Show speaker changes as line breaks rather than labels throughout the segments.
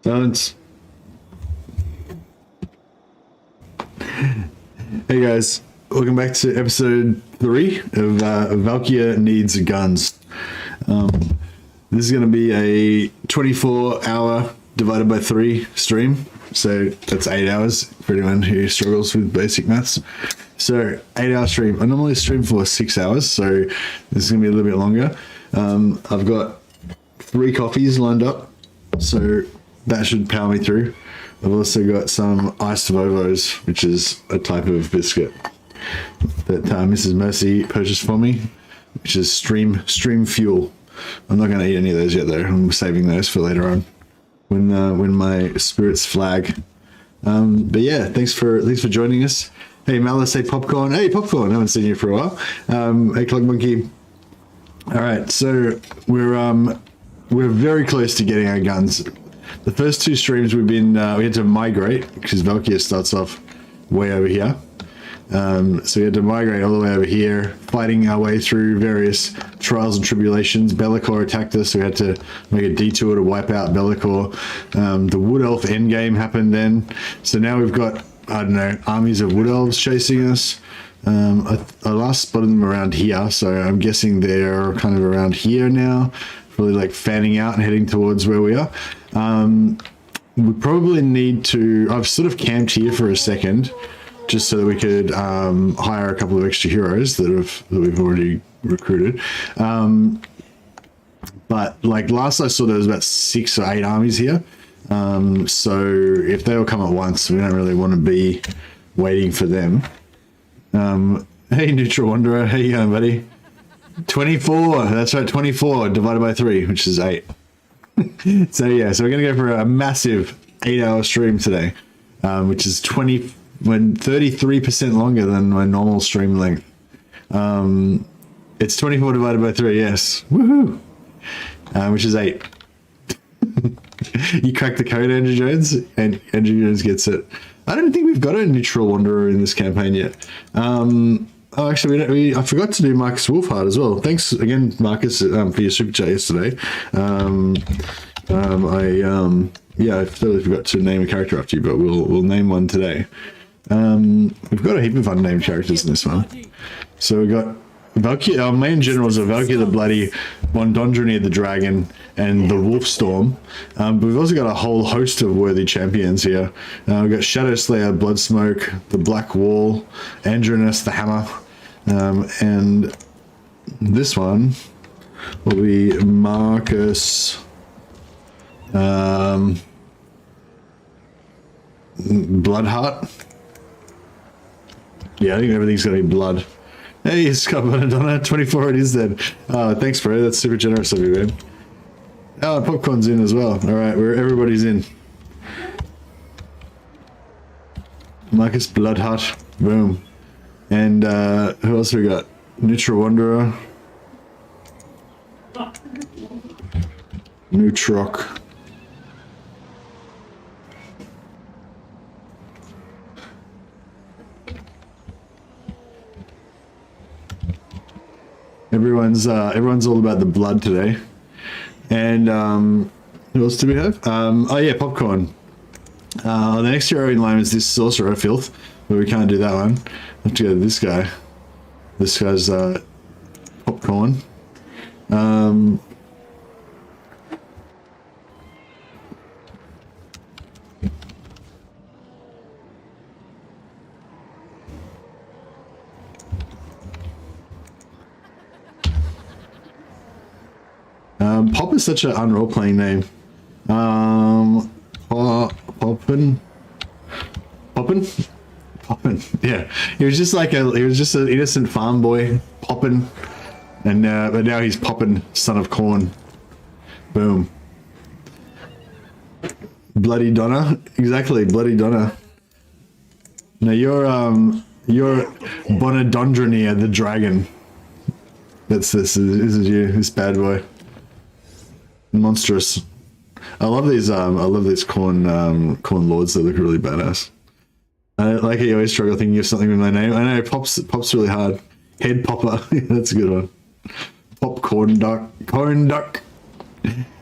Silence. Hey guys, welcome back to episode 3 of Valkia Needs Guns. This is going to be a 24-hour divided by 3 stream, so that's 8 hours for anyone who struggles with basic maths. So 8-hour stream. I normally stream for 6 hours, so this is going to be a little bit longer. I've got 3 coffees lined up, so that should power me through. I've also got some iced Vovos, which is a type of biscuit that Mrs. Mercy purchased for me, which is stream fuel. I'm not going to eat any of those yet, though. I'm saving those for later on when my spirits flag. But yeah, thanks for joining us. Hey Malice, hey Popcorn. Hey Popcorn, I haven't seen you for a while. Hey Clog Monkey. All right, so we're very close to getting our guns. The first 2 streams we've been we had to migrate because Valkia starts off way over here. So we had to migrate all the way over here, fighting our way through various trials and tribulations. Be'lakor attacked us, so we had to make a detour to wipe out Be'lakor. The Wood Elf endgame happened then. So now we've got, I don't know, armies of Wood Elves chasing us. I last spotted them around here, so I'm guessing they're kind of around here now, really like fanning out and heading towards where we are. We probably need to, I've sort of camped here for a second, just so that we could hire a couple of extra heroes that we've already recruited. But like last I saw, there was about 6 or 8 armies here. So if they all come at once, we don't really want to be waiting for them. Hey Neutral Wanderer, how you going, buddy? 24, that's right, 24 divided by 3, which is 8. So yeah, so we're gonna go for a massive 8-hour stream today, which is 33% longer than my normal stream length. It's 24 divided by 3, yes. Woohoo! Which is 8. You cracked the code, Andrew Jones, and Andrew Jones gets it. I don't think we've got a Neutral Wanderer in this campaign yet. Oh, actually, I forgot to do Marcus Wolfhard as well. Thanks again, Marcus, for your super chat yesterday. I totally forgot to name a character after you, but we'll name one today. We've got a heap of unnamed characters in this one. So we've got Valkia. Our main generals are Valkia the Bloody, Bondondranir the Dragon, and the Wolfstorm. But we've also got a whole host of worthy champions here. We've got Shadowslayer, Bloodsmoke, the Black Wall, Andronus the Hammer, and this one will be Marcus Bloodheart. Yeah, I think everything's going to be blood. Hey, Scott Bonadonna, 24 it is then. Thanks, bro. That's super generous of you, man. Oh, Popcorn's in as well. All right, everybody's in. Marcus Bloodheart. Boom. And who else we got? Neutral Wanderer. Neutroc. Everyone's all about the blood today. And who else do we have? Oh yeah, Popcorn. The next hero in line is this Sorcerer Filth, but we can't do that one. I have to go to this guy. This guy's Popcorn. Pop is such an unrole-playing name. Poppin. Yeah, he was just an innocent farm boy, Poppin, and but now he's Poppin, son of corn. Boom. Bloody Donna, exactly, Bloody Donna. Now you're Bonadondranir the Dragon. This is you, this bad boy. Monstrous. I love these corn lords. They look really badass. I like how you always struggle thinking of something with my name. I know pop's really hard. Head Popper. That's a good one. Popcorn duck. Corn duck.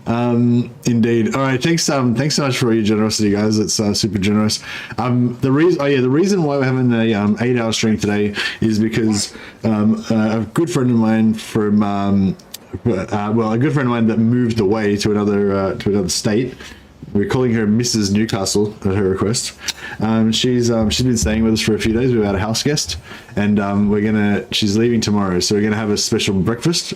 Indeed. All right. Thanks so much for all your generosity, guys. It's super generous. The reason why we're having a 8-hour stream today is because a good friend of mine a good friend of mine that moved away to another state. We're calling her Mrs. Newcastle at her request. She's been staying with us for a few days. We've had a house guest, and she's leaving tomorrow, so we're gonna have a special breakfast.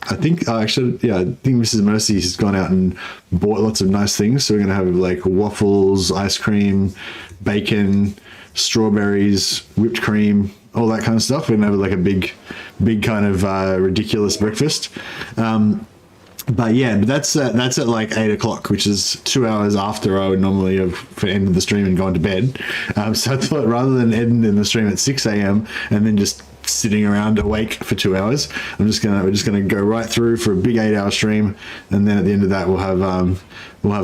I think Mrs. Mercy has gone out and bought lots of nice things. So we're gonna have like waffles, ice cream, bacon, strawberries, whipped cream, all that kind of stuff. We're gonna have like a big kind of ridiculous breakfast. But that's at like 8 o'clock, which is 2 hours after I would normally have ended the stream and gone to bed. So I thought rather than ending the stream at 6 a.m. and then just sitting around awake for 2 hours, we're just gonna go right through for a big 8-hour stream, and then at the end of that we'll have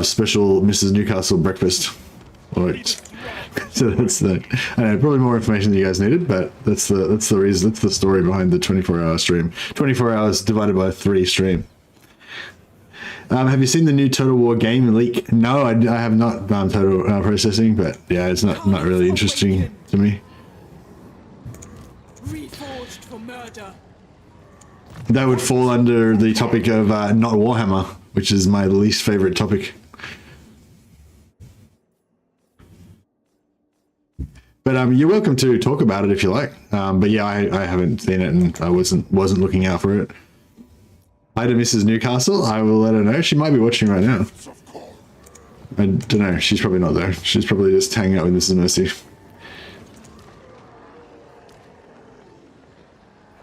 special Mrs. Newcastle breakfast. All right. So that's probably more information than you guys needed, but that's the reason, that's the story behind the 24-hour stream. 24 hours divided by 3 stream. Have you seen the new Total War game leak? No, I have not done Total Processing, but yeah, it's not really interesting to me.
Reforged for murder.
That would fall under the topic of not Warhammer, which is my least favorite topic. But you're welcome to talk about it if you like. But yeah, I haven't seen it, and I wasn't looking out for it. Hi to Mrs. Newcastle. I will let her know. She might be watching right now. I don't know. She's probably not there. She's probably just hanging out with Mrs. Mercy.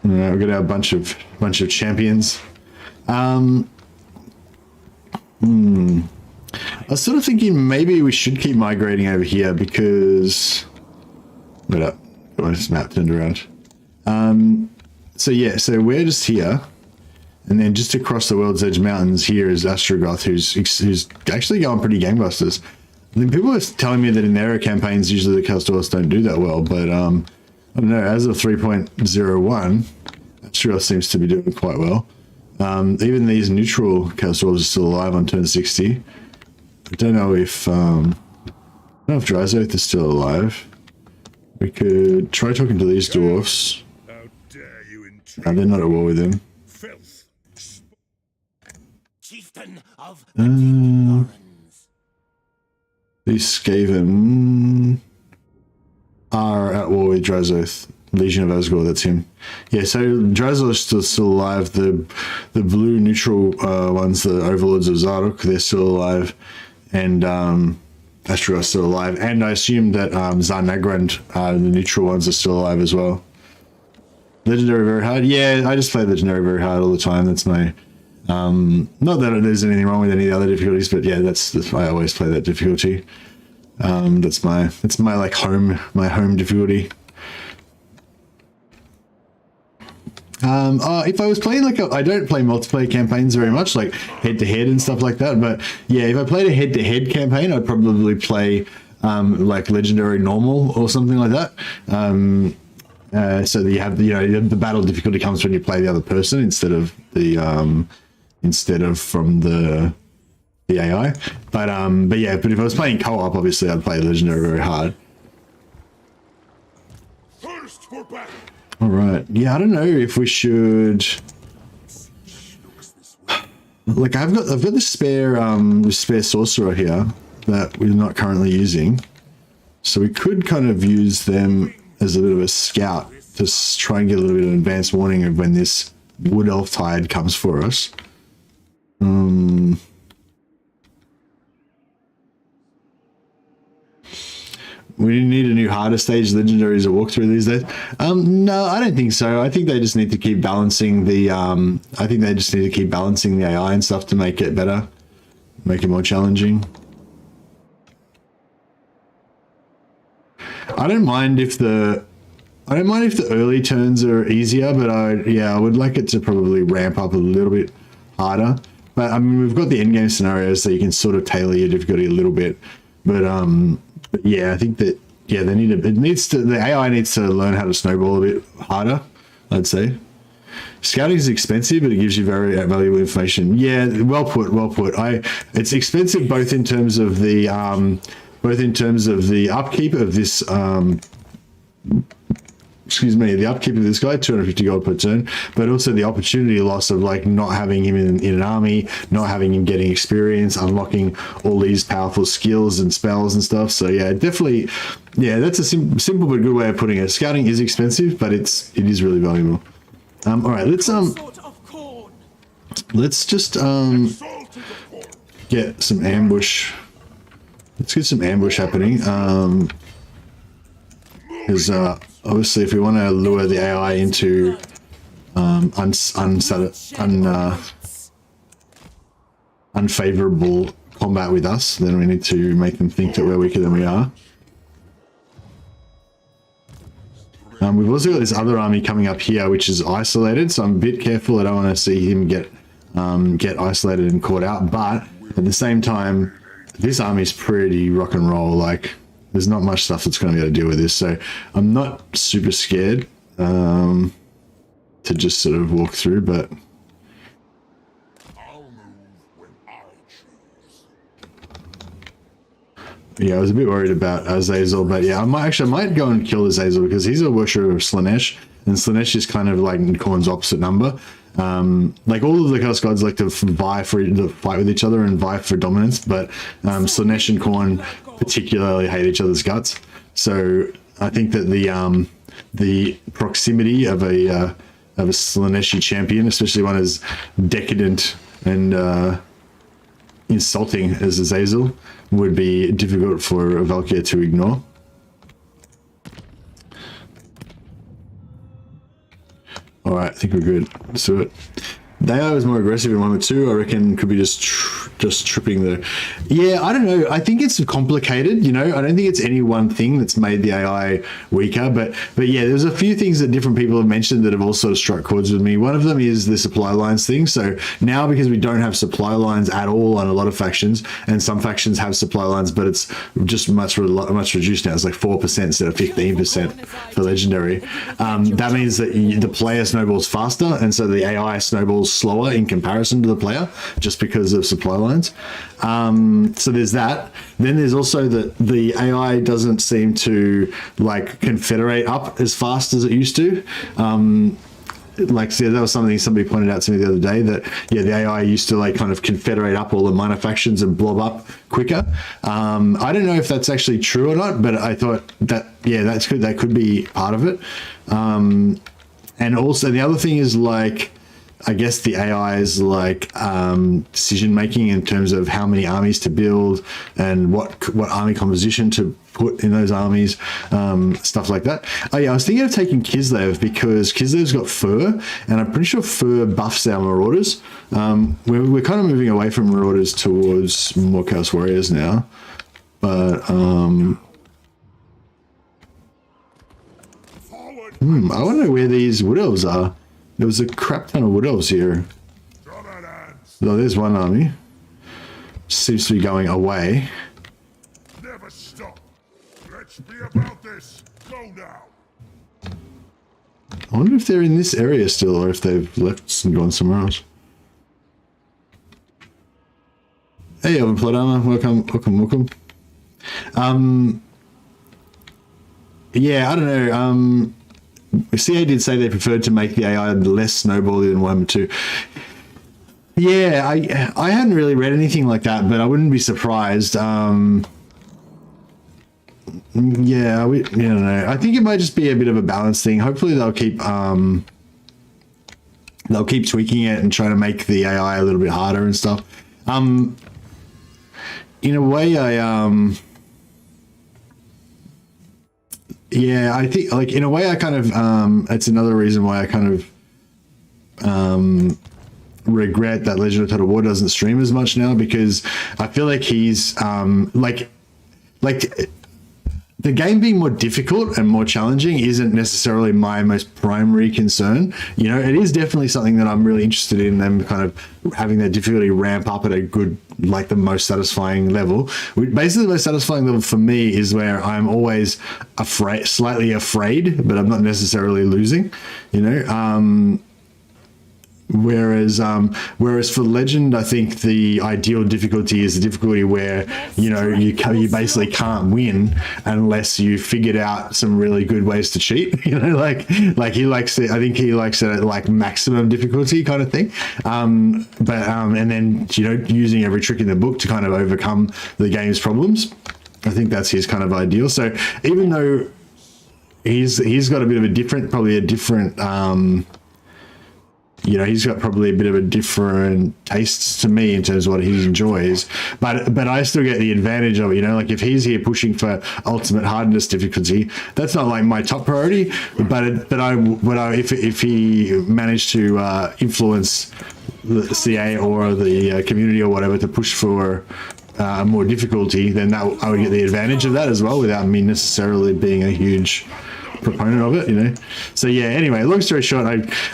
We've got our bunch of champions. I was sort of thinking maybe we should keep migrating over here because... Wait up. Got my map turned around. So we're just here. And then just across the World's Edge Mountains here is Astrogoth, who's actually going pretty gangbusters. I mean, people are telling me that in their campaigns, usually the Castorus don't do that well, but I don't know, as of 3.01, Astrogoth seems to be doing quite well. Even these neutral Castorus are still alive on turn 60. I don't know if Dryzoth is still alive. We could try talking to these dwarfs. They're not at war with him.
Of
these Skaven are at war with Dryzoth. Legion of Asgore, that's him. Yeah, so Dryzoth is still alive. The blue neutral ones, the Overlords of Zardoz, they're still alive. And Astrogoth's still alive. And I assume that Zarnagrand, the neutral ones, are still alive as well. Legendary very hard. Yeah, I just play Legendary very hard all the time. That's my... not that there's anything wrong with any of the other difficulties, but yeah, that's I always play that difficulty. That's my like home difficulty. If I was playing I don't play multiplayer campaigns very much, like head to head and stuff like that. But yeah, if I played a head to head campaign, I'd probably play like Legendary Normal or something like that. So that you have the battle difficulty comes when you play the other person instead of from the AI. But if I was playing co-op, obviously I'd play Legendary very hard.
First for battle.
All right. Yeah, I don't know if we should. Like I've got the spare sorcerer here that we're not currently using, so we could kind of use them as a bit of a scout to try and get a little bit of advance warning of when this Wood Elf Tide comes for us. We need a new harder stage legendaries to walk through these days. No, I don't think so. I think they just need to keep balancing the AI and stuff to make it better, make it more challenging. I don't mind if the early turns are easier, but I would like it to probably ramp up a little bit harder. But I mean, we've got the end game scenarios, so you can sort of tailor your difficulty a little bit. But yeah, I think that the AI needs to learn how to snowball a bit harder, I'd say. Scouting is expensive, but it gives you very valuable information. Yeah, well put, well put. It's expensive both in terms of the upkeep of this. The upkeep of this guy, 250 gold per turn, but also the opportunity loss of like not having him in an army, not having him getting experience, unlocking all these powerful skills and spells and stuff. So yeah, definitely, yeah, that's a simple but good way of putting it. Scouting is expensive, but it is really valuable. All right, let's just get some ambush. Let's get some ambush happening. Because obviously, if we want to lure the AI into unfavorable combat with us, then we need to make them think that we're weaker than we are. We've also got this other army coming up here, which is isolated, so I'm a bit careful. I don't want to see him get isolated and caught out. But at the same time, this army's pretty rock and roll. Like, there's not much stuff that's going to be able to deal with this, so I'm not super scared to just sort of walk through. But yeah, I was a bit worried about Azazel, but yeah, I might go and kill Azazel because he's a worshipper of Slanesh, and Slanesh is kind of like Khorne's opposite number. Like all of the Chaos Gods like to fight with each other and vie for dominance, but Slanesh and Khorne particularly hate each other's guts. So I think that the proximity of a Slaneshi champion, especially one as decadent and insulting as Azazel, would be difficult for Valkia to ignore. All right, I think we're good. Let's do it. The AI was more aggressive in 1 or 2. I reckon could be just tripping the... Yeah, I don't know. I think it's complicated, you know. I don't think it's any one thing that's made the AI weaker. But yeah, there's a few things that different people have mentioned that have all sort of struck chords with me. One of them is the supply lines thing. So now because we don't have supply lines at all on a lot of factions, and some factions have supply lines, but it's just much reduced now. It's like 4% instead of 15% for Legendary. That means that the player snowballs faster, and so the AI snowballs slower in comparison to the player just because of supply lines. So there's that. Then there's also that the AI doesn't seem to like confederate up as fast as it used to. Like, so that was something somebody pointed out to me the other day, that yeah, the AI used to like kind of confederate up all the minor factions and blob up quicker. I don't know if that's actually true or not, but I thought that yeah, that could be part of it. And also the other thing is like, I guess the AI's like decision making in terms of how many armies to build and what army composition to put in those armies, stuff like that. Oh yeah, I was thinking of taking Kislev because Kislev's got fur, and I'm pretty sure fur buffs our marauders. We're kind of moving away from marauders towards more Chaos Warriors now, but I want to know where these wood elves are. There was a crap ton of wood elves here. Oh, there's one army. Seems to be going away.
Never stop. Let's be about this. Go now.
I wonder if they're in this area still, or if they've left and gone somewhere else. Hey, Elven Plot Armor. Welcome. Yeah, I don't know. CA did say they preferred to make the AI less snowbally than 1 or 2. Yeah, I hadn't really read anything like that, but I wouldn't be surprised. Yeah, I don't know. I think it might just be a bit of a balance thing. Hopefully they'll keep tweaking it and trying to make the AI a little bit harder and stuff. In a way, yeah, I think like in a way I kind of it's another reason why I kind of regret that Legend of Total War doesn't stream as much now, because I feel like he's like the game being more difficult and more challenging isn't necessarily my most primary concern. You know, it is definitely something that I'm really interested in, them kind of having their difficulty ramp up at a good, like the most satisfying level. Basically, the most satisfying level for me is where I'm always slightly afraid, but I'm not necessarily losing, you know? Whereas for Legend, I think the ideal difficulty is the difficulty where you basically can't win unless you figured out some really good ways to cheat. Like he likes it. I think he likes it at like maximum difficulty kind of thing. And then using every trick in the book to kind of overcome the game's problems. I think that's his kind of ideal. So even though he's got a bit of a different. He's got probably a bit of a different taste to me in terms of what he enjoys, but I still get the advantage of it. Like if he's here pushing for ultimate hardness difficulty, that's not like my top priority. If he managed to influence the CA or the community or whatever to push for more difficulty, then I would get the advantage of that as well, without me necessarily being a huge proponent of it. So yeah, anyway, long story short,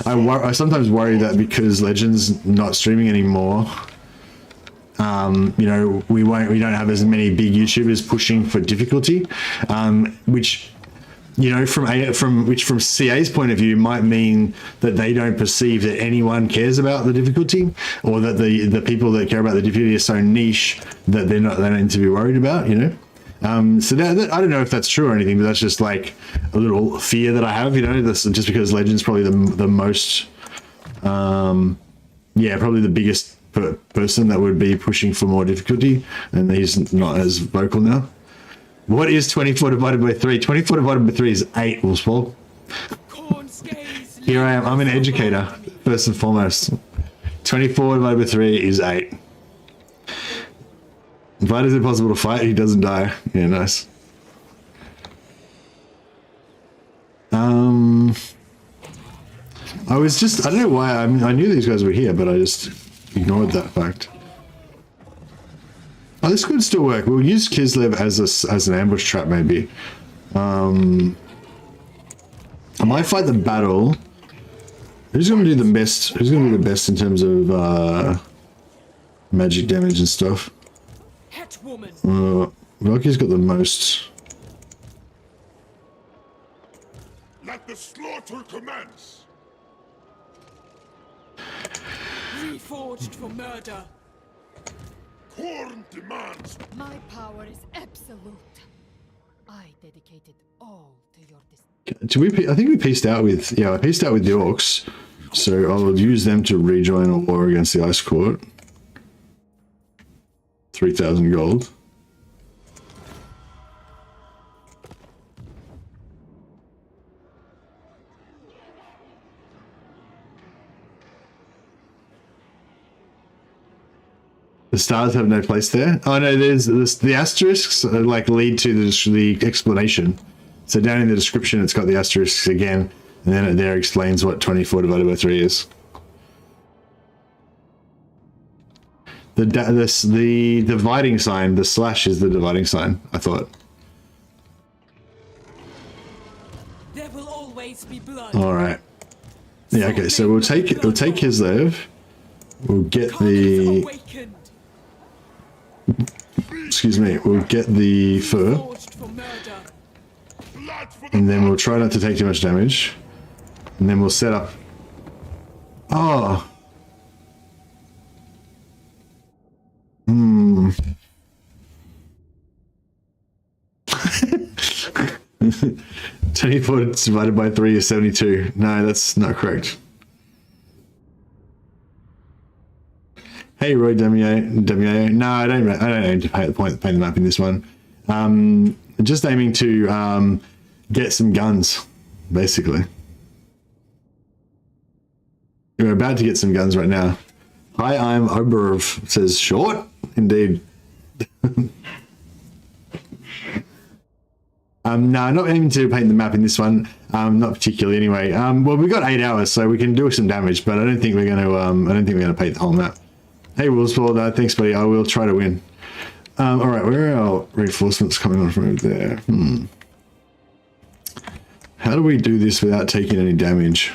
I sometimes worry that because Legends not streaming anymore, we don't have as many big YouTubers pushing for difficulty, which from CA's point of view might mean that they don't perceive that anyone cares about the difficulty, or that the people that care about the difficulty are so niche that they don't need to be worried about. So that, I don't know if that's true or anything, but that's just like a little fear that I have, just because Legend's probably the most, probably the biggest person that would be pushing for more difficulty, and he's not as vocal now. What is 24 divided by 3? 24 divided by 3 is 8, Wolfsball. Here I am, I'm an educator, first and foremost. 24 divided by 3 is 8. But is it possible to fight? He doesn't die. Yeah, nice. I don't know why, I knew these guys were here, but I just ignored that fact. Oh, this could still work. We'll use Kislev as an ambush trap, maybe. I might fight the battle. Who's going to do the best? Who's going to do the best in terms of magic damage and stuff? Valkia's got the most.
Let the slaughter commence.
Reforged for murder.
Korn demands.
My power is absolute. I dedicated all to your
I think we pieced out with. Yeah, I pieced out with the orcs, so I'll use them to rejoin a war against the Ice Court. 3,000 gold. The stars have no place there. Oh no, there's the asterisks like lead to the explanation. So down in the description, it's got the asterisks again, and then it there explains what 24 divided by 3 is. The dividing sign, the slash is the dividing sign, I thought.
There will always be blood.
All right. Yeah. Okay. So we'll take Kislev. We'll get the. Excuse me. We'll get the fur. And then we'll try not to take too much damage. And then we'll set up. Oh. 24 divided by 3 is 72. No, that's not correct. Hey, Roy Demier. No, I don't aim to paint the map in this one. Just aiming to get some guns, basically. We're about to get some guns right now. Hi, I'm Oberv, says short. Indeed. No, I'm not aiming to paint the map in this one. Not particularly, anyway. Well, we've got 8 hours, so we can do some damage, but I don't think we're going to. I don't think we're going to paint the whole map. Hey, Willsford, thanks, buddy. I will try to win. All right, where are our reinforcements coming on from over there? How do we do this without taking any damage?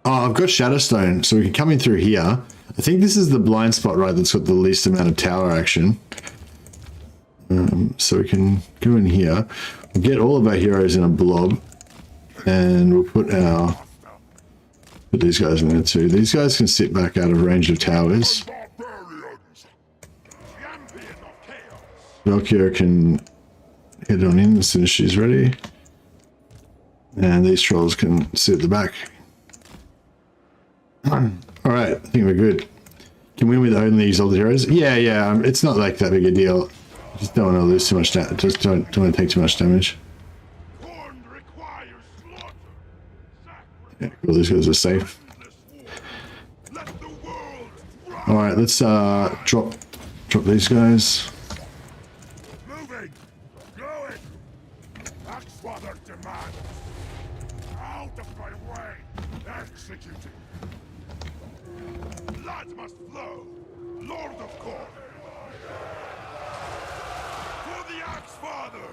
Oh, I've got Shadowstone, so we can come in through here. I think this is the blind spot, right, that's got the least amount of tower action. So we can go in here. We'll get all of our heroes in a blob, and we'll put our Put these guys in there too. These guys can sit back out of range of towers.
Barbarians! Champion of chaos!
Valkia can head on in as soon as she's ready. And these trolls can sit at the back. Alright, I think we're good. Can win with only exalted heroes? Yeah, it's not like that big a deal. Just don't want to lose too much damage. Just don't want to take too much damage.
Corn requires slaughter!
Yeah, cool, these guys are safe.
Let the world rise!
Alright, let's drop these guys.
Moving! Going! Axfather demands! Out of my way! Executing! Blood must flow! Lord of Corn! For the Axfather!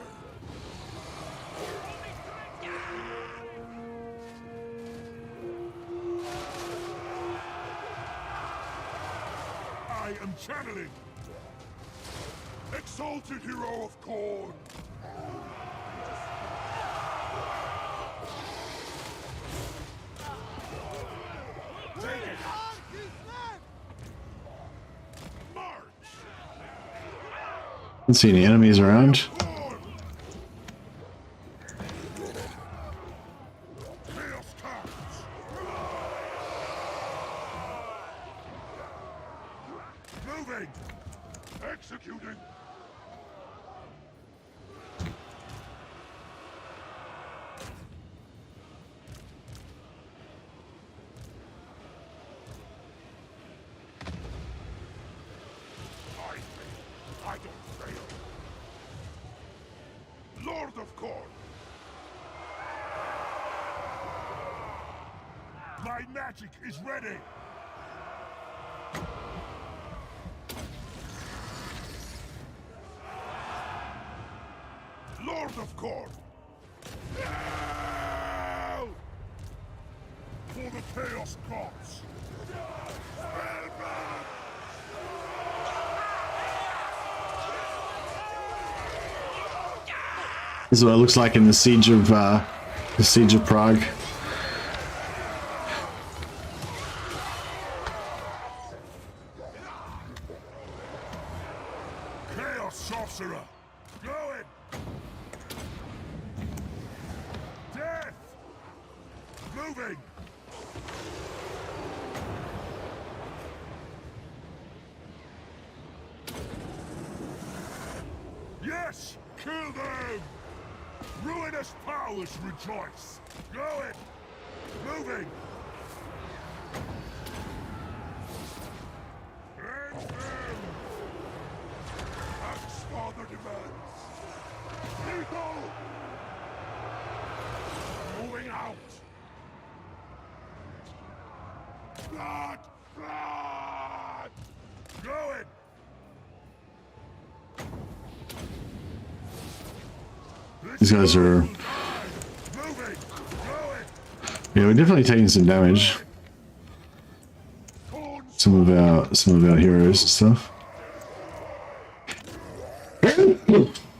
I am channeling! Exalted hero of Corn! Take it! March!
Don't see any enemies around.
Corn! Chaos comes! Moving! Executing! I don't fail. Lord of Corn. My magic is ready. Lord of Corn. No! For the Chaos Gods. Spellbound!
This is what it looks like in the siege of Prague.
Chaos Sorcerer! Going! Death! Moving! Yes! Kill them! Ruinous powers rejoice! Going! Moving! End them! Axfather demands! Lethal! Moving out! Blood! Blood! Going!
These guys are...
Moving! Going!
Yeah, we're definitely taking some damage.
Corn
Some of our heroes and stuff.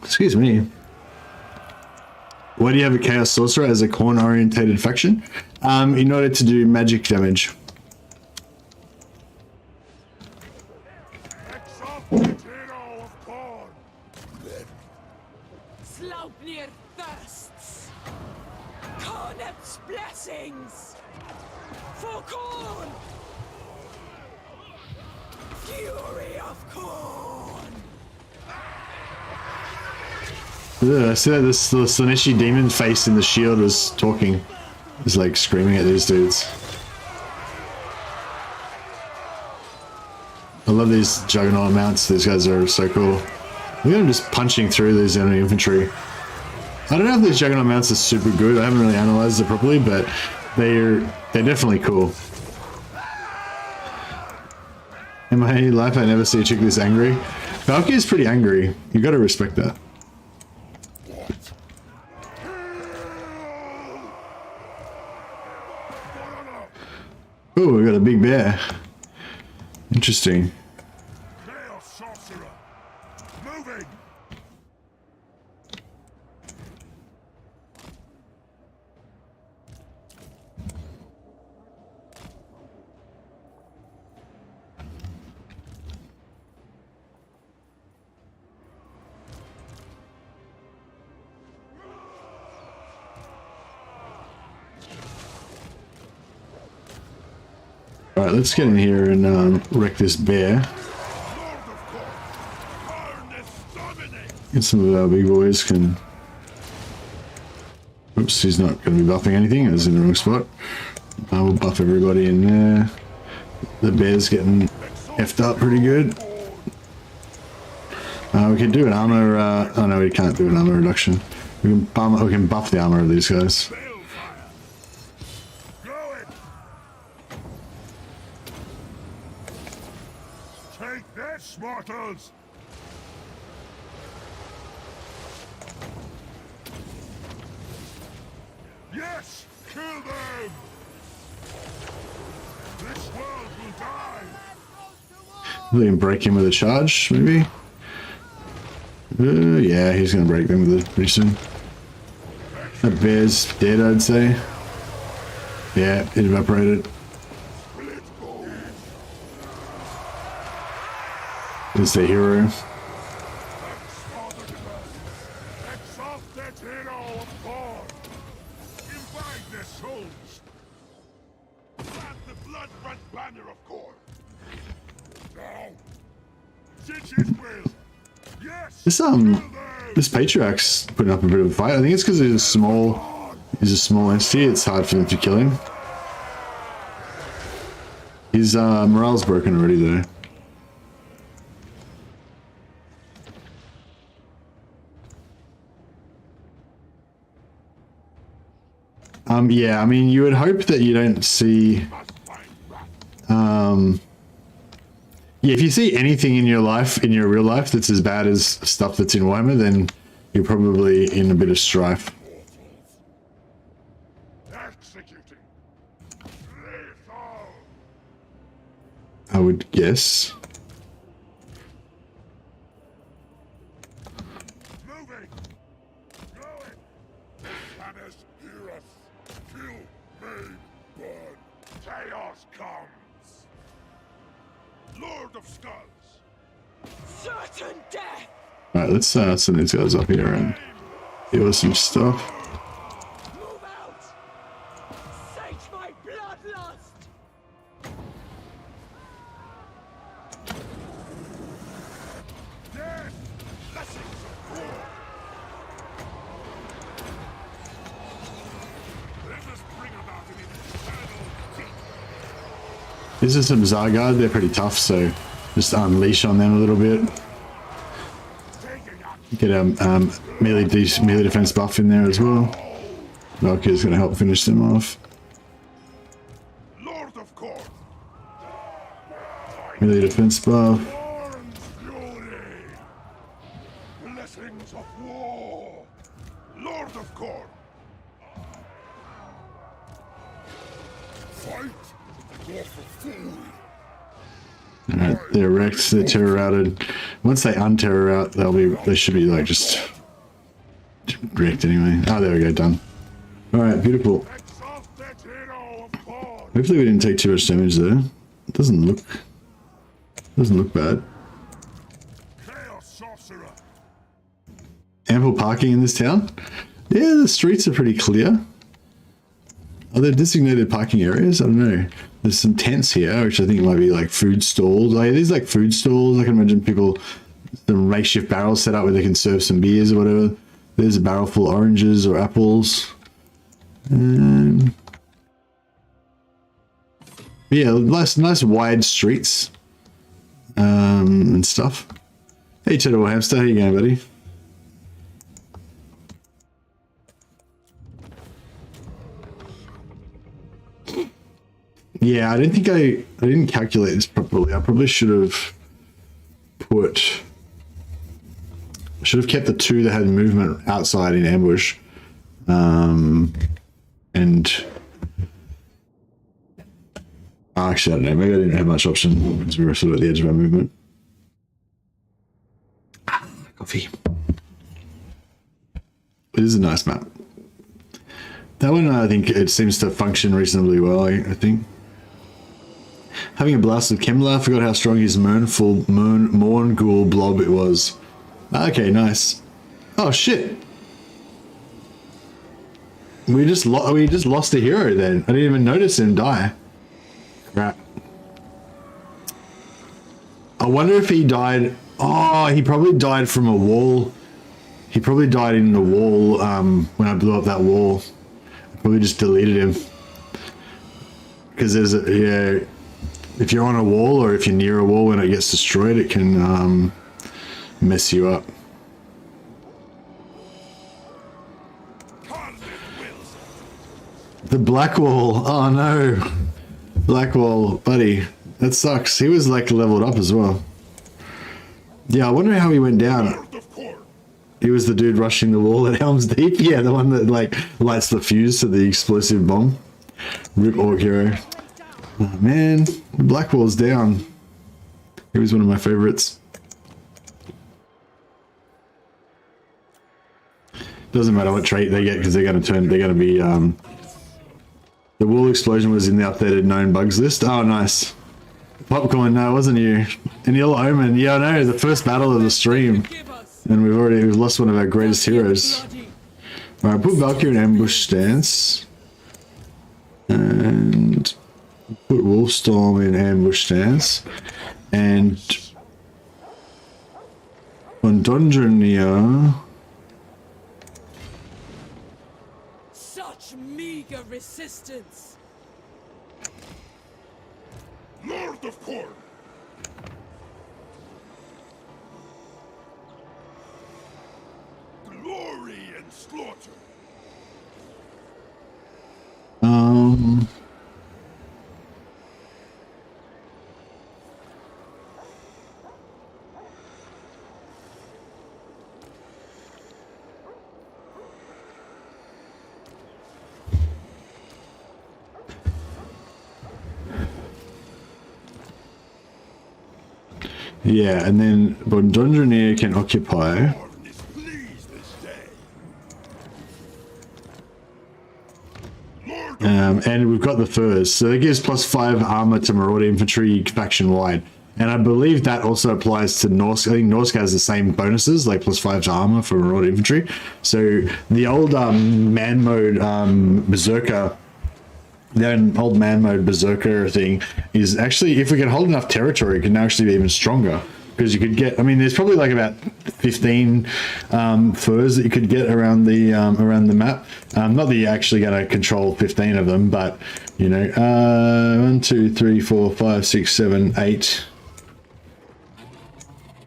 Excuse me. Why do you have a Chaos Sorcerer as a corn-orientated faction? In order to do magic damage.
exalted hero of Corn!
Slaupnir thirsts. Cornet's blessings. For Corn. Fury of Corn.
Ugh, I see that this the Slaaneshi demon face in the shield is talking. He's like screaming at these dudes. I love these Juggernaut mounts. These guys are so cool. Look at them just punching through these enemy infantry. I don't know if these Juggernaut mounts are super good. I haven't really analyzed it properly, but they're definitely cool. In my life, I never see a chick this angry. Valkia is pretty angry. You gotta respect that. Oh, we got a big bear. Interesting.
Chaos Sorcerer! Moving!
Alright, let's get in here and wreck this bear. Get some of our big boys can... Oops, he's not going to be buffing anything. I was in the wrong spot. We'll buff everybody in there. The bear's getting effed up pretty good. We can do an armor... oh no, we can't do an armor reduction. We can buff the armor of these guys.
Take this, mortals! Yes! Kill them! This world will die!
We can break him with a charge, maybe? Yeah, he's gonna break them with it pretty soon. That bear's dead, I'd say. Yeah, it evaporated. It's the hero.
Exalted hero of God! Invite their souls! Plant the blood-red banner of God! Now! Since his will! Yes!
This Patriarch's putting up a bit of a fight. I think it's because he's a small entity. It's hard for them to kill him. His morale's broken already though. Yeah, I mean, you would hope that you don't see, yeah, if you see anything in your life, in your real life, that's as bad as stuff that's in Warhammer, then you're probably in a bit of strife.
Executing! Lethal!
I would guess.
Moving! Going! Banners hear us! Kill, maim, burn! Chaos comes! Lord of Skulls!
Certain death!
Alright, let's send these guys up here and give us some stuff.
Move out! Sate my bloodlust!
Death! Blessings of war! Let us bring about an infernal death!
These are some Zargard. They're pretty tough, so just unleash on them a little bit. Get a melee defense buff in there as well. Valkia is going to help finish them off.
Lord of Court!
Melee defense buff.
Orange fury! Blessings of war! Lord of Court! Fight! Awful fool!
Alright, they're wrecked, they're terror routed. Once they unterror out, they should be like just wrecked anyway. Oh, there we go, done. Alright, beautiful.
Exalted hero of God!
Hopefully we didn't take too much damage there. It doesn't look bad.
Chaos sorcerer!
Ample parking in this town? Yeah, the streets are pretty clear. Are there designated parking areas? I don't know. There's some tents here, which I think might be like food stalls. Oh yeah, these like food stalls. I can imagine people, the makeshift barrels set up where they can serve some beers or whatever. There's a barrel full of oranges or apples. Yeah, nice wide streets and stuff. Hey, Turtle Hamster, how you going, buddy? Yeah, I don't think I didn't calculate this properly. I probably should have kept the two that had movement outside in ambush. Actually, I don't know. Maybe I didn't have much option because we were sort of at the edge of our movement. Coffee. It is a nice map. That one, I think it seems to function reasonably well, I think. Having a blast with Kemlar, I forgot how strong his Morngul blob it was. Okay, nice. Oh shit. We just lost a hero then. I didn't even notice him die. Crap. I wonder if he died. Oh, he probably died from a wall. He probably died in the wall when I blew up that wall. I probably just deleted him. Because there's a, yeah, if you're on a wall or if you're near a wall when it gets destroyed, it can mess you up. The black wall. Oh no. Black wall, buddy. That sucks. He was like leveled up as well. Yeah, I wonder how he went down. He was the dude rushing the wall at Helm's Deep. Yeah, the one that like lights the fuse to the explosive bomb. Rip Orc Hero. Oh, man, the black wall's down. He was one of my favorites. Doesn't matter what trait they get because they're going to be. The wall explosion was in the updated known bugs list. Oh, nice. Popcorn, no, it wasn't you. And Yellow Omen, yeah, I know, the first battle of the stream. And we've lost one of our greatest heroes. Alright, put Valkia in ambush stance. And put Wolfstorm in ambush stance. And on Dondronia.
Such meager resistance.
Lord of Corn! Glory and slaughter!
Yeah, and then Bondondronier can occupy. And we've got the furs, so it gives +5 armor to Marauder Infantry faction wide. And I believe that also applies to Norsk. I think Norsk has the same bonuses, like +5 to armor for Marauder Infantry. So the old man mode Berserker, the old man mode Berserker thing is actually, if we can hold enough territory, it can actually be even stronger. Because you could get, I mean, there's probably like about 15 furs that you could get around the map. Not that you're actually going to control 15 of them, but you know, 1, 2, 3, 4, 5, 6, 7, 8,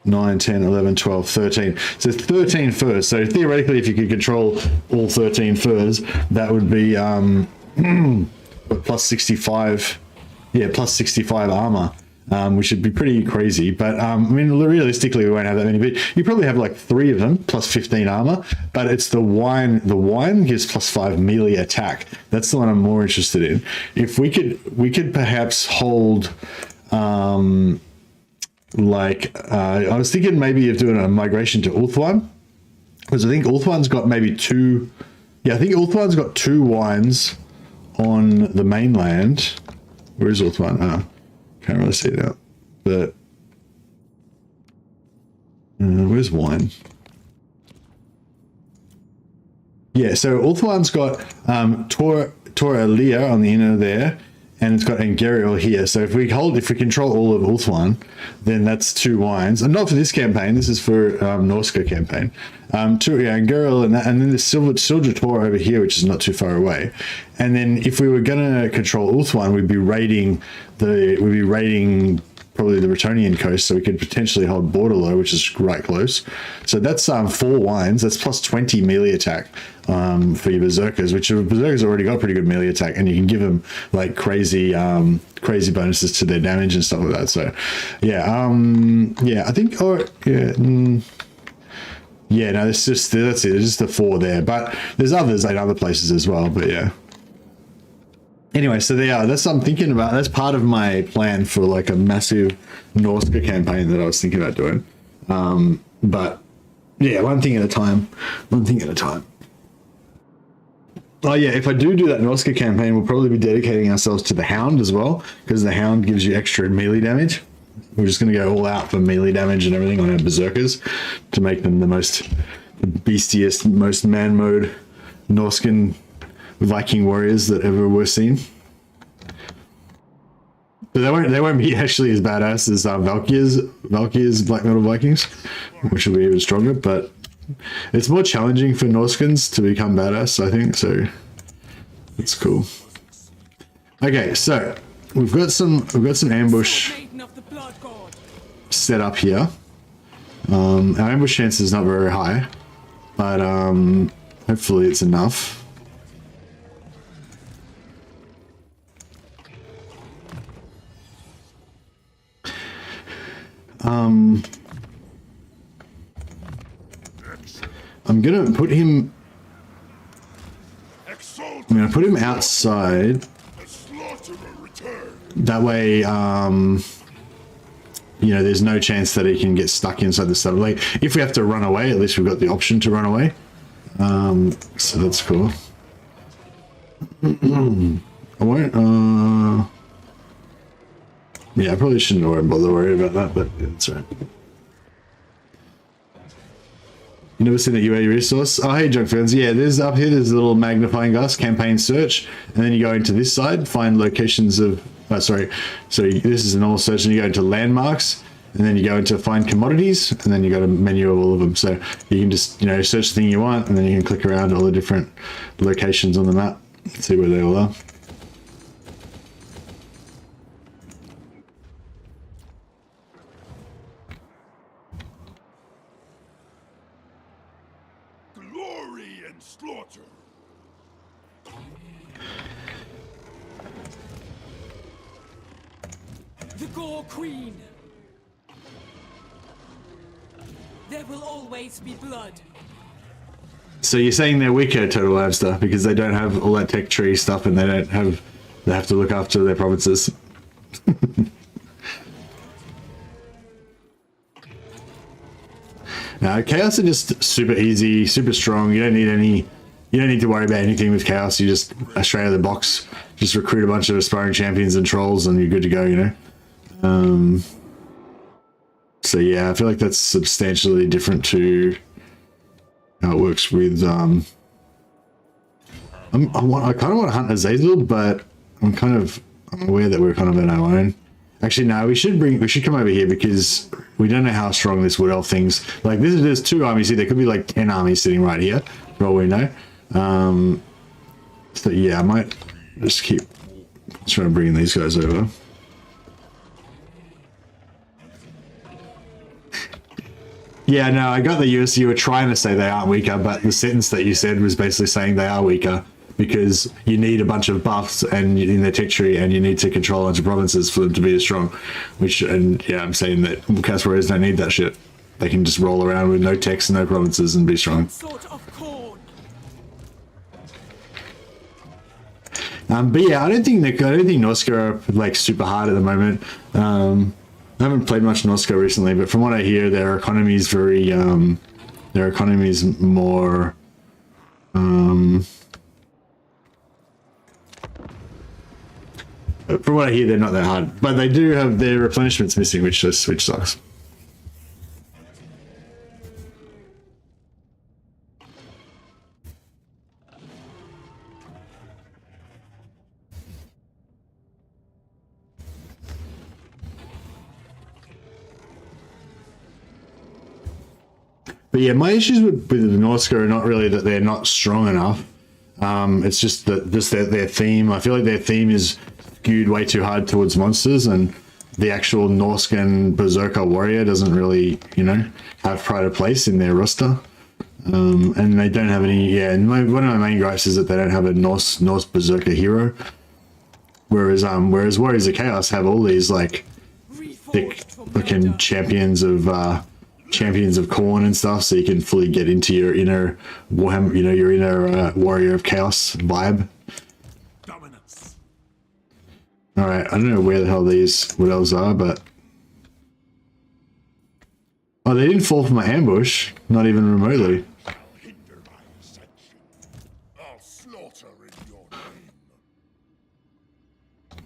9, 10, 11, 12, 13. So 13 furs. So theoretically, if you could control all 13 furs, that would be plus 65. Yeah, plus 65 armor. Which would be pretty crazy, but I mean, realistically, we won't have that many. But you probably have like 3 of them plus 15 armor. But it's the wine. The wine gives +5 melee attack. That's the one I'm more interested in. If we could perhaps hold, I was thinking maybe of doing a migration to Ulthuan, because I think Ulthuan's got maybe 2. Yeah, I think Ulthuan's got 2 wines on the mainland. Where is Ulthuan? Can't really see it out, but where's wine? Yeah, so Ulthuan's got Tora Lear on the inner there, and it's got Angariel here. So if we control all of Ulthuan, then that's 2 wines, and not for this campaign. This is for Norska campaign. 2 Angariel and then the Silver Tor over here, which is not too far away. And then if we were gonna control Ulthuan, we'd be raiding probably the Bretonian coast, so we could potentially hold Bordello, which is right close. So that's 4 wines. That's +20 melee attack for your berserkers, which berserkers already got pretty good melee attack, and you can give them like crazy bonuses to their damage and stuff like that. So yeah, I think yeah, no, that's it. It's just the 4 there, but there's others like other places as well. But yeah. Anyway, so that's what I'm thinking about. That's part of my plan for like a massive Norska campaign that I was thinking about doing. But yeah, one thing at a time. Oh yeah, if I do that Norska campaign, we'll probably be dedicating ourselves to the Hound as well, because the Hound gives you extra melee damage. We're just going to go all out for melee damage and everything on our berserkers to make them the beastiest, most man mode Norskan Viking warriors that ever were seen. but they won't be actually as badass as Valky's Black Metal Vikings, which will be even stronger. But it's more challenging for Norskins to become badass, I think. So that's cool. Okay, so we've got some ambush
Maiden of the Blood God.
set up here. Our ambush chance is not very high, but hopefully it's enough. I'm gonna put him outside. That way, you know, there's no chance that he can get stuck inside the saddle. Like, if we have to run away, at least we've got the option to run away. So that's cool. I won't, yeah, I probably shouldn't bother worrying about that, but it's alright. You never seen a UA resource? Oh, hey, Junk fans. Yeah, there's up here, there's a little magnifying glass, campaign search, and then you go into this side, find locations of, sorry, so this is a normal search, and you go into landmarks, and then you go into find commodities, and then you got a menu of all of them. So you can just, you know, search the thing you want, and then you can click around all the different locations on the map, see where they all are.
Glory and slaughter.
The Gore Queen. There will always be blood.
So you're saying they're weaker, Total Hamster, because they don't have all that tech tree stuff, and they have to look after their provinces. Now, Chaos are just super easy, super strong. You don't need to worry about anything with Chaos. You just, straight out of the box, just recruit a bunch of aspiring champions and trolls, and you're good to go, you know? So yeah, I feel like that's substantially different to how it works with, I kind of want to hunt Azazel, but I'm aware that we're kind of on our own. Actually, no, we should come over here, because we don't know how strong this wood elf thing's. Like, there's 2 armies here. There could be like 10 armies sitting right here, for all we know. So yeah, I might just keep trying to bring these guys over. Yeah, no, I got the US. You were trying to say they aren't weaker, but the sentence that you said was basically saying they are weaker because you need a bunch of buffs and in their tech tree, and you need to control a bunch of provinces for them to be as strong. And yeah, I'm saying that Chaos Warriors don't need that shit. They can just roll around with no techs and no provinces and be strong.
Sort of corn.
But yeah, I don't think Norska are like super hard at the moment. I haven't played much Norska recently, but from what I hear, their economy is very, their economy is more, from what I hear, they're not that hard, but they do have their replenishments missing, which sucks. But yeah, my issues with the Norska are not really that they're not strong enough. It's just that their theme. I feel like their theme is skewed way too hard towards monsters, and the actual Norskan Berserker warrior doesn't really, you know, have pride of place in their roster. And they don't have any. Yeah, and one of my main gripes is that they don't have a Norse Berserker hero. Whereas Warriors of Chaos have all these like thick looking champions of corn and stuff, so you can fully get into your inner Warhammer, you know, your inner Warrior of Chaos vibe.
Dominance.
All right, I don't know where the hell these what else are, but oh, they didn't fall for my ambush, not even remotely.
Hinder my ascension. I'll slaughter in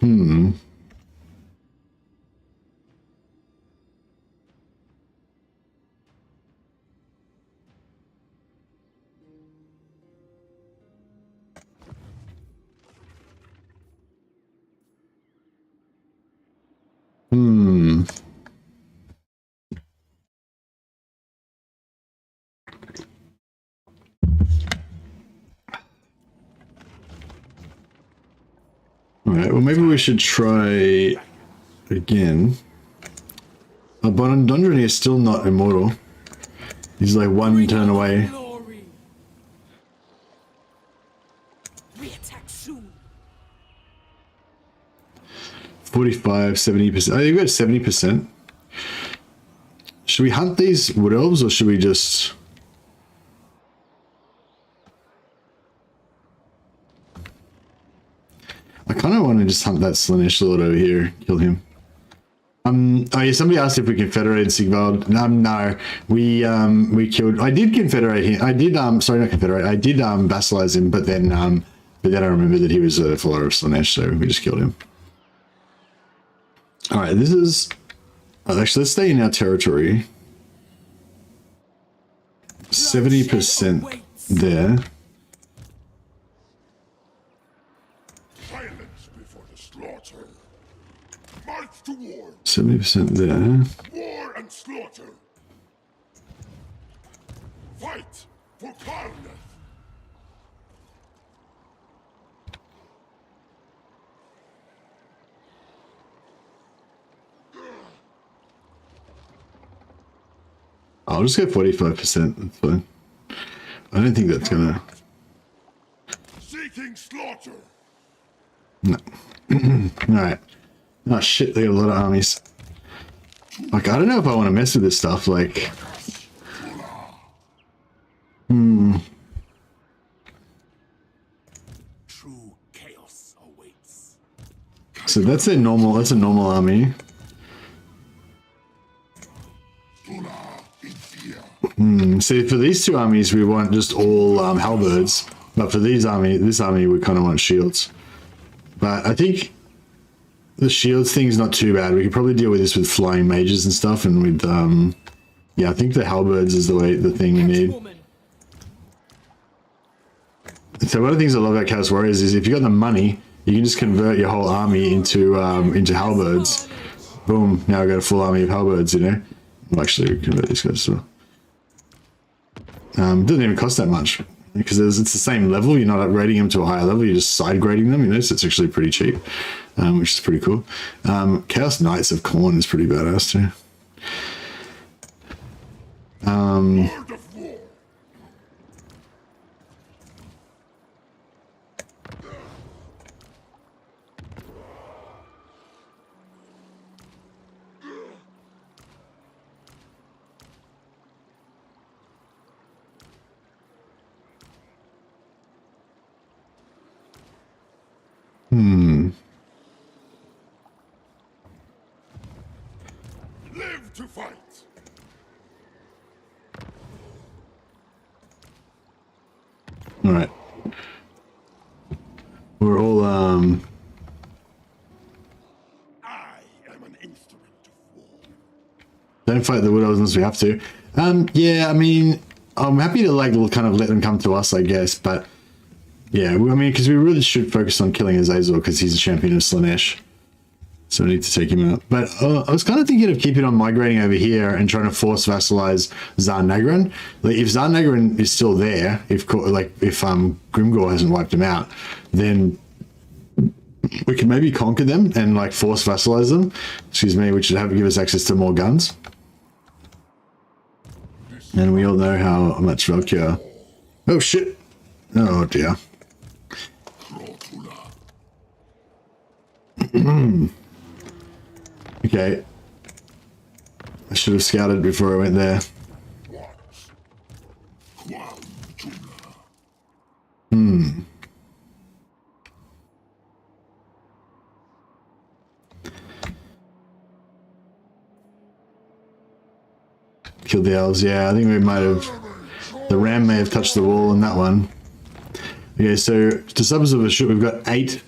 your name.
Alright, well maybe we should try again. Bonandondroni is still not immortal. He's like one turn away.
Glory. We attack soon.
45, 70%. Oh, you've got 70%. Should we hunt these wood elves or should we just... I kind of want to just hunt that Slaanesh Lord over here, kill him. Oh yeah, somebody asked if we confederated Sigvald. No, we killed. I did confederate him. I did sorry, not confederate. I did vassalize him, but then I remember that he was a follower of Slaanesh, so we just killed him. All right, this is actually let's stay in our territory. 70% there.
Silence before the slaughter. March to war.
70% there.
War and slaughter. Fight for Karnath.
I'll just go 45%. That's fine. I don't think that's gonna.
Seeking slaughter.
No. All right. Oh shit! They got a lot of armies. Like I don't know if I want to mess with this stuff. Like,
True chaos awaits.
So that's a normal. That's a normal army. See, for these two armies, we want just all halberds, but for this army, we kind of want shields. But I think the shields thing is not too bad. We could probably deal with this with flying mages and stuff, and with yeah, I think the halberds is the thing we need.
Woman.
So one of the things I love about Chaos Warriors is if you got the money, you can just convert your whole army into halberds. Boom! Now I got a full army of halberds. You know, well, actually, we convert these guys as well. It doesn't even cost that much because it's the same level. You're not upgrading them to a higher level. You're just side grading them. You know, so it's actually pretty cheap, which is pretty cool. Chaos Knights of Khorne is pretty badass too.
Lord of war. Live to fight.
All right, we're all
I am an instrument of war.
don't fight the widows unless we have to. Yeah, I mean, I'm happy to like kind of let them come to us, I guess, but yeah, I mean, because we really should focus on killing Azazel because he's a champion of Slaanesh. So we need to take him out. But I was kind of thinking of keeping on migrating over here and trying to force vassalize Zarnagran. Like if Zarnagran is still there, if Grimgor hasn't wiped him out, then we can maybe conquer them and like force vassalize them. Excuse me, which would give us access to more guns. And we all know how much Valkia. Oh shit! Oh dear. Okay. I should have scouted before I went there. Killed the elves, yeah, I think we might have. The ram may have touched the wall on that one. Okay, so to suburbs of a ship, we've got eight.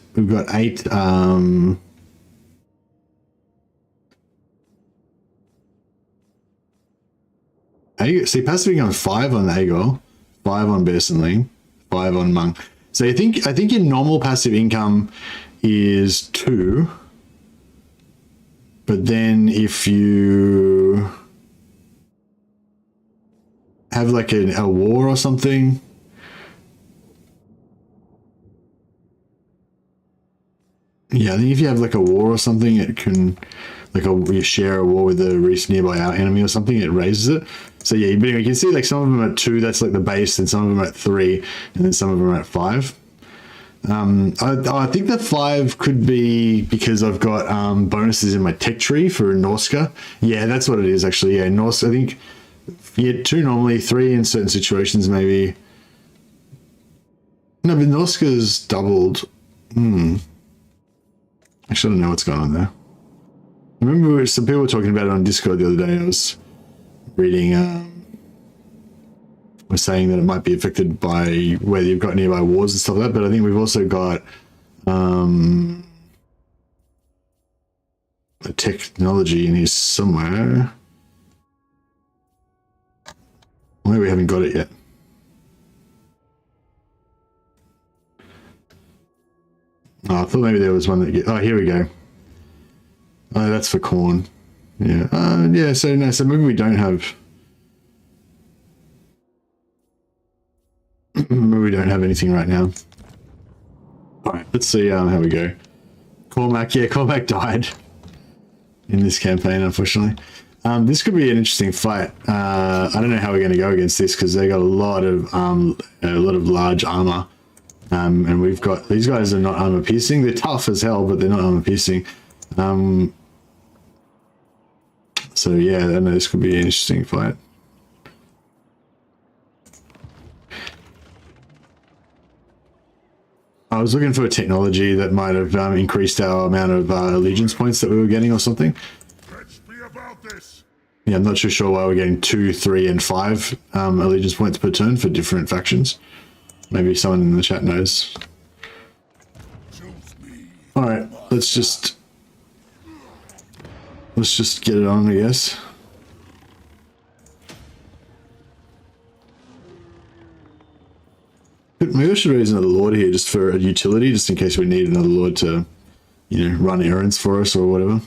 See, passive income 5 on Aegor, 5 on Bersenling, 5 on Monk. So I think your normal passive income is 2. But then if you have like a war or something, yeah, I think if you have like a war or something, it can, like you share a war with a nearby enemy or something, it raises it. So yeah, but anyway, you can see like some of them are at 2, that's like the base, and some of them are at 3, and then some of them are at 5. I think the 5 could be because I've got bonuses in my tech tree for Norska. Yeah, that's what it is actually. Yeah, Norska, I think you get 2 normally, 3 in certain situations maybe. No, but Norska's doubled. Actually, I don't know what's going on there. I remember some people were talking about it on Discord the other day. I was reading, was saying that it might be affected by whether you've got nearby wars and stuff like that, but I think we've also got a technology in here somewhere. Maybe we haven't got it yet. Oh, I thought maybe there was one that... Oh, here we go. Oh, that's for corn. Yeah. Yeah, so no, so maybe we don't have... maybe we don't have anything right now. Alright, let's see how we go. Cormac, yeah, Cormac died in this campaign, unfortunately. This could be an interesting fight. I don't know how we're going to go against this because they got a lot of large armor. And we've got, these guys are not armor piercing. They're tough as hell, but they're not armor piercing. So yeah, I know this could be an interesting fight. I was looking for a technology that might have increased our amount of allegiance points that we were getting or something.
Let's be about this.
Yeah, I'm not too sure why we're getting 2, 3, and 5 allegiance points per turn for different factions. Maybe someone in the chat knows. Alright, let's just get it on, I guess. But maybe I should raise another lord here just for a utility, just in case we need another lord to, you know, run errands for us or whatever.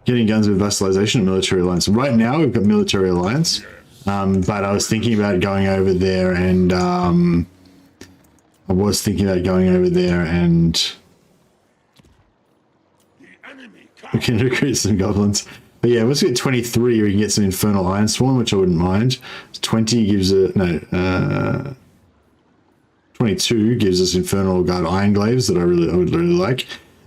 Getting guns with vassalization and military alliance. Right now we've got military alliance, but I was thinking about going over there and we can recruit some goblins. But yeah, let's get 23. We can get some infernal iron swarm, which I wouldn't mind. 20 gives a 22 gives us infernal guard iron glaives that I would really like.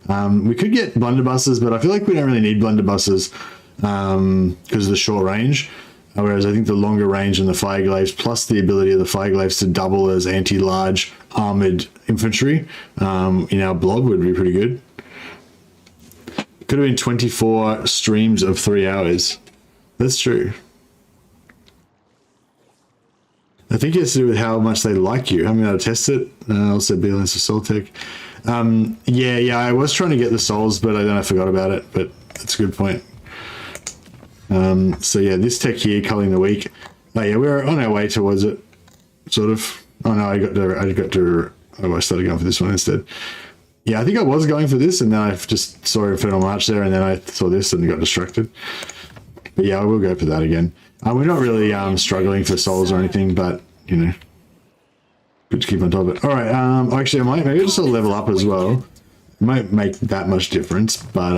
We could get blunderbusses, but I feel like we don't really need blunderbusses because of the short range. Whereas I think the longer range and the fire glaives, plus the ability of the fire glaives to double as anti-large armored infantry in our blob would be pretty good. Could have been 24 streams of 3 hours. That's true. I think it has to do with how much they like you. I'm going to test it. Also, BLS Assault Tech. Yeah, I was trying to get the souls, but I forgot about it. But that's a good point. So yeah, this tech here, culling the weak. Oh yeah, we're on our way towards it, sort of. Oh no, I started going for this one instead. Yeah, I think I was going for this, and then I just saw Infernal March there, and then I saw this and got distracted. But yeah, I will go for that again. We're not really struggling for souls or anything, but you know, good to keep on top of it. All right, actually, maybe just level up as well. It might make that much difference, but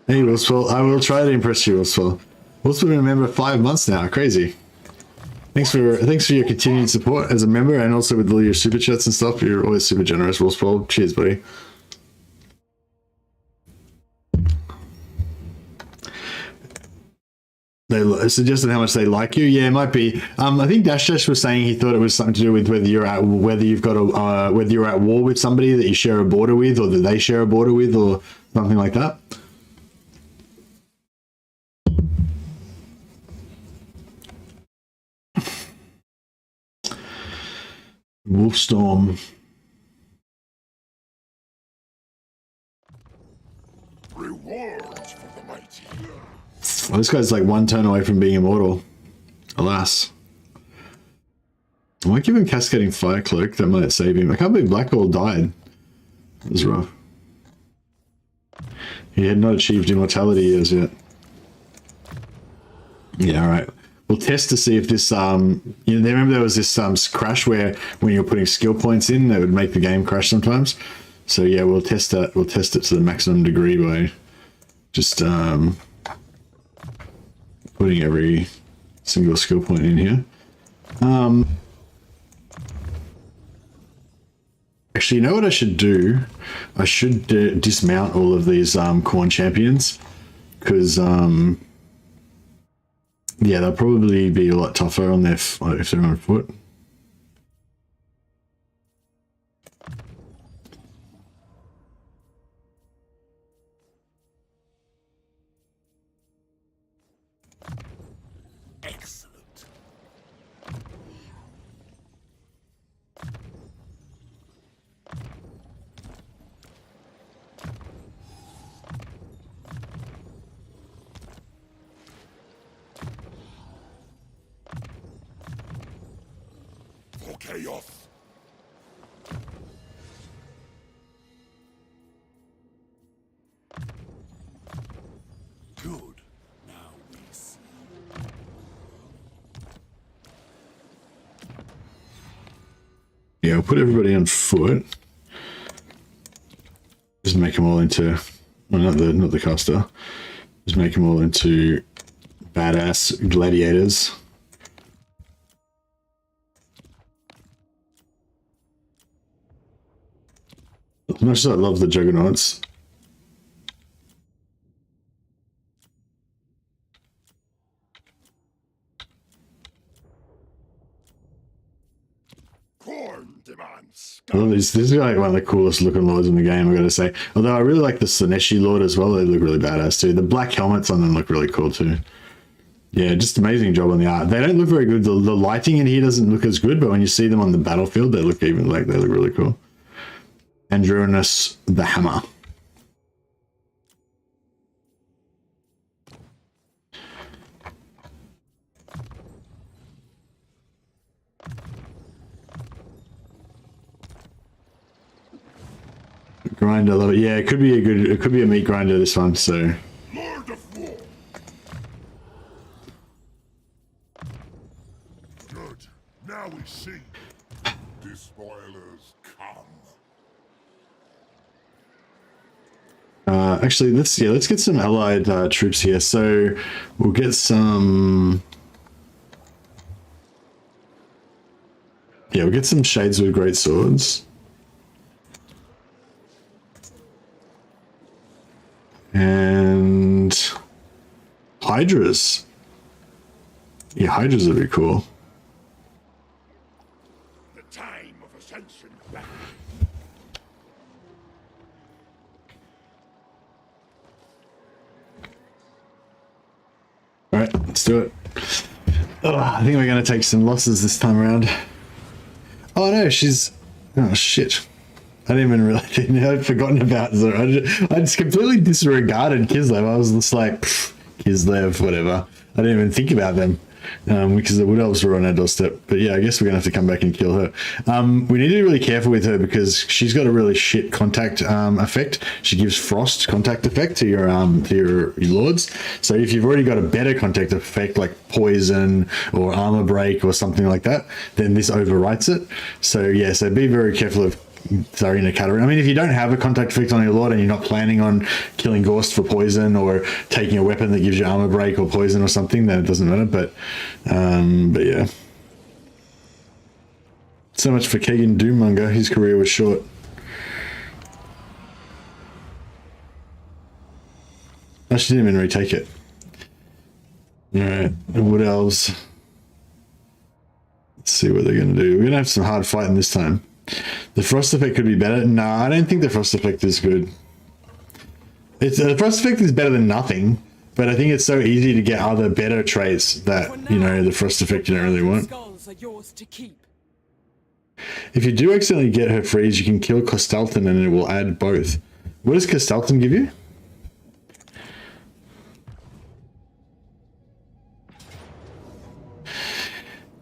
hey, Wilswell, I will try to impress you, Wilswell. Wilswell been a member 5 months now. Crazy. Thanks for your continued support as a member, and also with all your super chats and stuff. You're always super generous, Wilswell. Cheers, buddy. They suggested how much they like you. Yeah, it might be. I think Dash Dash was saying he thought it was something to do with whether you're at war with somebody that you share a border with, or that they share a border with, or something like that. Wolfstorm.
Rewards for the mighty.
Oh, this guy's like one turn away from being immortal. Alas. I might give him Cascading Fire Cloak. That might save him. I can't believe Black Hole died. That was rough. He had not achieved immortality as yet. Yeah, alright. We'll test to see if this, you know, remember there was this crash where when you're putting skill points in, that would make the game crash sometimes. So yeah, we'll test that. We'll test it to the maximum degree by just putting every single skill point in here. Actually, you know what I should do? I should dismount all of these Corn champions, because yeah, they'll probably be a lot tougher on their if they're on foot.
Excellent. For chaos. Good. Now we see.
Yeah, we'll put everybody on foot. Just make them all into, well, not the caster. Just make them all into badass gladiators. As much as I love the juggernauts,
Corn demands.
I love this. This is like one of the coolest looking lords in the game, I gotta say. Although I really like the Slaneshi Lord as well. They look really badass too. The black helmets on them look really cool too. Yeah, just amazing job on the art. They don't look very good. The lighting in here doesn't look as good, but when you see them on the battlefield, they look even like they look really cool. Andronicus the Hammer. Grinder, love it. Yeah, it could be a meat grinder, this one, so.
Lord of War. Good. Now we see. Despoilers come.
Actually, let's get some allied troops here. So we'll get some. Yeah, we'll get some shades with great swords. And hydras. Yeah, hydras would be cool.
The time of ascension.
All right, let's do it. Oh, I think we're going to take some losses this time around. Oh no, she's... Oh shit. I didn't even realize, I'd forgotten about her. I just completely disregarded Kislev. I was just like, Kislev, whatever. I didn't even think about them because the Wood Elves were on our doorstep. But yeah, I guess we're going to have to come back and kill her. We need to be really careful with her because she's got a really shit contact effect. She gives frost contact effect to your lords. So if you've already got a better contact effect like poison or armor break or something like that, then this overwrites it. So yeah, so be very careful of Tsarina Katarina. I mean, if you don't have a contact effect on your lord and you're not planning on killing Gorst for poison or taking a weapon that gives you armor break or poison or something, then it doesn't matter. But yeah. So much for Kagan Doommonger. His career was short. I she didn't even retake it. Alright, Wood Elves. Let's see what they're going to do. We're going to have some hard fighting this time. The frost effect could be better. No, I don't think the frost effect is good. The frost effect is better than nothing, but I think it's so easy to get other better traits that, you know, the frost effect you don't really want.
Skulls are yours to keep.
If you do accidentally get her freeze, you can kill Costalton and it will add both. What does Costalton give you?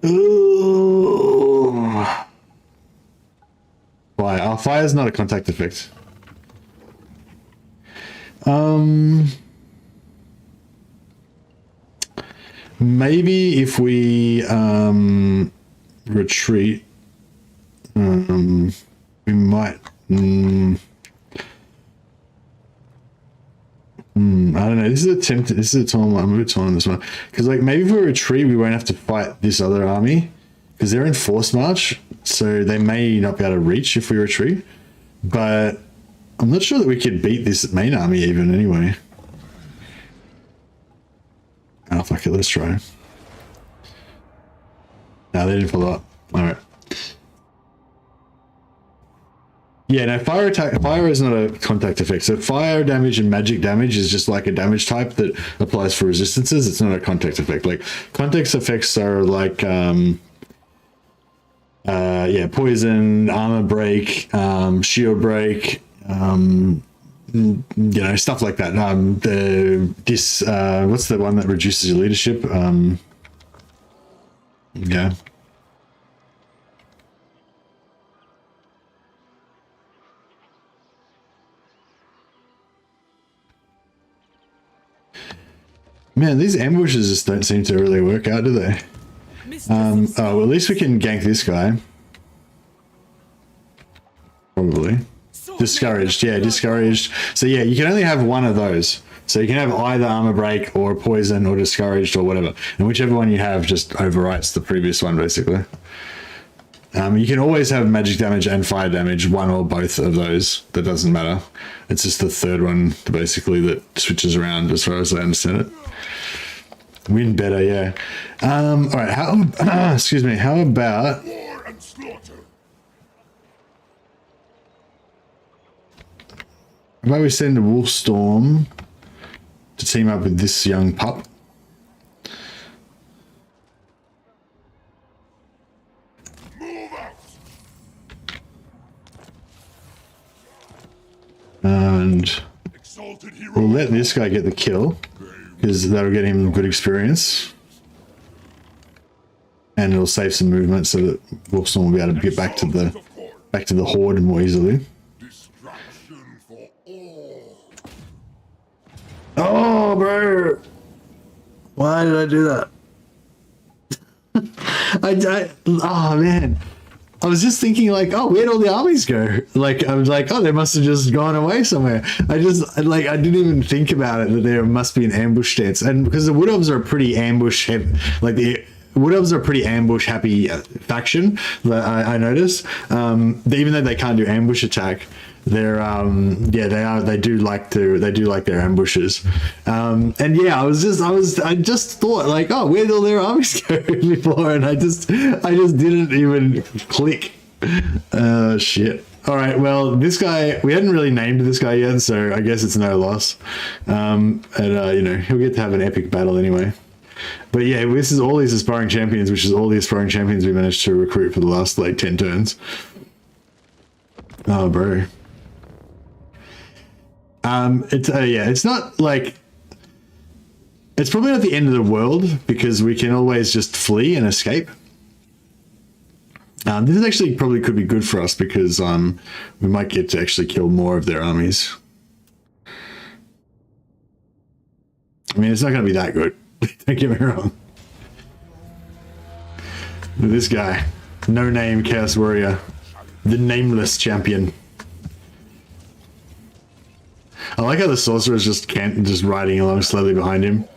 Ooh. Fire. Oh, fire is not a contact effect. Maybe if we retreat, we might. I don't know. This is a tempt. This is a time. I'm a bit torn on this one because, like, maybe if we retreat, we won't have to fight this other army because they're in force march, so they may not be able to reach if we retreat. But I'm not sure that we could beat this main army even anyway. Oh fuck it, let's try. No, they didn't follow up. All right. Yeah, no, fire attack. Fire is not a contact effect. So fire damage and magic damage is just like a damage type that applies for resistances. It's not a contact effect. Like contact effects are like, yeah, poison, armor break, shield break, you know, stuff like that. What's the one that reduces your leadership? Yeah. Man, these ambushes just don't seem to really work out, do they? Oh, well, at least we can gank this guy. Probably. Discouraged, yeah, discouraged. So yeah, you can only have one of those. So you can have either armor break or poison or discouraged or whatever. And whichever one you have just overwrites the previous one, basically. You can always have magic damage and fire damage, one or both of those. That doesn't matter. It's just the third one, basically, that switches around as far as I understand it. Win better, yeah. All right, how, excuse me, how about...
War and slaughter.
How about we send a Wolfstorm to team up with this young pup?
Move out.
And
Exalted hero.
we'll let this guy get the kill, because that'll get him good experience. And it'll save some movement so that Wolfstorm will be able to get back to the horde more easily.
Distraction for all.
Oh, bro! Why did I do that? Oh man, I was just thinking like, oh, where'd all the armies go? Like, I was like, oh, they must have just gone away somewhere. I didn't even think about it that there must be an ambush stance, and because the Wood Elves are a pretty ambush heavy, like the Wood Elves are a pretty ambush happy faction. I notice, even though they can't do ambush attack, they're yeah, they do like their ambushes. And yeah, I just thought like, oh, where'd all their armies go before? And I just didn't even click. Shit. All right, well, this guy, we hadn't really named this guy yet, so I guess it's no loss. And you know, he'll get to have an epic battle anyway. But yeah, this is all these aspiring champions, which is all the aspiring champions we managed to recruit for the last like 10 turns. Oh, bro. It's yeah, it's not like, it's probably not the end of the world because we can always just flee and escape. This is actually probably could be good for us because we might get to actually kill more of their armies. I mean, it's not going to be that good. Don't get me wrong. This guy, no name Chaos Warrior, the nameless champion. I like how the sorcerer is just riding along slowly behind him,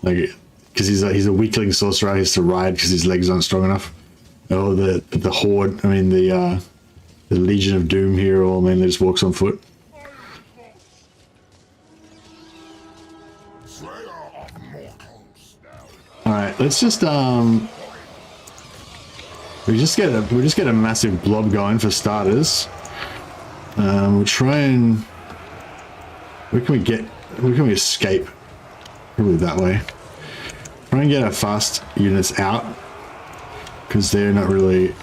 like because he's a weakling sorcerer. He has to ride because his legs aren't strong enough. Oh, the horde. I mean the Legion of Doom here. All man, that just walks on foot. All right, let's just we just get a massive blob going for starters. We'll try and where can we escape? Probably that way. Try and get our fast units out because they're not really.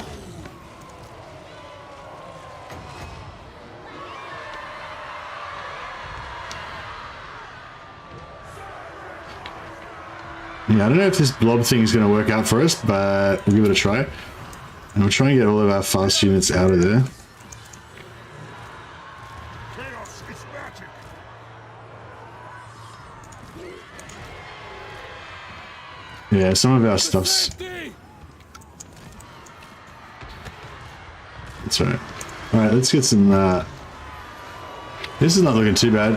Yeah, I don't know if this blob thing is going to work out for us, but we'll give it a try. And we'll try and get all of our fast units out of there.
Chaos is magic.
Yeah, some of our stuff's... That's right. Alright, let's get some... This is not looking too bad.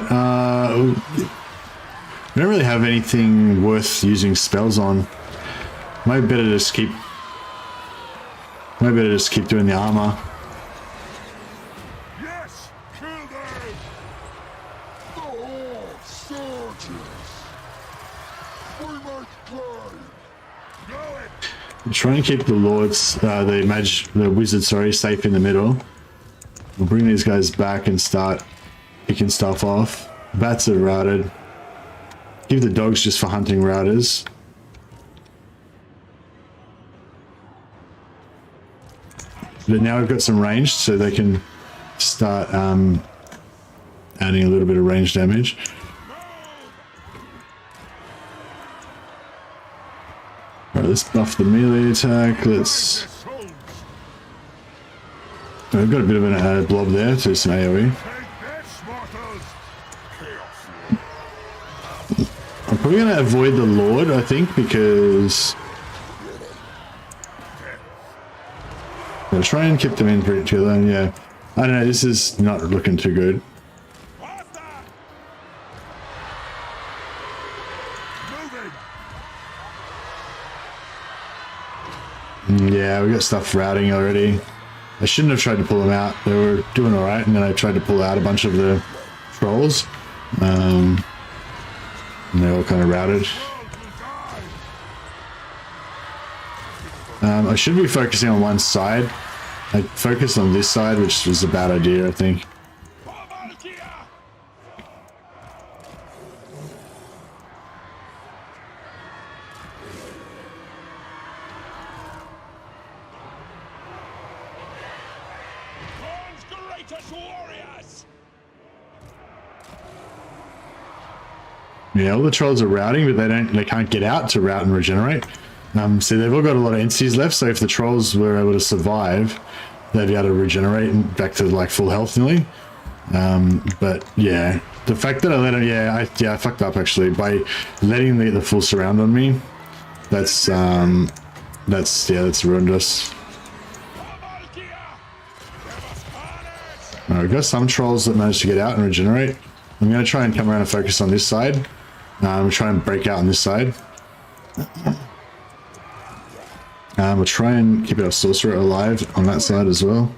We don't really have anything worth using spells on. Might better just keep doing the armor.
Yes, kill them. The horde surges. We make claim. Know it.
Try and keep the lords, the wizards, sorry, safe in the middle. We'll bring these guys back and start picking stuff off. Bats are routed. Give the dogs just for hunting routers. But now we've got some range, so they can start adding a little bit of range damage. Alright, let's buff the melee attack. Let's... We've got a bit of an added blob there to some AoE. I'm probably going to avoid the Lord, I think, because... I'll try and keep them in for each other, and yeah. I don't know, this is not looking too good. Yeah, we got stuff routing already. I shouldn't have tried to pull them out. They were doing alright, and then I tried to pull out a bunch of the trolls. And they all kind of routed. I should be focusing on one side. I focused on this side, which was a bad idea, I think. Yeah, all the trolls are routing, but they can't get out to route and regenerate. So they've all got a lot of entities left, so if the trolls were able to survive, they'd be able to regenerate and back to like full health nearly. But yeah, the fact that I let them, I fucked up actually by letting the full surround on me. That's ruined us. Alright, we've got some trolls that managed to get out and regenerate. I'm going to try and come around and focus on this side. We'll try and break out on this side. We'll try and keep our sorcerer alive on that side as well.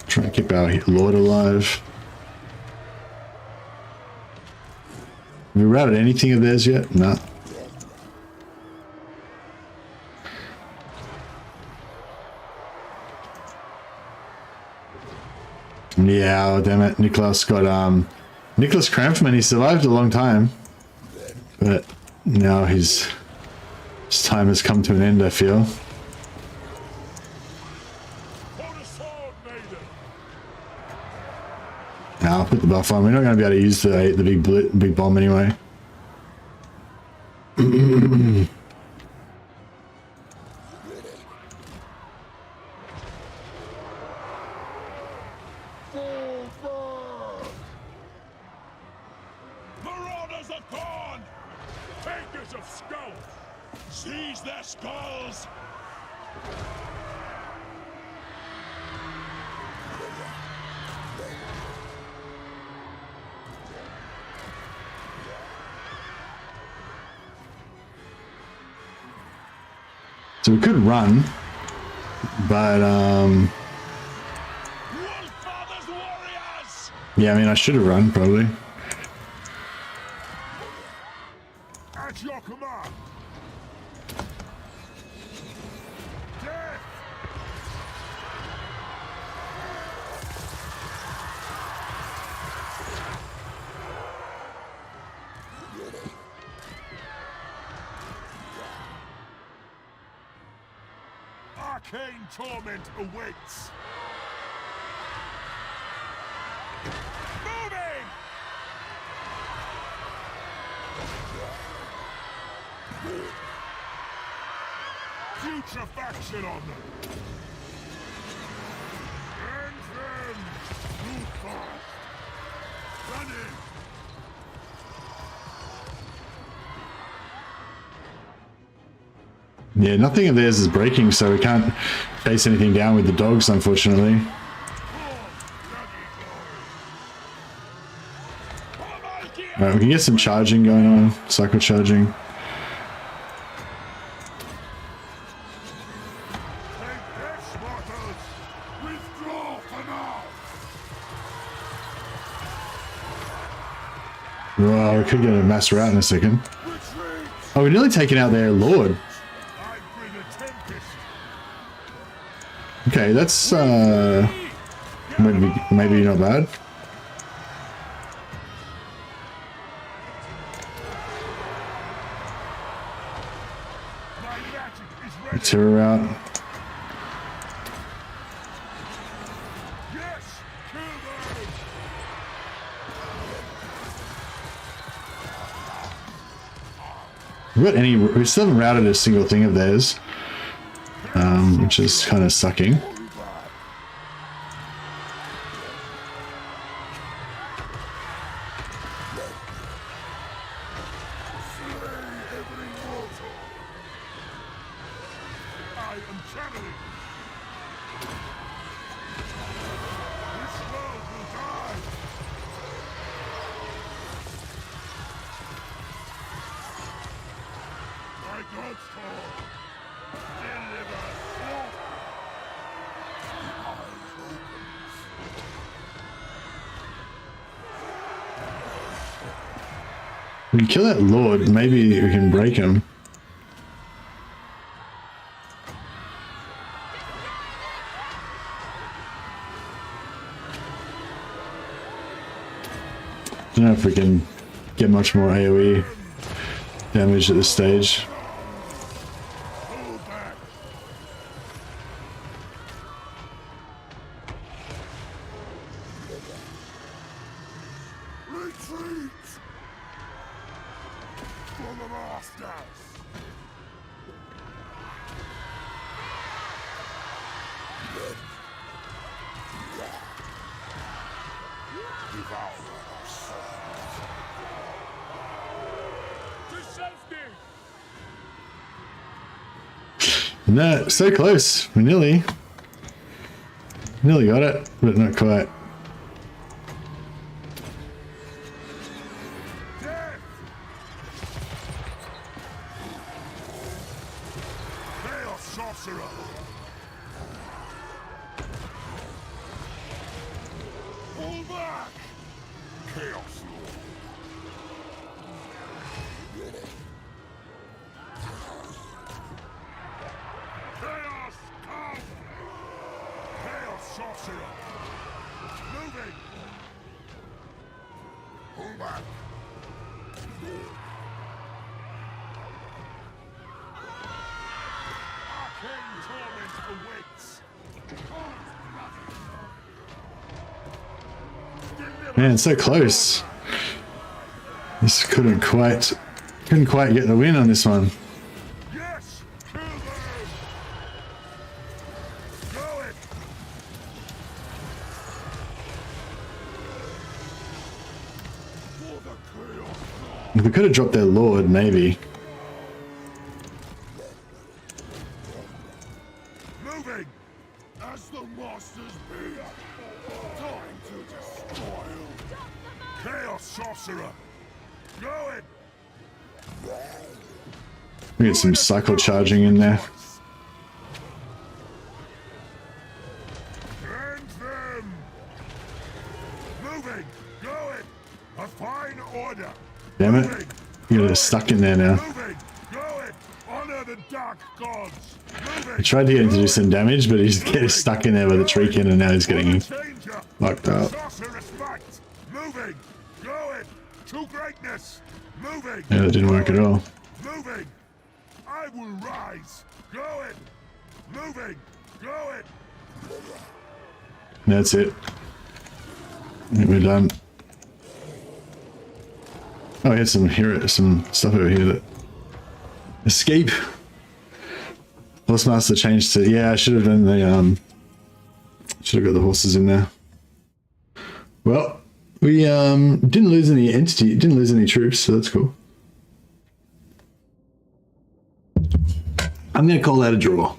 Try and keep our lord alive. Have we routed anything of theirs yet? No. Yeah, oh, damn it. Nicholas got, Nicholas Krampfman, he survived a long time. But now his time has come to an end, I feel. Now I'll put the buff on. We're not going to be able to use the big bomb anyway.
Marauders have gone! Takers of skull! Seize their skulls!
So we could run, but yeah, I mean I should have run probably.
At your command. Death. Arcane torment awaits. Moving. Putrefaction on them. And then move fast. Run in.
Yeah, nothing of theirs is breaking, so we can't chase anything down with the dogs, unfortunately. Alright, we can get some charging going on, cycle charging.
Take this, mortals. Withdraw for now.
Wow, we could get a mass rout in a second.
Retreat.
Oh, we're nearly taking out their lord.
I bring a tempest.
Okay, that's maybe not bad.
My magic is ready.
Terror out.
Yes, kill them.
We still haven't routed a single thing of theirs, which is kind of sucking.
I am channeling. This world will die. My God's call. Deliver.
We can kill that lord, maybe we can break him. Don't know if we can get much more AoE damage at this stage.
Pull back. Retreat. For the masters. Devour. To safety.
No, so close. We nearly got it, but not quite.
Death. Chaos sorcerer. Pull back. Chaos lord. Chaos come. Chaos sorcerer. Moving. Pull back. Arcane torment awaits.
Man, so close. This couldn't quite get the win on this one.
Yes! Kill them! Go it! For the chaos god.
If we could have dropped their lord, maybe.
Moving! As the masters be. Time to destroy. Chaos sorcerer! Going!
We get some cycle charging in there.
End them! Moving! Going! A fine order!
Damn it. You're just stuck in there now.
Moving! Going! Honor the dark gods! Moving!
I tried to get him to do some damage, but he's getting stuck in there with a Treekin, and now he's getting
Changer!
locked up.
Sorcerous fight! Moving! Going! To greatness! Moving!
Yeah, that didn't work at all.
Moving! I will rise! Going! Moving! Going!
That's it. I think we're done. Oh, we had some stuff over here that escape. Horsemaster changed to, yeah, I should have done the, should have got the horses in there. Well, we didn't lose any entity, didn't lose any troops, so that's cool. I'm going to call that a draw.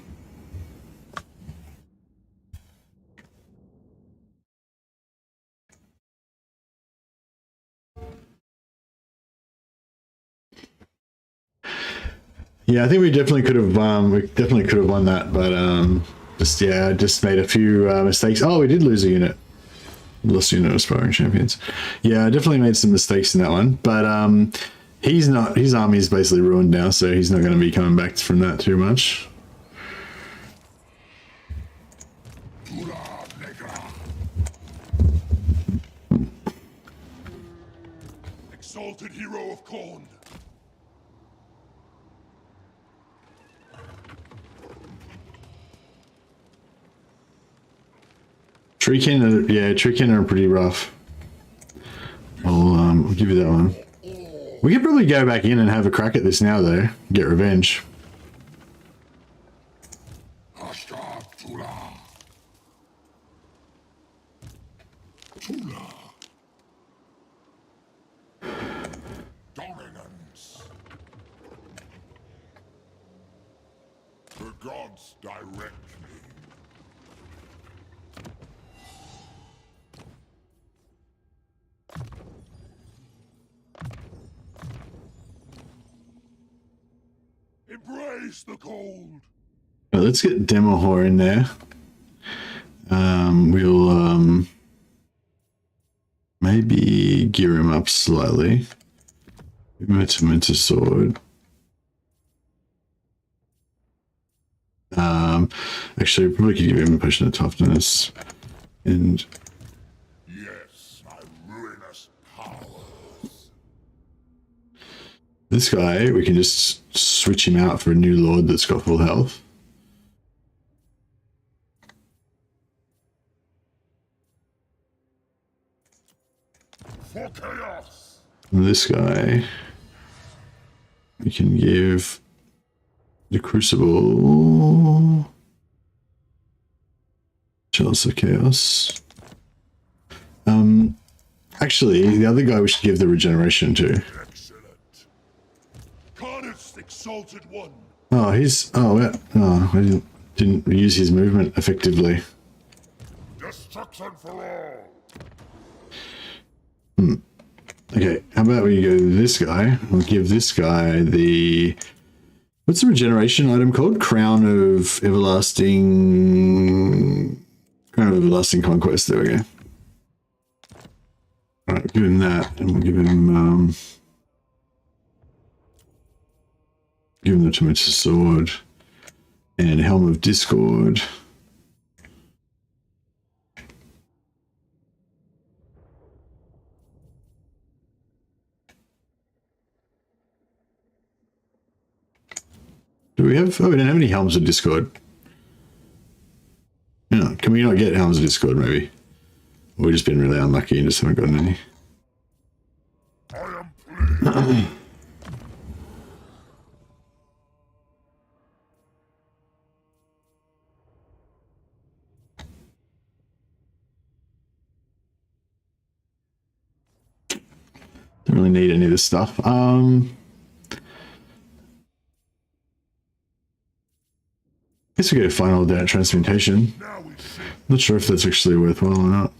Yeah, I think we definitely could have won that, but just made a few mistakes. Oh, we did lose a unit. Lost unit of aspiring champions. Yeah, I definitely made some mistakes in that one, but his army is basically ruined now, so he's not going to be coming back from that too much.
Exalted hero of Khorne.
Treekin are pretty rough. I'll give you that one. We could probably go back in and have a crack at this now, though. Get revenge.
Dominance. The gods direct me. Embrace the cold.
Well, let's get Demohor in there. We'll maybe gear him up slightly. Give him a Tormentor sword. Actually, we probably could give him a potion of toughness. And
Yes, my ruinous powers.
this guy, we can just switch him out for a new lord that's got full health.
For chaos.
And this guy, we can give the Crucible, Chalice of Chaos. Actually, the other guy we should give the regeneration to.
Excellent. Carnage, exalted one.
Oh, I didn't use his movement effectively.
Destruction for all.
Okay, how about we go to this guy? We'll give this guy the... What's the regeneration item called? Crown of Everlasting Conquest. There we go. Alright, give him that, and we'll give him the Tormentor Sword and Helm of Discord. Do we have... Oh, we don't have any Helms of Discord. Yeah, can we not get Helms of Discord, maybe? Or we've just been really unlucky and just haven't gotten any.
I am pleased.
Don't really need any of this stuff. I guess we go final data transmutation.
Now we see.
Not sure if that's actually worthwhile or not.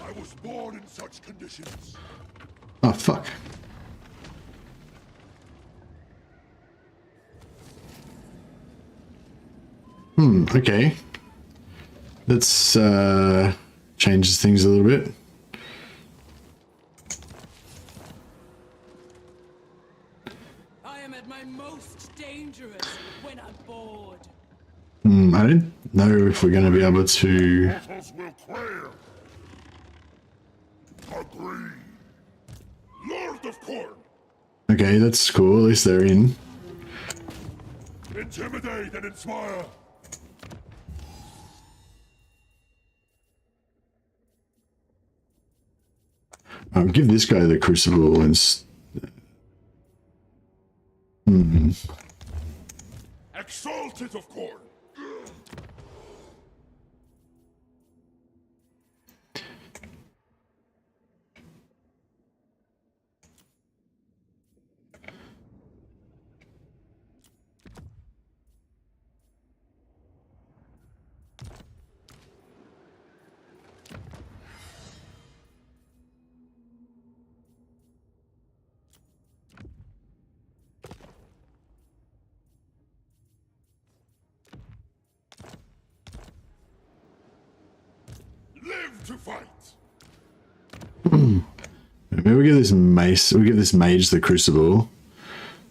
I was born in such conditions.
Oh, fuck. Okay. Let's changes things a little bit.
I am at my most dangerous when I'm bored.
I don't know if we're going to be able to...
Mortals will quail. Agree. Lord of Khorne.
Okay, that's cool. At least they're in.
Intimidate and inspire.
I'll give this guy the crucible and.
Exalted of Corn. Live to fight.
Maybe we give this mace. We give this mage the crucible.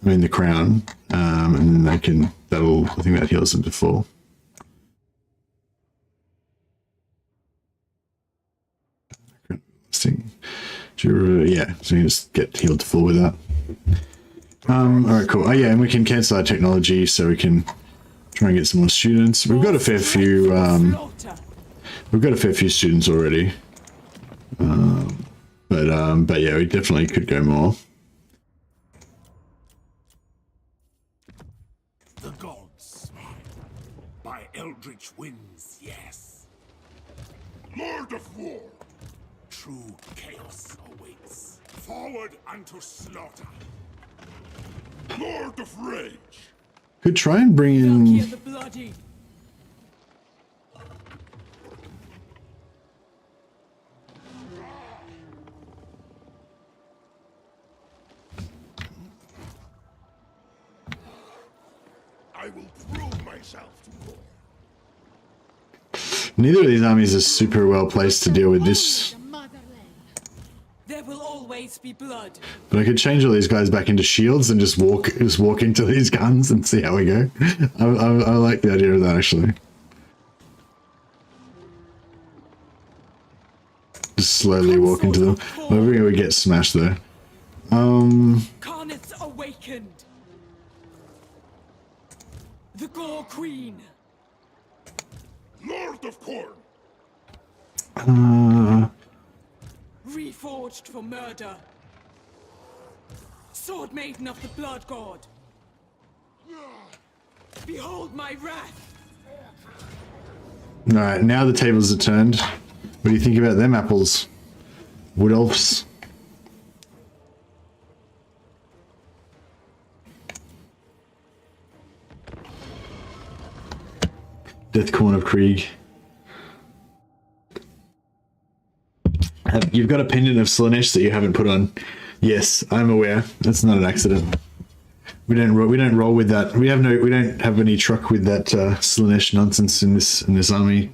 I mean the crown, and then they can. That'll. I think that heals them to full. Yeah, so you can just get healed to full with that. All right, cool. Oh yeah, and we can cancel our technology, so we can try and get some more students. We've got a fair few. We've got a fair few students already, but yeah, we definitely could go more.
The gods by eldritch winds, yes. Lord of War. True chaos awaits. Forward unto slaughter. Lord of Rage.
Could try and bring
Valkia
in.
the Bloody.
I will prove myself to war.
Neither of these armies are super well placed to deal with this.
The motherland.
There will always be blood.
But I could change all these guys back into shields and just walk into these guns and see how we go. I like the idea of that actually. Just slowly walk into them. Maybe we get smashed though.
Carnets awakened. The Gore Queen.
Lord of Corn.
Reforged for murder. Sword Maiden of the Blood God. Behold my wrath.
Alright, now the tables are turned. What do you think about them apples? Wood elves? Deathcorn of Krieg. You've got a pendant of Slanesh that you haven't put on. Yes, I'm aware. That's not an accident. We don't roll with that. We don't have any truck with that Slanesh nonsense in this army.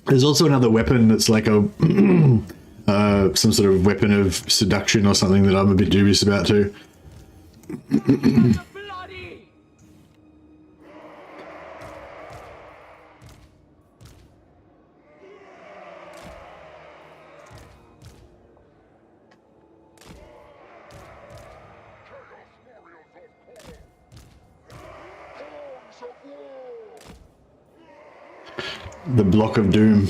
There's also another weapon that's like a some sort of weapon of seduction or something that I'm a bit dubious about too.
Bloody.
The block of doom.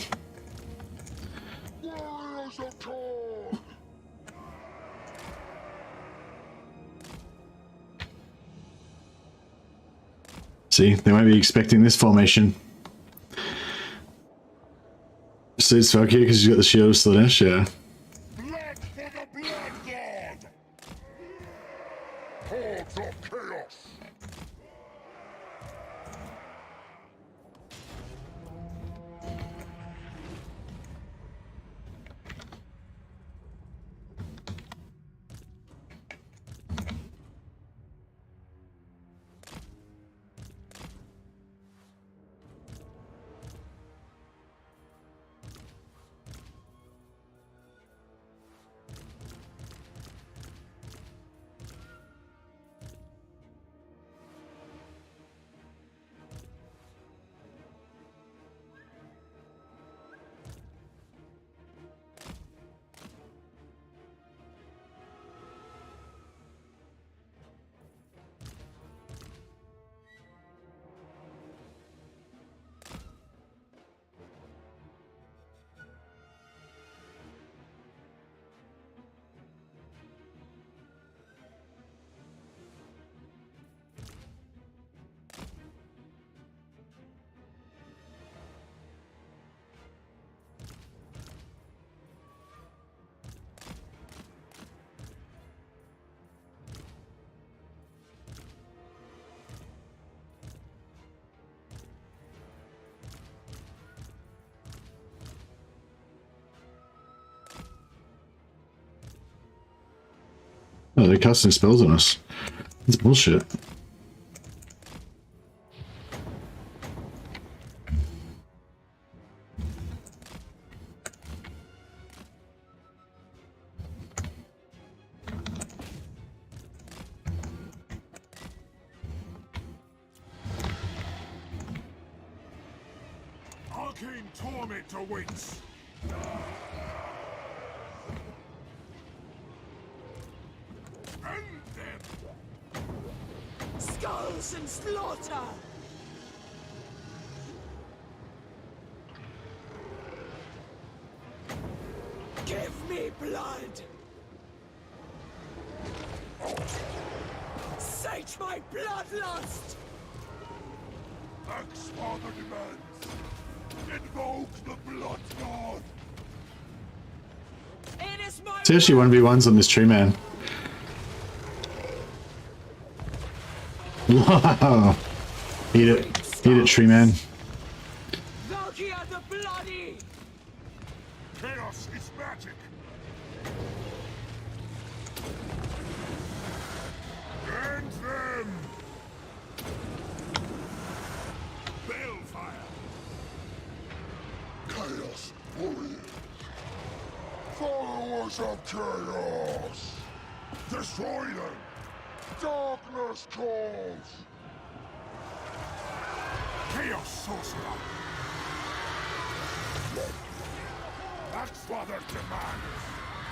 Warriors of Corn.
See, they might be expecting this formation. Suits Valkia because she's got the shield of Slanesh, yeah.
Blood for the Blood God. Hordes of Chaos.
No, they're casting spells on us. It's bullshit.
Arcane torment awaits. End them.
Skulls and slaughter! Give me blood! Sate my bloodlust!
Axe Father demands. Invoke the blood god.
It is my
It's actually 1v1s on this tree man. Wow. Eat it. Eat it, tree man.
Valkia the Bloody!
Chaos is magic. End them. Balefire. Chaos warriors. Followers of chaos. Destroy them. Darkness calls. Chaos sorcerer. Axe Father demands.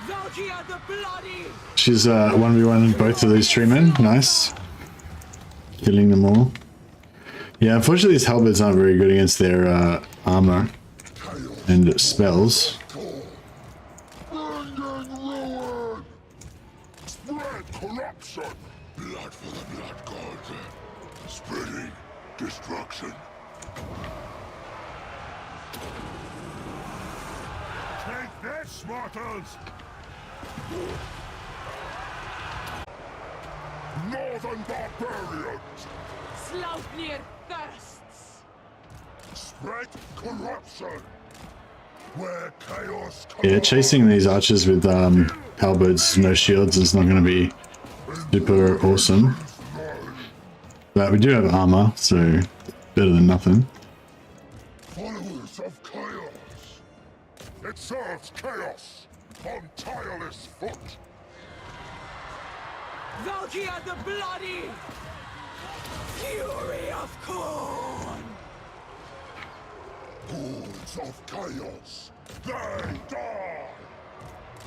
Valkia the Bloody!
She's 1v1 both of these tree men. Nice. Killing them all. Yeah, unfortunately these halberds aren't very good against their armor and spells.
Bringing ruin. Spread corruption. Blood for the blood god. Spreading destruction. Take this, mortals! Northern barbarians!
Slaufnir thirsts!
Spread corruption! Where chaos
Yeah, chasing these archers with halberds, no shields is not going to be super awesome. But we do have armor, so better than nothing.
Followers of chaos! It serves chaos on tireless foot!
Valkia the Bloody! Fury of Corn!
Hordes of chaos! They die!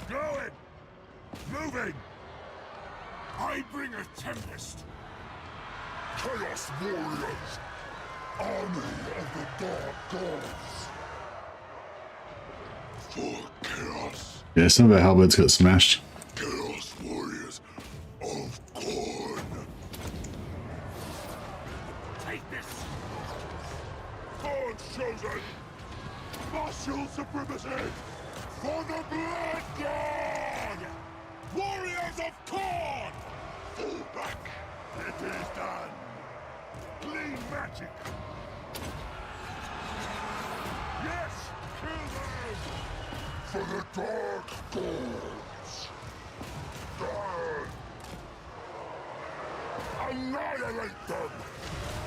Going! Moving! I bring a tempest! Chaos warriors! Army of the dark gods! For chaos!
Yeah, some of our halberds got smashed.
Chaos warriors of Corn! Take this! Corn's chosen! Martial supremacy! For the blood god! Warriors of Corn! Fall back! It is done! Clean magic! Yes! Kill them! For the dark gods! Burn! Annihilate them!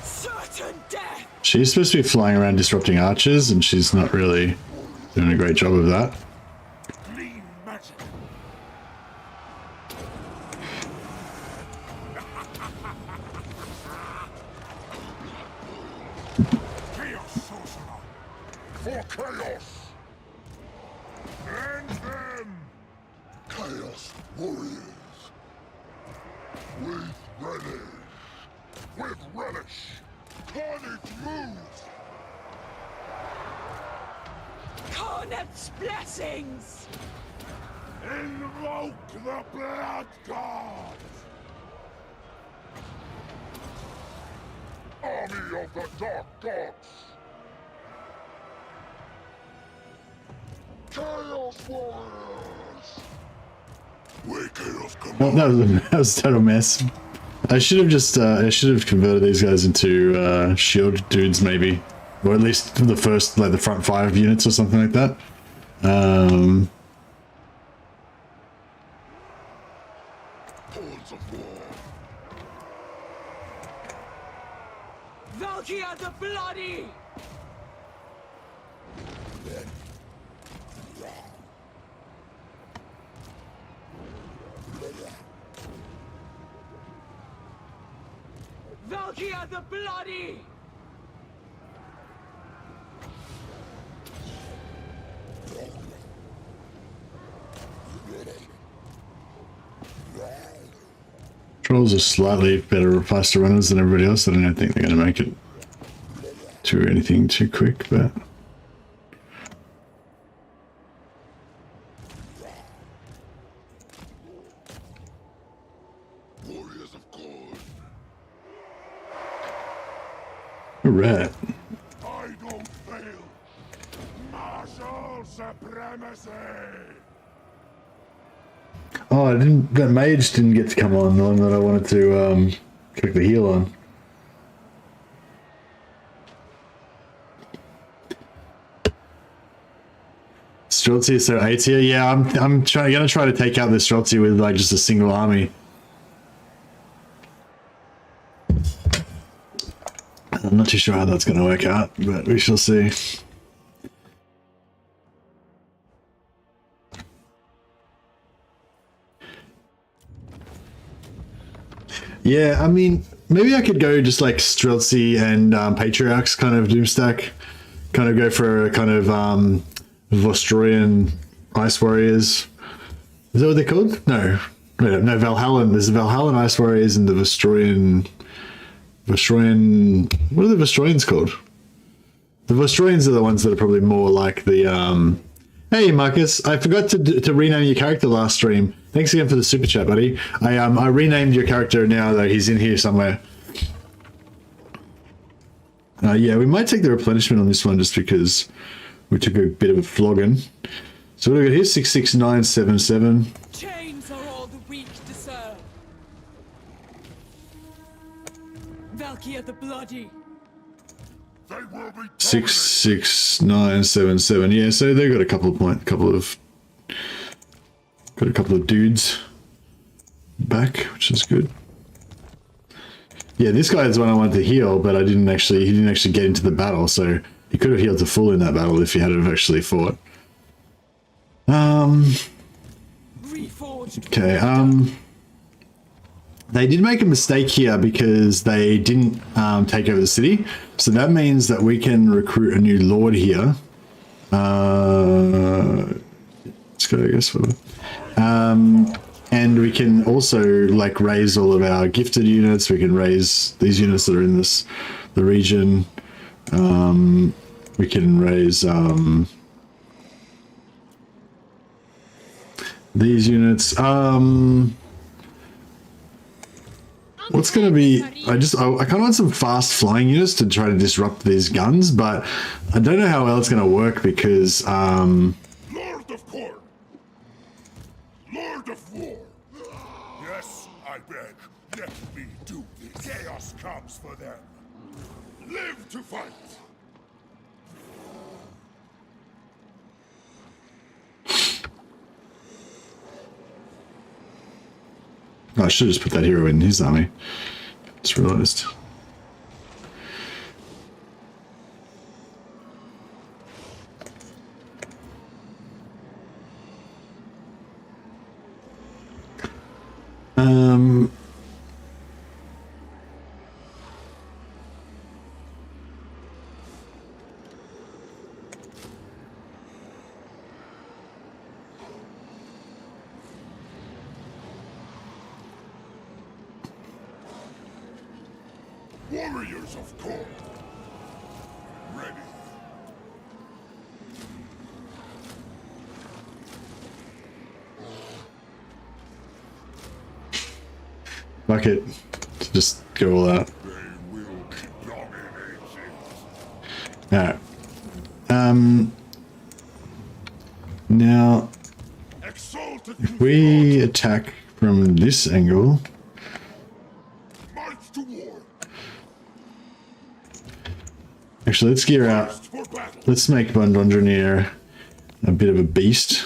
Certain death!
She's supposed to be flying around disrupting archers, and she's not really doing a great job of that.
Clean magic! Chaos sorcerer! For chaos! End them! Chaos warriors! With relish! With relish! Carnage moves!
Cornet's blessings!
Invoke the blood god! Army of the dark gods! Chaos warriors! Where chaos
Well, that was a total mess. I should have just I should have converted these guys into shield dudes maybe, or at least the first, like the front 5 units or something like that.
Hordes
bloody! Valkia the bloody!
Trolls are slightly better, faster runners than everybody else. I don't think they're going to make it to anything too quick, but
Warriors of God.
a rat.
I don't fail. Martial supremacy.
Oh, I didn't. That mage didn't get to come on. The one that I wanted to click the heal on. Streltsy is so A tier. Yeah, I'm gonna try to take out this Streltsy with like just a single army. I'm not too sure how that's gonna work out, but we shall see. Yeah, I mean, maybe I could go just like Streltsy and Patriarchs kind of Doomstack. Kind of go for a kind of Vostroyan Ice Warriors. Is that what they're called? No. No, Valhallan. There's the Valhallan Ice Warriors and the Vostroyan... What are the Vostroyans called? The Vostroyans are the ones that are probably more like the... Hey, Marcus, I forgot to rename your character last stream. Thanks again for the super chat, buddy. I renamed your character now, though. He's in here somewhere. Yeah, we might take the replenishment on this one just because we took a bit of a flogging. So what do we got here? 66977.
Chains are all the weak deserve. Valkia the bloody.
They will be
66977. Yeah, so they've got a couple of dudes back, which is good. Yeah, this guy is the one I wanted to heal, but he didn't actually get into the battle, so he could have healed to full in that battle if he had have actually fought. Okay, they did make a mistake here because they didn't take over the city. So that means that we can recruit a new lord here. Let's go, I guess. And we can also like raise all of our gifted units. We can raise these units that are in the region. We can raise these units. What's going to be... I kind of want some fast flying units to try to disrupt these guns, but I don't know how well it's going to work because...
Lord of Corn. Lord of War. Yes, I beg. Let me do this. Chaos comes for them. Live to fight.
I should have just put that hero in his army. Just realized.
Warriors of Corn. Ready.
Fuck it. Just go all out.
They will be dominating.
Alright. Now,
Exalted
if we attack from this angle,
march to war.
actually, let's gear out.
For battle.
Let's make Bundondronier a bit of a beast.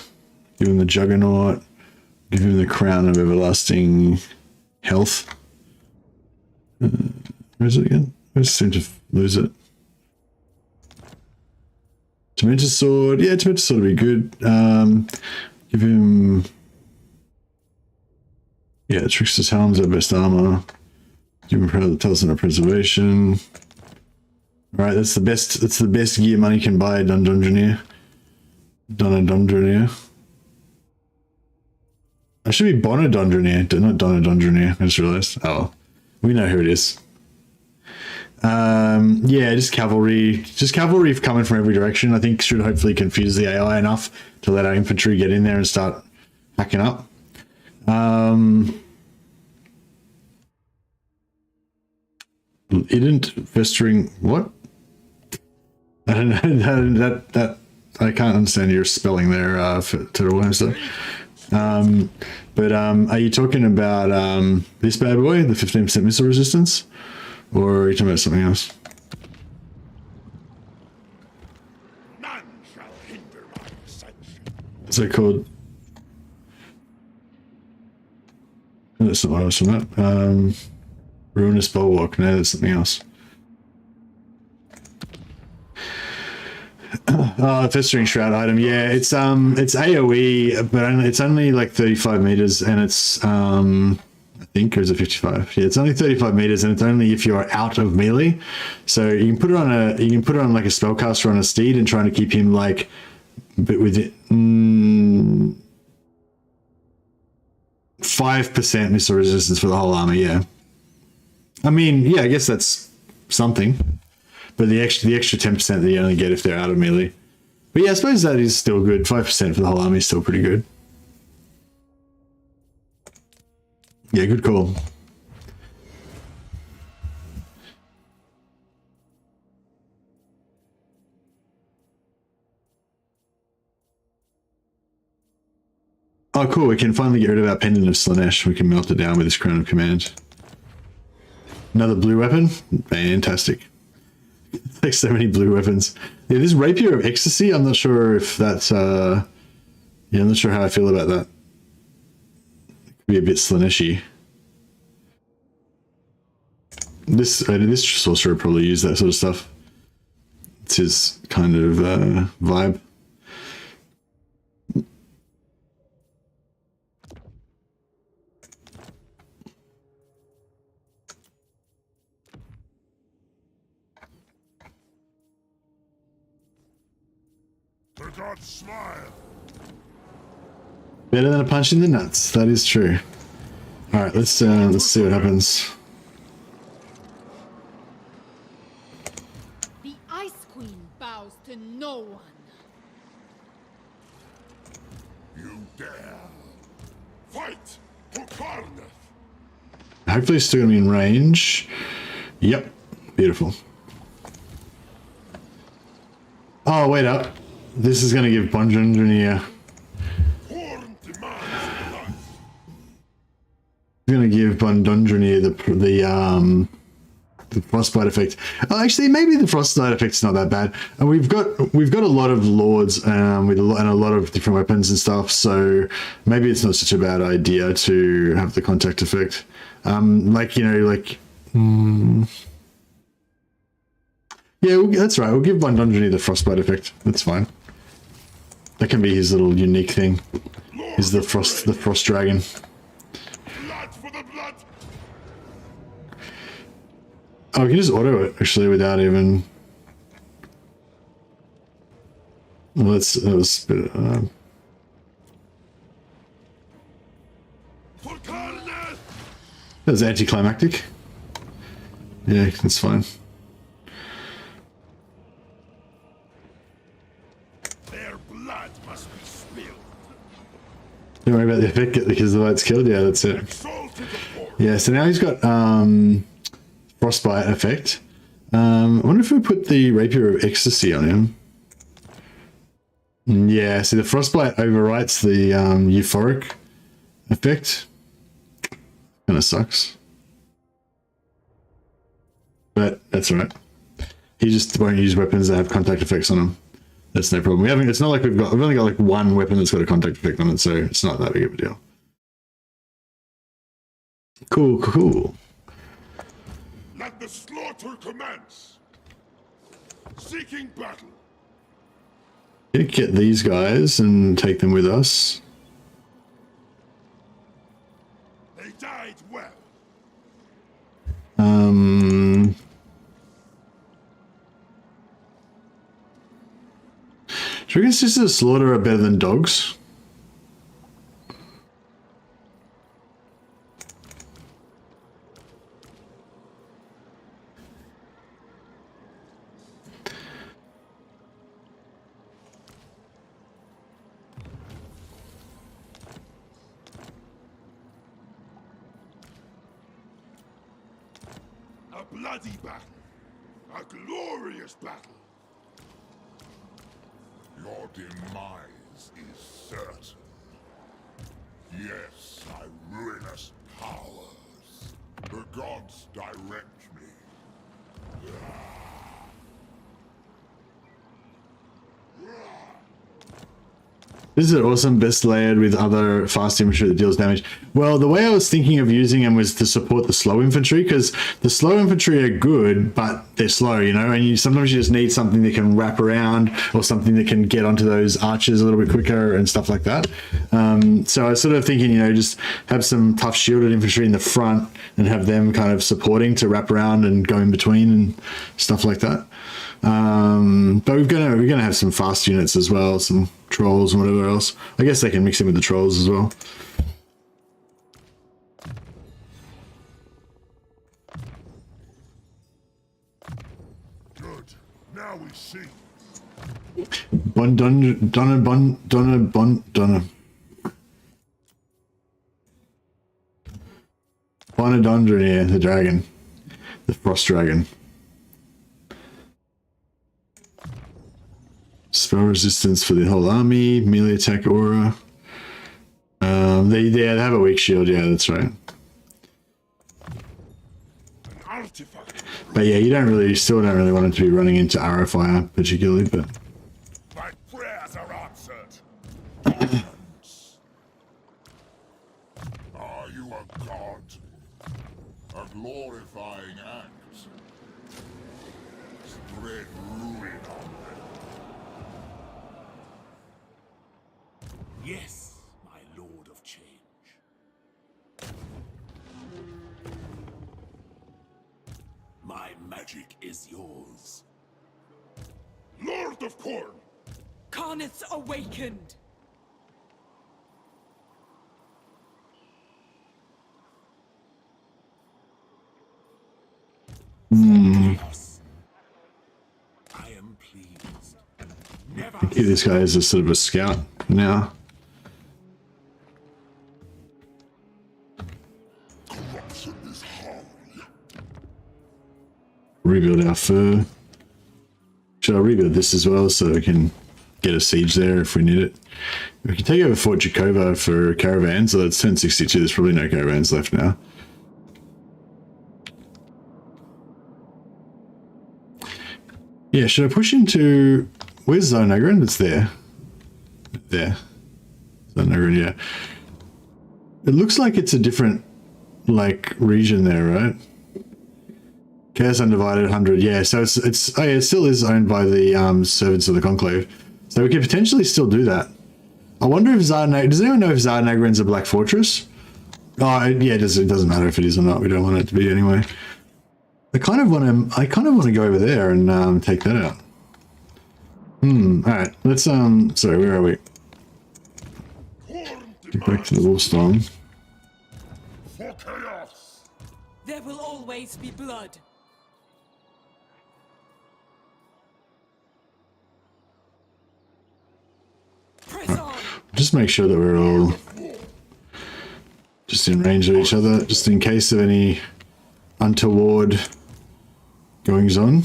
Give him the Juggernaut. Give him the Crown of Everlasting Health. Where is it again? I just seem to lose it. Tormentor Sword. Yeah, Tormentor Sword would be good. Give him... Yeah, Trickster's Helm's our best armor. Give him the Talisman of Preservation. Alright, that's the best gear money can buy a Dungeoneer. Dungeoneer. I should be Bonadondronier, not Donadondronier, I just realized. Oh, we know who it is. Yeah, just cavalry. Just cavalry coming from every direction, I think should hopefully confuse the AI enough to let our infantry get in there and start hacking up. Ident festering, what? I don't know, that I can't understand your spelling there, Turtle. But are you talking about this bad boy, the 15% missile resistance? Or are you talking about something else?
None shall hinder my ascension.
What's that called? No, that's not what I was talking about. Ruinous Bulwark. No, that's something else. Oh, Festering Shroud item. Yeah, it's AoE, but it's only like 35 meters, and it's I think, or is it 55? Yeah, it's only 35 meters, and it's only if you're out of melee. So you can put it on like a spellcaster on a steed and trying to keep him like with it. 5% missile resistance for the whole armor. Yeah, I mean, yeah, I guess that's something. But the extra 10% that you only get if they're out of melee. But yeah, I suppose that is still good. 5% for the whole army is still pretty good. Yeah, good call. Oh, cool. We can finally get rid of our Pendant of Slanesh. We can melt it down with this Crown of Command. Another blue weapon? Fantastic. Like so many blue weapons. Yeah, this Rapier of Ecstasy, I'm not sure if that's yeah, I'm not sure how I feel about that. It could be a bit Slaneshy. This sorcerer would probably use that sort of stuff. It's his kind of vibe.
The gods smile.
Better than a punch in the nuts. That is true. All right, let's see what happens.
The Ice Queen bows to no one.
You dare fight to Karnath.
Hopefully, it's still gonna be in range. Yep, beautiful. Oh, wait up. This is gonna give Bonjundrinier. I'm gonna give Bonjundrinier the frostbite effect. Oh, actually, maybe the frostbite effect's not that bad. And we've got a lot of lords with a lot of different weapons and stuff. So maybe it's not such a bad idea to have the contact effect. Like, you know, like. Yeah, that's right. We'll give Bonjundrinier the frostbite effect. That's fine. That can be his little unique thing. Is the frost dragon.
Blood for the blood.
Oh, we can just auto it actually without even. Well, that was a bit.
For Karnath.
That was anticlimactic. Yeah, that's fine.
Their blood must be spilled.
Don't worry about the effect because the light's killed. Yeah, that's it.
Exalted the force.
Yeah, so now he's got frostbite effect. I wonder if we put the Rapier of Ecstasy on him. Yeah, see the frostbite overwrites the euphoric effect. Kind of sucks. But that's all right. He just won't use weapons that have contact effects on them. That's no problem. It's not like we've only got like one weapon that's got a contact effect on it, so it's not that big of a deal. Cool.
Let the slaughter commence. Seeking battle.
Get these guys and take them with us.
They died well.
Do you reckon sisters of slaughter are better than dogs?
A bloody battle. A glorious battle. Your demise is certain. Yes, my ruinous powers. The gods direct me.
This is awesome, best layered with other fast infantry that deals damage. Well, the way I was thinking of using them was to support the slow infantry, because the slow infantry are good, but they're slow, you know, and sometimes you just need something that can wrap around or something that can get onto those archers a little bit quicker and stuff like that. So I was sort of thinking, you know, just have some tough shielded infantry in the front and have them kind of supporting to wrap around and go in between and stuff like that. But we're gonna have some fast units as well, some trolls and whatever else. I guess they can mix in with the trolls as well.
Good. Now we see.
Donna. Bonadondra, yeah, the dragon. The frost dragon. Spell resistance for the whole army, melee attack aura. They have a weak shield, yeah, that's right.
An artifact.
But yeah, you still don't really want it to be running into arrow fire particularly, but
My prayers are answered. Are you a god? A glorifying act? Spread ruin on them.
Yes, my lord of change. My magic is yours.
Lord of Corn!
Karnith's awakened.
Yes. I am pleased. Never
give this guy as a sort of a scout now.
Corruption is hard.
Rebuild our fur. Should I rebuild this as well so we can get a siege there if we need it? We can take over Fort Jacobo for caravans, so that's 1062. There's probably no caravans left now. Yeah, should I push into... Where's Zonagrin? It's there. There. Zonagrin, yeah. It looks like it's a different, like, region there, right? Chaos Undivided 100, yeah. So it's oh yeah, it still is owned by the servants of the Conclave. So we could potentially still do that. I wonder if Zarnag... Does anyone know if Zarnagrin's a Black Fortress? Oh, yeah, it doesn't matter if it is or not. We don't want it to be anyway. I kind of want to go over there and take that out. Alright, let's sorry, where are we? Get back to the Wolfstorm.
For chaos!
There will always be blood. Press on.
Just make sure that we're all just in range of each other, just in case of any untoward goings on.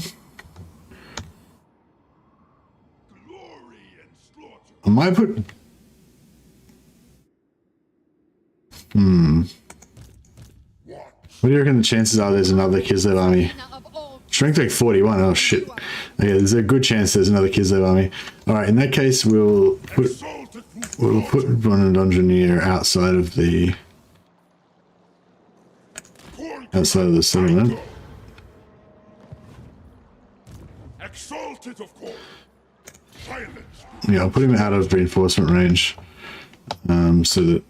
Glory and slaughter!
I might put...
What?
What do you reckon the chances are there's another Kislev army?
Of all
Strength like 41, oh shit. Okay, there's a good chance there's another Kislev army. Alright, in that case we'll put
Exalted
Bonadondra outside of the... outside of the settlement.
Exalted of course. Silence.
Yeah, I'll put him out of reinforcement range, so that.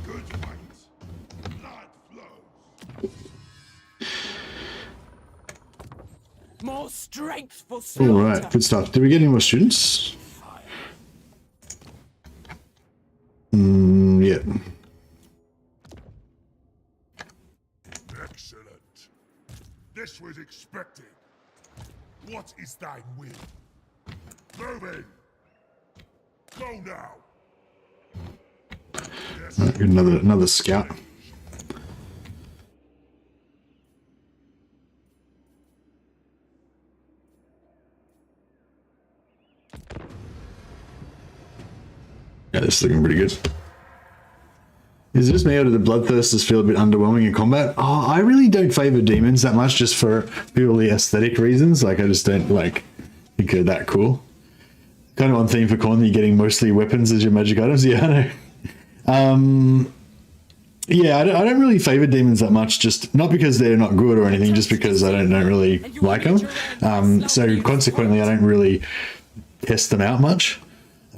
Good fights. Blood flows.
More strength for
All
slaughter.
right, good stuff. Did we get any more students? Yeah.
Excellent. This was expected. What is thy will? Moving. Go now. Yes.
All right, another scout. Yeah, this is looking pretty good. Is this me or do the bloodthirsters feel a bit underwhelming in combat? Oh, I really don't favor demons that much just for purely aesthetic reasons. Like, I just don't like think they're that cool. Kind of on theme for Corn, you're getting mostly weapons as your magic items. Yeah, I know. Yeah, I don't really favor demons that much, just not because they're not good or anything, just because I don't really like them. So consequently, I don't really test them out much.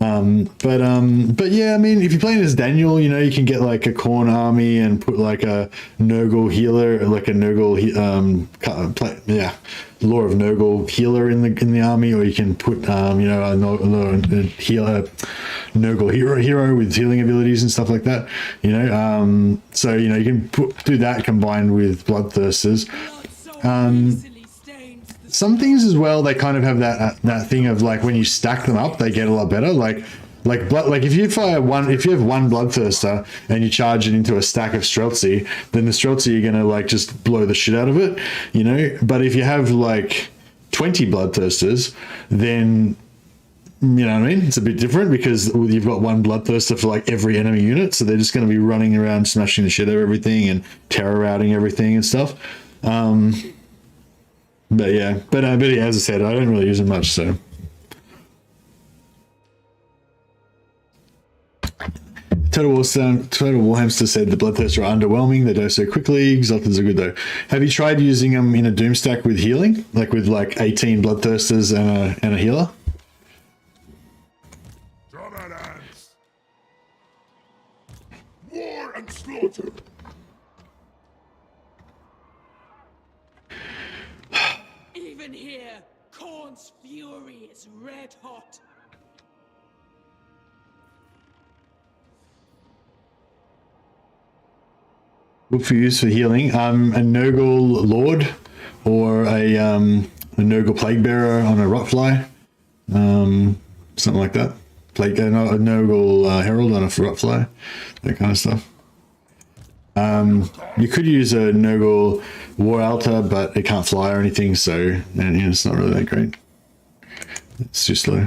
But yeah, I mean, if you're playing as Daniel, you know, you can get like a Khorne army and put like a Nurgle healer, like a Nurgle, Lore of Nurgle healer in the army, or you can put, you know, a healer, Nurgle hero with healing abilities and stuff like that, you know. So, you know, you can do that combined with Bloodthirsters. Some things as well, they kind of have that thing of like when you stack them up, they get a lot better. Like if you have one Bloodthirster and you charge it into a stack of Streltsy, then the Streltsy you're gonna like just blow the shit out of it, you know. But if you have like 20 Bloodthirsters, then you know what I mean? It's a bit different because you've got one Bloodthirster for like every enemy unit, so they're just going to be running around smashing the shit out of everything and terror routing everything and stuff. But yeah, but yeah, as I said, I don't really use them much, so. Total Warhamster said the Bloodthirster are underwhelming. They die so quickly. Exalteds are good though. Have you tried using them in a Doom stack with healing, like with like 18 Bloodthirsters and a healer?
Dominance. War and slaughter.
Even here, Khorne's fury is red hot.
Good for use for healing. A Nurgle Lord or a Nurgle Plague Bearer on a Rotfly. Something like that. A Nurgle Herald on a Rotfly. That kind of stuff. You could use a Nurgle War Altar, but it can't fly or anything, so and, it's not really that great. It's too slow.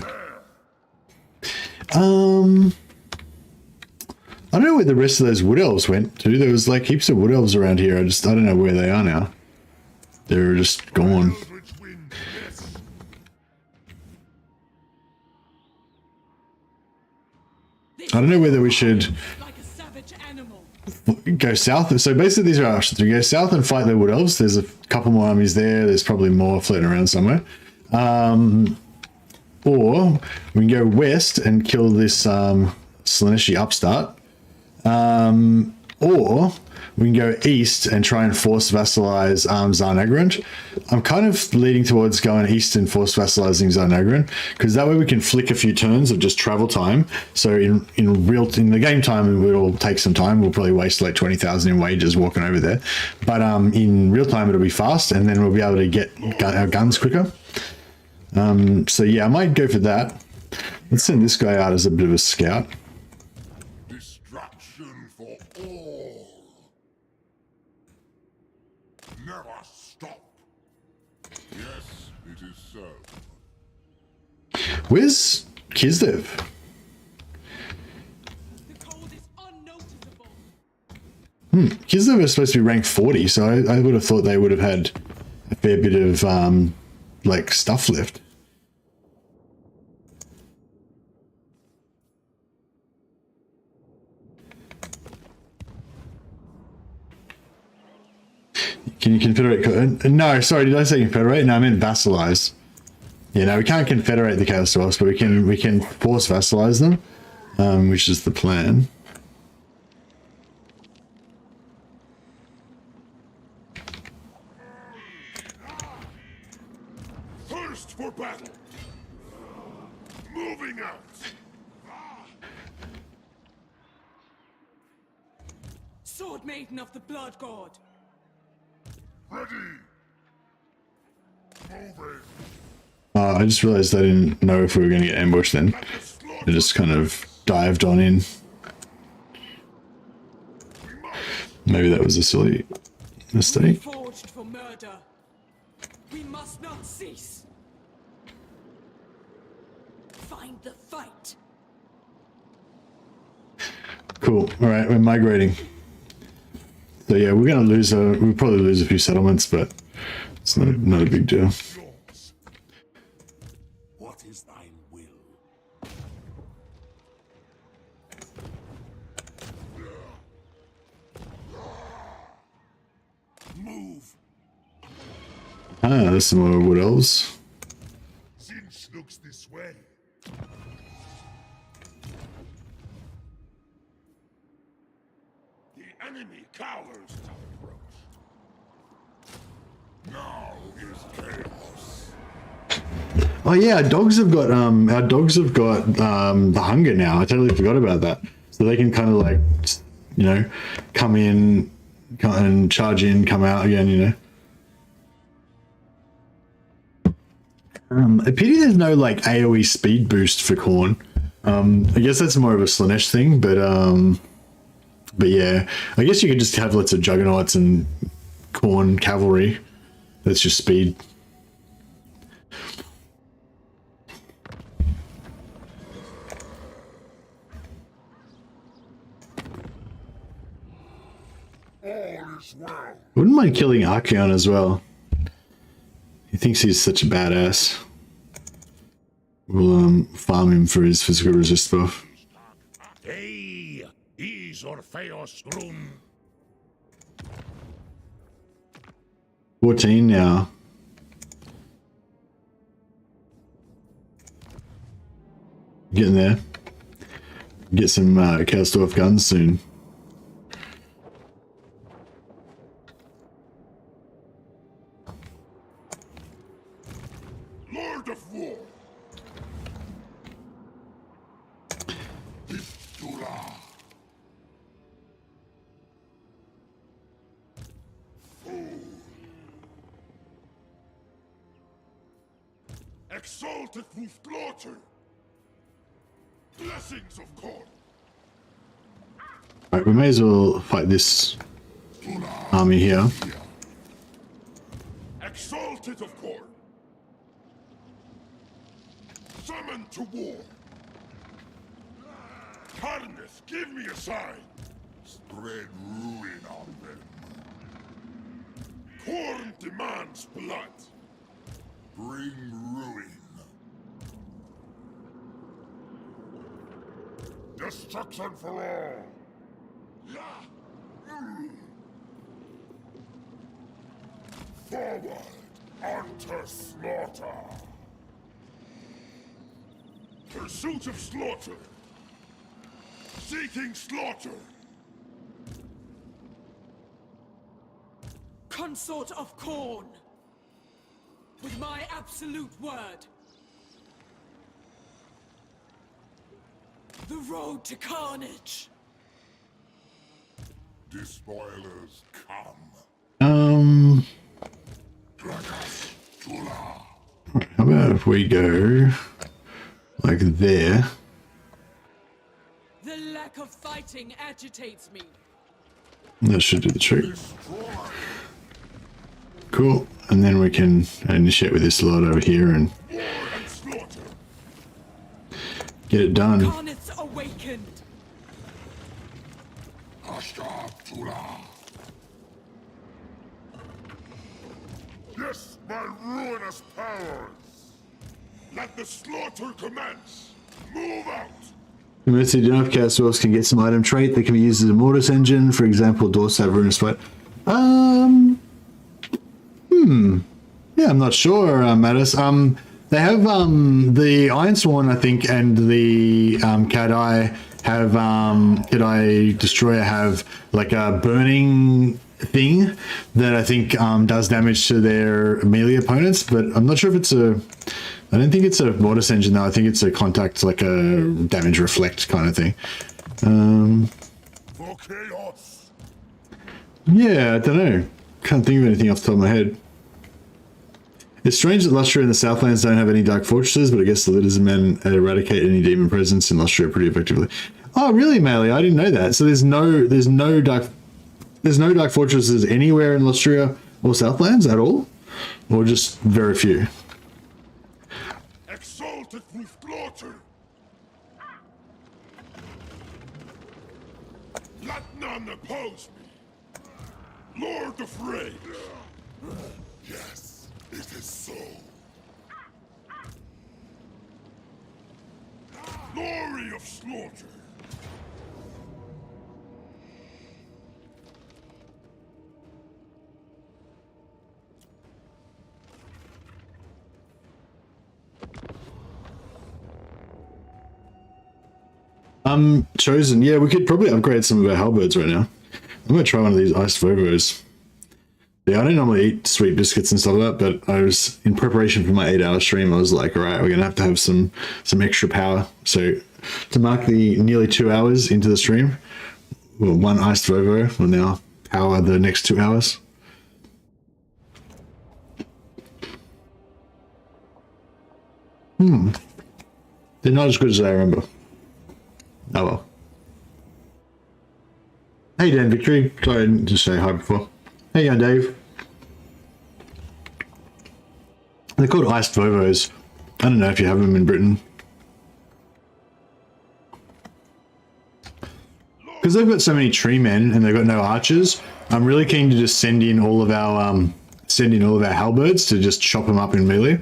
I don't know where the rest of those Wood Elves went to. There was like heaps of Wood Elves around here. I don't know where they are now. They're just gone. I don't know whether we should go south. So basically these are our options. We go south and fight the Wood Elves. There's a couple more armies there. There's probably more floating around somewhere. Or we can go west and kill this Slaaneshi upstart. Or we can go east and try and force vassalize Zarnagrand. I'm kind of leading towards going east and force vassalizing Zarnagrand because that way we can flick a few turns of just travel time. So in the game time, it'll take some time. We'll probably waste like 20,000 in wages walking over there. But in real time, it'll be fast, and then we'll be able to get our guns quicker. So yeah, I might go for that. Let's send this guy out as a bit of a scout.
Destruction for all. Never stop. Yes, it is so.
Where's Kislev?
The cold is unnoticeable.
Kislev is supposed to be ranked 40, so I would have thought they would have had a fair bit of like stuff left. Can you confederate? No, sorry, did I say confederate? No, I meant vassalize. Yeah, no, we can't confederate the Chaos Dwarfs, but we can force vassalize them, which is the plan.
First for battle. Moving out.
Sword Maiden of the Blood God.
Ready. Moving.
I just realized I didn't know if we were going to get ambushed then. I just kind of dived on in. Maybe that was a silly mistake.
Forged for murder. We must not cease. Find the fight.
Cool. All right, we're migrating. So yeah, we're gonna lose we'll probably lose a few settlements, but it's not a big deal.
What is thine will? Move.
Ah, there's some more wood elves.
Since looks this way. The enemy cowers to approach. Now is chaos.
Oh yeah, our dogs have got the hunger now. I totally forgot about that. So they can kind of like, you know, come in and charge in, come out again, you know. A pity there's no like AoE speed boost for Khorne. I guess that's more of a Slanesh thing, but yeah, I guess you could just have lots of Juggernauts and Khorne cavalry. That's just speed.
All is well.
Wouldn't mind killing Archeon as well. He thinks he's such a badass. We'll farm him for his physical resist buff.
Hey, is Orpheus room.
14 now. Getting there. Get some Chaos Dwarf guns soon.
Lord of War. Dura. Exalted with slaughter. Blessings of God.
Alright, we may as well fight this army here.
Exalted of God. Summoned to war. Carneth, give me a sign. Spread ruin on them. Khorne demands blood. Bring ruin. Destruction for all. Forward unto slaughter. Pursuit of slaughter. Seeking slaughter.
Consort of Khorne. With my absolute word. The road to carnage.
Despoilers come.
How about if we go like there?
The lack of fighting agitates me.
That should do the trick. Cool. And then we can initiate with this lot over here and get it done.
Carnets awakened.
Yes, my ruinous powers! Let the slaughter commence! Move out!
Immensely enough, Chaos Dwarfs can get some item trait that can be used as a mortis engine. For example, Dwarfs have ruinous fight. Yeah, I'm not sure, Mattis. They have the Ironsworn, I think, and the Kadai have Kadai Destroyer have like a burning thing that I think does damage to their melee opponents, but I'm not sure if it's a. I don't think it's a Mortis engine though. I think it's a contact, like a damage reflect kind of thing.
For chaos.
Yeah, I don't know. Can't think of anything off the top of my head. It's strange that Lustria and the Southlands don't have any dark fortresses, but I guess the Litters men eradicate any demon presence in Lustria pretty effectively. Oh, really, Melee? I didn't know that. So there's no dark fortresses anywhere in Lustria or Southlands at all, or just very few.
Exalted with slaughter. Let none oppose me. Lord of Rage. Yes, it is so. Glory of slaughter.
Chosen. Yeah, we could probably upgrade some of our halberds right now. I'm gonna try one of these iced Vovos. Yeah, I don't normally eat sweet biscuits and stuff like that, but I was in preparation for my 8-hour stream. I was like, all right, we're gonna have to have some extra power. So to mark the nearly 2 hours into the stream, well, one iced Vovo will now power the next 2 hours. They're not as good as I remember. Oh well. Hey Dan Victory, sorry I didn't just say hi before. Hey young Dave. They're called iced Vovos. I don't know if you have them in Britain. Because they've got so many tree men and they've got no archers, I'm really keen to just send in all of our halberds to just chop them up in melee.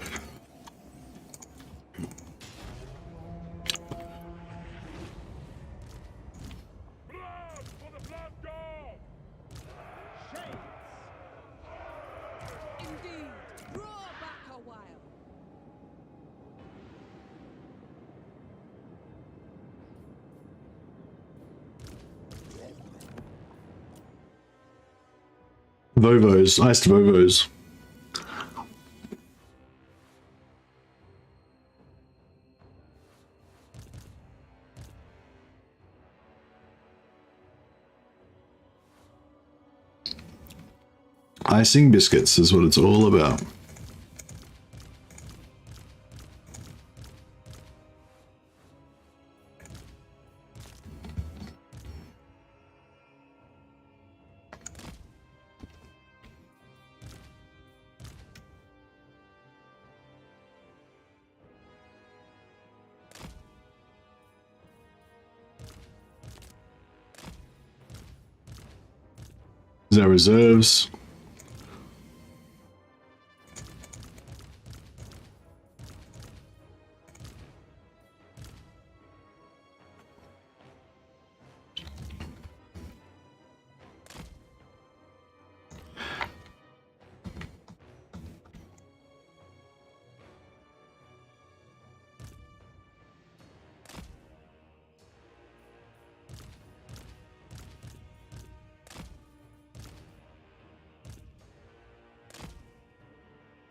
Indeed, roar back a while.
Vovos, iced Vovos. Icing biscuits is what it's all about. Our reserves.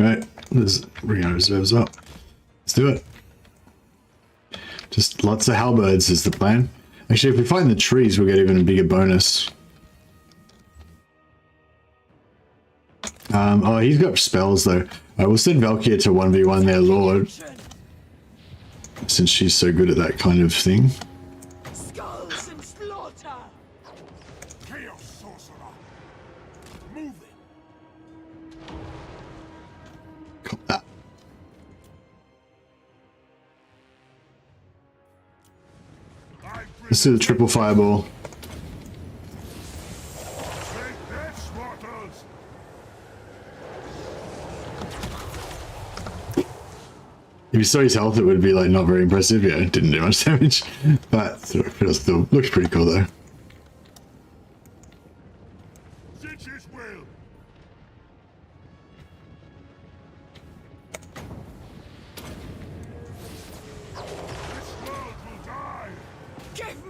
Right, let's bring our reserves up. Let's do it. Just lots of halberds is the plan. Actually, if we find the trees, we'll get even a bigger bonus. Oh, he's got spells though. We'll send Valkia to 1v1 their lord, since she's so good at that kind of thing.
Skulls and slaughter.
Chaos sorcerer. Move it.
Ah. Let's do the triple fireball.
Take this, mortals.
If you saw his health, it would be like not very impressive. Yeah, it didn't do much damage, but it still looks pretty cool though.
Since his will.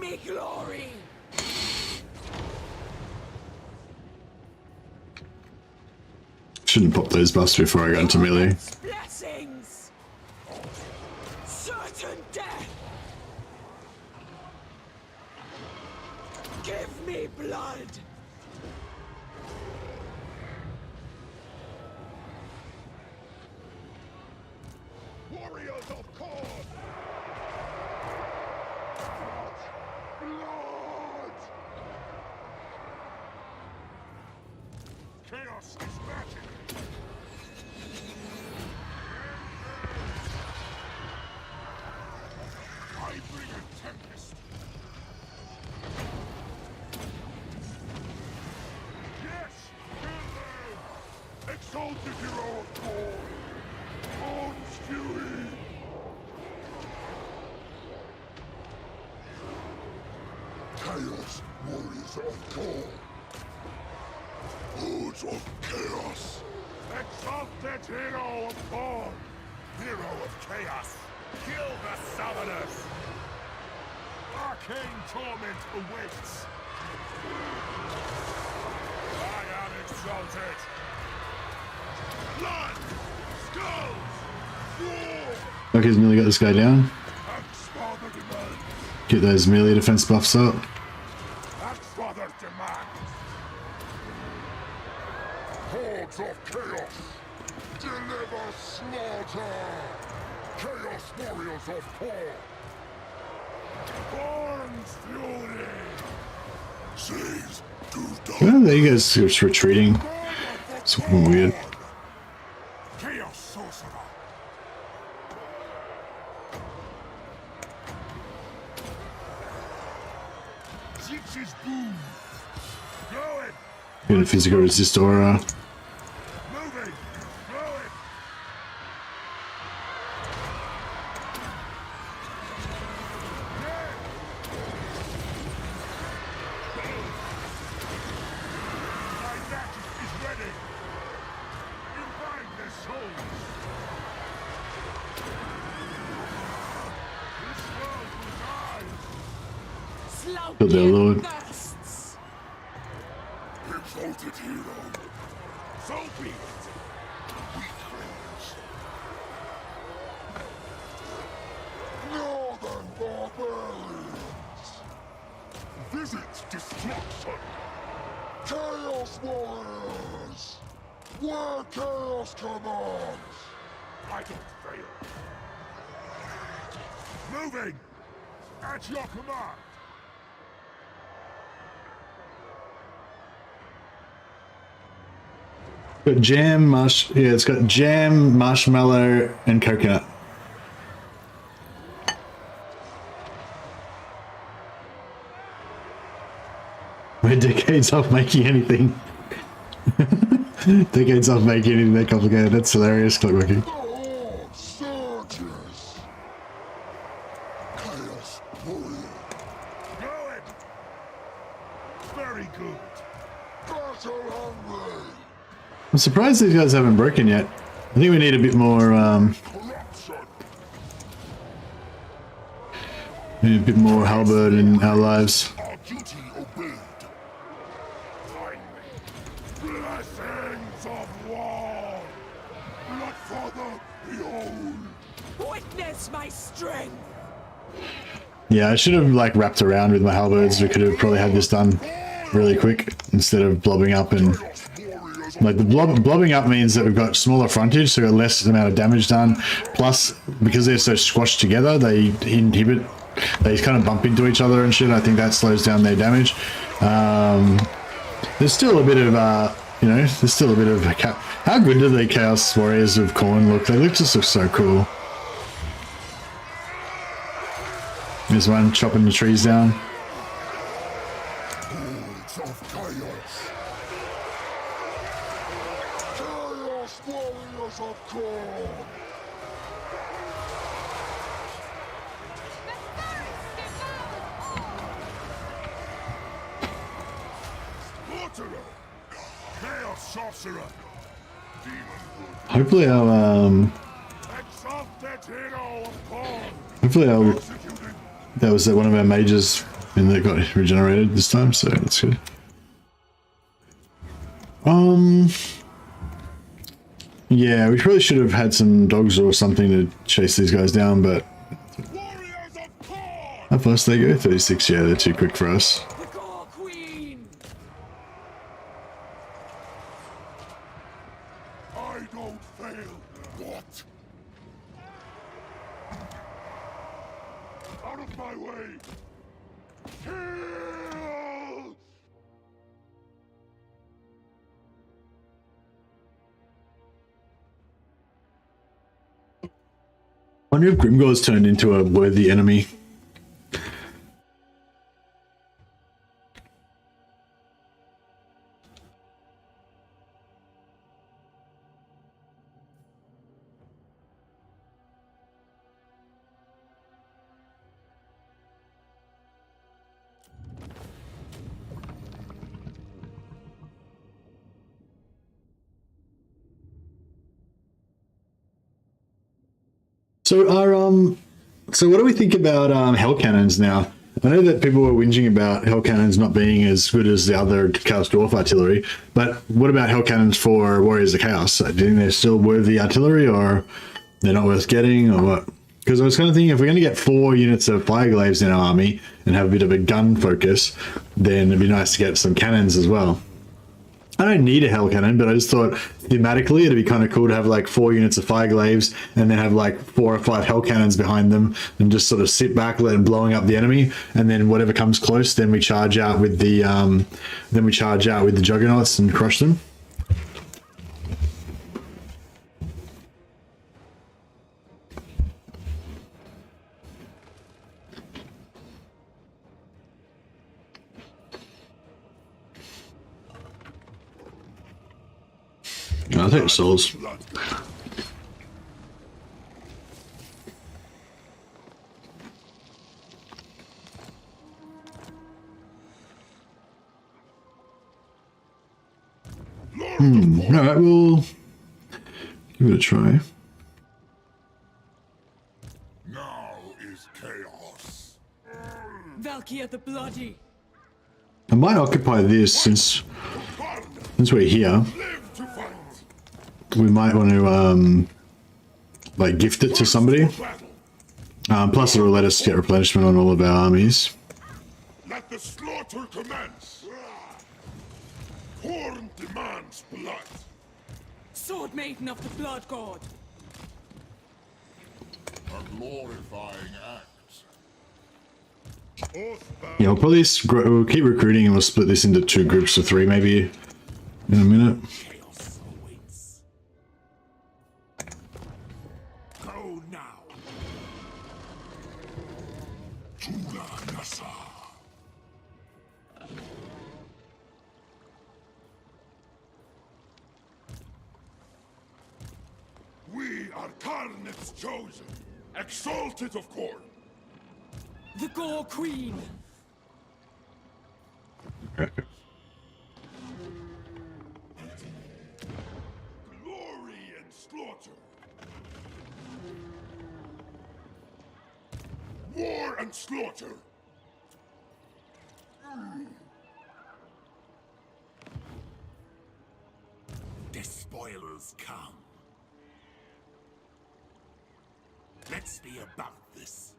me glory.
Shouldn't pop those buffs before I go into melee.
Blessings. Certain death. Give me blood.
Warriors of corn! Blood! Chaos is magic! I bring a tempest! Yes! Kill them! Exalted hero of corn! On Stewie! Chaos warriors of corn! Hordes of chaos! Exalted hero of corn! Hero of chaos! Kill the summoners! Arcane torment awaits! I am exalted! Blood! Skulls! War!
Okay, he's nearly got this guy down.
Axfather demands!
Get those melee defense buffs up.
Axfather demands! Hordes of chaos! Deliver slaughter! Chaos warriors of Thor! Born's fury! Seize to die!
Well, there you guys just retreating. It's weird.
Chaos sorcerer! Zix's boom! Going!
Get a physical resist aura.
Moving! Going! My magic is ready! Invite their souls! This world will die!
Kill their lord.
Thirsts.
Exalted hero! So be it! Weaklings! Northern barbarians! Visit destruction! Chaos warriors! Where chaos commands! I don't fail! Moving! At your command!
Got jam, yeah, it's got jam, marshmallow, and coconut. We're decades off making anything. Decades off making anything that complicated. That's hilarious, Clockworky.
The horde surges! Chaos warrior! Going! Very good! Battle hungry!
I'm surprised these guys haven't broken yet. I think we need a bit more,
Corruption!
halberd in our lives.
Our duty obeyed! Finally! Blessings of war! Bloodfather, behold!
Witness my strength.
Yeah, I should have like wrapped around with my halberds. We could have probably had this done really quick instead of blobbing up and like the blobbing up means that we've got smaller frontage, so we've got less amount of damage done. Plus, because they're so squashed together, they inhibit, they kind of bump into each other and shit. I think that slows down their damage. There's still a bit of, you know, there's still a bit of, how good do the Chaos Warriors of Khorne look? They look just so cool. There's one chopping the trees down.
Hordes of chaos! Chaos warriors of Khorne! Slaughterer! Chaos sorcerer! Demon good!
Hopefully our,
Exalted hero of Khorne!
hopefully our,
Persecuted!
that was one of our mages and they got regenerated this time, so that's good. Yeah, we probably should have had some dogs or something to chase these guys down, but
Warriors of Thor!
how fast they go? 36, yeah, they're too quick for us.
The Gore Queen!
I don't fail. What? Out of my way! Kill!
I wonder if Grimgor's turned into a worthy enemy. So so what do we think about hell cannons now? I know that people were whinging about hell cannons not being as good as the other Chaos Dwarf artillery, but what about hell cannons for Warriors of Chaos? Do you think they're still worthy artillery, or they're not worth getting, or what? Because I was kind of thinking if we're going to get 4 units of Fireglaves in our army and have a bit of a gun focus, then it'd be nice to get some cannons as well. I don't need a hell cannon, but I just thought thematically it'd be kind of cool to have like 4 units of Fireglaves and then have like 4 or 5 hell cannons behind them and just sort of sit back, let them blowing up the enemy, and then whatever comes close, then we charge out with the juggernauts and crush them. I'll take souls. Alright, we'll give it a try.
Now is chaos.
Valkia the Bloody!
I might occupy this since we're here.
Live to fight.
We might want to like gift it to somebody.
Battle.
Plus it'll let us get replenishment on all of our armies.
Let the slaughter commence. Horn demands blood.
Sword Maiden of the Blood God!
A glorifying act.
Yeah, we'll probably we'll keep recruiting and we'll split this into 2 groups of 3 maybe in a minute.
Chaos awaits. Go now. Tula Nasa. We are Karnit's chosen, exalted of Korn.
The Gore Queen!
Glory and slaughter. War and slaughter. The spoilers come. Let's be about this.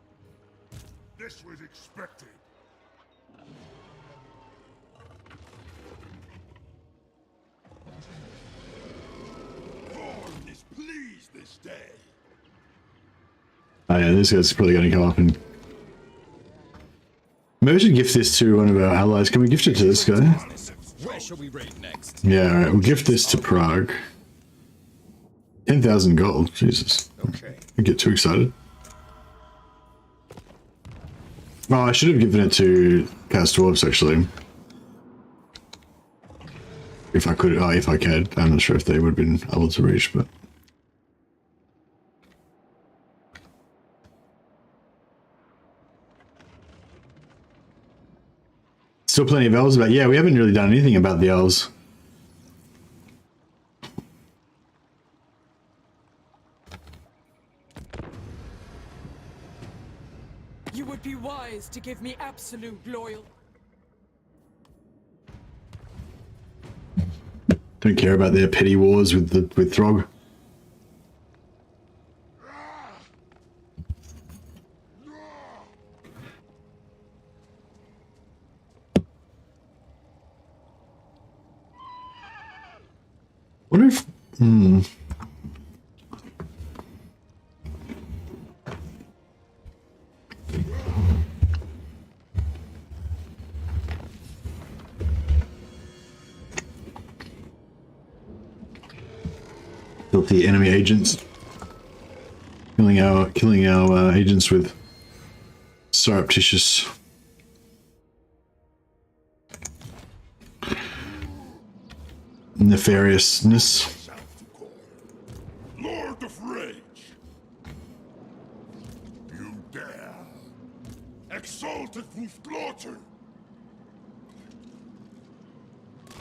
This was expected. Thorn is pleased this day.
Oh yeah, this guy's probably going to come up and... Maybe we should gift this to one of our allies. Can we gift it to this guy?
Where shall we raid next?
Yeah, alright, we'll gift this to Prague. 10,000 gold, Jesus.
Okay.
I get too excited. Oh, I should have given it to Chaos Dwarves, actually. If I could, if I could. I'm not sure if they would have been able to reach, but... Still plenty of elves about. Yeah, we haven't really done anything about the elves.
You would be wise to give me absolute loyal.
Don't care about their petty wars with Throg. Wonder if filthy enemy agents killing our agents with surreptitious nefariousness.
Lord of Rage! You dare! Exalted Wolfglorter!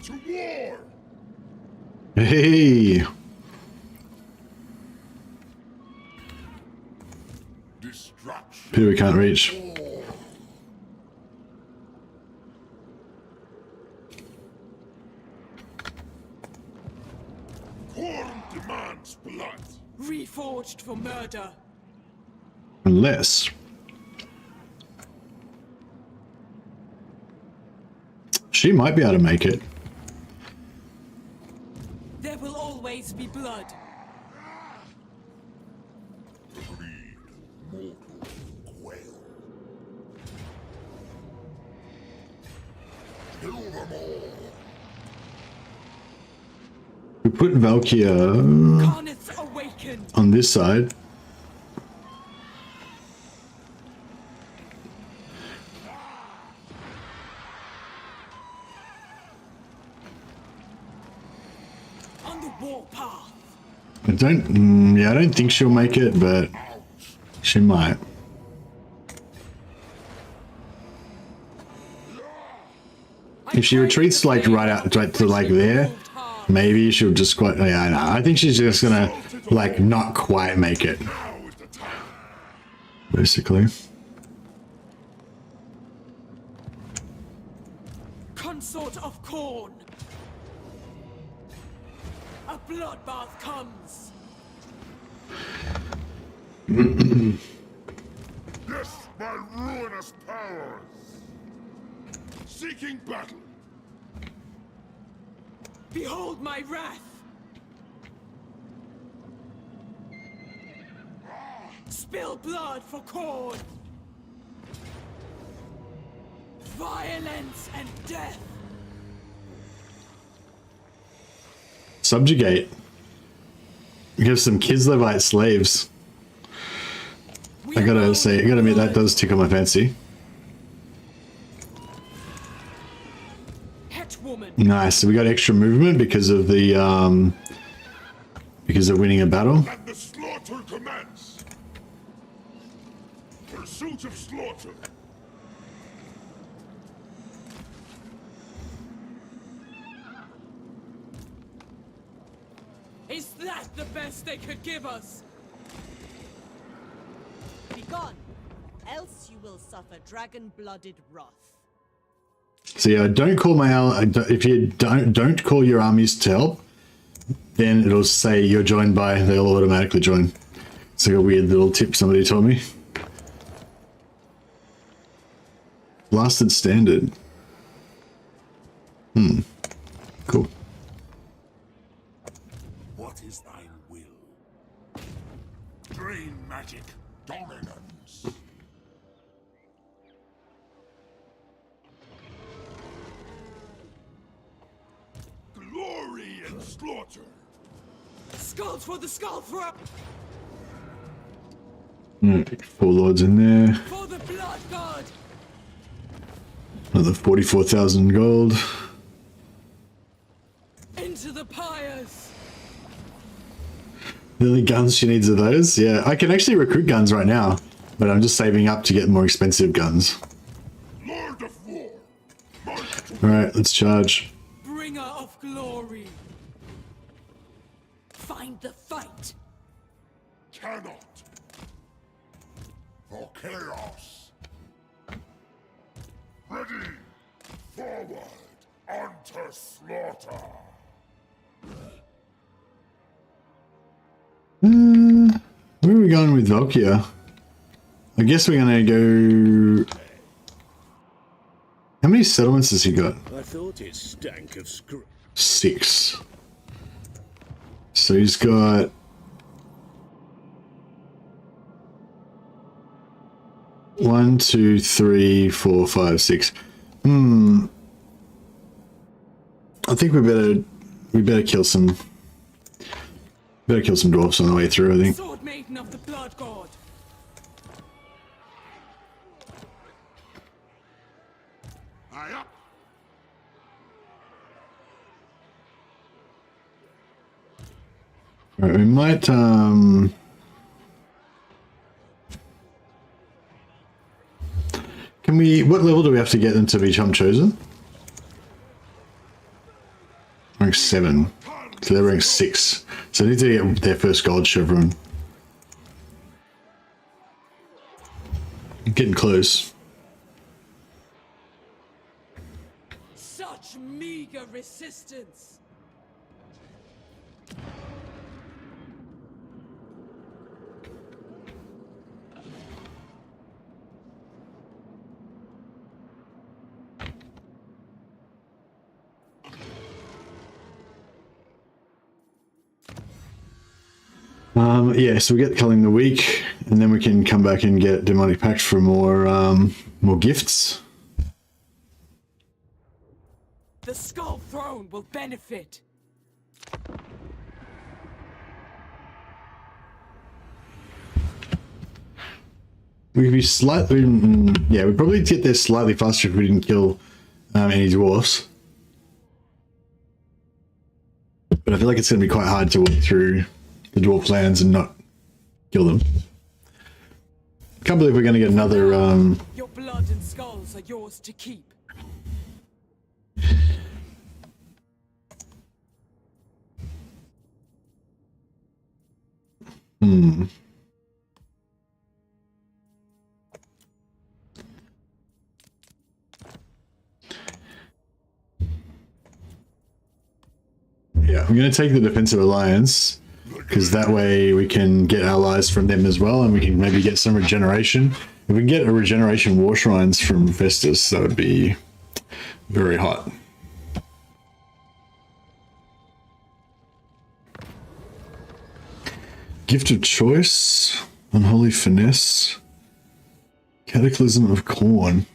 To war!
Hey,
Destruction!
Peter, we can't reach.
Khorne demands blood!
Reforged for murder.
Unless she might be able to make it.
There will always be blood.
Greed, mortal quail. Kill them all!
We put Valkia
Carnets awakened.
on this side.
On the warpath.
I don't think she'll make it, but she might. If she retreats like right out to like there, maybe she'll just quite. Yeah, no, I think she's just gonna like not quite make it.
Now is the time!
Basically,
Consort of Khorne. A bloodbath comes.
Yes, my ruinous powers! Seeking battle!
Behold my wrath. Spill blood for Khorne. Violence and death.
subjugate. Give some Kislevite slaves. I gotta say, I gotta admit that does tickle my fancy. Nice. So we got extra movement because of the winning a battle.
And the slaughter commence. Pursuit of slaughter.
Is that the best they could give us?
Begone, else you will suffer dragon-blooded wrath.
So yeah, don't call my if you don't call your armies to help, then it'll say you're joined by. They'll automatically join. It's like a weird little tip somebody told me. Blasted standard. Cool.
What is thine will? Drain magic, dominance.
Glory and slaughter.
Skulls for the skull throw.
Four lords in there.
For the blood god.
Another 44,000 gold.
Into the pyres.
The only guns she needs are those. Yeah, I can actually recruit guns right now, but I'm just saving up to get more expensive guns.
Lord of war.
All right, let's charge.
Bringer of glory. Find the fight.
Cannot. For chaos. Forward unto slaughter.
Where are we going with Valkia? I guess we're gonna go. How many settlements has he got?
I thought it stank of screw.
6. So he's got. One, two, three, 4, 5, 6. I think we better kill some. Better kill some dwarfs on the way through, I think.
Sword maiden of the blood god.
Aye up.
Alright, we might can we, what level do we have to get them to become chosen? Rank 7. So they're rank 6. So they need to get their first gold chevron. Getting close.
Such meager resistance.
Yeah, so we get Culling the Week, and then we can come back and get Demonic Pact for more gifts.
The Skull Throne will benefit.
We'd be slightly, yeah, we'd probably get there slightly faster if we didn't kill any dwarfs. But I feel like it's going to be quite hard to walk through the dwarf lands and not kill them. Can't believe we're going to get another.
Your blood and skulls are yours to keep.
Yeah, I'm going to take the Defensive Alliance, because that way we can get allies from them as well, and we can maybe get some regeneration. If we can get a regeneration war shrines from Festus, that would be very hot. Gift of Choice, Unholy Finesse, Cataclysm of Corn,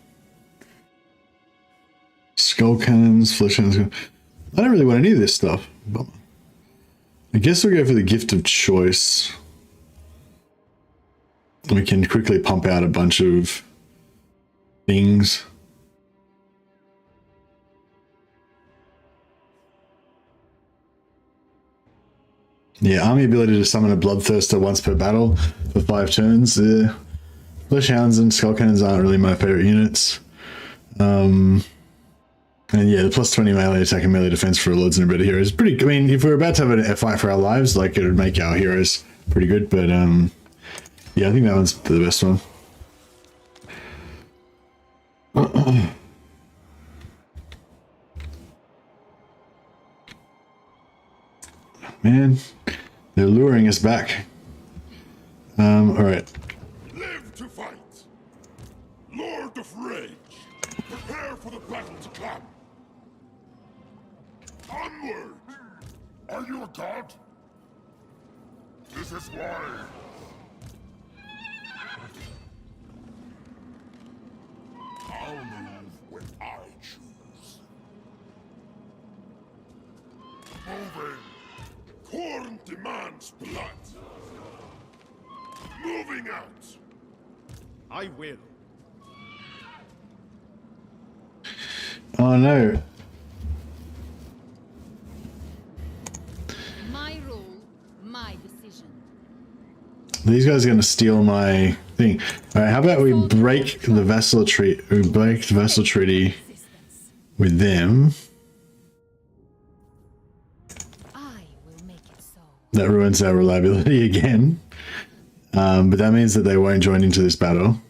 Skull Cannons, Flesh Cannons. I don't really want any of this stuff. But I guess we'll go for the Gift of Choice. We can quickly pump out a bunch of things. Yeah, army ability to summon a Bloodthirster once per battle for 5 turns. Flesh Hounds and Skull Cannons aren't really my favorite units. And yeah, the plus 20 melee attack and melee defense for Lords and Better Heroes. Pretty, I mean, if we're about to have a fight for our lives, like, it would make our heroes pretty good. But yeah, I think that one's the best one. Man, they're luring us back. All right.
Live to fight. Lord of Rage. Prepare for the battle to come. Onward! Are you a god? This is why. I'll move when I choose. Moving. Corn demands blood. Moving out.
I will.
Oh no.
My rule, my decision.
These guys are going to steal my thing. All right, how about we break the vassal treaty? We break the vassal treaty with them.
I will make it so.
That ruins our reliability again. But that means that they won't join into this battle.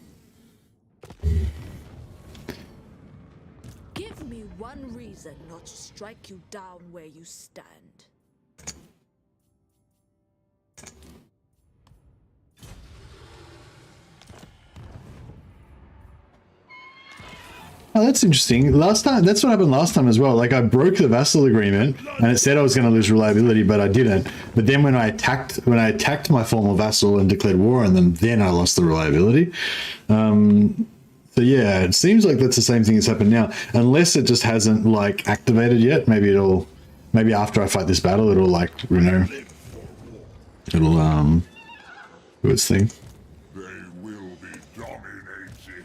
Give me one
strike you down where you stand.
Oh, that's interesting. Last time, that's what happened last time as well. Like I broke the vassal agreement, and it said I was going to lose reliability, but I didn't. But then when I attacked my former vassal and declared war on them, then I lost the reliability. So yeah, it seems like that's the same thing that's happened now, unless it just hasn't like activated yet. Maybe after I fight this battle, it'll like, you know, it'll do its thing.
They will be dominated.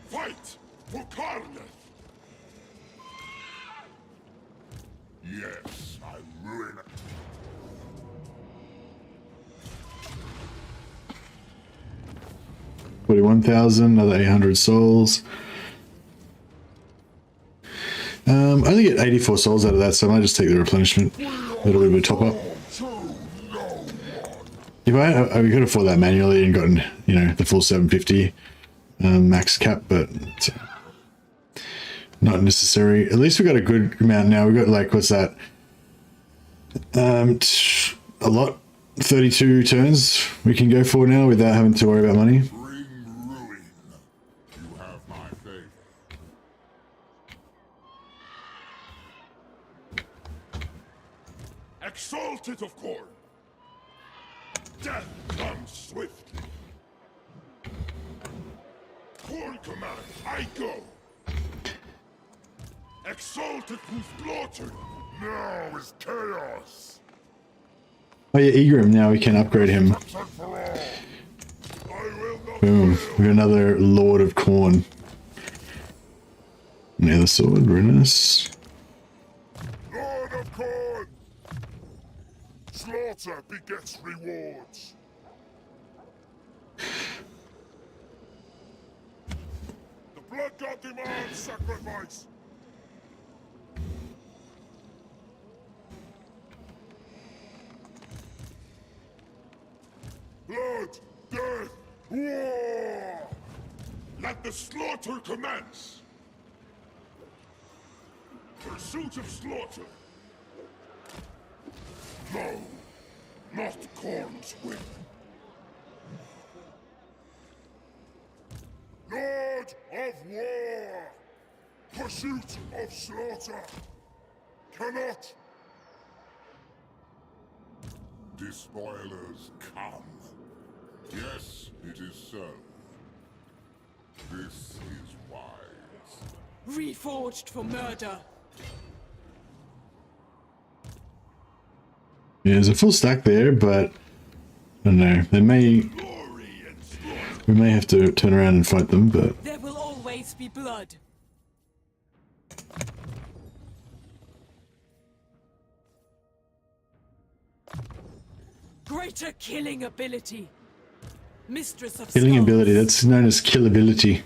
Fight for Cardiff! Yes, I'm ruining it.
$41,000, another 800 souls. I only get 84 souls out of that, so I might just take the replenishment. That'll be a top up. If I could afford that manually and gotten, you know, the full 750 max cap, but it's not necessary. At least we got a good amount now. We got like, what's that? A lot. 32 turns we can go for now without having to worry about money.
Bring ruin. You have my favor. Exalted of Korn. Death comes swiftly. Korn command, I go. Exalted from slaughter. Now is chaos.
Oh yeah, Egrim, now we can upgrade him. Boom, we got another Lord of Corn. Another sword, very nice.
Lord of Corn! Slaughter begets rewards. The blood god demands sacrifice. Blood, death, war! Let the slaughter commence! Pursuit of slaughter! No, not Korn's will. Lord of war! Pursuit of slaughter! Cannot! Despoilers come. Yes, it is so. This is wise.
Reforged for murder.
Yeah, there's a full stack there, but I don't know. We may have to turn around and fight them, but
There will always be blood. Greater killing ability. Mistress of
killing
skulls.
ability, that's known as kill ability.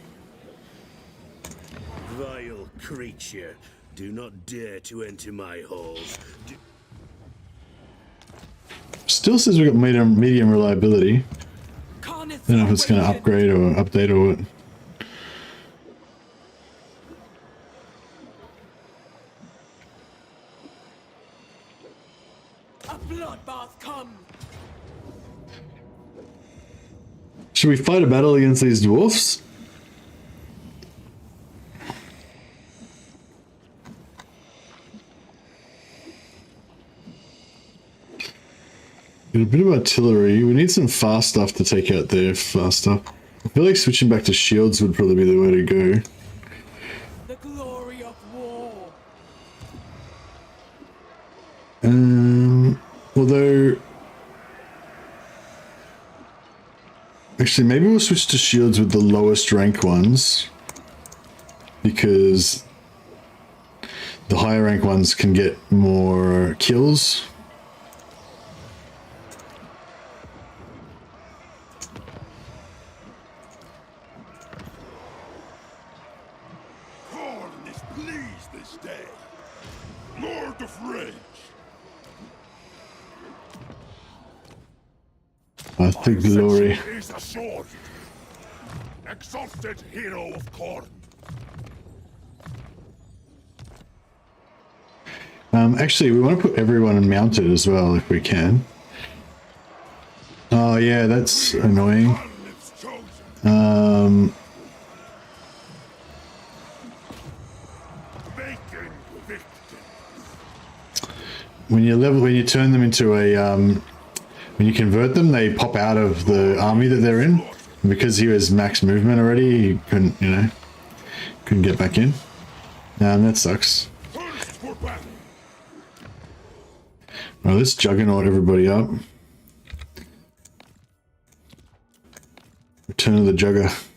Vile creature, do not dare to enter my halls.
Still says we got medium reliability.
Carnage
I don't know if it's going to upgrade or update or what.
A bloodbath come.
Should we fight a battle against these dwarfs? Get a bit of artillery. We need some fast stuff to take out their fast stuff. I feel like switching back to shields would probably be the way to go.
The glory of war.
Although... Actually, maybe we'll switch to shields with the lowest rank ones. Because the higher rank ones can get more kills.
Korn is pleased this day. Lord of Rage.
The glory.
Is a sword. Exalted hero of Korn.
actually, we want to put everyone mounted as well if we can. Oh yeah, that's annoying. When you turn them into a when you convert them, they pop out of the army that they're in. And because he was max movement already, he couldn't, you know, couldn't get back in. That sucks. Well, let's juggernaut everybody up. Return of the Jugger.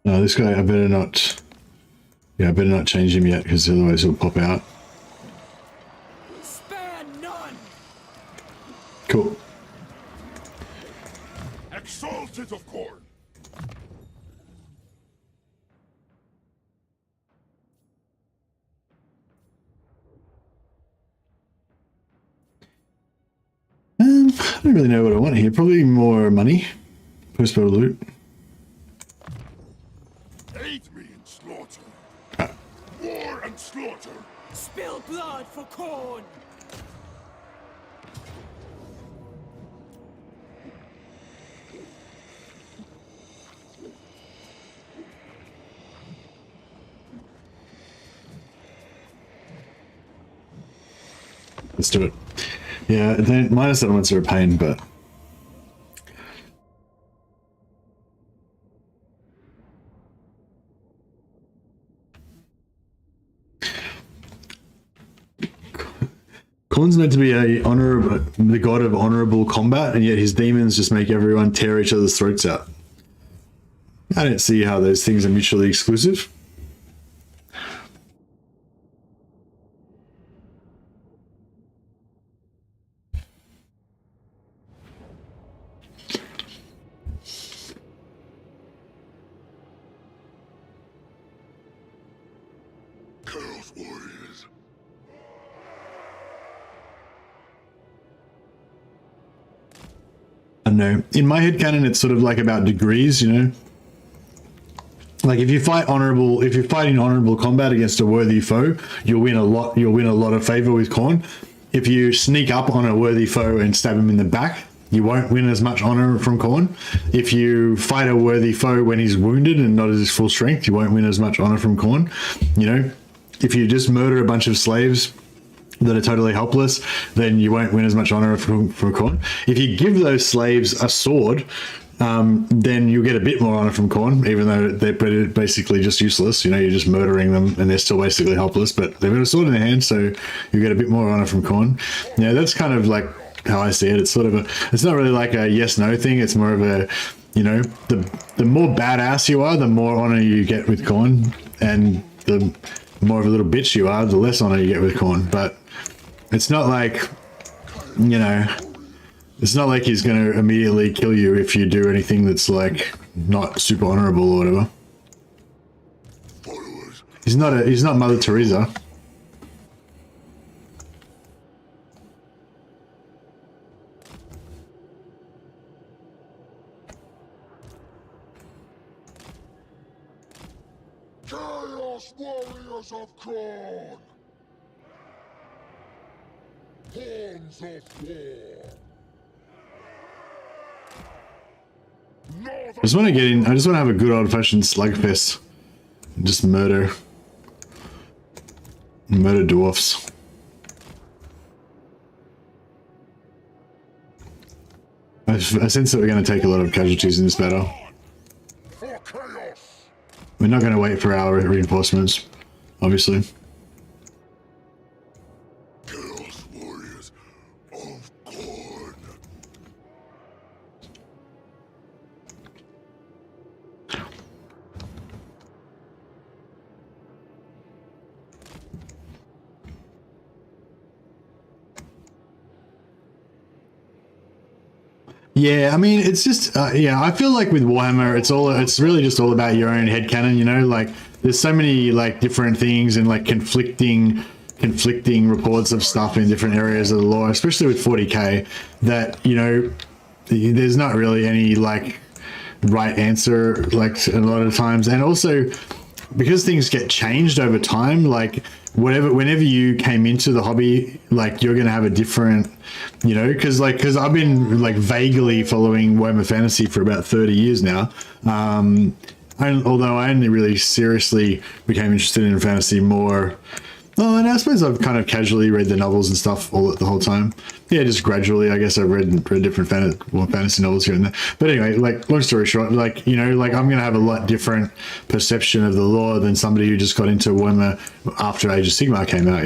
No, this guy, I better not. Yeah, I better not change him yet, because otherwise he'll pop out.
Spare none.
Cool.
Exalted of Corn.
I don't really know what I want here. Probably more money. Post-battle loot.
Aid me in slaughter. War and slaughter.
Spill blood for corn.
Let's do it. Yeah, minus settlements are a pain, but Khorne's meant to be the god of honorable combat, and yet his demons just make everyone tear each other's throats out. I don't see how those things are mutually exclusive.
Chaos Warriors.
I don't know. In my headcanon, it's sort of like about degrees, you know? Like if you're fighting honorable combat against a worthy foe, you'll win a lot of favor with Khorne. If you sneak up on a worthy foe and stab him in the back, you won't win as much honor from Khorne. If you fight a worthy foe when he's wounded and not at his full strength, you won't win as much honor from Khorne. You know, if you just murder a bunch of slaves that are totally helpless, then you won't win as much honor from Khorne. If you give those slaves a sword, then you'll get a bit more honor from Khorne, even though they're basically just useless. You know, you're just murdering them and they're still basically helpless, but they've got a sword in their hand, so you get a bit more honor from Khorne. Yeah, that's kind of like how I see it. It's sort of it's not really like a yes-no thing. It's more of a, you know, the more badass you are, the more honor you get with Khorne, and the more of a little bitch you are, the less honor you get with Khorne. But it's not like, you know, it's not like he's going to immediately kill you if you do anything that's like not super honorable or whatever. He's not Mother Teresa.
Chaos Warriors of Corn. Horns of War.
I just want to get in. I just want to have a good old-fashioned slugfest. Just murder dwarfs. I sense that we're going to take a lot of casualties in this battle. We're not going to wait for our reinforcements, obviously.
Chaos Warriors of Corn.
Yeah, I mean, it's just yeah. I feel like with Warhammer, it's really just all about your own headcanon. You know, like there's so many like different things and like conflicting reports of stuff in different areas of the lore, especially with 40k. That there's not really any like right answer like a lot of times, and also because things get changed over time, like whenever you came into the hobby, like you're gonna have a different, because I've been like vaguely following Warhammer Fantasy for about 30 years now, although I only really seriously became interested in fantasy more. Oh, and I suppose I've kind of casually read the novels and stuff the whole time. Yeah, just gradually, I guess I've read different fantasy novels here and there. But anyway, like long story short, like I'm gonna have a lot different perception of the lore than somebody who just got into Warhammer after Age of Sigmar came out.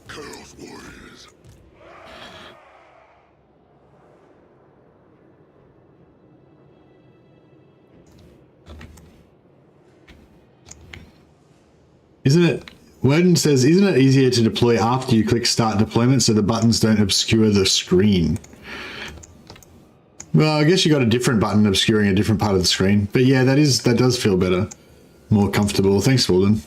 Chaos Warriors.
Worden says, isn't it easier to deploy after you click start deployment so the buttons don't obscure the screen? Well, I guess you got a different button obscuring a different part of the screen. But yeah, that does feel better. More comfortable. Thanks, Walden.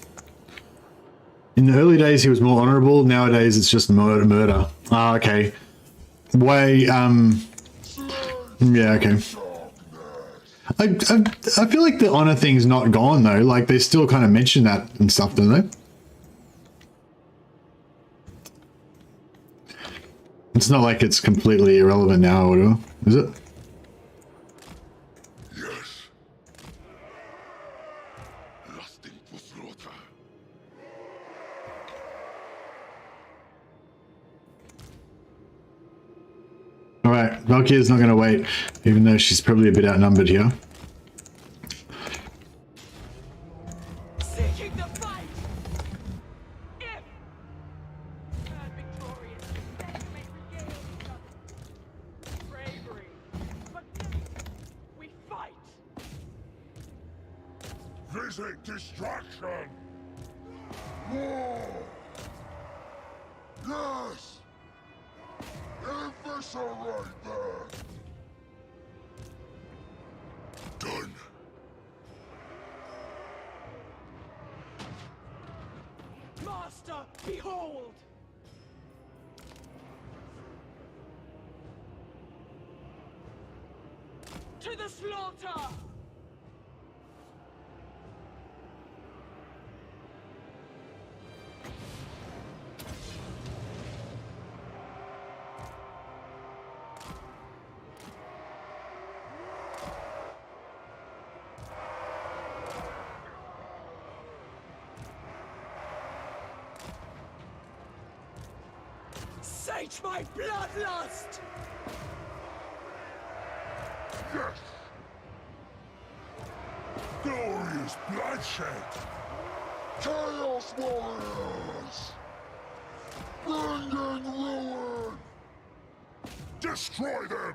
In the early days, he was more honorable. Nowadays, it's just murder. Ah, okay. Yeah, okay. I feel like the honor thing's not gone, though. Like, they still kind of mention that and stuff, don't they? It's not like it's completely irrelevant now or whatever, is it?
Yes. Lusting for slaughter.
Alright, Valkia's not going to wait, even though she's probably a bit outnumbered here.
Seeking the fight! If man victorious, then you may regale each other. Bravery. But we fight!
Visit distraction. War. Yes. Eviscerate them. Done.
Master, behold! To the slaughter! Sate my bloodlust!
Yes. Glorious bloodshed. Chaos Warriors. Bringing ruin. Destroy them.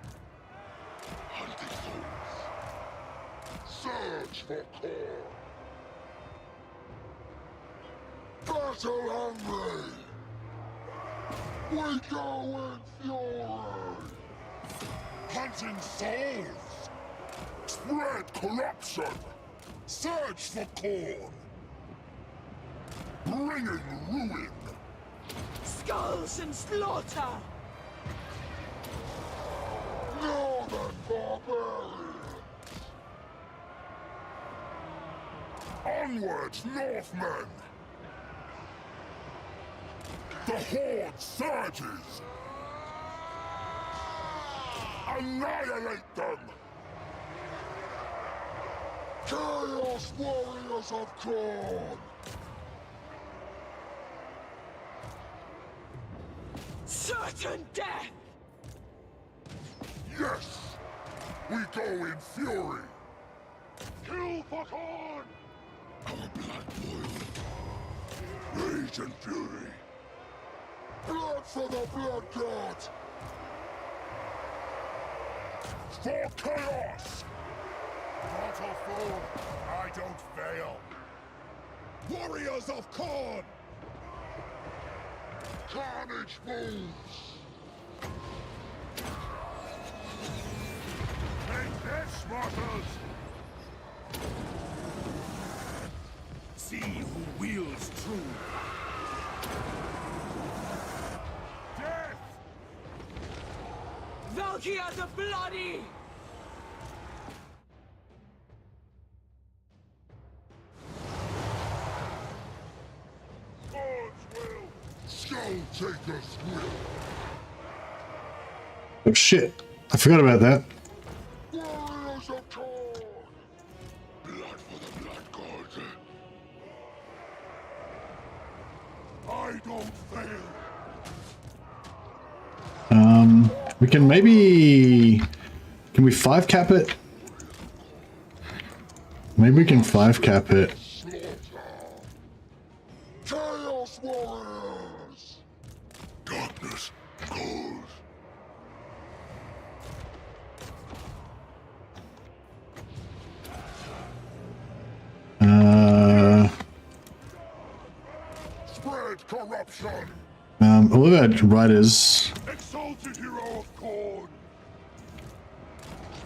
Hunting souls. Search for core. Battle hungry. We go in fury! Hunting souls! Spread corruption! Search for corn! Bringing ruin!
Skulls and slaughter!
Northern barbarians! Onwards, Northmen! The horde surges! Annihilate them! Chaos Warriors of Corn!
Certain death!
Yes! We go in fury! Kill for Corn! Our blood boils. Rage and fury! Blood for the Blood God! For chaos! Mortal fool, I don't fail! Warriors of Corn! Carnage moves!
Yes, mortals!
See who wields true.
Death!
Valkia the Bloody!
God's will!
Skull Taker's will!
Oh shit! I forgot about that.
Warriors of Khorne! Blood for the blood god.
I don't fail!
We can maybe... Can we 5 cap it? Maybe we can 5 cap it.
Chaos Warriors! Darkness calls. Spread corruption!
All of our riders
Exalted hero of Khorne!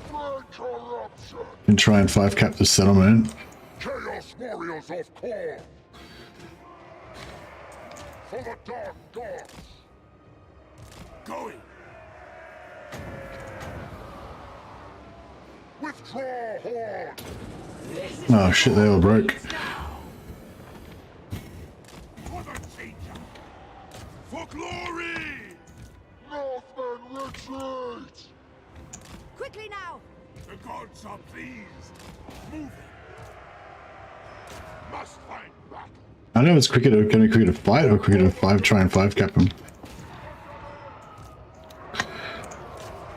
Spread corruption!
can try and 5 cap the settlement.
Chaos Warriors of Khorne! For the Dark Gods!
Going!
Withdraw Horde!
Oh shit, they all broke.
For the Teacher! For glory!
Northmen retreat!
Quickly now!
The gods are pleased! Moving! Must find battle!
I don't know if it's quicker to, gonna be quicker to fight or quicker to try and 5 cap them.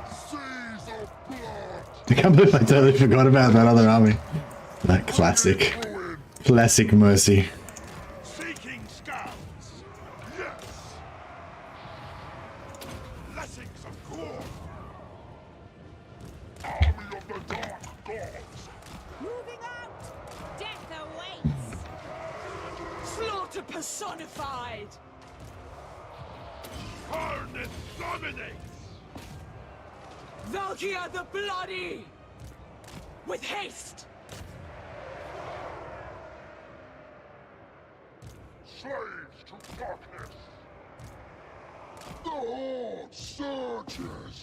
Seas of blood!
I can't believe I totally forgot about that other army. That classic.
Ruin!
Classic mercy.
Seeking scouts! Yes! Blessings of Khorne!
Army of the Dark Gods!
Moving out! Death awaits!
Slaughter personified!
Carnage dominates!
Valkia the Bloody! With haste!
Slaves to darkness! The Horde surges!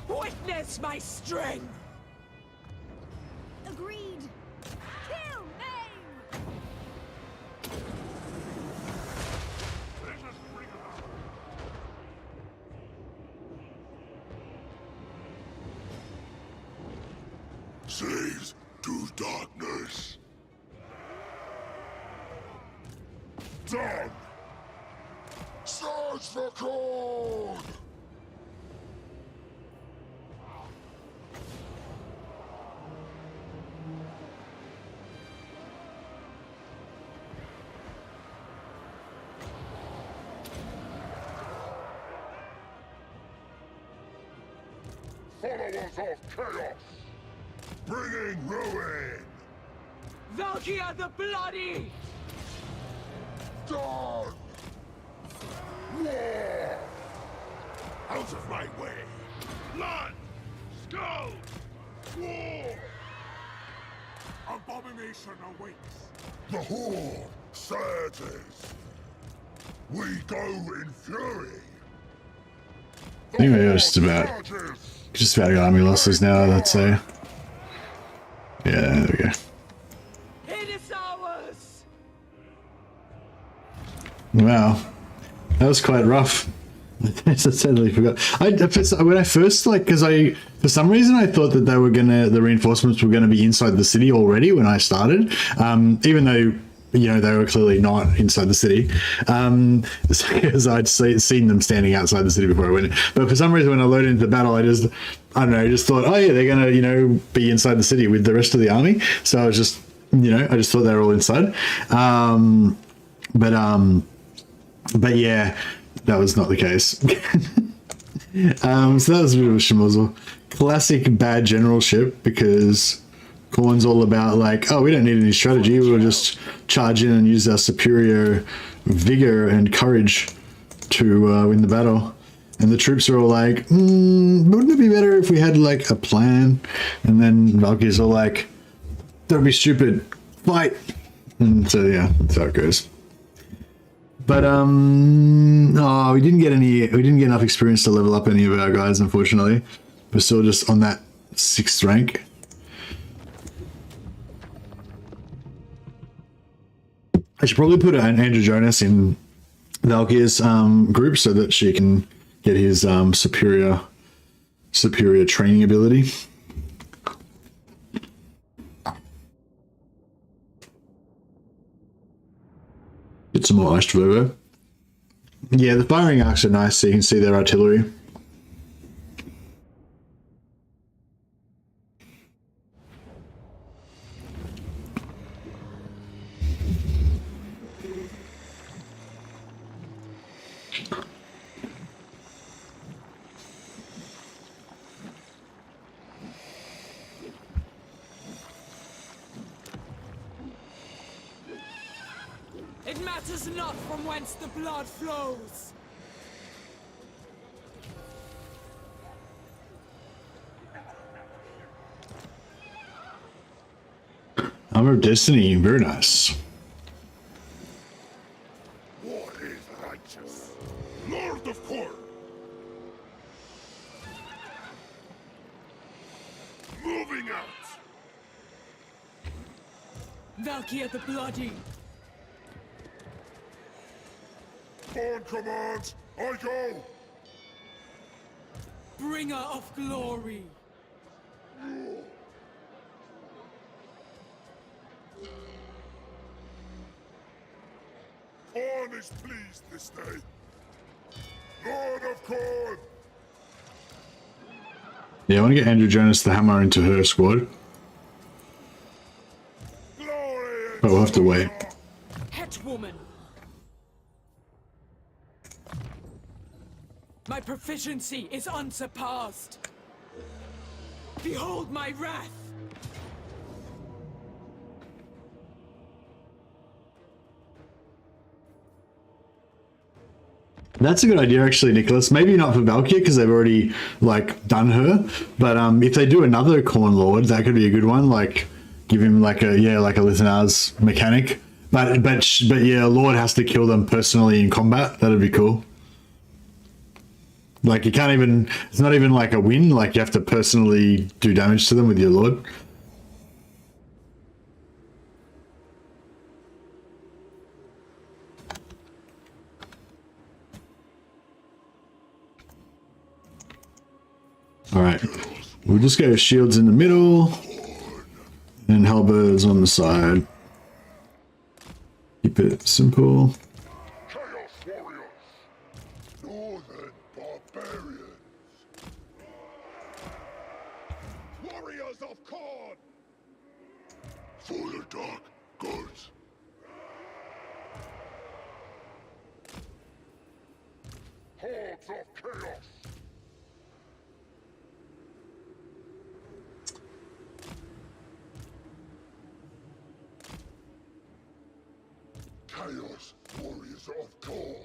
Witness my strength!
Agreed! Kill name!
Let us bring it up!
Slaves to darkness! Done! Search for Khorne! Followers of chaos! Bringing ruin!
Valkia the Bloody!
Done! War!
Out of my way! Blood! Skull! War! Abomination awaits!
The Horde surges! We go in fury!
I think maybe it was just about army losses now, let's say. Yeah, there we go.
It is ours!
Wow. That was quite rough. I totally forgot. When I first, like, because for some reason I thought that the reinforcements were gonna be inside the city already when I started, even though, you know, they were clearly not inside the city, because I'd seen them standing outside the city before I went in. But for some reason when I loaded into the battle, I don't know, just thought, oh yeah, they're gonna, you know, be inside the city with the rest of the army. So I was just, you know, I just thought they were all inside. But yeah, that was not the case. So that was a bit of a schmozzle. Classic bad generalship, because Khorne's all about like, oh, we don't need any strategy, we'll just charge in and use our superior vigor and courage to win the battle. And the troops are all like, wouldn't it be better if we had like a plan? And then Valky's all like, don't be stupid, fight. And so yeah, that's how it goes. But oh, we didn't get enough experience to level up any of our guys, unfortunately. We're still just on that 6th rank. I should probably put an Andrew Jonas in Valky's group so that she can get his superior training ability. Get some more iced Volvo. Yeah, the firing arcs are nice, so you can see their artillery.
It matters not from whence the blood flows.
Armor of Destiny, very nice.
War is righteous. Lord of Kor. Moving out.
Valkia the Bloody.
On commands, I go.
Bringer of glory.
Orn is pleased this day. Lord of Korn.
Yeah, I want to get Andrew Jonas the hammer into her squad,
Glory.
but we'll have to wait.
Hetwoman. My proficiency is unsurpassed. Behold my wrath.
That's a good idea, actually, Nicholas. Maybe not for Valkia because they've already like done her, but if they do another Corn Lord, that could be a good one. Like, give him like a Lithanar's mechanic, but yeah, Lord has to kill them personally in combat. That'd be cool. Like, you can't even. It's not even like a win. Like, you have to personally do damage to them with your Lord. All right, we'll just go shields in the middle and halberds on the side. Keep it simple.
Chaos warriors. Northern barbarians. Warriors of Korn.
For the dark gods.
Hordes of chaos.
Chaos warriors of Korn.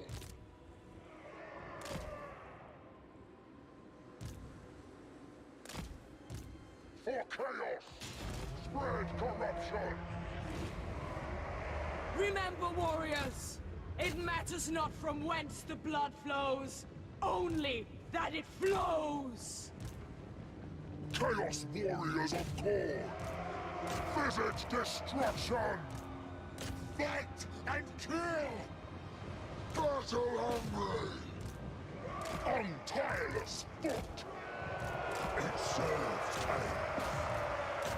For chaos. Spread corruption.
Remember, warriors, it matters not from whence the blood flows, only that it flows.
Chaos warriors of Korn. Visit destruction. Fight and kill.
Battle hungry.
On tireless foot. It serves time.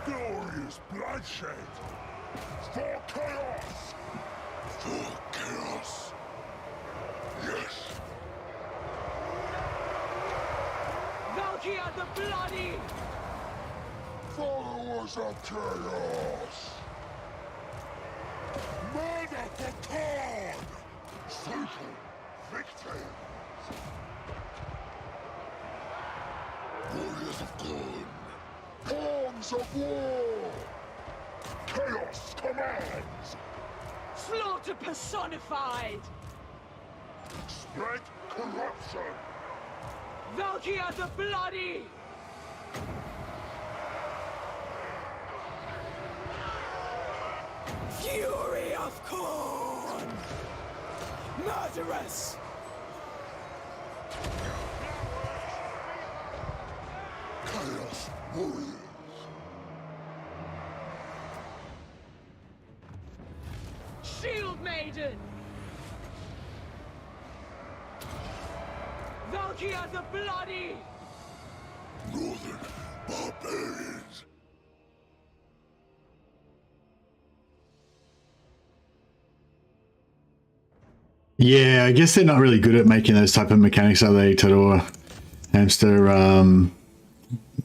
Glorious bloodshed. For chaos.
For chaos. Yes.
Valkia the Bloody!
Followers of chaos.
Murder for Korn. Social victory.
Warriors of Korn. Horns of war.
Chaos commands.
Slaughter personified!
Spread corruption.
Valkia the Bloody! Fury of Corn! Murderous!
Chaos warriors.
Shield Maiden! Valkia the Bloody!
Northern barbarians.
Yeah, I guess they're not really good at making those type of mechanics, are they, Tador? Hamster,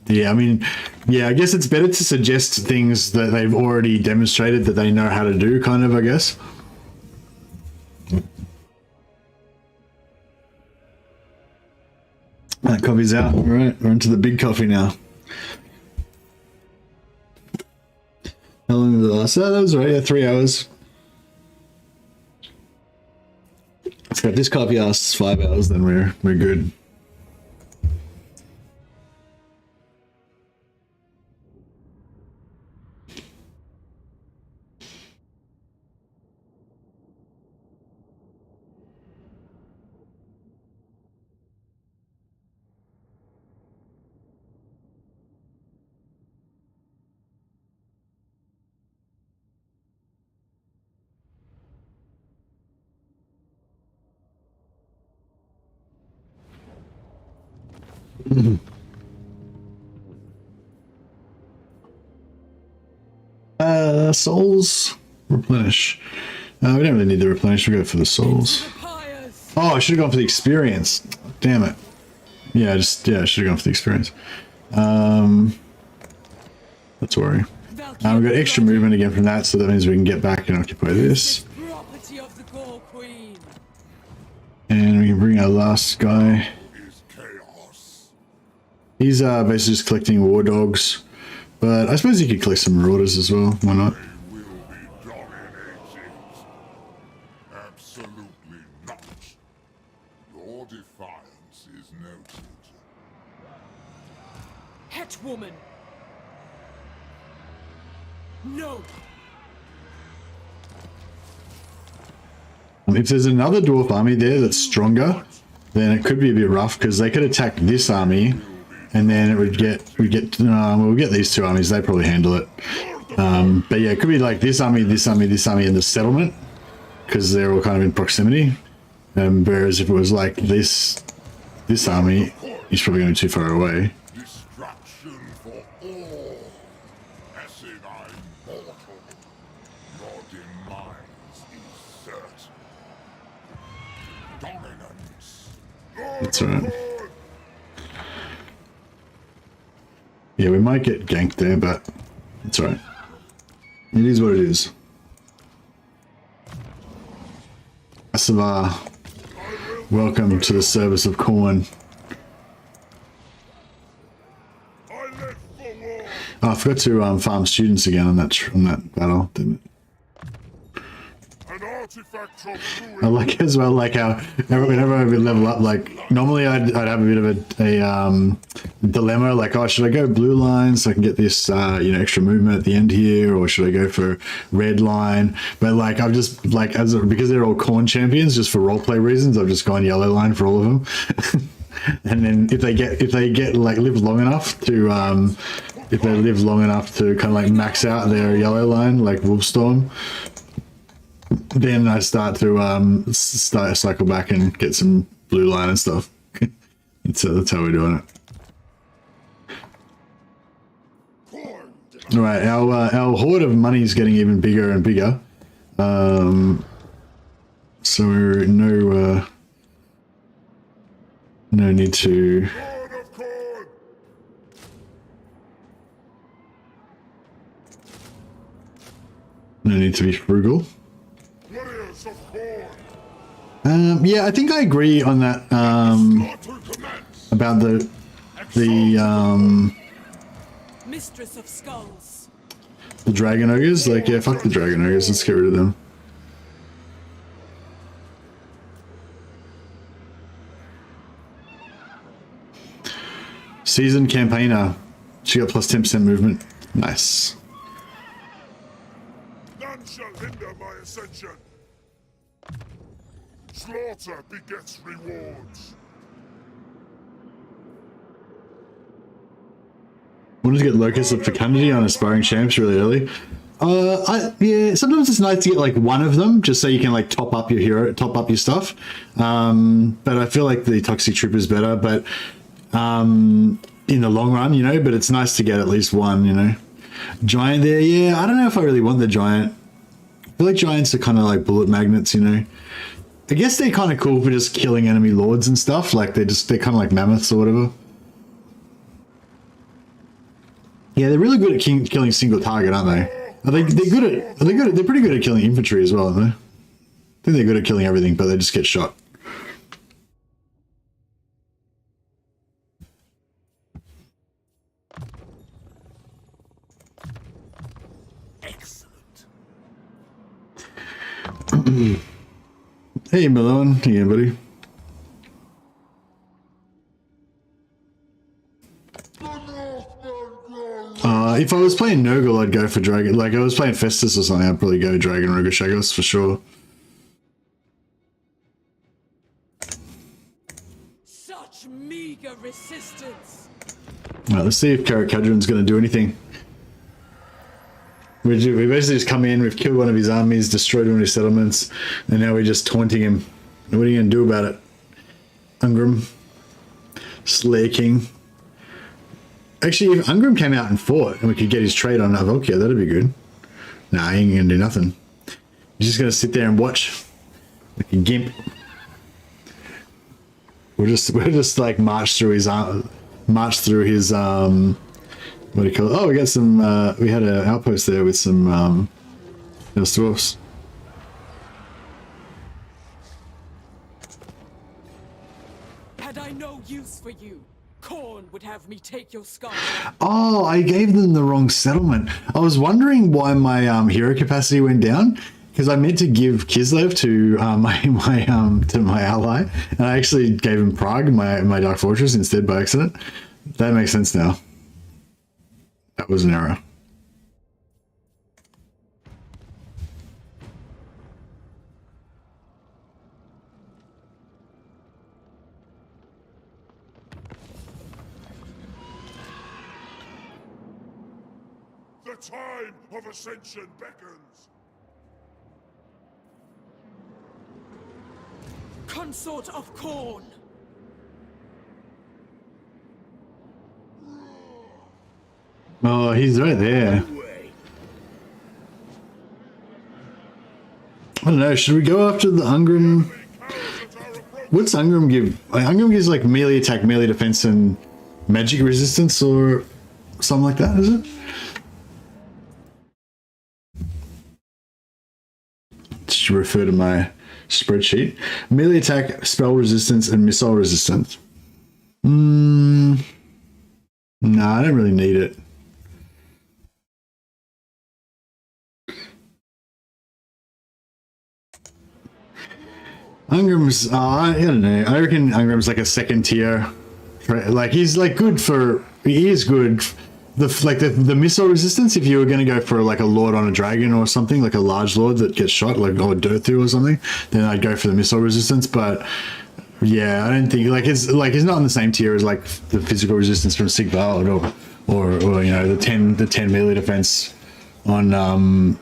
yeah, I mean, yeah, I guess it's better to suggest things that they've already demonstrated that they know how to do, kind of, I guess. That coffee's out. All right, we're into the big coffee now. How long did it last? Oh, that was right, yeah, 3 hours. So if this coffee lasts 5 hours, then we're good. Souls replenish. We don't really need the replenish. We'll go for the souls. Oh, I should have gone for the experience. Damn it. Yeah, I should have gone for the experience. Let's worry. We've got extra movement again from that, so that means we can get back and occupy this. And we can bring our last guy. He's basically just collecting war dogs. But I suppose you could collect some marauders as well. Why not?
They will be dominated. Absolutely not. Your defiance is noted.
Hetwoman! No!
If there's another dwarf army there that's stronger, then it could be a bit rough because they could attack this army, and then we'll get these two armies. They probably handle it. But yeah, it could be like this army, this army, this army, and the settlement because they're all kind of in proximity. Whereas if it was like this army, he's probably going to be too far away.
Destruction for all. Passing I'm mortal. Your demise is certain. Dominance.
That's right. Yeah, we might get ganked there, but it's alright. It is what it is. Asavar, welcome to the service of Corn. Oh, I forgot to farm students again on that battle, didn't it? I like as well, like how whenever we level up, like normally I'd have a bit of a dilemma, like, oh, should I go blue line so I can get this extra movement at the end here, or should I go for red line? But like I've just like because they're all Corn champions, just for roleplay reasons, I've just gone yellow line for all of them. And then if they get like live long enough to kind of like max out their yellow line, like Wolfstorm, then I start to cycle back and get some blue line and stuff. That's how we're doing it. All right, our hoard of money is getting even bigger and bigger. So we're no need to. No need to be frugal. Yeah, I think I agree on that. About the
Mistress of Skulls.
The dragon ogres. Like, yeah, fuck the dragon ogres. Let's get rid of them. Seasoned campaigner. She got plus 10% movement. Nice.
None shall hinder my ascension. Slaughter begets rewards.
Wanted to get Locus of Fecundity on Aspiring Champs really early. Yeah, sometimes it's nice to get like one of them just so you can like top up your hero, top up your stuff. But I feel like the Toxic Troop is better, but in the long run, you know, but it's nice to get at least one, you know. Giant there, yeah, I don't know if I really want the Giant. I feel like Giants are kind of like bullet magnets, you know. I guess they're kind of cool for just killing enemy lords and stuff. Like they're kind of like mammoths or whatever. Yeah, they're really good at killing single target, aren't they? They're pretty good at killing infantry as well, aren't they? I think they're good at killing everything, but they just get shot.
Excellent.
Hey, Malone. Yeah, buddy. If I was playing Nurgle, I'd go for Dragon. Like, I was playing Festus or something, I'd probably go Dragon Rogue Shagos for sure.
Such meager resistance.
Alright, let's see if Karak Kadron's going to do anything. We basically just come in, we've killed one of his armies, destroyed one of his settlements, and now we're just taunting him. What are you going to do about it? Ungrim. Slayer King. Actually, if Ungrim came out and fought and we could get his trade on Valkia, that'd be good. Nah, he ain't gonna do nothing. He's just gonna sit there and watch like a gimp. We'll just like march through his what do you call it? Oh, we got some we had an outpost there with some dwarfs.
Had I no use for you, Khorne would have me take your skull.
Oh, I gave them the wrong settlement. I was wondering why my hero capacity went down, because I meant to give Kislev to my ally, and I actually gave him Prague, my Dark Fortress, instead by accident. That makes sense now. That was an error.
The time of ascension beckons.
Consort of Khorne.
Oh, he's right there. I don't know, should we go after the Ungrim? What's Ungrim give? Like, Ungrim gives like melee attack, melee defense, and magic resistance or something like that, is it? Should refer to my spreadsheet. Melee attack, spell resistance, and missile resistance. No, I don't really need it. Ungrim's, I don't know. I reckon Ungrim's like a second tier. Like he's like good for, he is good. The missile resistance, if you were going to go for like a lord on a dragon or something, like a large lord that gets shot, like or Durthu or something, then I'd go for the missile resistance. But yeah, I don't think he's not on the same tier as like the physical resistance from Sigvald or you know the 10 melee defense on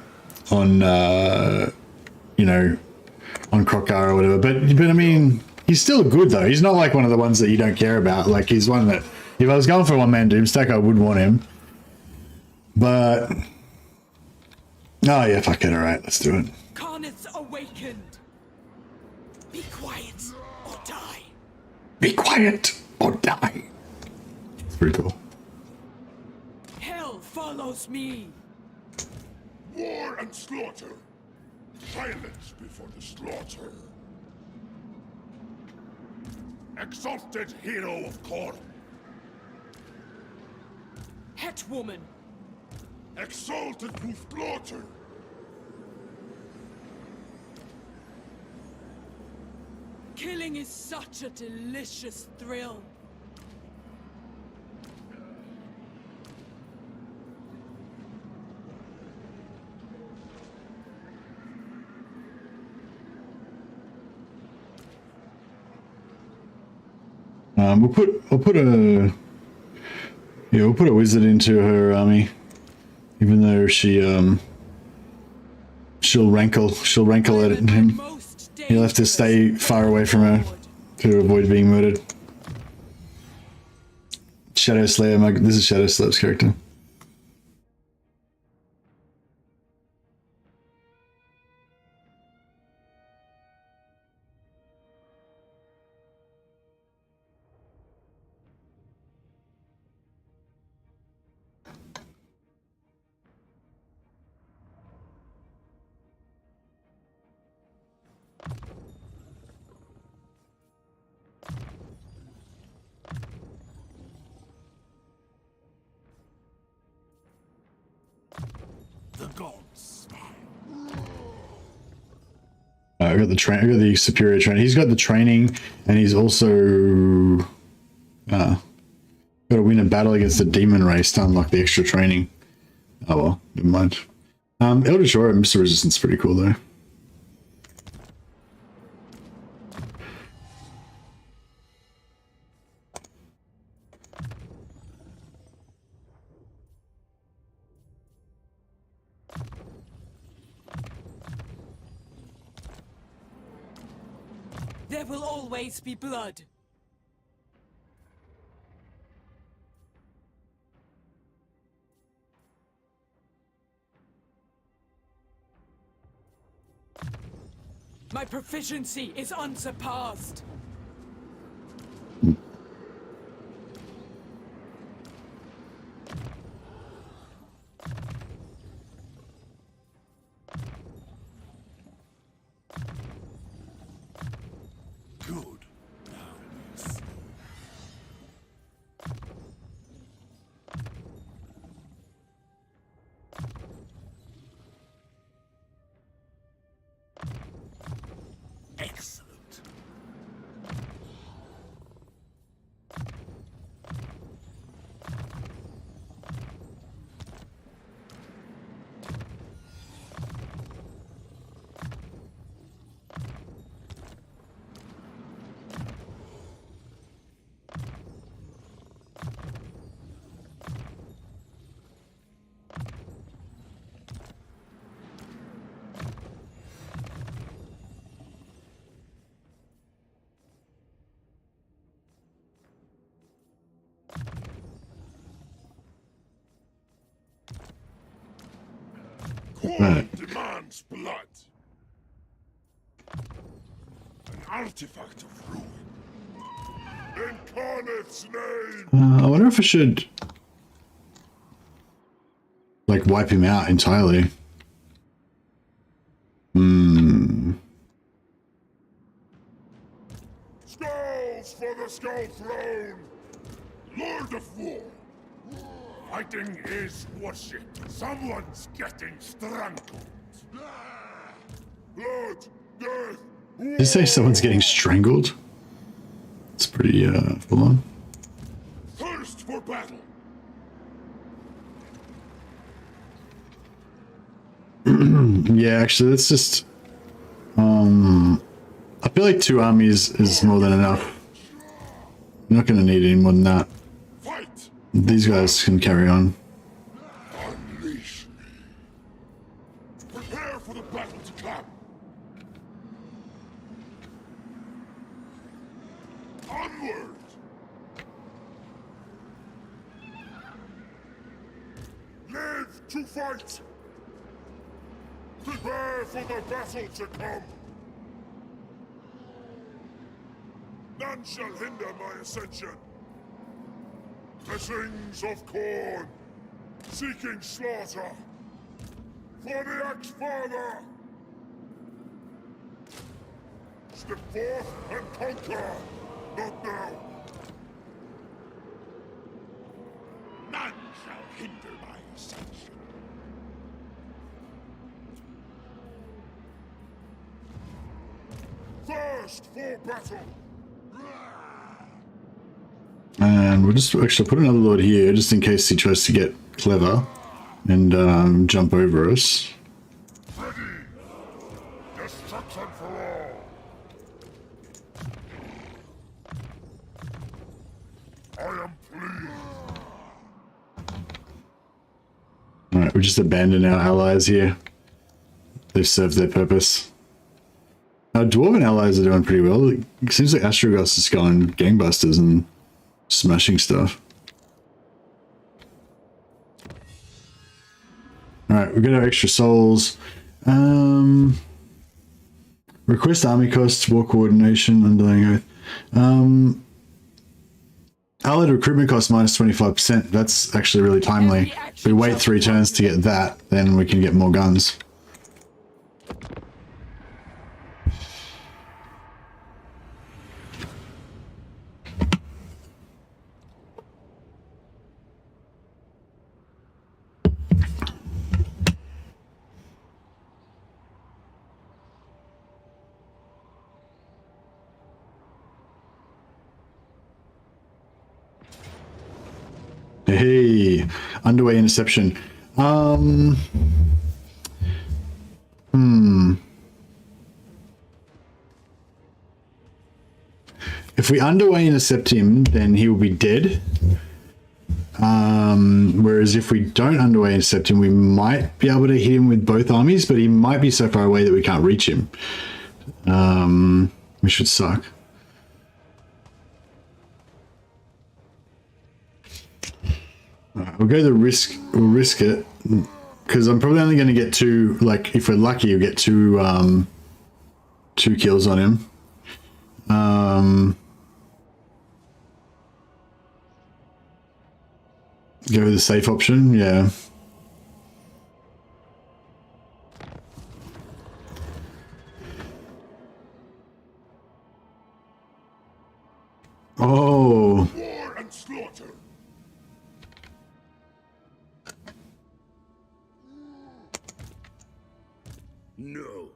you know, on Krokar or whatever. But I mean, he's still good though. He's not like one of the ones that you don't care about. Like he's one that, if I was going for a one-man Doomstack, I would want him. But oh yeah, fuck it. All right, let's do it.
Carneth's awakened. Be quiet or die.
Be quiet or die. It's pretty cool.
Hell follows me.
War and slaughter. Silence before the slaughter. Exalted hero of Khorne.
Hetwoman.
Exalted to slaughter.
Killing is such a delicious thrill.
We'll put a wizard into her army, even though she'll rankle at him. He'll have to stay far away from her to avoid being murdered. Shadow Slayer, this is Shadow Slayer's character. I got the superior training. He's got the training, and he's also got to win a battle against the demon race to unlock the extra training. Oh well, never mind. Eldritch Aura and Mr. Resistance is pretty cool though.
There will always be blood. My proficiency is unsurpassed.
Good. Excellent. Corn demands blood. An artifact of ruin. Incarnate's name.
I wonder if I should like wipe him out entirely.
Skulls for the Skull Throne. Lord of War. Fighting is worship. Someone's getting strangled. Blood, death.
Did you say someone's getting strangled? It's pretty full on.
Thirst for battle.
Yeah, actually, let's just. I feel like 2 armies is more than enough. I'm not going to need any more than that.
Fight.
These guys can carry on.
Unleash me. Prepare for the battle to come. Onward. Live to fight. Prepare for the battle to come. None shall hinder my ascension. Blessings of corn, seeking slaughter. For the Axe-Father. Step forth and conquer. Not now. None shall hinder my ascension. First for battle.
And we'll just actually put another lord here, just in case he tries to get clever and jump over us.
Ready. Destruction for all. I am pleased.
Alright, we just abandon our allies here. They've served their purpose. Our dwarven allies are doing pretty well. It seems like Astrogos is going gangbusters and smashing stuff. Alright, we got our extra souls. Request army costs, war coordination, underlying oath. Allied recruitment costs minus 25%. That's actually really timely. If we wait 3 turns to get that, then we can get more guns. Hey, underway interception. If we underway intercept him, then he will be dead. Whereas if we don't underway intercept him, we might be able to hit him with both armies, but he might be so far away that we can't reach him. Which should suck. We'll go the risk. We'll risk it because I'm probably only going to get 2. Like if we're lucky, we'll get 2 kills on him. Go with the safe option. Yeah. Oh.
War and slaughter.
No.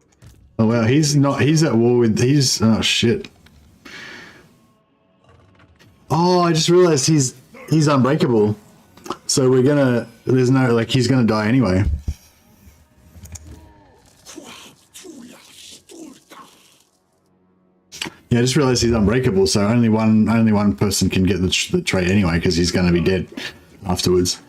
Oh wow, he's not. He's at war with. He's. Oh shit. Oh, I just realized he's unbreakable. So we're gonna. There's no like he's gonna die anyway. Yeah, I just realized he's unbreakable. So only one person can get the trait anyway because he's gonna be dead afterwards.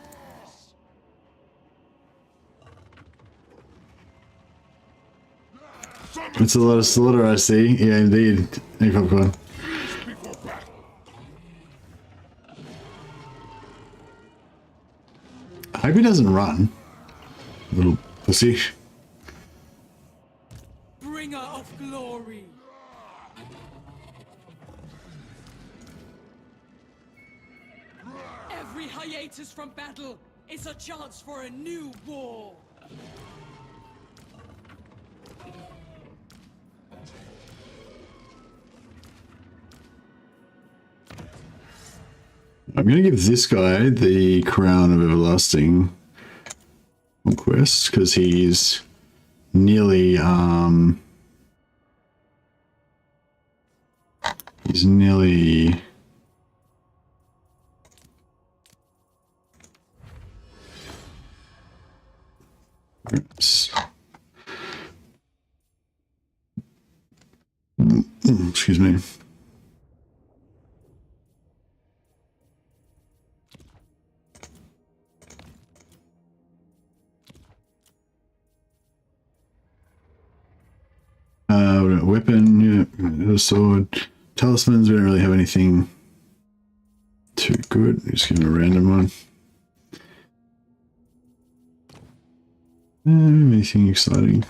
It's a lot of slaughter, I see. Yeah, indeed. Hey, popcorn. I hope he doesn't run. Little pussy.
Bringer of glory. Every hiatus from battle is a chance for a new war.
I'm going to give this guy the Crown of Everlasting Conquest because he's nearly oops. Excuse me. Weapon, yeah, the sword, talismans. We don't really have anything too good. Just give him a random one. Anything exciting?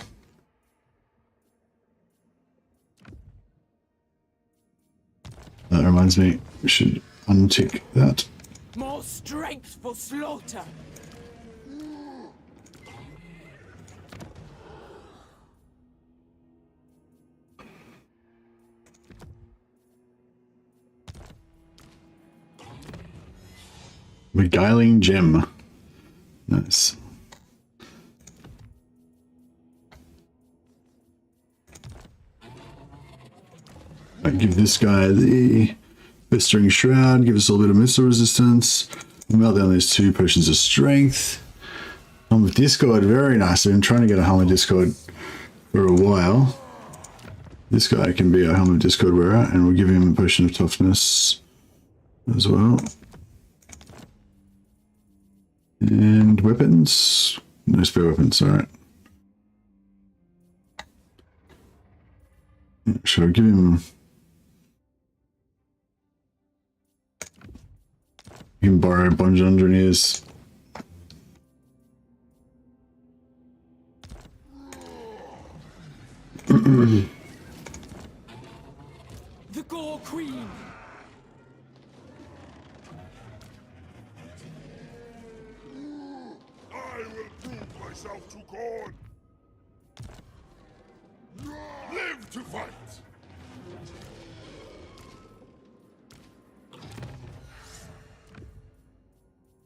That reminds me, we should untick that.
More strength for slaughter.
Beguiling gem. Nice. I give this guy the Festering Shroud, give us a little bit of missile resistance. We'll melt down these 2 potions of strength. Helm of Discord, very nice. I've been trying to get a Helm of Discord for a while. This guy can be a Helm of Discord wearer, and we'll give him a potion of toughness. as well. And weapons. No spare weapons, alright. Should I give him... You can borrow a bunch of engineers.
The Gore Queen.
I will prove myself to God. Live to fight.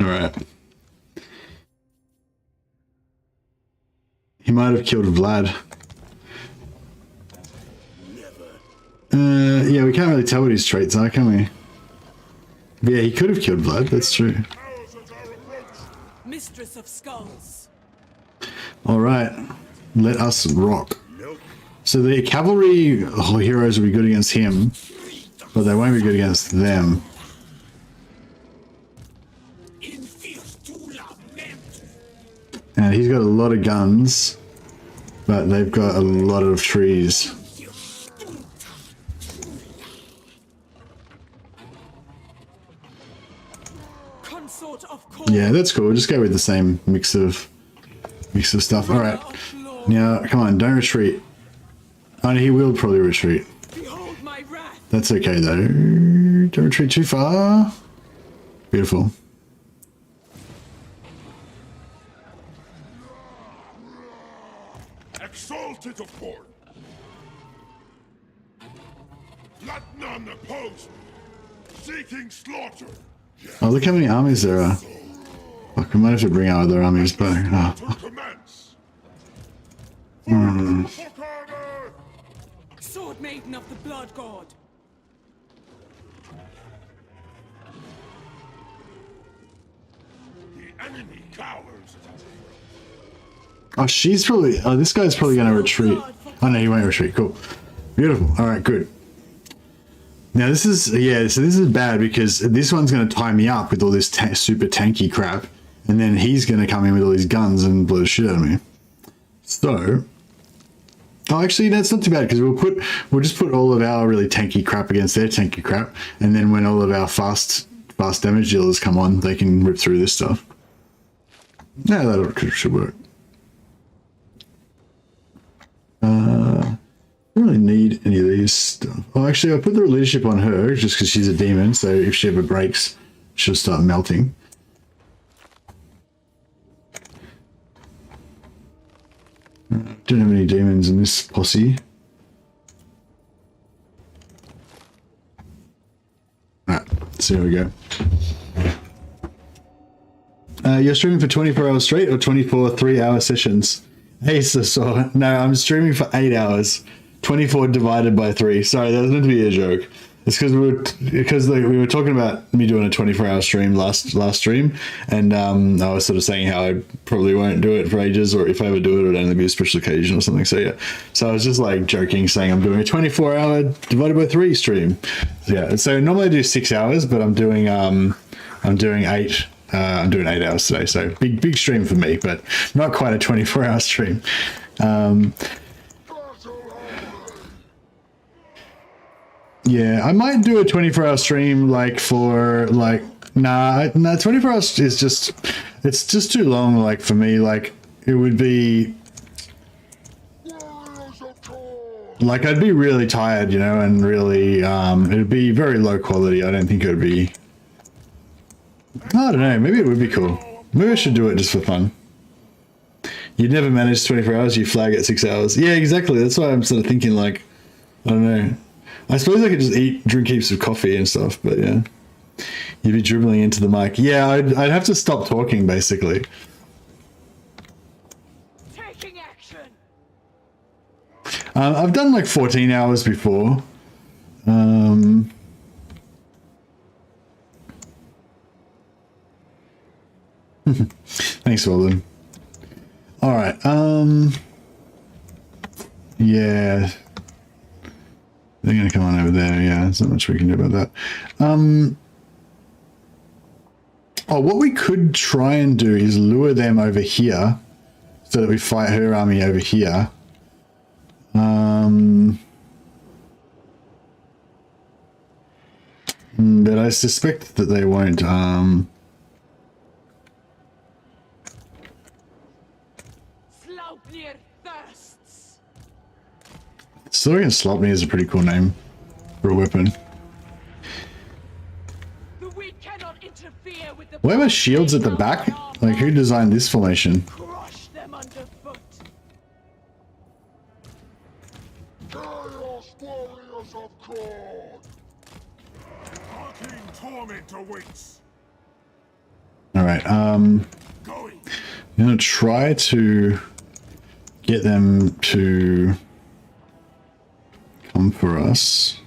Alright. He might have killed Vlad. Yeah, we can't really tell what his traits are, can we? But yeah, he could have killed Vlad, that's true.
Mistress of Skulls.
Alright, let us rock. So the cavalry heroes will be good against him, but they won't be good against them. And he's got a lot of guns, but they've got a lot of trees.
Consort of
Yeah, that's cool. Just go with the same mix of stuff. All right, now come on, don't retreat. Oh, no, he will probably retreat.
Behold my wrath.
That's okay though. Don't retreat too far. Beautiful.
Exalted of Born. Let none oppose me. Seeking slaughter.
Oh, look how many armies there are. Fuck, we might have to bring out other armies, but oh.
Sword Maiden of the Blood God.
The enemy cowers.
Oh, she's probably... Oh, this guy's probably going to retreat. Oh, no, he won't retreat. Cool. Beautiful. All right, good. Now, this is... Yeah, so this is bad because this one's going to tie me up with all this super tanky crap. And then he's going to come in with all these guns and blow the shit out of me. So... Oh, actually, that's not too bad because we'll just put all of our really tanky crap against their tanky crap. And then when all of our fast damage dealers come on, they can rip through this stuff. Yeah, that should work. I don't really need any of these stuff. Oh, actually, I'll put the leadership on her just because she's a demon. So if she ever breaks, she'll start melting. Don't have any demons in this posse. Alright, so here we go. You're streaming for 24 hours straight or 24 3-hour sessions? Hey, so no, I'm streaming for 8 hours. 24 divided by 3. Sorry, that was meant to be a joke. It's because we were talking about me doing a 24-hour stream last stream, and I was sort of saying how I probably won't do it for ages, or if I ever do it, it'll only be a special occasion or something. So yeah, so I was just like joking, saying I'm doing a 24-hour divided by 3 stream. Yeah, so normally I do 6 hours, but I'm doing 8. I'm doing 8 hours today, so big stream for me, but not quite a 24-hour stream. Yeah, I might do a 24-hour stream nah, 24 hours is just, it's just too long, like, for me. Like, it would be, like, I'd be really tired, you know, and really, it'd be very low quality. I don't think it would be, I don't know, maybe it would be cool. Maybe I should do it just for fun. You'd never manage 24 hours, you flag at 6 hours. Yeah, exactly. That's why I'm sort of thinking, like, I don't know. I suppose I could just drink heaps of coffee and stuff, but yeah. You'd be dribbling into the mic. Yeah, I'd have to stop talking, basically.
Taking action.
I've done like 14 hours before. Thanks, Walden. All right. Yeah. They're going to come on over there. Yeah, there's not much we can do about that. Oh, what we could try and do is lure them over here so that we fight her army over here. But I suspect that they won't.
Slaupnir thirsts.
Saurian Slopney is a pretty cool name for a weapon.
The weak cannot interfere with the
Why are shields at the back? Like, who designed this formation?
crush them underfoot.
Chaos warriors of Korn!
Arcane torment awaits.
Alright,
Going.
I'm gonna try to get them to come for us.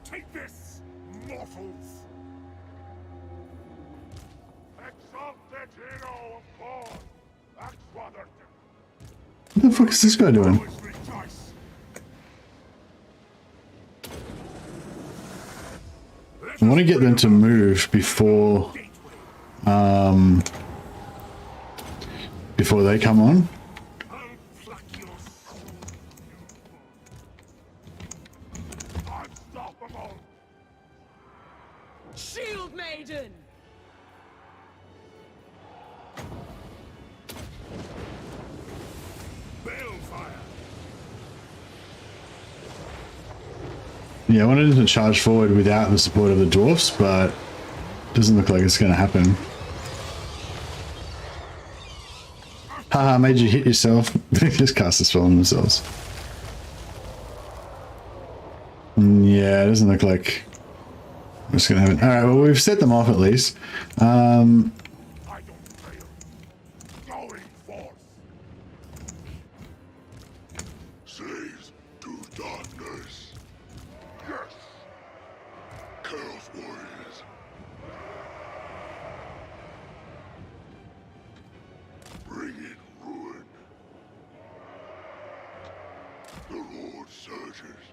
Take this, mortals. Exalted hero of Korn. Axwathert.
What the fuck is this guy doing?
Always rejoice.
I want to get them to move before before they come on.
I'll pluck your soul. Unstoppable.
Shield maiden.
Balefire.
Yeah, I wanted them to charge forward without the support of the dwarfs, but it doesn't look like it's going to happen. Haha, made you hit yourself. Just cast a spell on themselves. Yeah, it doesn't look like it's going to happen. Alright, well, we've set them off at least.
I don't fail. Going forth.
Slaves to darkness. Yes. Chaos warriors. Bring in ruin. The Lord surges.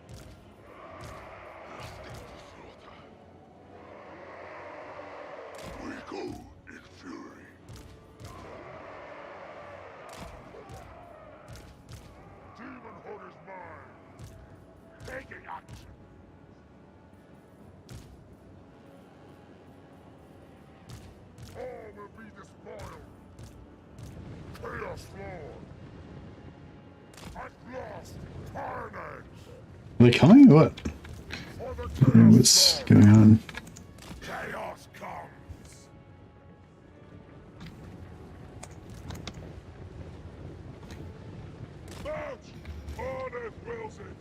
Nothing to slaughter. We go in fury.
Demonhood is mine. Taking action. All will be despoiled. Chaos Lord. At last, carnage.
Are they coming or what?
For the
What's
Chaos
going on?
Lord. Chaos comes. March! Honor wills it.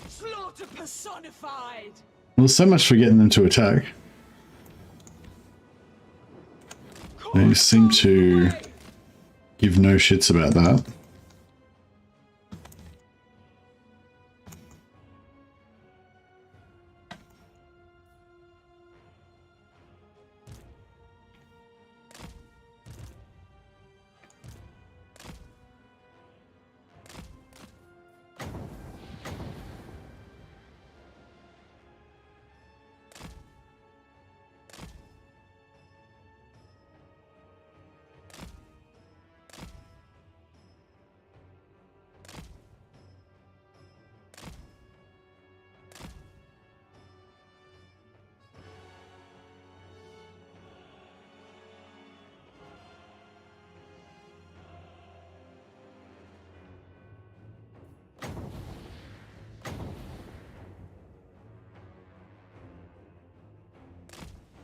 Slaughter personified.
Well, so much for getting them to attack. They seem to give no shits about that.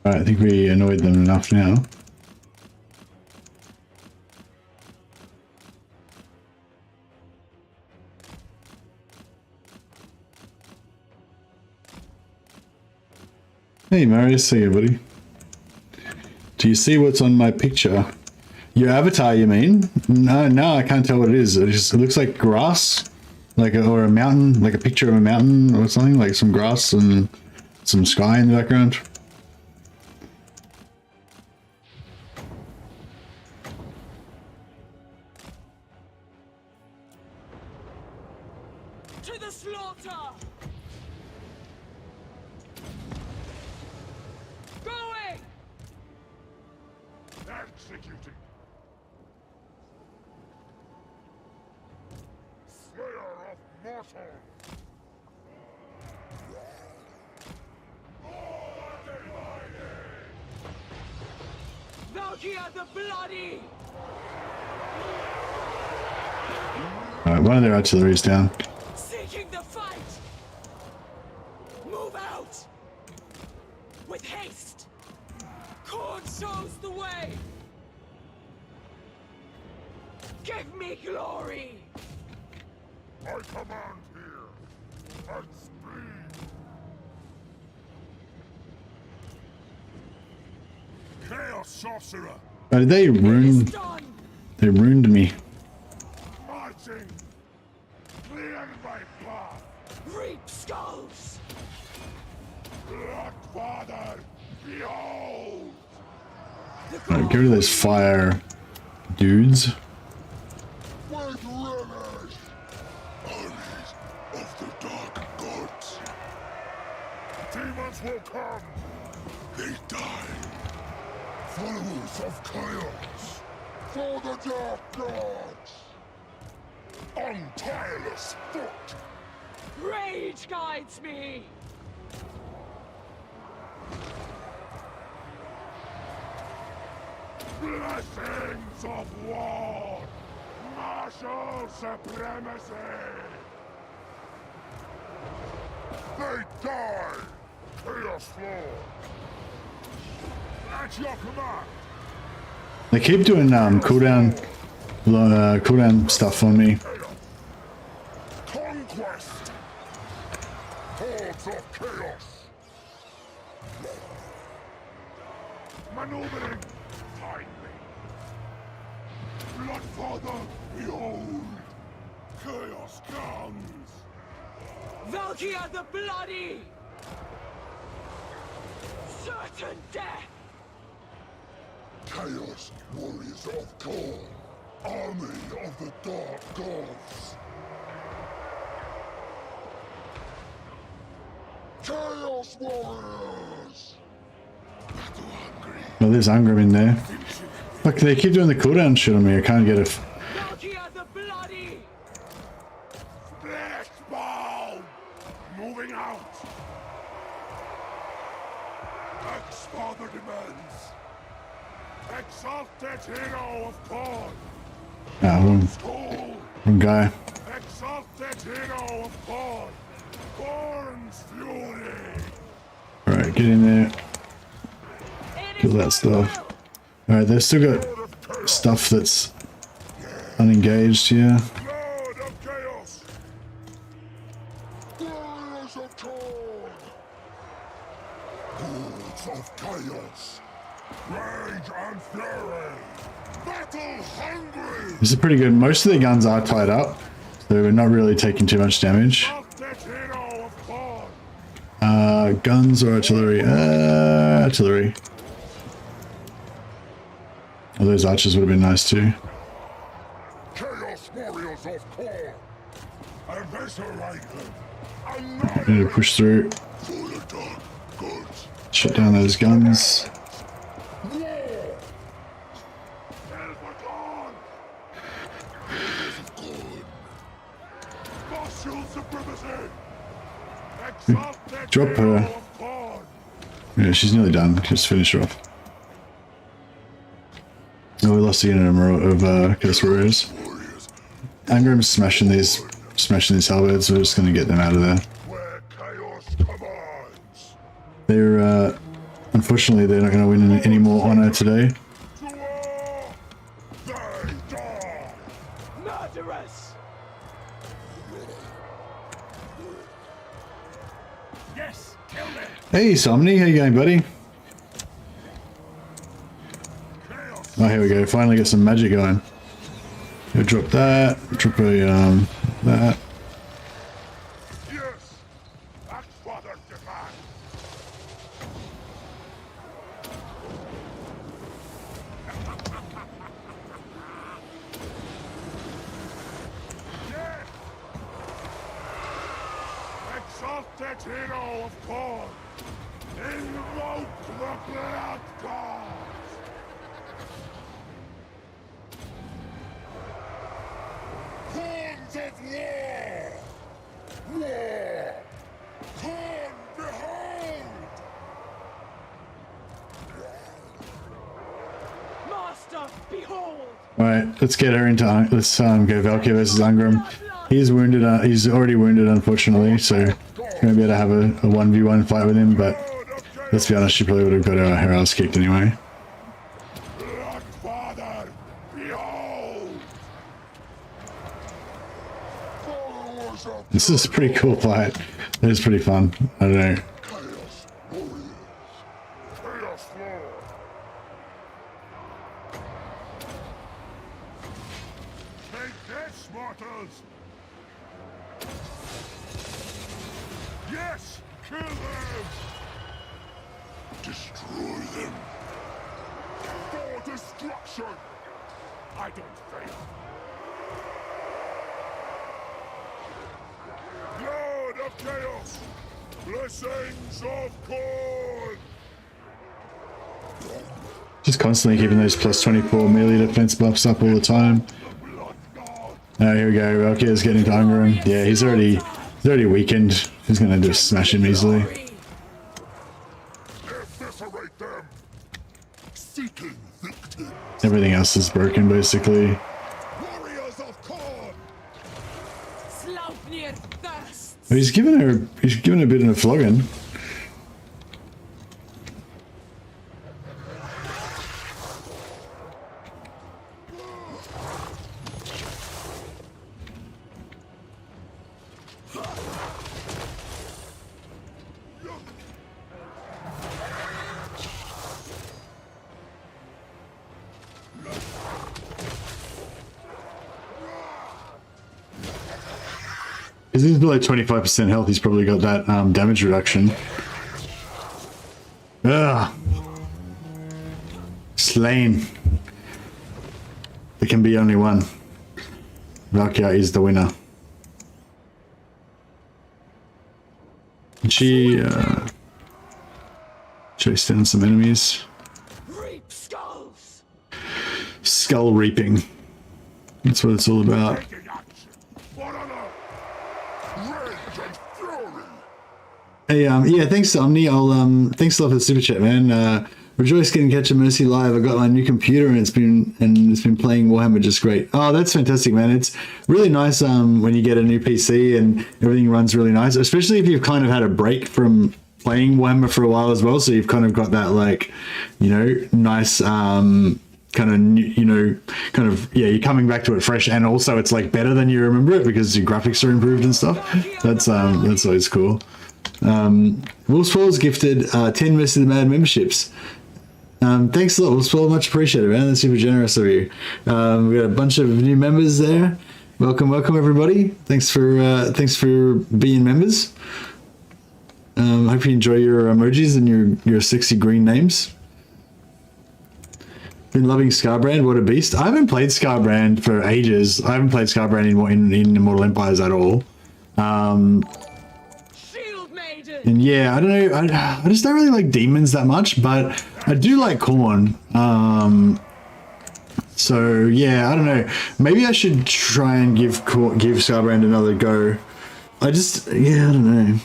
Alright, I think we annoyed them enough now. Hey Marius, see you buddy. Do you see what's on my picture? Your avatar, you mean? No, I can't tell what it is. It looks like grass, or a mountain, like a picture of a mountain or something, like some grass and some sky in the background.
To the slaughter! Going!
Executing. Slayer of mortal.
Valkia the Bloody!
Alright, one of their artillery is down.
Seeking the fight! Move out! With haste! Corn shows the way! Give me glory!
I command here. At speed. Chaos sorcerer.
Oh, did they ruin?
Done!
They ruined me.
Marching. Clear my path.
Reap skulls!
Bloodfather, behold!
Alright, get rid of those fire dudes.
With relish! Armies of the dark gods.
Demons will come.
They die. Followers of chaos. For the dark gods.
On tireless foot.
Rage guides me!
Blessings of war. Martial supremacy. They die. Chaos floor. At your command.
They keep doing cooldown stuff on me.
Conquest. Hordes of chaos. Maneuvering. Find me. Bloodfather, behold. Chaos comes.
Valkia the Bloody! Certain death!
Chaos warriors of Khorne. Army of the dark gods. Chaos warriors! Battle hungry.
Oh, there's Angram in there. Look, they keep doing the cooldown shit on me. I can't get it.
Valkia the Bloody!
Blackball! Moving out! Ex-father demands! Exalted hero of Khorne!
Ah, wrong guy.
Exalted hero of Khorne! Khorne's fury!
Alright, get in there. Kill that stuff. Alright, they've still got stuff that's unengaged here.
Lord of chaos!
Warriors of Khorne! Hordes of chaos!
Rage and fury! Battle hungry!
This is pretty good. Most of the guns are tied up, so we're not really taking too much damage.
Exalted hero of Khorne!
Guns or artillery? Artillery. Oh, those archers would have been nice too.
Chaos warriors of Khorne! Eviscerate them!
I need to push through.
For the dark gods.
Shut down those guns. Drop her. Yeah, she's nearly done. Just finish her off. Oh, we lost the unit of Chaos Warriors. Angram's smashing these halberds. We're just gonna get them out of there. They're unfortunately they're not gonna win any more honor today.
Murderers! Yes, kill them!
Hey, Somni, how you going, buddy?
Chaos
Oh, here we go. Finally get some magic going. We'll drop that. Drop a, that.
Yes! Axfather's demand! Yes! Exalted hero of Korn! Invoke the blood gods! Horns of war! War! Korn, behold!
Master, behold!
Alright, let's get her into, let's go Valkia versus Ungram. He's wounded, he's already wounded unfortunately, so we're gonna be able to have a 1v1 fight with him, but let's be honest, she probably would have got her ass kicked anyway.
Bloodfather, behold!
Followers of
This is a pretty cool fight. It is pretty fun. I don't know.
Chaos Warriors.
Chaos Lord! Take this, mortals! Yes! Kill them!
Destroy them.
For destruction! I don't fail. Lord of Chaos! Blessings of Korn!
Just constantly keeping those plus 24 melee defense buffs up all the time. Oh, here we go. Valkyria's getting to Ungram. Yeah, he's already weakened. He's gonna just smash him easily.
Eviscerate them. Seeking victims.
Everything else is broken basically.
Warriors of Korn!
Slaupnir thirsts!
He's given her a bit of a flogging. Because he's below 25% health, he's probably got that damage reduction. Ugh. Slain. There can be only one. Valkia is the winner. She chased down some enemies.
Reap skulls!
Skull reaping. That's what it's all about.
Taking action! For honor! Rage and fury!
Hey, yeah, thanks, Omni. Thanks a lot for the super chat, man. Rejoice getting Catch a Mercy live. I got my new computer and it's been playing Warhammer just great. Oh, that's fantastic, man. It's really nice when you get a new PC and everything runs really nice, especially if you've kind of had a break from playing Warhammer for a while as well. So you've kind of got that, like, you know, nice kind of you're coming back to it fresh, and also it's like better than you remember it because your graphics are improved and stuff. That's always cool. Wolf's Falls gifted 10 Mercy the Mad memberships. Thanks a lot, Wolf's Falls, much appreciated, man. That's super generous of you. We got a bunch of new members there. Welcome everybody. Thanks for being members. Hope you enjoy your emojis and your sexy green names. Been loving Scarbrand. What a beast. I haven't played Scarbrand for ages. I haven't played Scarbrand in Immortal Empires at all.
Shield maiden!
And yeah, I don't know. I just don't really like demons that much, but I do like Khorne. So yeah, I don't know. Maybe I should try and give Scarbrand another go. I don't know.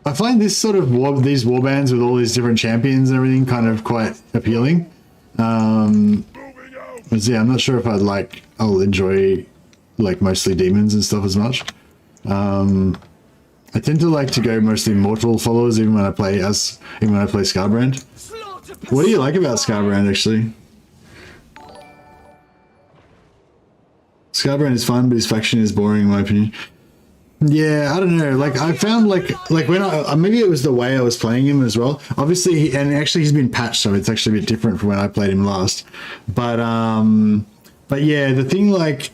I find this sort of these warbands with all these different champions and everything kind of quite appealing. But yeah, I'm not sure if I'll enjoy like mostly demons and stuff as much. I tend to like to go mostly mortal followers even when I play Scarbrand. What do you like about Scarbrand actually? Scarbrand is fun, but his faction is boring in my opinion. Yeah, I don't know. Like I found like when I maybe it was the way I was playing him as well. Obviously, and actually he's been patched, so it's actually a bit different from when I played him last. But yeah, the thing like.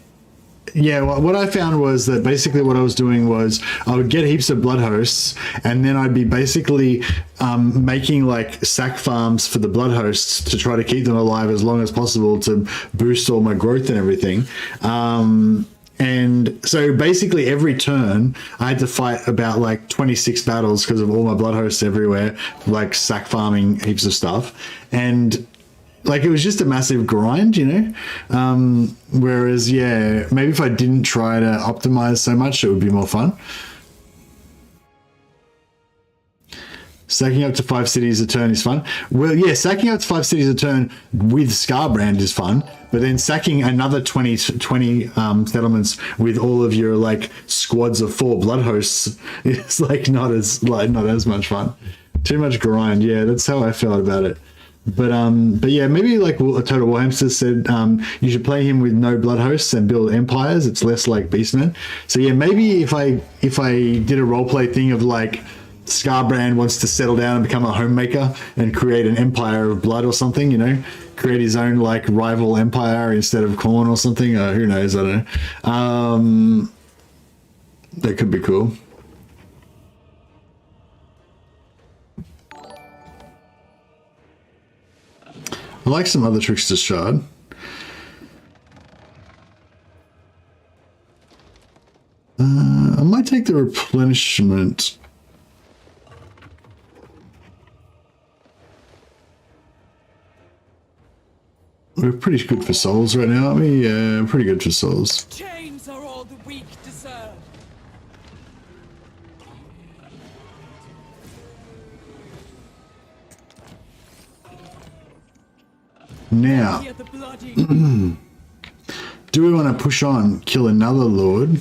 Yeah, what I found was that basically what I was doing was I would get heaps of blood hosts, and then I'd be basically making like sack farms for the blood hosts to try to keep them alive as long as possible to boost all my growth and everything. And so basically every turn I had to fight about like 26 battles because of all my blood hosts everywhere, like sack farming heaps of stuff. And like it was just a massive grind, you know? Whereas, yeah, maybe if I didn't try to optimize so much, it would be more fun. Sacking up to 5 cities a turn is fun. Well, yeah, sacking up to 5 cities a turn with Scarbrand is fun, but then sacking another 20 settlements with all of your like squads of 4 blood hosts is like not as much fun. Too much grind. Yeah, that's how I felt about it. But yeah, maybe like Total Warhamster said, you should play him with no blood hosts and build empires. It's less like Beastmen. So yeah, maybe if I did a roleplay thing of like Scarbrand wants to settle down and become a homemaker and create an empire of blood or something, you know, create his own like rival empire instead of Khorne or something. Who knows? I don't know. That could be cool. I like some other Trickster Shard. I might take the replenishment. We're pretty good for souls right now, aren't we? Yeah, pretty good for souls.
Chains are all the weak deserve.
Now,
Hear the bloody.
do we want to push on, kill another lord?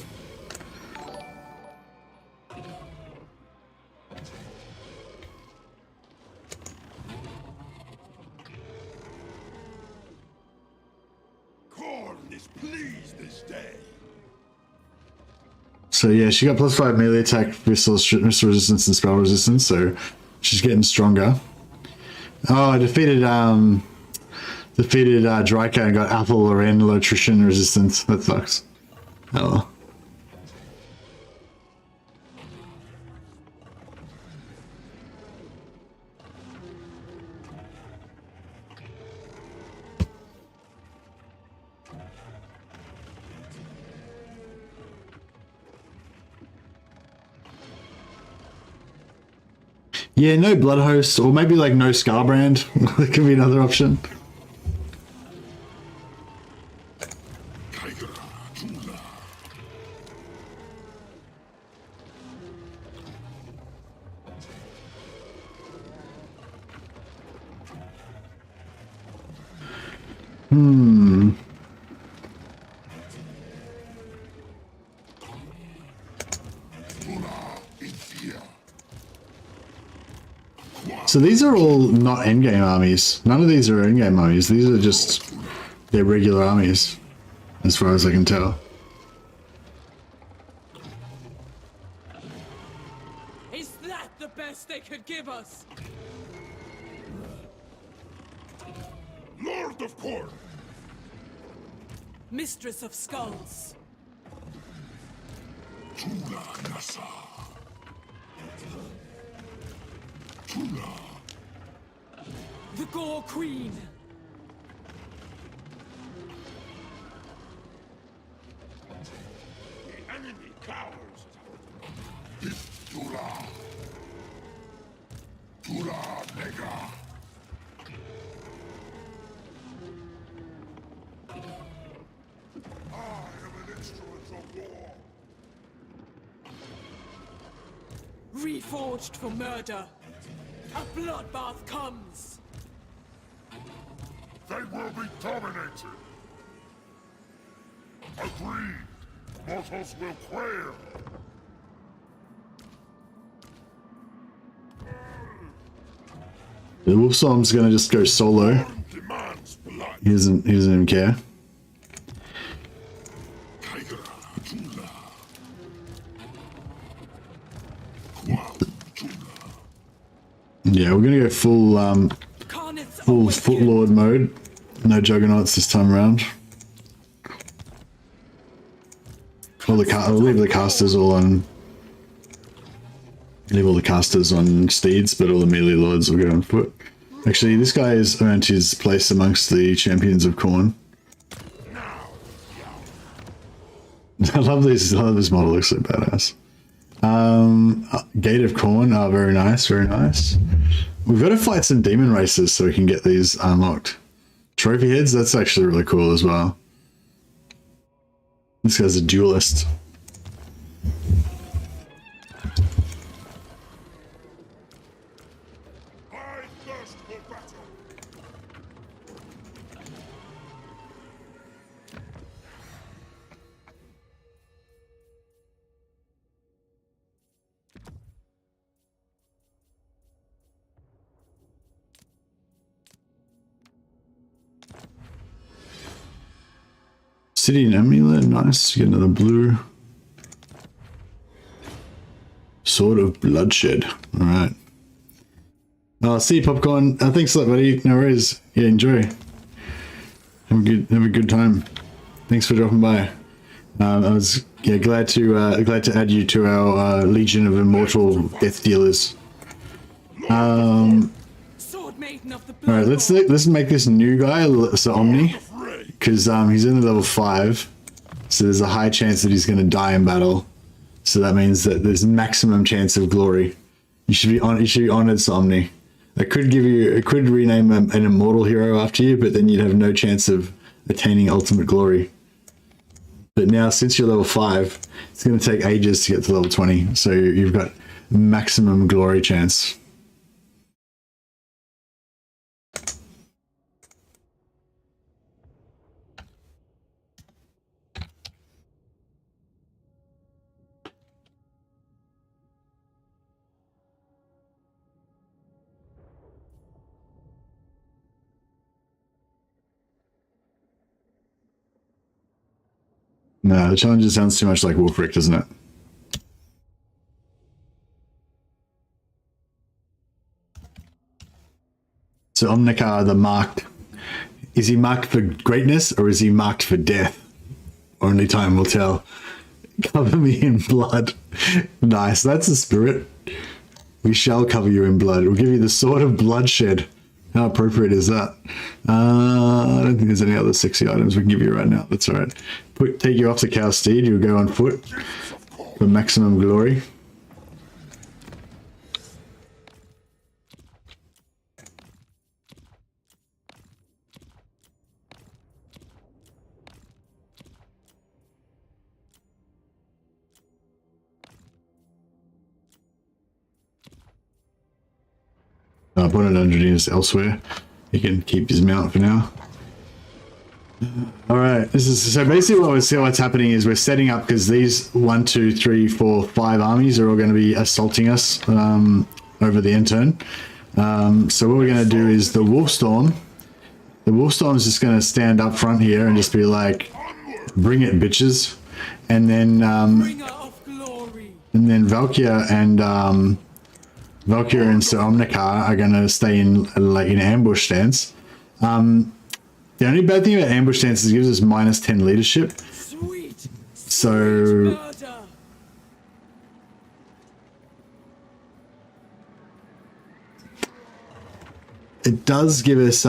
Khorne is pleased this day.
So yeah, she got +5 melee attack, missile resistance, and spell resistance, so she's getting stronger. Oh, I defeated Dryka and got Athel Loren low attrition resistance. That sucks. Oh well. Yeah, no blood host, or maybe like no Scarbrand. That could be another option. So these are all not endgame armies. None of these are endgame armies. These are just their regular armies, as far as I can tell.
Is that the best they could give us?
Lord of Khorne!
Mistress of Skulls.
Tula Nasa.
The Gore Queen.
The enemy cowers. Tula. Tula Nega. I am an instrument of war.
Reforged for murder. A bloodbath comes.
They will be dominated. Agreed. Mortals will quail.
The Wolfstorm's gonna just go solo.
Khorne demands blood.
He doesn't even care. Yeah, we're gonna go full
Carnets
full
awaken.
Footlord mode. No juggernauts this time around. I'll leave the casters all on. Leave all the casters on steeds, but all the melee lords will go on foot. Actually, this guy has earned his place amongst the champions of Khorne. I love this. I love this model. Looks so badass. Gate of Khorne. Oh, very nice. Very nice. We've got to fight some demon races so we can get these unlocked. Trophy heads. That's actually really cool as well. This guy's a duelist.
I thirst for battle.
City and Amulet, nice. Get another blue. Sword of Bloodshed. Alright. See you, Popcorn. Thanks a lot, buddy. No worries. Yeah, enjoy. Have a good time. Thanks for dropping by. I was glad to add you to our Legion of Immortal Death Dealers.
Sword maiden of the
Alright, let's make this new guy, so Omni. Because he's only level 5, so there's a high chance that he's going to die in battle. So that means that there's maximum chance of glory. You should be honored, Somni. It could rename an immortal hero after you, but then you'd have no chance of attaining ultimate glory. But now, since you're level 5, it's going to take ages to get to level 20, so you've got maximum glory chance. No, the challenger sounds too much like Wolfric, doesn't it? So Omnikar, the marked. Is he marked for greatness or is he marked for death? Only time will tell. Cover me in blood. Nice, that's the spirit. We shall cover you in blood. We'll give you the sword of bloodshed. How appropriate is that? I don't think there's any other sexy items we can give you right now. That's all right. Take you off the cow steed. You'll go on foot for maximum glory. I'll put it underneath elsewhere. He can keep his mount for now. All right. So basically what's happening is we're setting up because these 1, 2, 3, 4, 5 armies are all going to be assaulting us over the end turn. So what we're going to do is the Wolfstorm. The Wolfstorm's just going to stand up front here and just be like, "Bring it, bitches!" And then
bringer of glory.
and then Valkia and Sir Omnikar are going to stay in ambush stance. The only bad thing about ambush stance is it gives us -10 leadership.
Sweet.
So
Murder.
it does give us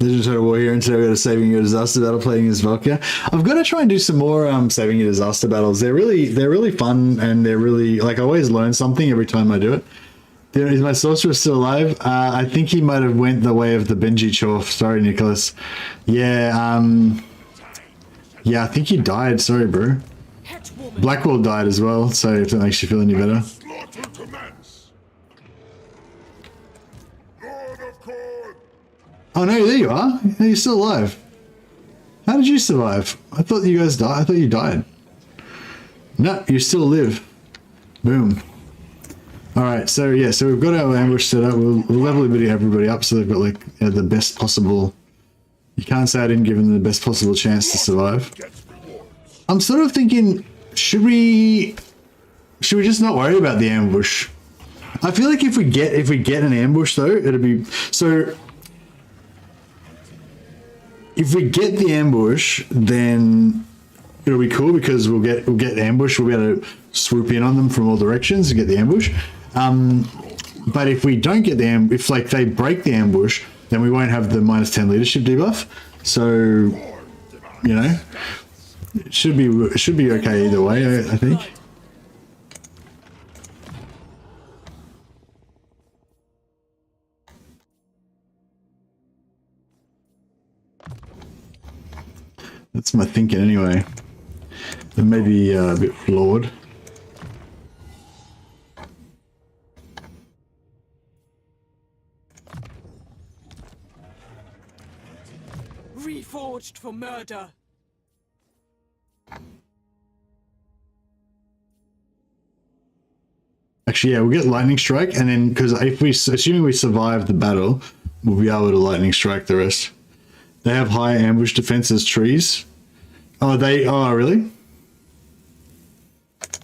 Legend Total War here, and today we've got a Saving Your Disaster battle playing as Valkia. I've got to try and do some more Saving Your Disaster battles. They're really fun, and they're really, like, I always learn something every time I do it. Is my sorcerer still alive? I think he might have went the way of the Benji Chorf. Sorry, Nicholas. Yeah, I think he died. Sorry, bro. Blackwall died as well, so if that makes you feel any better.
Slaughter commence. Lord of Khorne.
Oh no, there you are. You're still alive. How did you survive? I thought you guys died. I thought you died. No, you still live. Boom. Alright, so yeah, so we've got our ambush set up. We'll level everybody up so they've got like the best possible... You can't say I didn't give them the best possible chance to survive. I'm sort of thinking, should we should we just not worry about the ambush? I feel like if we get an ambush though, it'll be so. If we get the ambush, then it'll be cool because we'll get ambush. We'll be able to swoop in on them from all directions and get the ambush. But if we don't get the if like they break the ambush, then we won't have the -10 leadership debuff. So, you know, it should be okay either way. I think. That's my thinking anyway. It may be a bit flawed.
Reforged for murder.
Actually, yeah, we'll get lightning strike, and then because assuming we survive the battle, we'll be able to lightning strike the rest. They have high ambush defense as trees. Oh, really?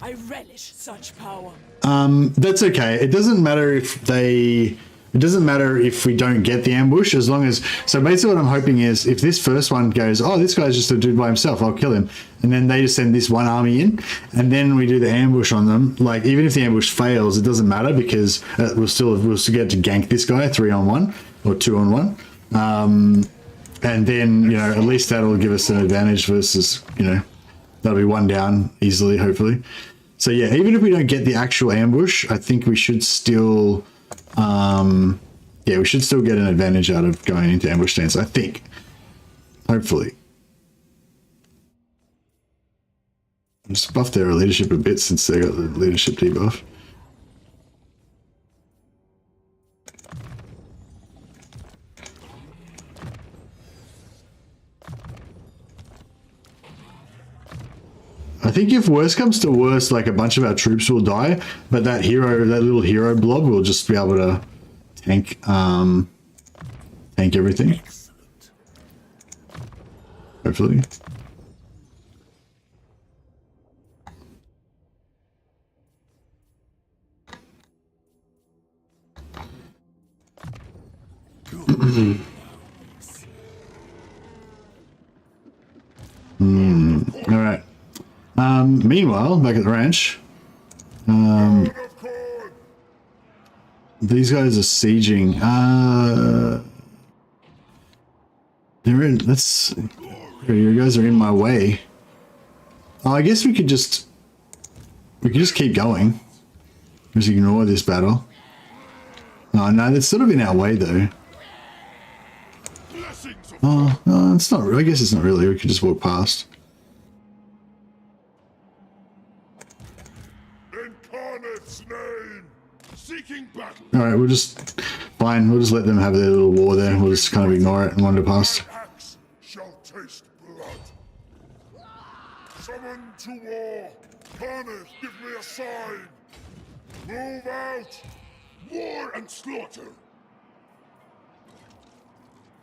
I relish such power.
That's okay. It doesn't matter if we don't get the ambush, as long as, so basically what I'm hoping is if this first one goes, oh, this guy's just a dude by himself, I'll kill him. And then they just send this one army in, and then we do the ambush on them. Like, even if the ambush fails, it doesn't matter because we'll still get to gank this guy 3-on-1 or 2-on-1. And then, you know, at least that'll give us an advantage versus, you know, that'll be one down easily, hopefully. So yeah, even if we don't get the actual ambush, I think we should still, we should still get an advantage out of going into ambush stance, I think. Hopefully. Just buff their leadership a bit since they got the leadership debuff. I think if worse comes to worse, like a bunch of our troops will die, but that little hero blob will just be able to tank everything. Excellent. Hopefully. All right. Meanwhile, back at the ranch, these guys are sieging. They're in. You guys are in my way. Oh, I guess we could just keep going. Just ignore this battle. Oh no, that's sort of in our way though. Oh, no, it's not. I guess it's not really. We could just walk past. All right, we'll just let them have their little war there. We'll just kind of ignore it and wander past.
Shall taste blood. Summon to war. Carnage, give me a sign. Move out. War and slaughter.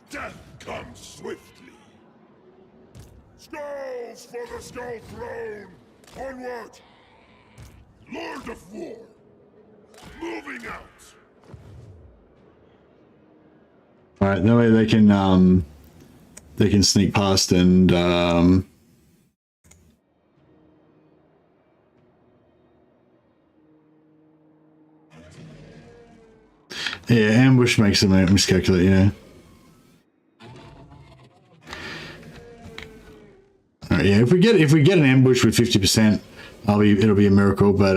Death comes swiftly. Skulls for the Skull Throne. Onward. Lord of War. Moving out.
All right, that way they can sneak past and yeah, ambush makes them miscalculate, yeah. All right, yeah, if we get an ambush with 50%, it'll be a miracle, but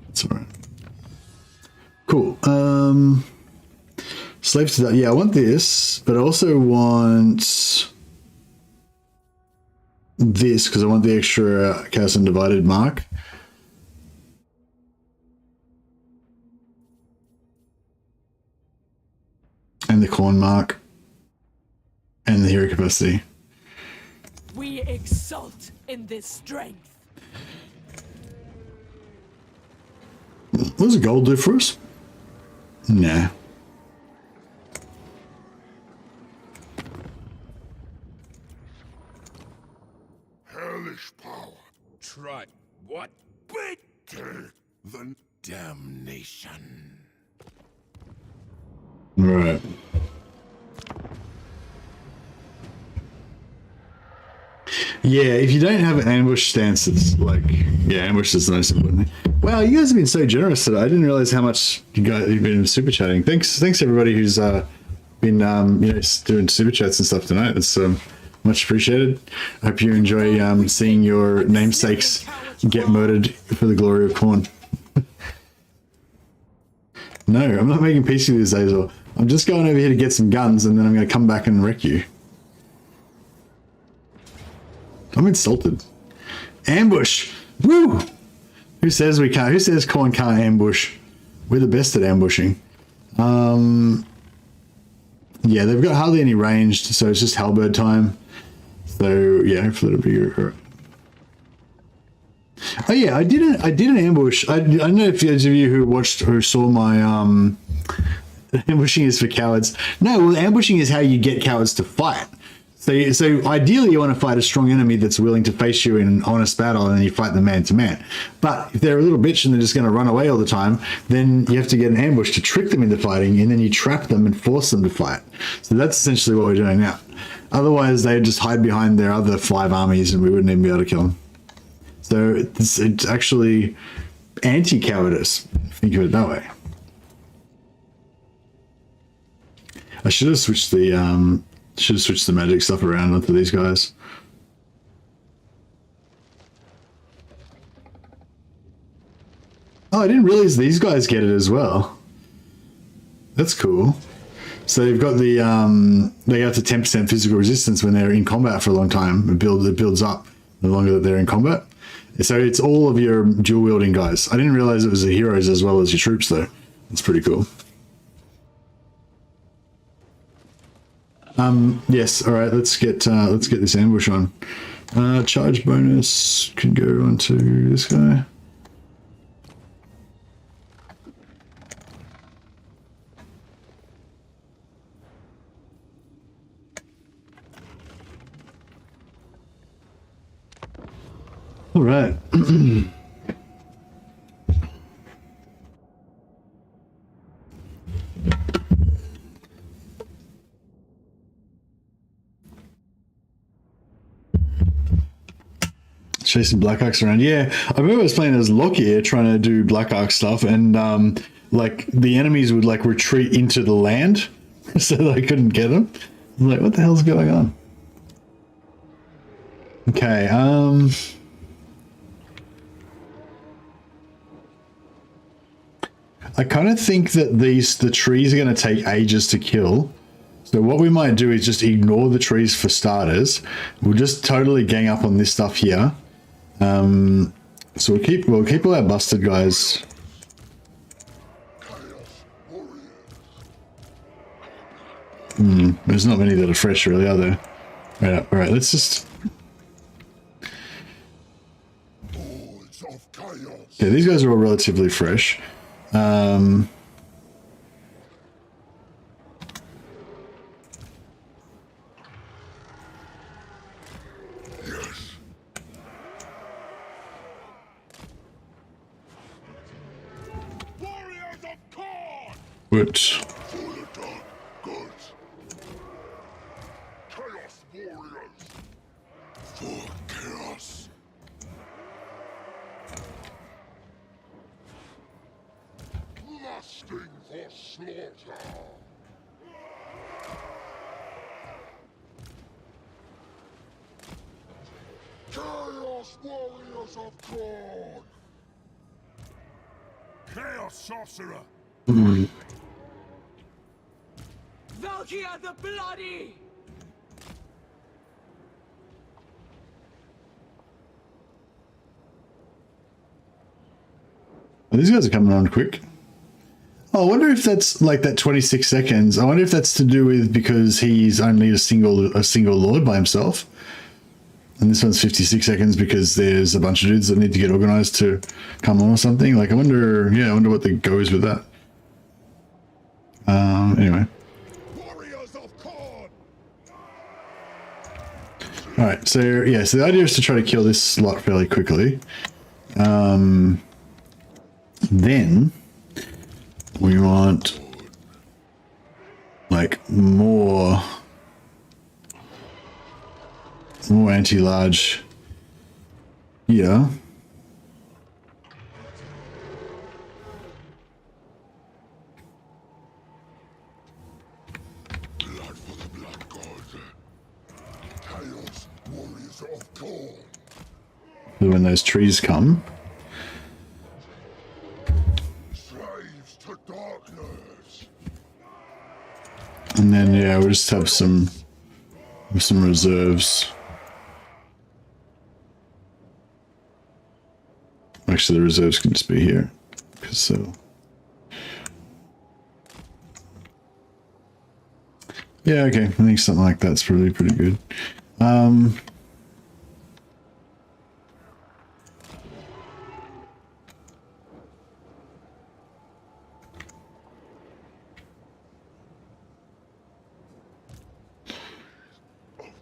it's all right. Cool. Slaves to that. Yeah, I want this, but I also want this because I want the extra Chaos Undivided mark. And the corn mark. And the hero capacity.
We exult in this strength.
What does gold do for us? Nah.
Hellish power.
Try
the damnation.
Right. Yeah, if you don't have an ambush stance, it's like, yeah, ambush is the most important thing. Wow, you guys have been so generous today. I didn't realize how much you've been super chatting. Thanks everybody who's been doing super chats and stuff tonight. It's much appreciated. I hope you enjoy seeing your namesakes get murdered for the glory of corn. No, I'm not making peace with you, Zazel. I'm just going over here to get some guns, and then I'm going to come back and wreck you. I'm insulted. Ambush! Woo! Who says we can't? Who says corn can't ambush? We're the best at ambushing. Yeah, they've got hardly any ranged, so it's just halberd time. So yeah, hopefully it'll be alright. Oh yeah, I did an ambush. I don't know if those of you who saw my ambushing is for cowards. No, well, ambushing is how you get cowards to fight. So ideally you want to fight a strong enemy that's willing to face you in an honest battle, and then you fight them man to man. But if they're a little bitch and they're just going to run away all the time, then you have to get an ambush to trick them into fighting, and then you trap them and force them to fight. So that's essentially what we're doing now. Otherwise they'd just hide behind their other 5 armies and we wouldn't even be able to kill them. So it's actually anti-cowardice, think of it that way. I should have switched the magic stuff around onto these guys. Oh, I didn't realize these guys get it as well. That's cool. So they've got the they have to 10% physical resistance when they're in combat for a long time. It builds up the longer that they're in combat. So it's all of your dual wielding guys. I didn't realize it was the heroes as well as your troops though. It's pretty cool. Yes, all right, let's get this ambush on. Charge bonus can go onto this guy. All right. Chasing Black Arcs around. Yeah, I remember I was playing as Lockyer trying to do Black Arc stuff, and like the enemies would like retreat into the land so that I couldn't get them. I was like, what the hell's going on? Okay, I kind of think that the trees are going to take ages to kill. So what we might do is just ignore the trees for starters. We'll just totally gang up on this stuff here. So we'll keep all our busted guys. There's not many that are fresh really, are there? All right, let's just. Okay, these guys are all relatively fresh. But
Chaos warriors of God!
Chaos sorcerer!
Valkia the Bloody!
these guys are coming on quick. Oh, I wonder if that's like that 26 seconds. I wonder if that's to do with because he's only a single lord by himself. And this one's 56 seconds because there's a bunch of dudes that need to get organized to come on or something. Like, I wonder what the go is with that. Anyway. All right, so yeah, so the idea is to try to kill this slot fairly quickly. Then we want like more anti-large here.
Blood for the blood god. Chaos warriors of Thor.
So when those trees come,
Slaves to darkness.
and then yeah, we'll just have some reserves. Actually, the reserves can just be here, because so. Yeah, okay. I think something like that's probably pretty good.
Of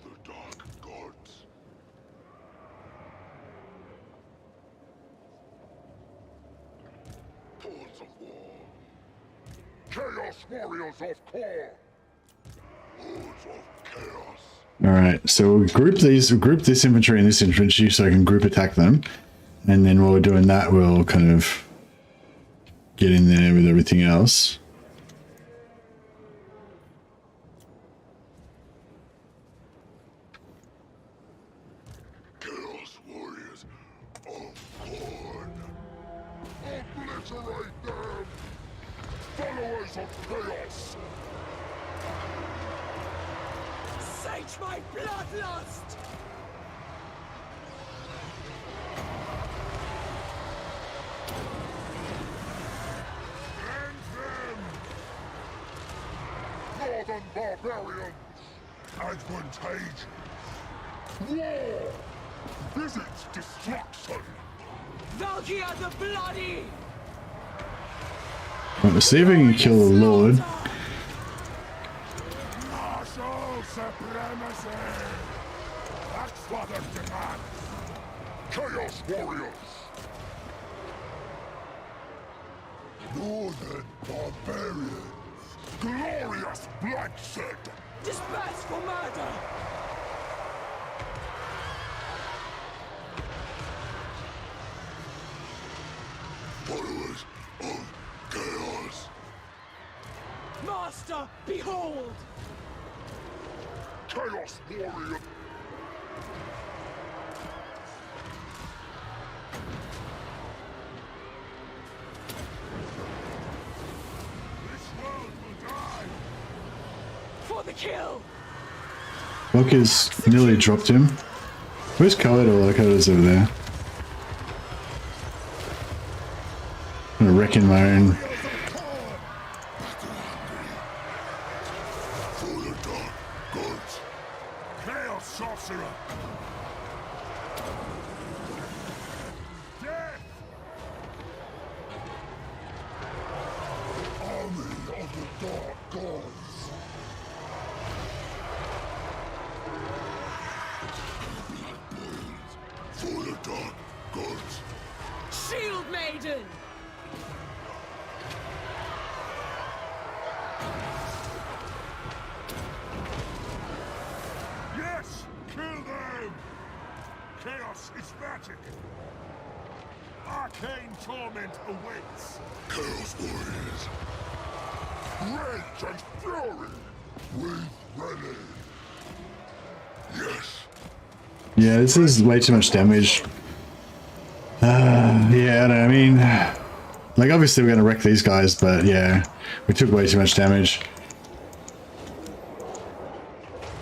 the dark gods. Thoughts of war. Chaos warriors of Thor. Hordes of chaos.
All right, so we'll group this infantry and this infantry so I can group attack them, and then while we're doing that, we'll kind of get in there with everything else.
Chaos warriors of Thor. Obliterate them. Followers of chaos.
Sage my bloodlust!
End them! Northern barbarians! Advantageous! War! Visits destruction!
Valkia the Bloody!
Right, let's see if we can kill the Lord.
Martial supremacy! Axfather's demand! Chaos warriors! Northern barbarians! Glorious bloodshed!
Disperse for murder!
Followers of chaos!
Master, behold!
Chaos warrior! This world will die!
For the kill!
Valkia's nearly dropped him. Where's Khalid? Khalid's over there. I'm gonna wreck in my own.
For the dark gods! Chaos sorcerer! Death! Army of the dark gods! For the dark gods!
Shield Maiden!
Yes! Kill them! Chaos is magic! Arcane torment awaits! Chaos warriors! Rage and fury! We've ready! Yes!
Yeah, this is way too much damage. Yeah, I mean, like obviously we're gonna wreck these guys, but yeah, we took way too much damage.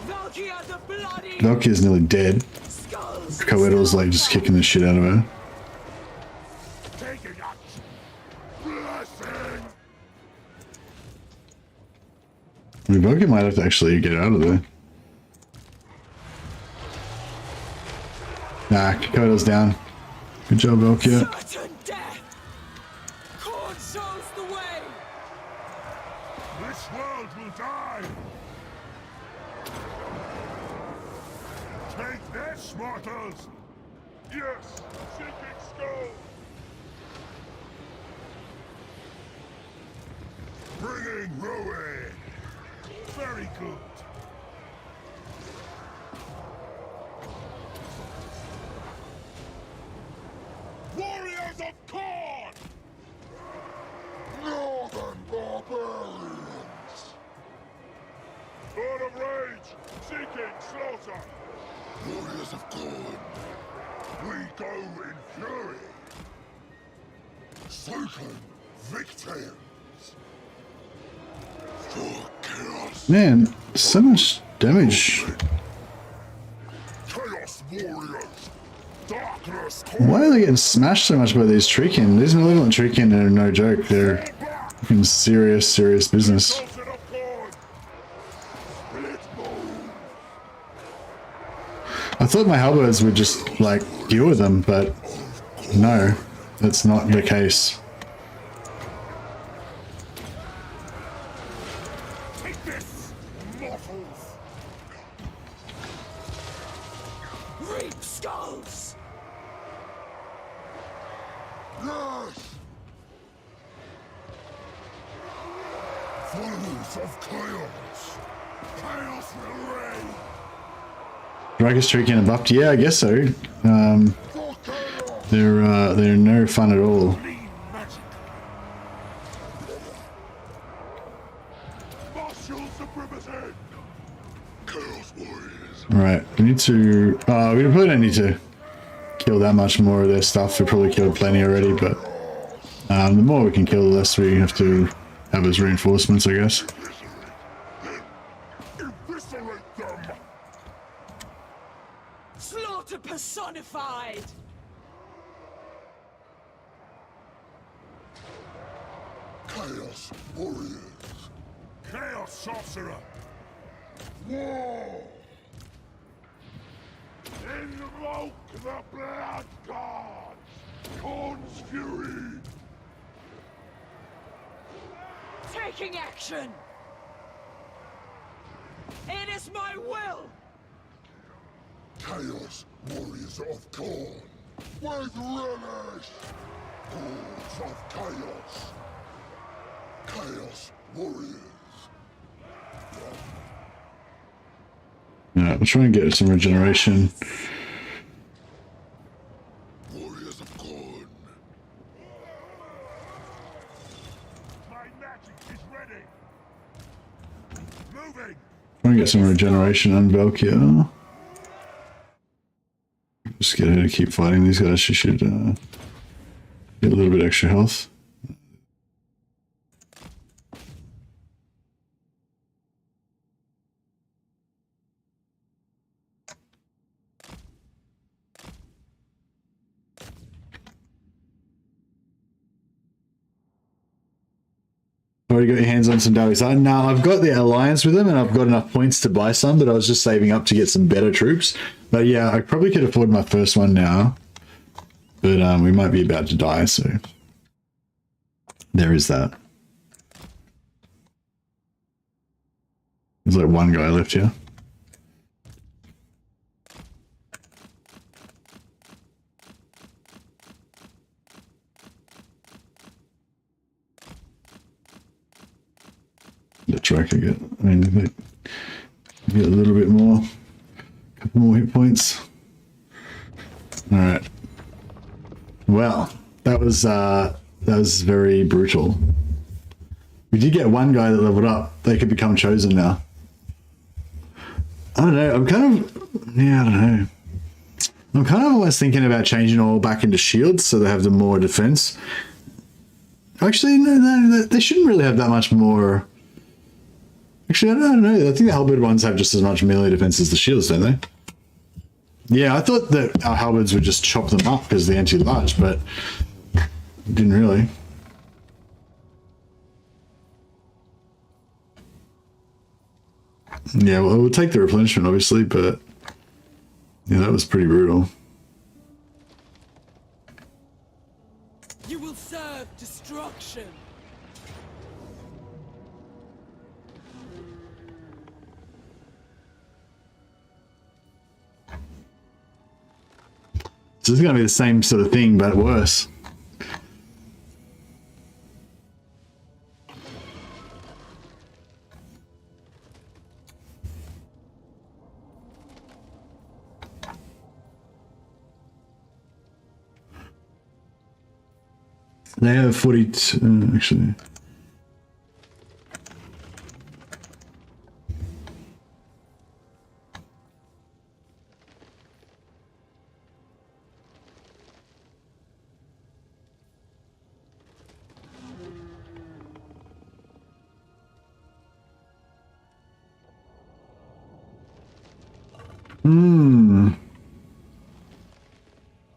Valkia the Bloody!
Valkyria's nearly dead.
Skulls!
Khalid's like just kicking the shit out of her.
Taking action! Blessing!
I mean, Valkyria might have to actually get out of there. Nah, Khalid's down. Good job, Valkyria.
Certain death! Cord shows the way!
This world will die! Take this, mortals! Yes! Seeking skull!
Bring ruin. Very good. Warriors of Corn!
Northern barbarians!
Lord of Rage, seeking slaughter.
Warriors of Corn!
We go in fury.
Seeking victims! For chaos!
Man, so much damage.
Chaos warriors. Darkness.
Why are they getting smashed so much by these Treekin? These malevolent Treekin are no joke. They're fucking serious business.
Sultan of Corn.
I thought my halberds would just, like, deal with them, but no, that's not the case.
Take this, mortals.
Reap skulls!
Yes! Followers of chaos! Chaos will reign!
Dragus Treekin are buffed? Yeah, I guess so.
For chaos!
They're no fun at all.
Lean magic. Martial supremacy.
Chaos warriors!
Right, we need to... we probably don't need to kill that much more of their stuff. We probably killed plenty already, but the more we can kill, the less we have to have as reinforcements, I guess.
Eviscerate them.
Slaughter personified!
Chaos warriors!
Chaos sorcerer.
War!
Invoke the blood god. Corn's fury.
Taking action! It is my will!
Chaos warriors of Corn! With relish! Hordes of chaos! Chaos warriors!
Alright, we'll try and get some regeneration.
Warriors of Corn!
My magic is ready. Moving.
Try and get some regeneration on Valkia. Just get her to keep fighting these guys. She should get a little bit extra health. Already got your hands on some Daleks. No, I've got the alliance with them and I've got enough points to buy some, but I was just saving up to get some better troops. But yeah, I probably could afford my first one now. But we might be about to die, so there is that. There's like one guy left here. The tracker get, I mean, get a little bit more, a couple more hit points. All right. Well, that was very brutal. We did get one guy that leveled up. They could become chosen now. I don't know. I'm kind of, yeah, I don't know. I'm kind of always thinking about changing all back into shields so they have the more defense. Actually, no, they shouldn't really have that much more. Actually, I don't know. I think the halberd ones have just as much melee defense as the shields, don't they? Yeah, I thought that our halberds would just chop them up because they're anti-large, but didn't really. Yeah, well, we'll take the replenishment, obviously, but yeah, that was pretty brutal.
You will serve destruction!
So this is going to be the same sort of thing, but worse. They have 42, actually.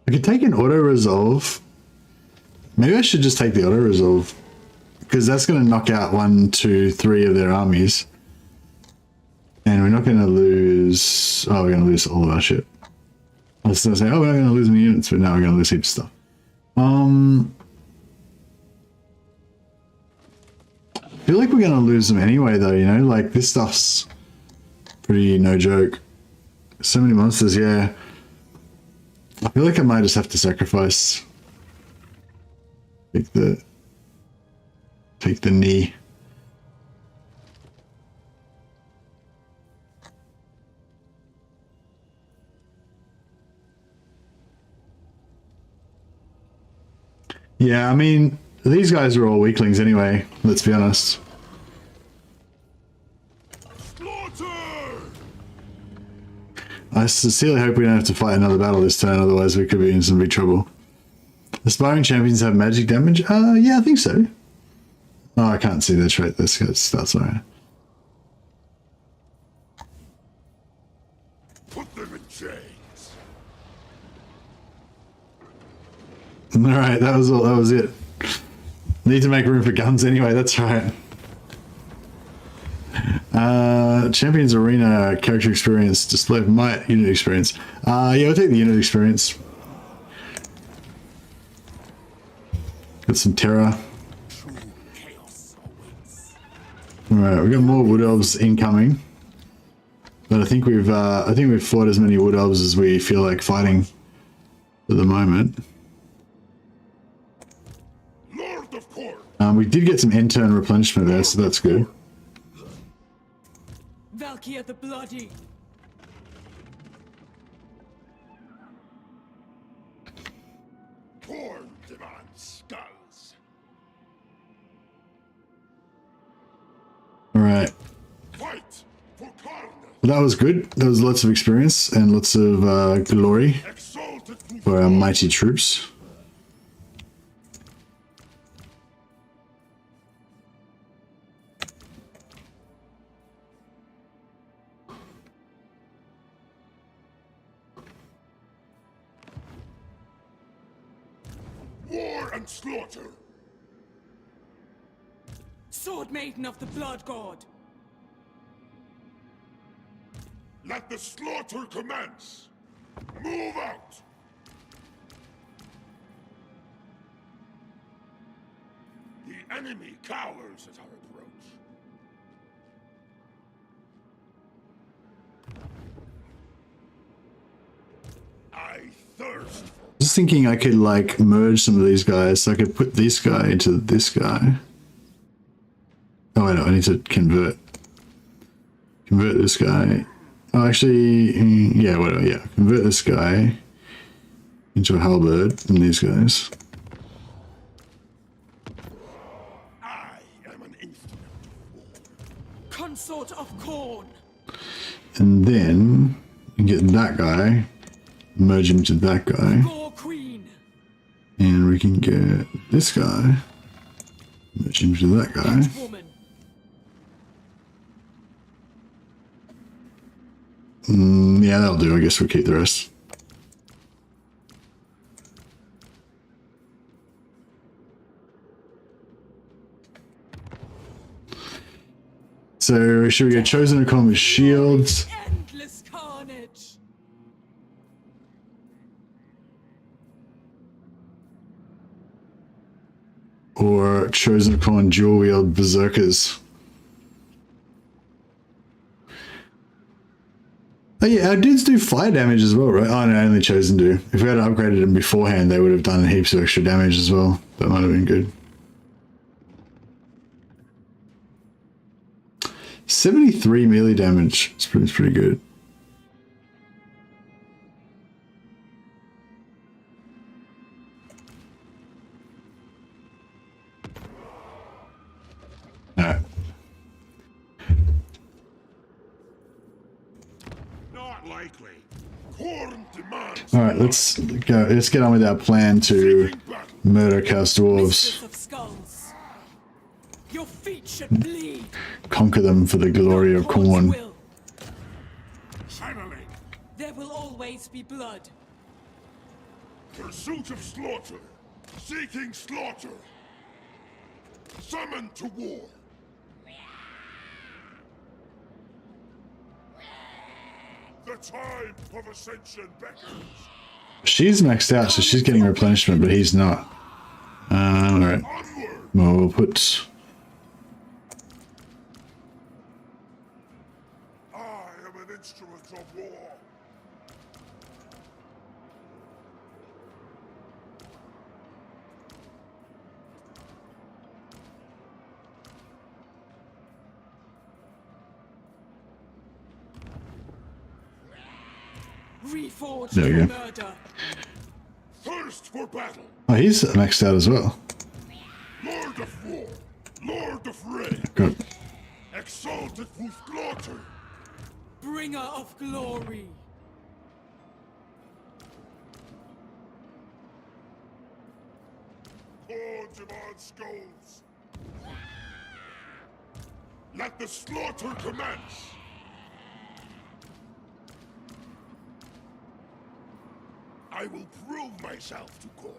I could take an auto resolve. Maybe I should just take the auto resolve because that's going to knock out 1, 2, 3 of their armies, and we're not going to lose. Oh, we're going to lose all of our shit. I was going to say, oh, we're not going to lose any units, but now we're going to lose heaps of stuff. I feel like we're going to lose them anyway, though. You know, like this stuff's pretty no joke. So many monsters, yeah. I feel like I might just have to sacrifice. Take the knee. Yeah, I mean, these guys are all weaklings anyway, let's be honest. I sincerely hope we don't have to fight another battle this turn, otherwise we could be in some big trouble. Aspiring champions have magic damage? Yeah, I think so. Oh, I can't see their trait. This starts right.
Put them in chains.
Alright, that was all. That was it. Need to make room for guns anyway, that's right. Champions Arena character experience, display of might, unit experience. Yeah, we'll take the unit experience. Got some terror. Alright, we've got more wood elves incoming. But I think we've fought as many wood elves as we feel like fighting at the moment. We did get some end turn replenishment there, so that's good.
Valkia the Bloody.
Corn demands skulls.
Alright.
Fight for carne.
Well, that was good. There was lots of experience and lots of glory for our mighty troops.
War and slaughter.
Sword Maiden of the Blood God.
Let the slaughter commence. Move out. The enemy cowers at our approach. I thirst for
Just thinking I could like merge some of these guys, so I could put this guy into this guy. Oh wait, no, I need to convert this guy. Oh, actually, yeah, whatever, yeah. Convert this guy into a halberd and these guys.
I am an instrument.
Consort of Corn.
And then you get that guy, merge him to that guy.
Gore Queen.
And we can get this guy, merge him to that guy.
Woman.
Yeah, that'll do. I guess we'll keep the rest. So, should we get Chosen to come with shields?
Endless carnage.
Or Chosen to come on dual wield berserkers? Oh yeah, our dudes do fire damage as well, right? Oh no, only Chosen do. If we had upgraded them beforehand, they would have done heaps of extra damage as well. That might have been good. 73 melee damage. It's pretty good.
Not likely. Khorne demands.
All right, let's go. Let's get on with our plan to murder Chaos Dwarves,
Mistress of Skulls. Your feet should bleed.
conquer them for the glory of
God's
Khorne.
will.
Finally,
There will always be blood.
pursuit of slaughter. Seeking slaughter. Summoned to war. The time of ascension beckons.
She's maxed out, so she's getting replenishment, but he's not. All right.
Onward.
Well, we'll put.
I am an instrument of war.
Reforged
There we
for
go.
murder.
Thirst for battle.
Oh, he's maxed out as well.
Lord of war. Lord of rain.
Good.
Exalted with slaughter.
Bringer of glory.
Khorne demands skulls. Let the slaughter commence. I will prove myself to Khorne.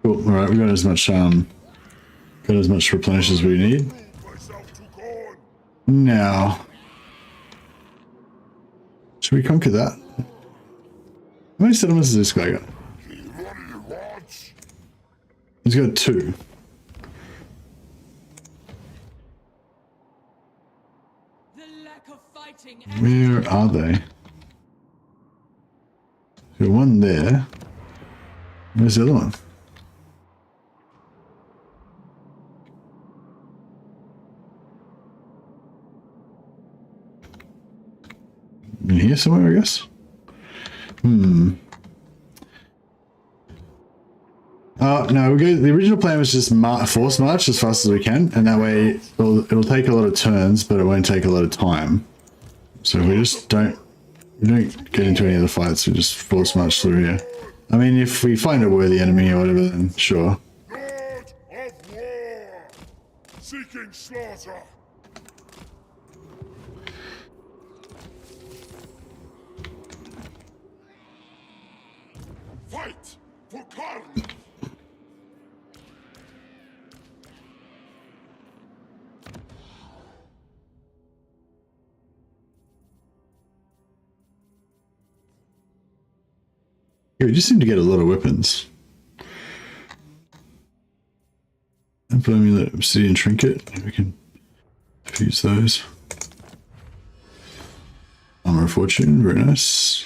Cool. All right, we got as much replenish as we need.
Prove myself to Khorne.
Now, should we conquer that? How many settlements has this guy got?
He really wants.
He's got 2.
The lack of fighting.
Where are they? Got one there. Where's the other one? In here somewhere, I guess. No, we go. The original plan was just force march as fast as we can, and that way it'll take a lot of turns, but it won't take a lot of time. So we just don't get into any of the fights. We just force march through here. I mean, if we find a worthy enemy or whatever, then sure.
Lord of war. Seeking slaughter. Fight for Khorne.
Yeah, we just seem to get a lot of weapons. Ample amulet, obsidian trinket. We can use those. Armor of fortune, very nice.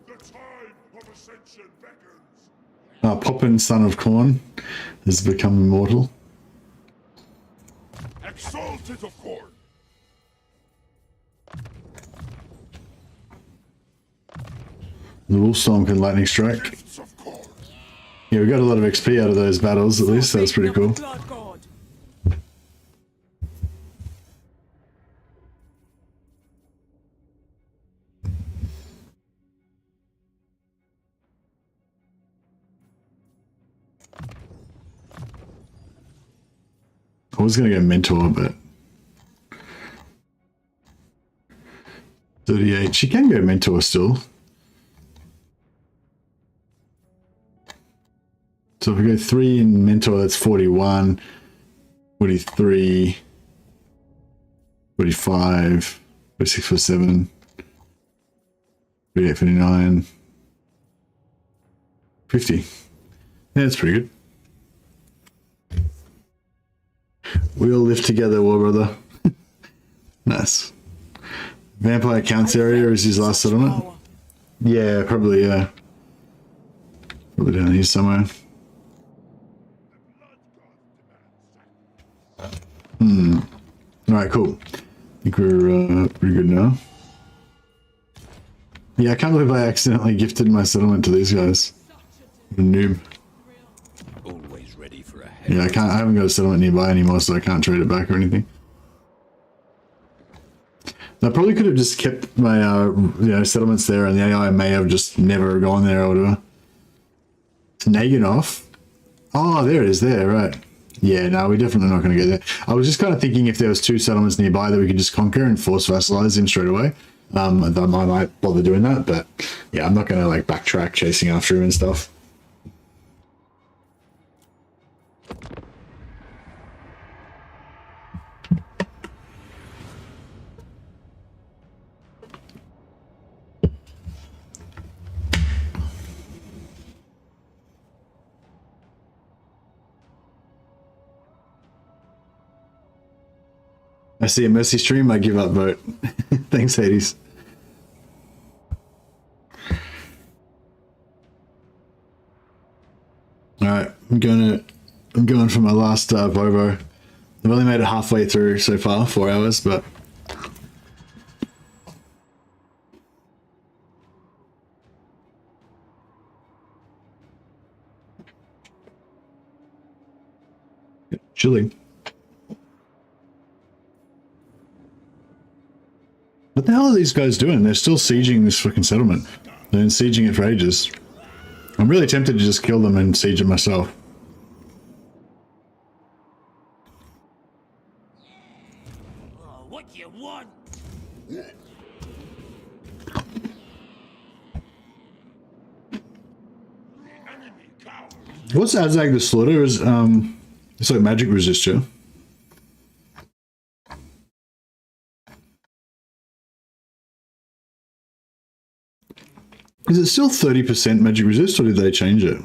The time of ascension beckons.
Poppin, son of Khorne, has become immortal.
Exalted of Khorne.
The Wolfstorm can lightning strike.
Gifts of Khorne.
Yeah, we got a lot of XP out of those battles, at least. That was pretty cool.
Blood God.
I was going to go Mentor, but 38. She can go Mentor still. So if we go 3 in Mentor, that's 41. 43. 45. 46, 47. 48, 59. 50. Yeah, that's pretty good. We all live together, war brother. Nice. Vampire Count's area is his last settlement. Yeah, probably, yeah. Probably down here somewhere. Alright, cool. I think we're pretty good now. Yeah, I can't believe I accidentally gifted my settlement to these guys. What a noob.
Always ready for a head.
Yeah, I haven't got a settlement nearby anymore, so I can't trade it back or anything. I probably could have just kept my settlements there, and the AI may have just never gone there or whatever. Naganov. Oh, there it is there, right. Yeah, no, we're definitely not going to get there. I was just kind of thinking if there was 2 settlements nearby that we could just conquer and force vassalize him straight away. I might bother doing that, but yeah, I'm not going to like backtrack chasing after him and stuff. I see a Mercy stream, I give up vote. Thanks, Hades. Alright, I'm going for my last Vovo. I've only made it halfway through so far, 4 hours, but chilling. What the hell are these guys doing? They're still sieging this fucking settlement. They've been sieging it for ages. I'm really tempted to just kill them and siege it myself.
Oh, what you want?
What's Azag the Slaughter? Is it's like magic resistor. Is it still 30% magic resist, or did they change it?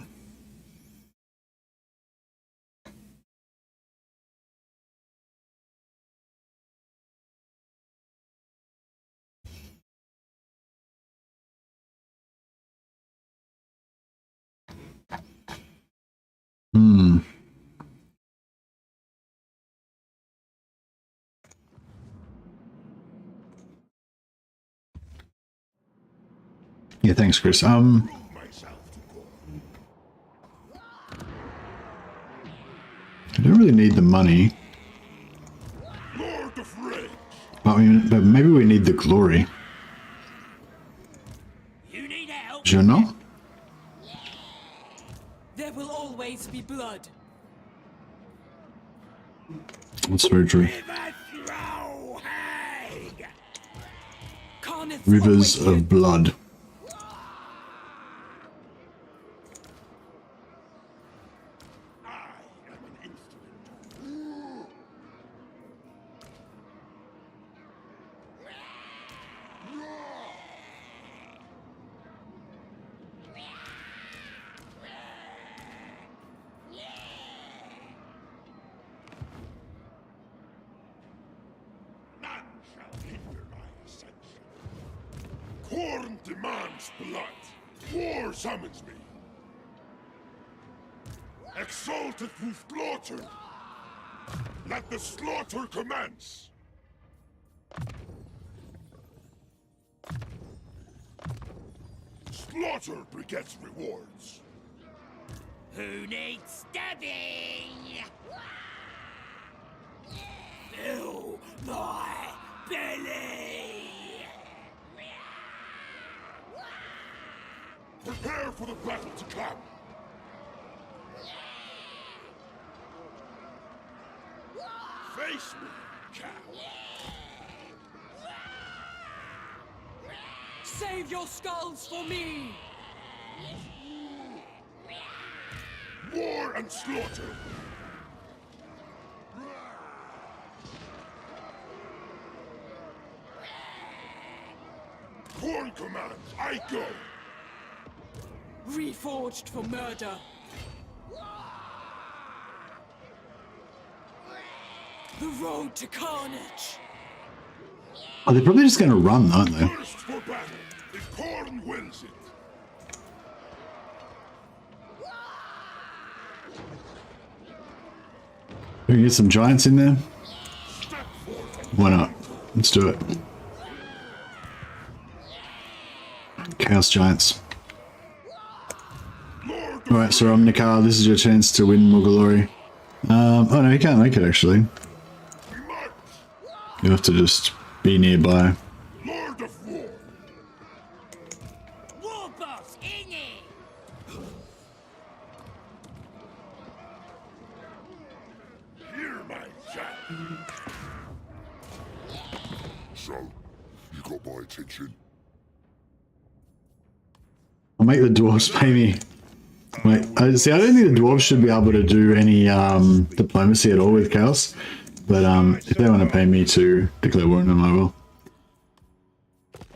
Yeah, thanks, Chris. I don't really need the money. But maybe we need the glory.
You need help.
Journal?
There will always be blood.
That's very true.
Carneth's
Rivers
always
of blood.
Khorne demands blood. War summons me. Exalted through slaughter. Let the slaughter commence. Slaughter begets rewards.
Who needs stabbing? Fill my belly!
Prepare for the battle to come. Face me, cow.
Save your skulls for me!
War and slaughter. Khorne commands, I go.
Reforged for murder. The road to carnage.
Oh, they're probably just going to run, aren't they?
First for battle, if Khorne wins it.
We can get some giants in there. Why not? Let's do it. Chaos Giants. Alright, so Omnikar, this is your chance to win more glory. Oh no, he can't make it actually. You have to just be nearby.
Lord of War.
War boss, in it!
Hear my chat.
So, you got my attention.
I'll make the dwarves pay me. Wait, see, I don't think the dwarves should be able to do any diplomacy at all with Chaos. But if they want to pay me to declare war on them, I will.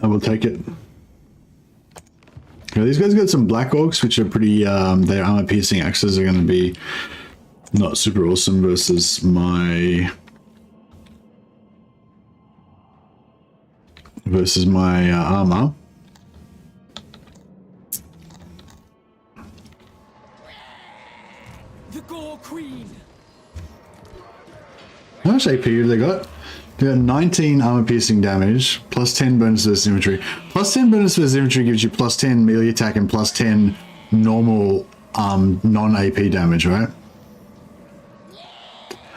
I will take it. Okay, these guys got some black orcs, which are pretty. Their armor piercing axes are going to be not super awesome versus my armor.
The Gore Queen!
How much AP have they got? They got 19 armor piercing damage, plus 10 bonus versus infantry. Plus 10 bonus versus infantry gives you plus 10 melee attack and plus 10 normal non-AP damage, right?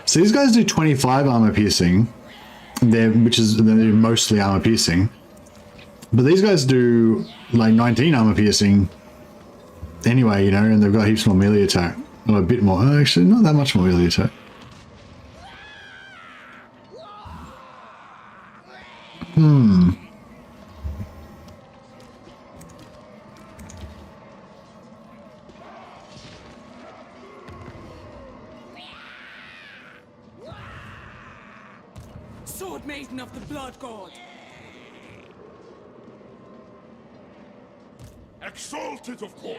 So these guys do 25 armor piercing, they're mostly armor piercing. But these guys do like 19 armor piercing anyway, you know, and they've got heaps more melee attack. Or a bit more, actually not that much more melee attack.
Sword Maiden of the Blood God!
Exalted of course.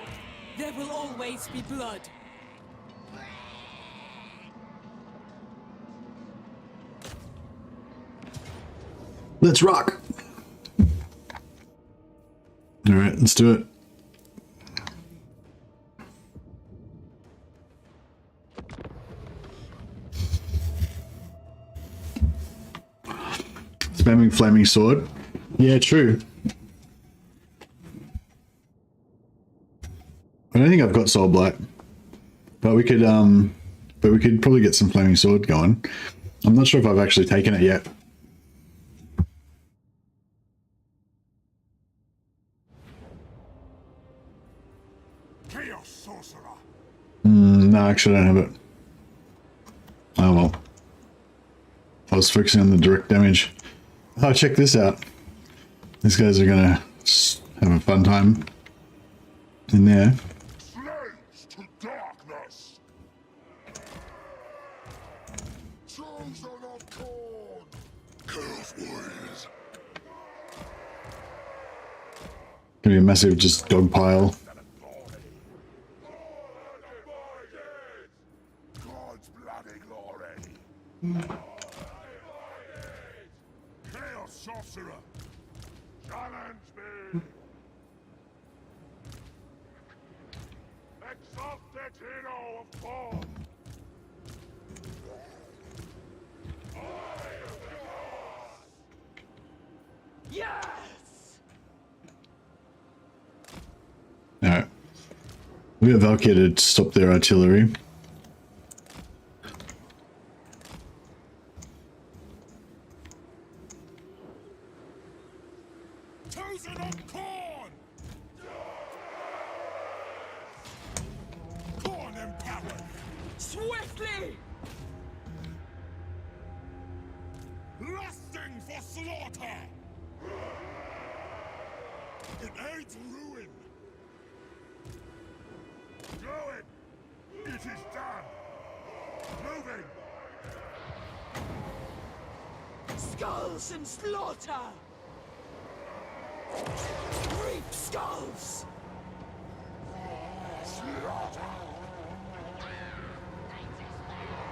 There will always be blood.
Let's rock. All right, let's do it. Spamming flaming sword. Yeah, true. I don't think I've got soul blight, but we could probably get some flaming sword going. I'm not sure if I've actually taken it yet.
Chaos Sorcerer.
No, actually I don't have it. Oh well. I was focusing on the direct damage. Oh, check this out. These guys are gonna have a fun time in there.
Slaves to darkness! Chosen of Corn! Chaos Warriors!
Gonna be a massive just dog pile.
God's bloody glory. Chaos Sorcerer. Challenge me. Exalted hero of Thorn.
Yes!
Alright. We have Valkia to stop their artillery.
Chosen of Corn. Corn empowered.
Swiftly!
Lusting for slaughter. It aids ruin. Going. It is done. Moving.
Skulls and slaughter! Reap skulls!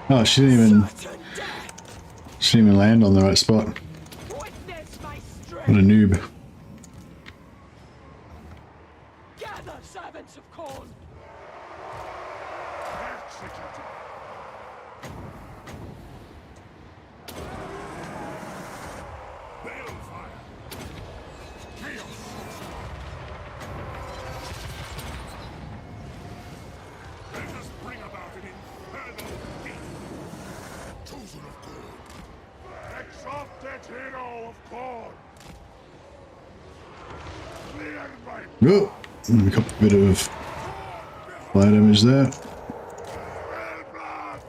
Oh, she didn't
Certain death!
even land on the right spot.
Witness my strength!
What a noob.
Gather, servants of Corn!
Executed. Balefire. Chaos. Exalted hero of Korn. Clear my
Oh, a couple bit of fire damage there.
blood.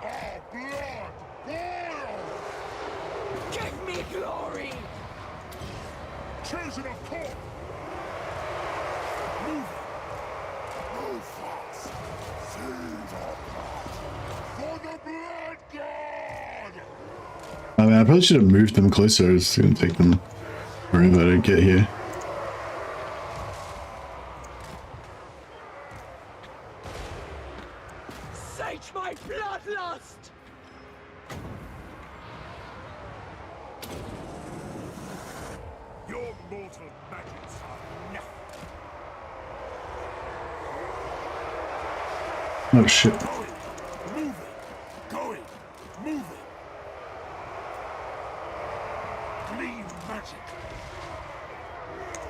Our blood boils.
Give me glory!
Chosen of Korn. Move. Move fast. Seize our blood. For the blood god.
I mean, I probably should have moved them closer. It's going to take them forever to get here.
Sate my bloodlust!
Your mortal magics are nothing.
Oh shit.
Moving. Going. Moving. Clean magic.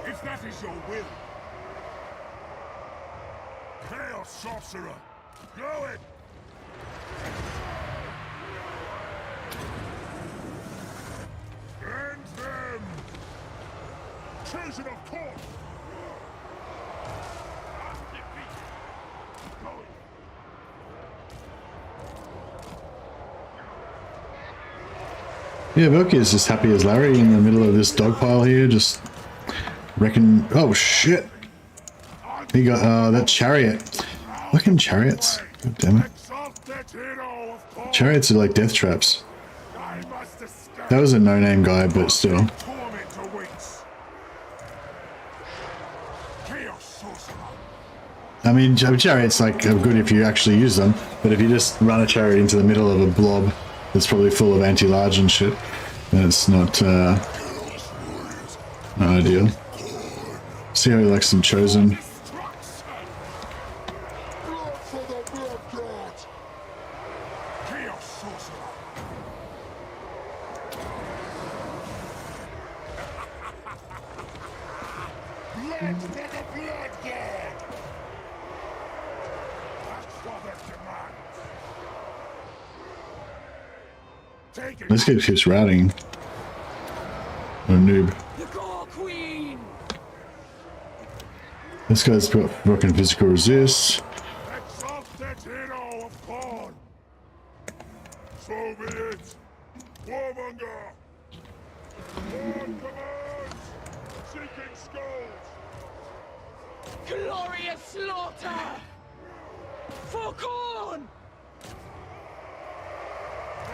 If that is your will. Chaos Sorcerer. Going. End them. Chosen of Korn. Undefeated. Going.
Yeah, Valkia is just happy as Larry in the middle of this dog pile here, just wrecking. Oh shit! He got that chariot. Fucking chariots. God damn it.
Exalted hero of Korn.
Chariots are like death traps.
I must escape.
That was a no-name guy, but still.
Torment awaits. Chaos Sorcerer.
I mean, chariots like are good if you actually use them, but if you just run a chariot into the middle of a blob that's probably full of anti-large and shit, then it's not ideal. See how he likes them chosen.
Blood for the blood god.
Chaos Sorcerer. Blood for the blood god. That's what it demands. Take it.
This guy keeps routing. What a noob.
The Gore Queen!
This guy's got fucking physical resist.
Exalted hero of Korn. So be it. Warmonger. War commands. Seeking skulls.
Glorious slaughter! For Korn!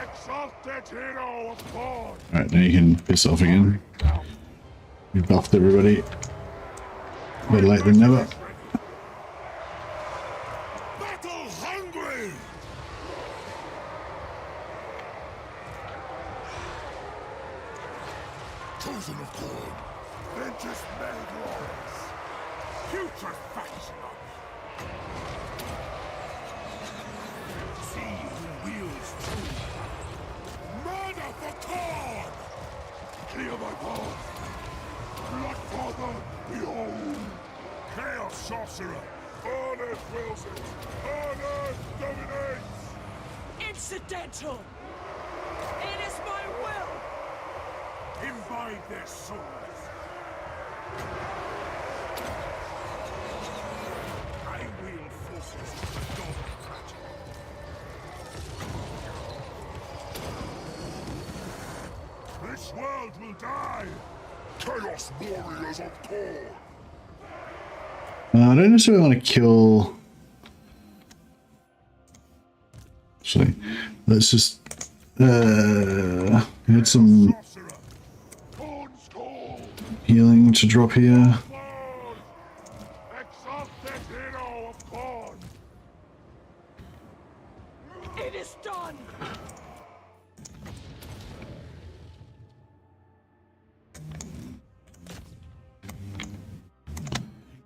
Exalted hero of Korn.
Alright, now you can piss off again. You've buffed everybody. Better late than never.
Battle hungry. Chosen of Korn. Vengeance made glorious. Putrefaction of me. See who wields truth. Murder for Korn. Clear my path. Bloodfather, behold! Chaos Sorcerer! Honor wills it! Honor dominates!
Incidental! It is my will!
Imbibe their souls! I wield forces of the god of tragedy. This world will die! Chaos Warriors of Korn!
I don't necessarily want to kill. Actually, let's just get some
Sorcerer! Korn's call!
healing to drop here.
Lord! Exalted hero of Korn!
It is done!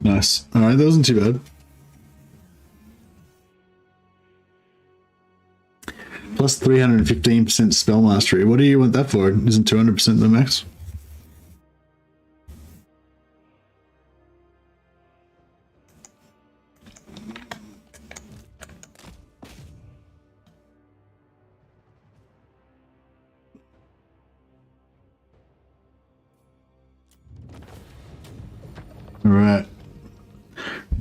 Nice. All right, that wasn't too bad. Plus 315% spell mastery. What do you want that for? Isn't 200% the max? All right.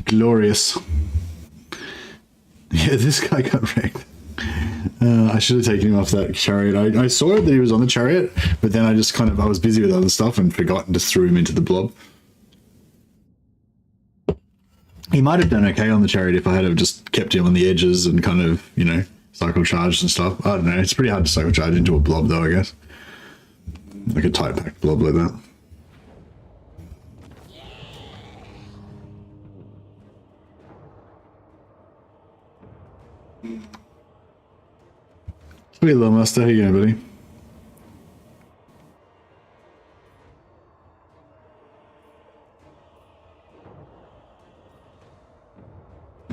Glorious. Yeah, this guy got wrecked. I should have taken him off that chariot. I saw it that he was on the chariot, but then I just I was busy with other stuff and forgot and just threw him into the blob. He might have done okay on the chariot if I had have just kept him on the edges and kind of, you know, cycle charged and stuff. I don't know. It's pretty hard to cycle charge into a blob though, I guess. Like a tight packed blob like that. Sweet little master, how you going, buddy?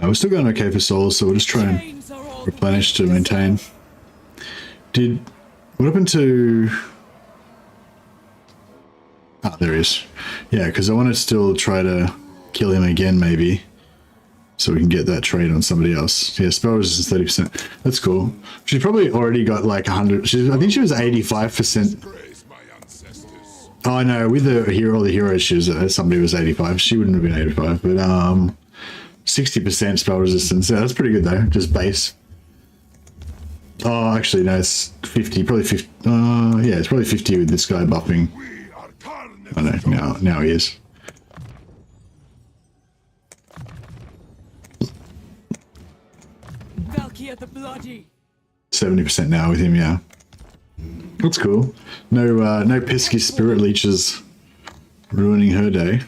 We're still going okay for souls, so we'll just try and replenish to maintain. What happened to... Ah, there he is. Yeah, because I want to still try to kill him again, maybe. So we can get that trade on somebody else. Yeah, spell resistance 30%. That's cool. She's probably already got like 100... I think she was 85%. Oh, no, with all the heroes, somebody was 85. She wouldn't have been 85, but... 60% spell resistance. Yeah, that's pretty good though. Just base. Oh, actually, no, it's 50. Probably 50. Yeah, it's probably 50 with this guy buffing. I know. Now he is.
Valkia the Bloody.
70% now with him. Yeah, that's cool. No pesky spirit leeches ruining her day.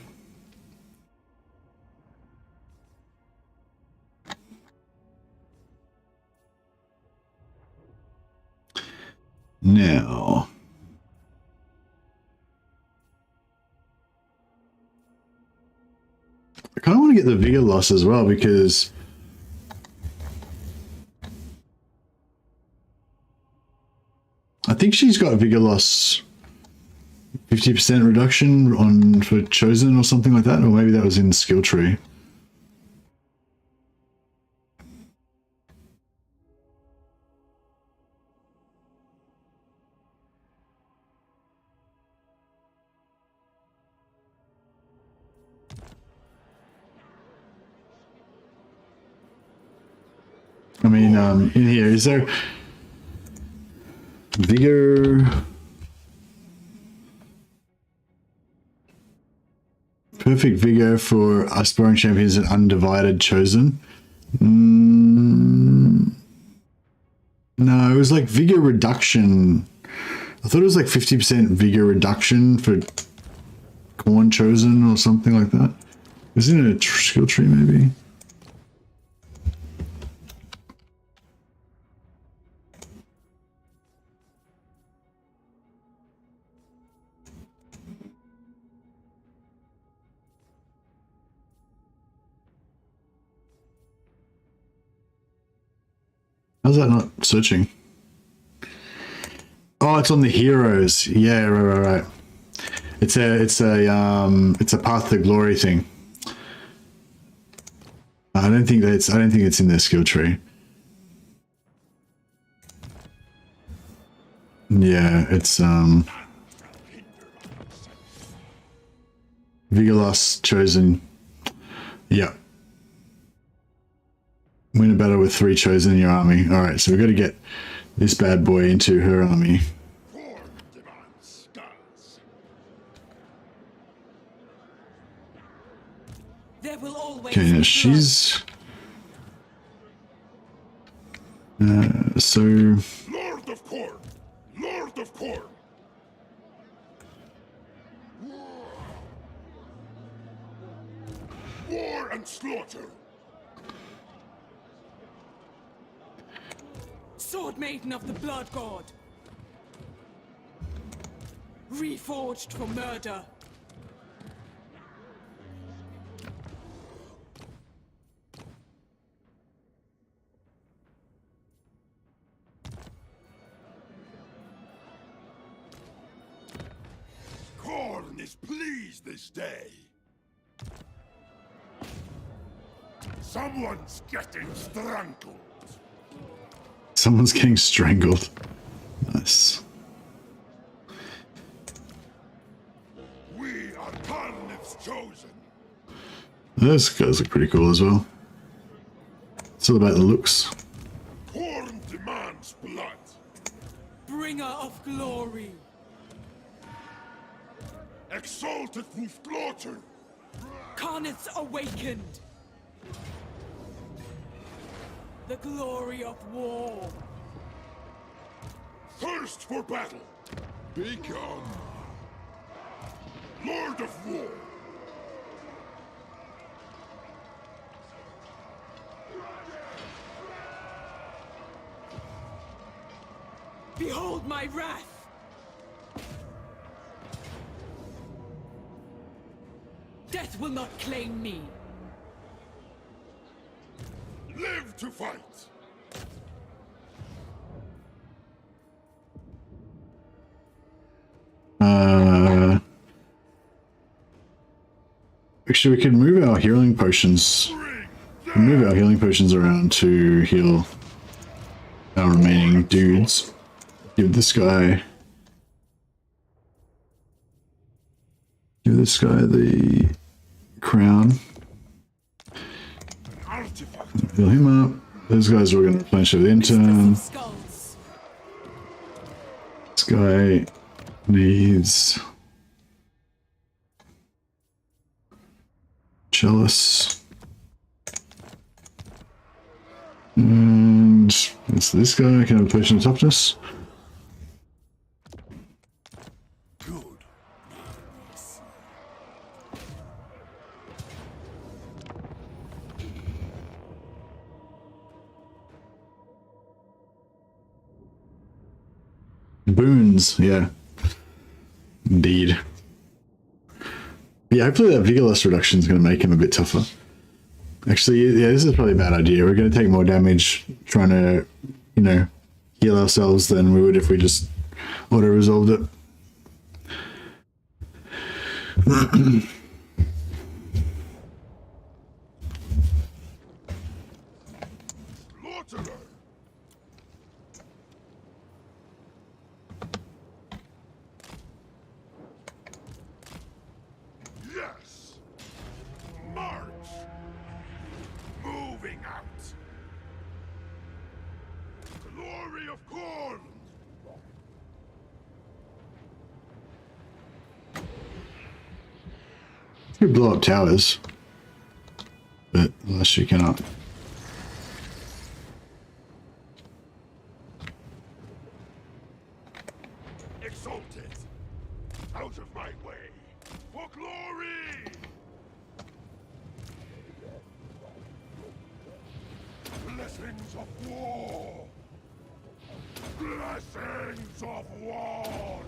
Now, I kind of want to get the vigor loss as well because I think she's got vigor loss 50% reduction for chosen or something like that, or maybe that was in the skill tree. I mean, in here, is there vigor? Perfect vigor for aspiring champions and undivided chosen. No, it was like vigor reduction. I thought it was like 50% vigor reduction for corn chosen or something like that. Isn't it a skill tree maybe? How's that not searching? Oh, it's on the heroes. Yeah, right. It's a path to glory thing. I don't think it's in their skill tree. Yeah, it's vigor loss chosen. Yeah. Win a battle with 3 chosen in your army. All right, so we've got to get this bad boy into her army. Okay, now she's... so...
Lord of Corn! Lord of Corn! War and slaughter!
Sword Maiden of the Blood God. Reforged for murder.
Corn is pleased this day. Someone's getting strangled.
Someone's getting strangled. Nice.
We are Carnif's chosen.
Those guys look pretty cool as well. It's all about the looks.
Korn demands blood.
Bringer of glory.
Exalted Wolfglorten.
Carnets awakened. The glory of war.
Thirst for battle. Become Lord of War.
Behold my wrath. Death will not claim me.
Live to fight.
Actually, we could move our healing potions. Move our healing potions around to heal our remaining dudes. Give this guy the crown. Heal him up. Those guys are going to replenish the intern. This guy needs chalice. And it's this guy can have a potion of toughness. Boons, yeah. Indeed. Yeah, hopefully that vigor loss reduction is going to make him a bit tougher. Actually, yeah, this is probably a bad idea. We're going to take more damage trying to, you know, heal ourselves than we would if we just auto-resolved it.
Yes. March. Moving out. Glory of Korn.
You could blow up towers, but unless you cannot.
Exalted. Out of my way. For glory. Blessings of war. Blessings of war.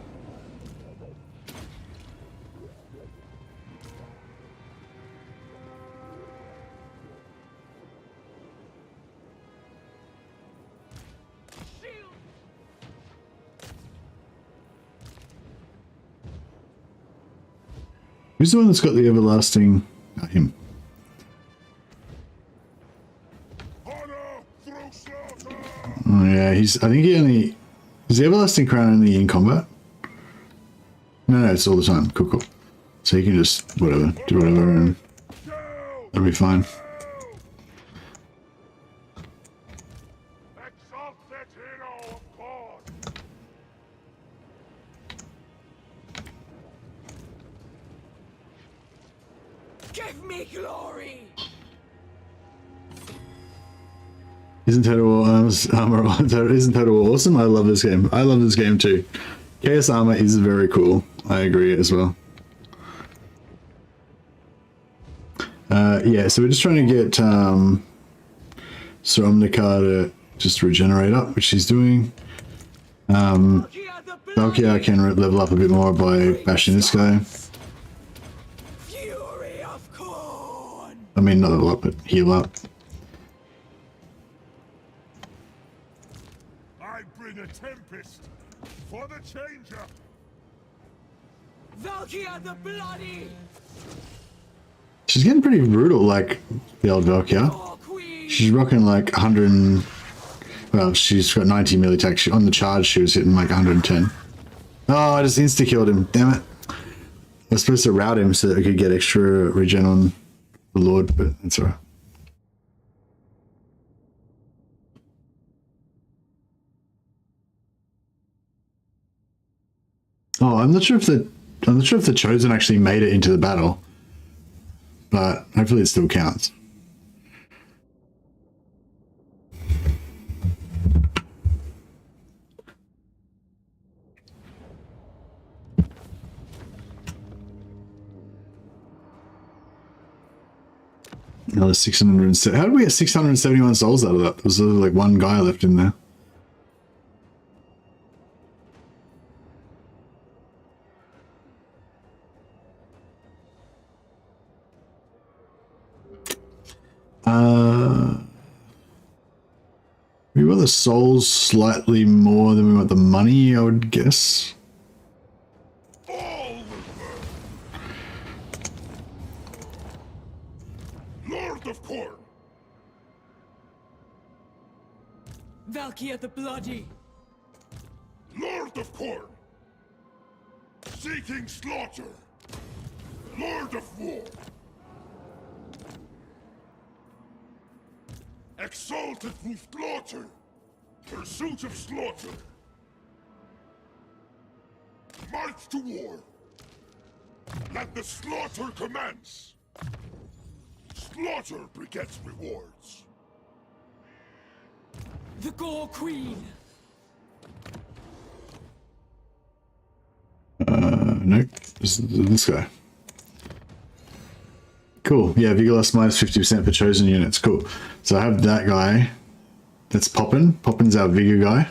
Who's the one that's got the everlasting? Him. Oh yeah, I think he only is the everlasting crown only in combat. No, it's all the time. Cool. So you can just do whatever, and that'll be fine.
Exalted hero of God.
Give me glory.
Isn't Total War isn't Total War awesome? I love this game. I love this game too. Chaos Armor is very cool. I agree as well. Yeah, so we're just trying to get Sir Omnikar to just regenerate up, which she's doing. Valkia can level up a bit more by bashing this guy.
Fury of Korn.
I mean, not level up, but heal up.
I bring a tempest for the changer.
Valkia the bloody.
She's getting pretty brutal, like the old Valkia.
War queen.
She's rocking like 100 and, well, she's got 90 melee attack. On the charge, she was hitting like 110. Oh, I just insta-killed him. Damn it. I was supposed to route him so that I could get extra regen on the Lord, but that's all right. Oh, I'm not sure if the Chosen actually made it into the battle, but hopefully it still counts. Another 607. How did we get 671 souls out of that? There was like one guy left in there. We want the souls slightly more than we want the money, I would guess.
All Lord of Corn.
Valkia the Bloody.
Lord of Corn. Seeking slaughter. Lord of War. Exalted Slaughter. Pursuit of slaughter. March to war. Let the slaughter commence. Slaughter begets rewards.
The Gore Queen.
No, this guy. Cool. Yeah, Vigor loss minus 50% for chosen units. Cool. So I have that guy. That's Poppin. Poppin's our Vigor guy.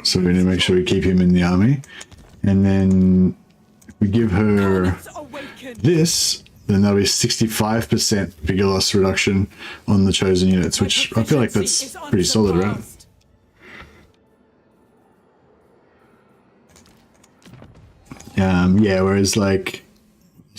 So we need to make sure we keep him in the army. And then if we give her this, then that'll be 65% Vigor loss reduction on the chosen units, which I feel like that's pretty solid, right? Yeah, whereas like,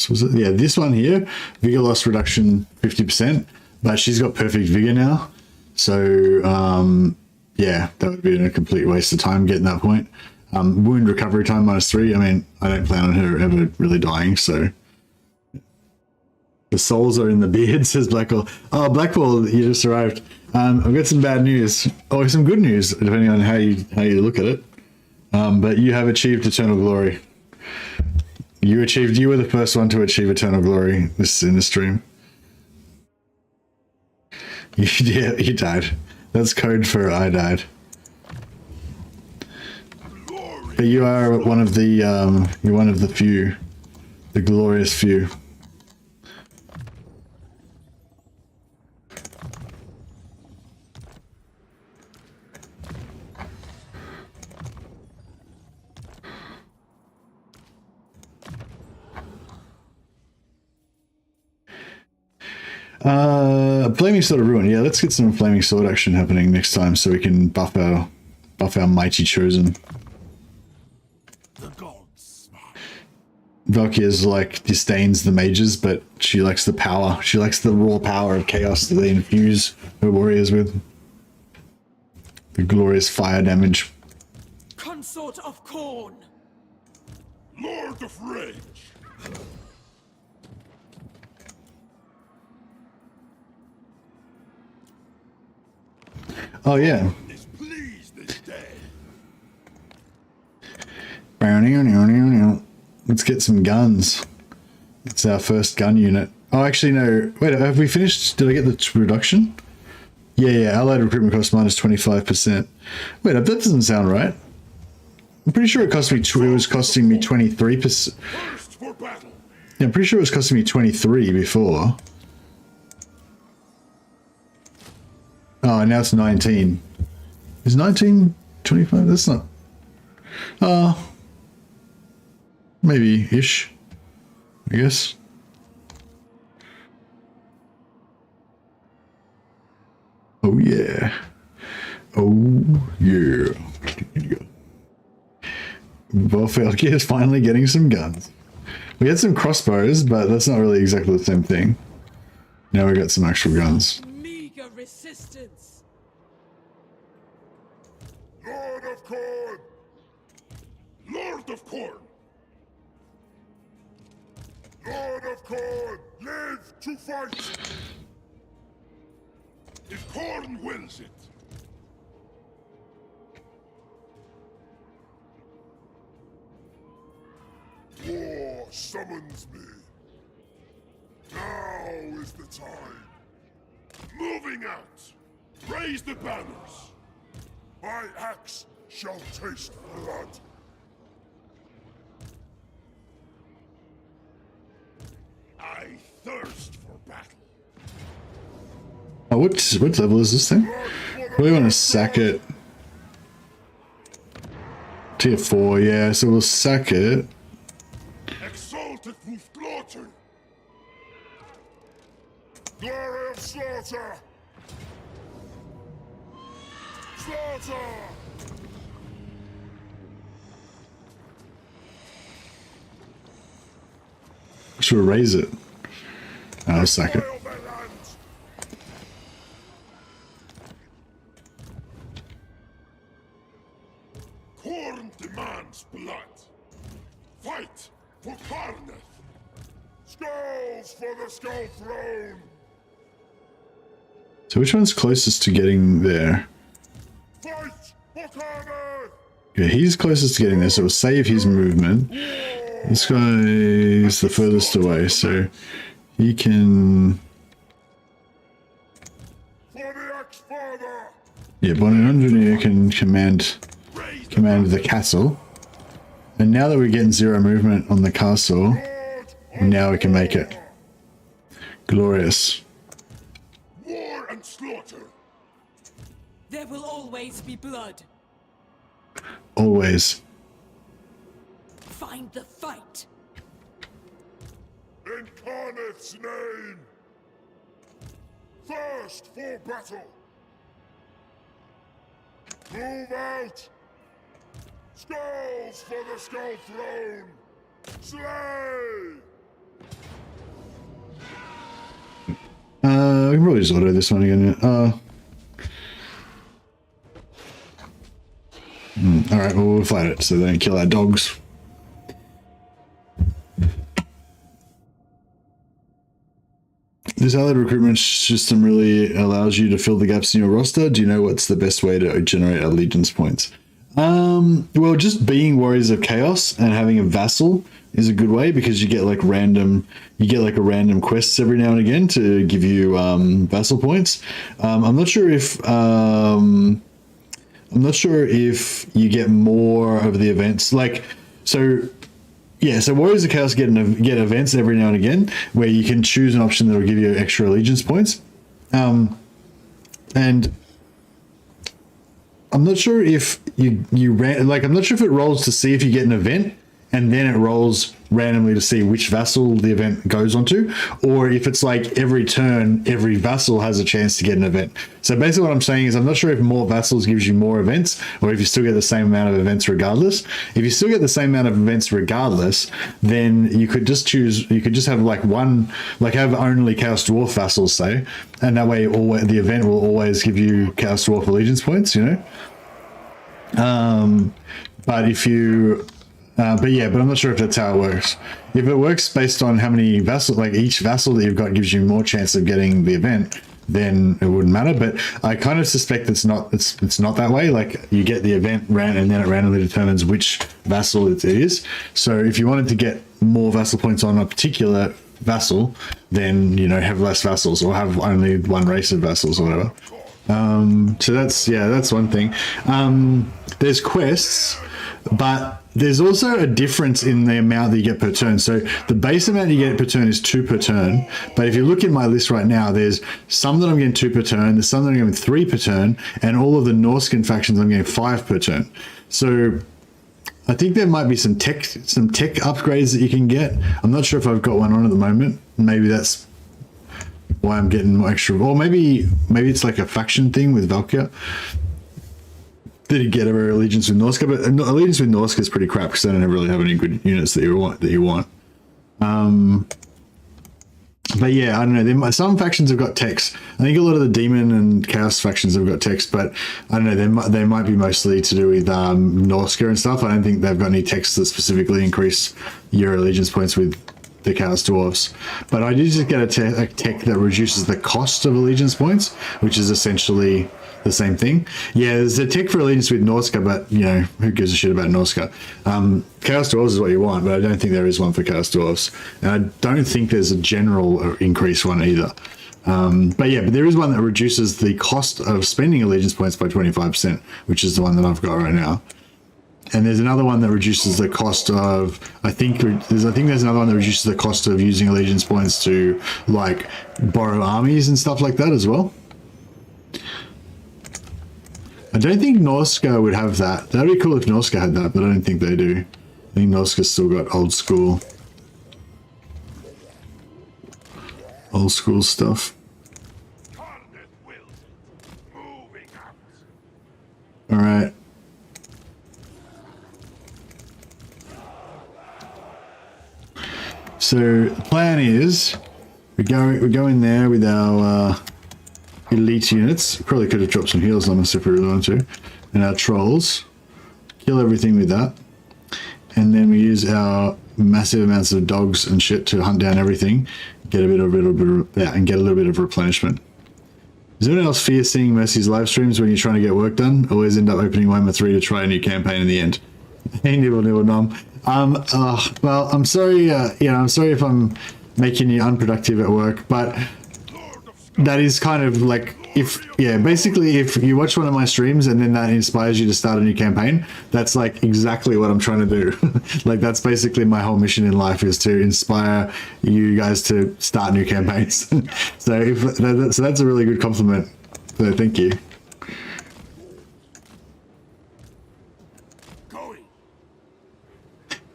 was it? Yeah, this one here, Vigor loss reduction 50%, but she's got perfect Vigor now. So, yeah, that would be a complete waste of time getting that point. Wound recovery time -3. I mean, I don't plan on her ever really dying, so. The souls are in the beard, says Blackwall. Oh, Blackwall, you just arrived. I've got some bad news, or some good news, depending on how you look at it. But you have achieved eternal glory. You were the first one to achieve eternal glory in the stream. Yeah, you died. That's code for I died. But you are one of the you're one of the few, the glorious few. Flaming Sword of Ruin. Yeah, let's get some Flaming Sword action happening next time so we can buff our mighty chosen.
The gods.
Valkia's like disdains the mages, but she likes the power. She likes the raw power of chaos that they infuse her warriors with. The glorious fire damage.
Consort of Corn.
Lord of Rage.
Oh yeah.
Is pleased this day.
Let's get some guns. It's our first gun unit. Oh, actually no. Wait, have we finished? Did I get the reduction? Yeah. Allied recruitment cost -25%. Wait, that doesn't sound right. I'm pretty sure it was costing me 23%.
First for battle.
Yeah, I'm pretty sure it was costing me 23 before. Oh, now it's 19. Is 19 25? That's not. Maybe ish. I guess. Oh yeah. Oh yeah. Valkia is finally getting some guns. We had some crossbows, but that's not really exactly the same thing. Now we got some actual guns.
Meager resistance.
Lord of Corn. Lord of Corn. Lord of Corn. Live. to fight! If Khorne wills it. War summons me. Now is the time. Moving out. Raise the banners. My axe shall taste blood. I thirst for battle.
Oh, what level is this thing? We want to sack it. Tier 4, yeah, so we'll sack it.
Exalted with slaughter. Glory of slaughter. Slaughter.
Should we raise it? I'll sack it.
Spoil their lands. Khorne demands blood. Fight for Karneth. Skulls for the Skull Throne.
So which one's closest to getting there?
Fight for Karneth.
Yeah, he's closest to getting there, so we'll save his movement. This guy is the furthest away, so he can...
For the Axe-Father.
Yeah, but an engineer can command the castle. And now that we're getting 0 movement on the castle, now we can make it. Glorious.
War and slaughter.
There will always be blood.
Always.
Find the fight.
In Karneth's name. Thirst for battle. Move out. Skulls for the Skull Throne. Slay.
I can probably just auto this one again. Alright, well, we'll fight it so they don't kill our dogs. This allied recruitment system really allows you to fill the gaps in your roster. Do you know what's the best way to generate allegiance points? Well, just being Warriors of Chaos and having a vassal is a good way, because you get like random quests every now and again to give you vassal points. I'm not sure if you get more of the events. So Warriors of Chaos get events every now and again where you can choose an option that will give you extra allegiance points. And I'm not sure if I'm not sure if it rolls to see if you get an event and then it rolls randomly to see which vassal the event goes onto, or if it's like every turn, every vassal has a chance to get an event. So basically what I'm saying is I'm not sure if more vassals gives you more events, or if you still get the same amount of events regardless. If you still get the same amount of events regardless, then you could just have like have only Chaos Dwarf vassals, say, and that way the event will always give you Chaos Dwarf allegiance points, you know? But I'm not sure if that's how it works. If it works based on how many vassals, like each vassal that you've got gives you more chance of getting the event, then it wouldn't matter. But I kind of suspect it's not that way. Like you get the event and then it randomly determines which vassal it is. So if you wanted to get more vassal points on a particular vassal, then have less vassals or have only one race of vassals or whatever. So that's one thing. There's quests, but there's also a difference in the amount that you get per turn. So the base amount you get per turn is 2 per turn. But if you look in my list right now, there's some that I'm getting 2 per turn, there's some that I'm getting 3 per turn, and all of the Norscan factions I'm getting 5 per turn. So I think there might be some tech upgrades that you can get. I'm not sure if I've got one on at the moment. Maybe that's why I'm getting more extra. Or maybe it's like a faction thing with Valkia. Did you get ever allegiance with Norska? But allegiance with Norska is pretty crap because they don't really have any good units that you want. But yeah, I don't know. Some factions have got techs. I think a lot of the demon and chaos factions have got techs, but I don't know. They might be mostly to do with Norska and stuff. I don't think they've got any techs that specifically increase your allegiance points with the Chaos Dwarves. But I did just get a tech that reduces the cost of allegiance points, which is essentially the same thing. Yeah, there's a tech for allegiance with Norska, but you know, who gives a shit about Norska? Chaos Dwarves is what you want, but I don't think there is one for Chaos Dwarves. And I don't think there's a general increase one either. But yeah, but there is one that reduces the cost of spending allegiance points by 25%, which is the one that I've got right now. And there's another one that reduces the cost of, I think there's another one that reduces the cost of using allegiance points to like borrow armies and stuff like that as well. I don't think Norska would have that. That'd be cool if Norska had that, but I don't think they do. I think Norska's still got old school stuff. All right. So the plan is we go in there with our elite units. Probably could have dropped some heals on us if we really wanted to, and our trolls. Kill everything with that, and then we use our massive amounts of dogs and shit to hunt down everything. Get a little bit of replenishment. Does anyone else fear seeing Mercy's live streams when you're trying to get work done? Always end up opening Warhammer 3 to try a new campaign in the end. Hey, nibble nom. Well, I'm sorry. I'm sorry if I'm making you unproductive at work, but that is kind of like basically if you watch one of my streams and then that inspires you to start a new campaign, that's like exactly what I'm trying to do. Like that's basically my whole mission in life, is to inspire you guys to start new campaigns. So that's a really good compliment. So thank you.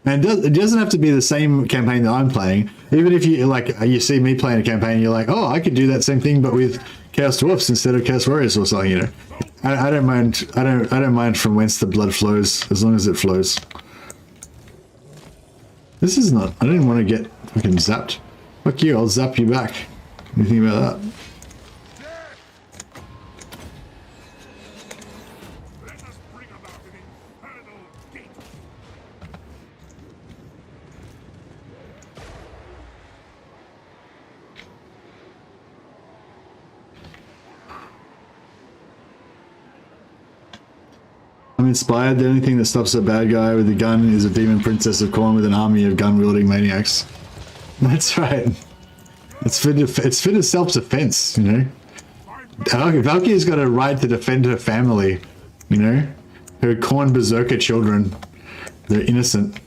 And it doesn't have to be the same campaign that I'm playing. Even if you see me playing a campaign, you're like, oh, I could do that same thing, but with Chaos Dwarfs instead of Chaos Warriors or something. You know, I don't mind. I don't mind from whence the blood flows, as long as it flows. This is not. I don't want to get fucking zapped. Fuck you! I'll zap you back. What do you think about that? I'm inspired. The only thing that stops a bad guy with a gun is a demon princess of Khorne with an army of gun-wielding maniacs. That's right. It's for self-defense, you know. Valkia's got a right to defend her family, you know. Her Khorne berserker children. They're innocent.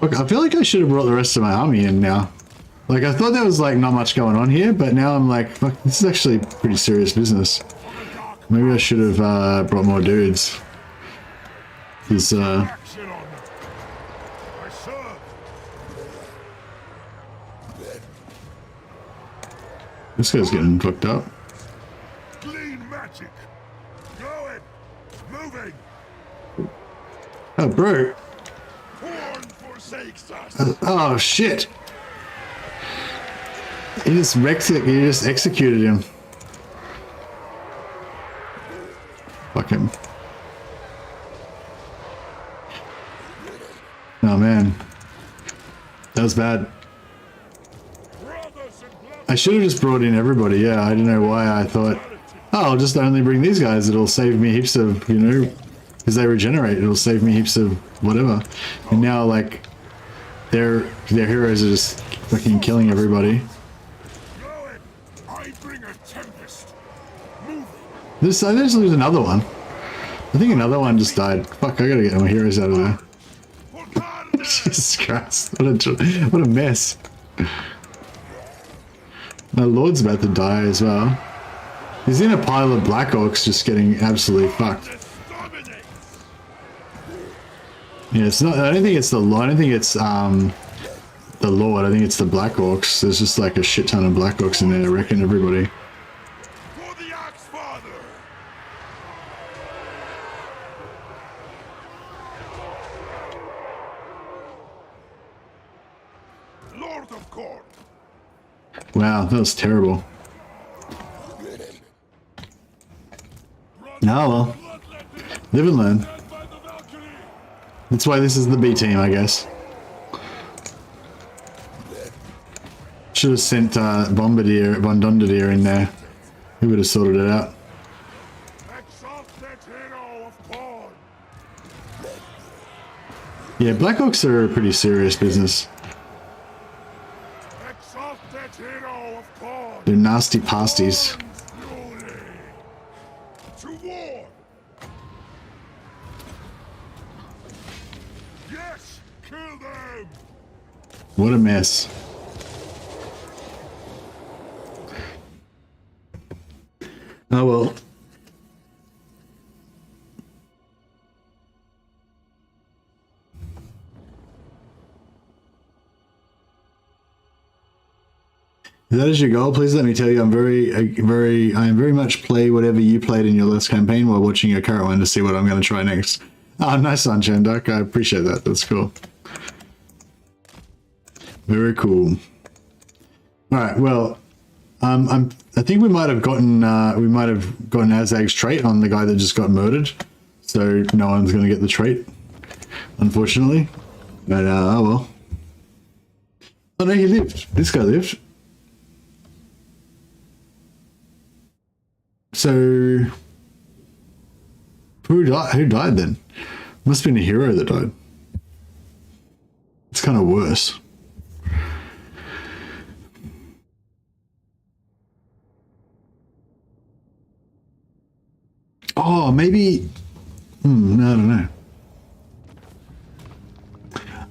Look, I feel like I should have brought the rest of my army in now. Like, I thought there was, like, not much going on here, but now I'm like, fuck, this is actually pretty serious business. Maybe I should have brought more dudes. Because, this guy's getting fucked up. Oh, bro. Oh, shit. You just executed him. Fuck him. Oh, man. That was bad. I should have just brought in everybody, yeah. I don't know why I thought, oh, I'll just only bring these guys. It'll save me heaps of, you know, because they regenerate. It'll save me heaps of whatever. And now, like, their heroes are just fucking killing everybody. There's another one. I think another one just died. Fuck, I gotta get my heroes out of there. Jesus Christ, what a mess. My lord's about to die as well. He's in a pile of Black Orcs just getting absolutely fucked. Yeah, it's not. I don't think it's the Lord. I don't think it's the Lord. I think it's the Black Orcs. There's just like a shit ton of Black Orcs in there wrecking everybody.
Lord of Corn.
Wow, that was terrible. Oh well. Live and learn. That's why this is the B team, I guess. Should have sent Bondondier in there. He would have sorted it out.
Exalted hero of Corn.
Yeah, Blackhawks are a pretty serious business.
Exalted hero of Corn.
They're nasty pasties.
To war. Yes, kill them.
What a mess. Oh well. If that is your goal, please let me tell you I am very much play whatever you played in your last campaign while watching your current one to see what I'm going to try next. Oh, nice one, Chanduk. I appreciate that. That's cool. Very cool. All right. Well, I think we might have gotten Azag's trait on the guy that just got murdered, so no one's going to get the trait, unfortunately. But oh well. Oh no, he lived. This guy lived. So who died? Who died then? Must have been a hero that died. It's kind of worse. Oh, maybe. No, I don't know.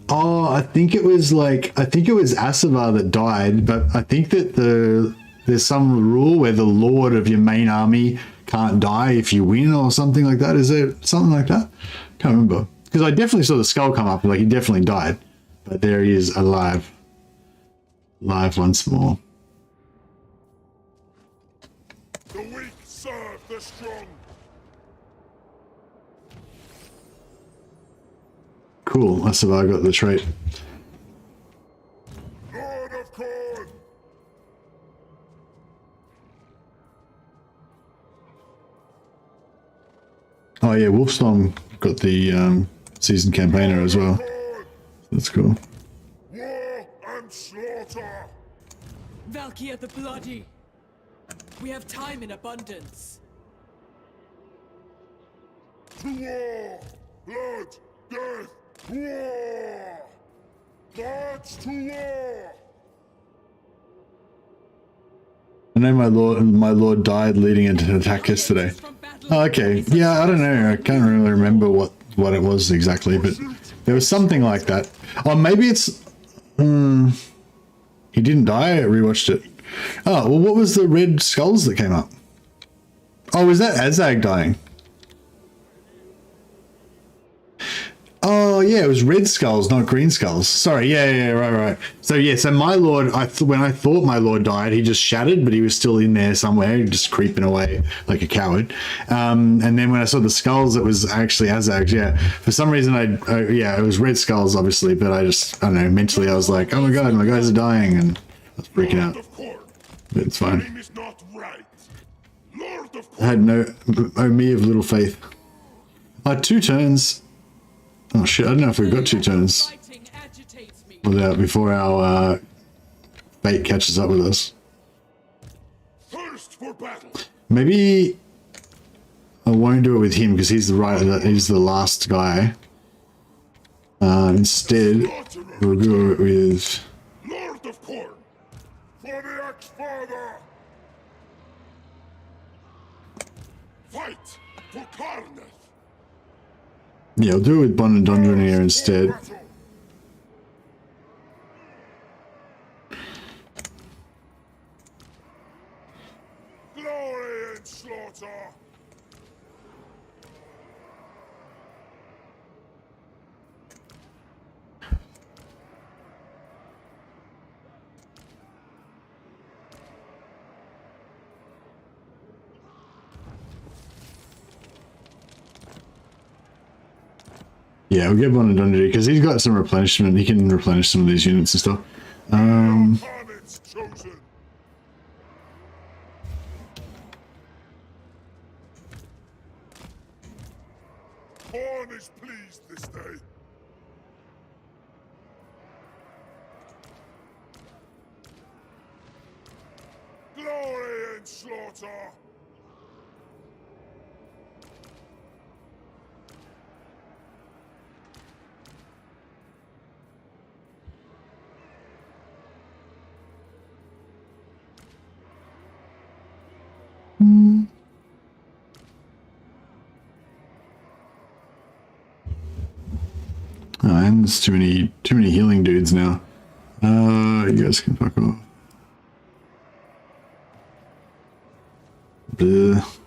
Oh, I think it was Asavar that died, but I think that there's some rule where the lord of your main army can't die if you win or something like that. Is there something like that? Can't remember. Because I definitely saw the skull come up, like he definitely died. But there he is, alive. Alive once more.
The weak serve the strong.
Cool, Asavar got the trait.
Lord of Corn.
Oh yeah, Wolfstorm got the season campaigner as well. That's cool.
War and slaughter.
Valkia the Bloody. We have time in abundance.
To war. Blood. Death. War. March to war.
I know my lord died leading into an attack yesterday. Oh, okay, yeah, I don't know. I can't really remember what it was exactly, but there was something like that. Oh, maybe it's. He didn't die. I rewatched it. Oh, well, what was the red skulls that came up? Oh, was that Azag dying? Oh yeah, it was red skulls, not green skulls. Sorry, yeah, right. So yeah, so my lord, when I thought my lord died, he just shattered, but he was still in there somewhere, just creeping away like a coward. And then when I saw the skulls, it was actually Azag's. Yeah, for some reason, yeah, it was red skulls, obviously, but I don't know, mentally I was like, oh my god, my guys are dying, and I was freaking out. But it's fine. I had me of little faith. 2 turns. Oh shit, I don't know if we've got 2 turns before our fate catches up with us.
Thirst for battle.
Maybe I won't do it with him because he's the last guy. Instead, we'll go with
Lord of Corn. For the Axe-Father. Fight for Karnath.
Yeah, I'll do it with Bondondier here instead.
Glory and slaughter.
Yeah, we'll get Bondondier because he's got some replenishment. He can replenish some of these units and stuff.
Hermits chosen. Horn is pleased this day. Glory and slaughter.
Oh, and there's too many healing dudes now. You guys can fuck off. Bleh.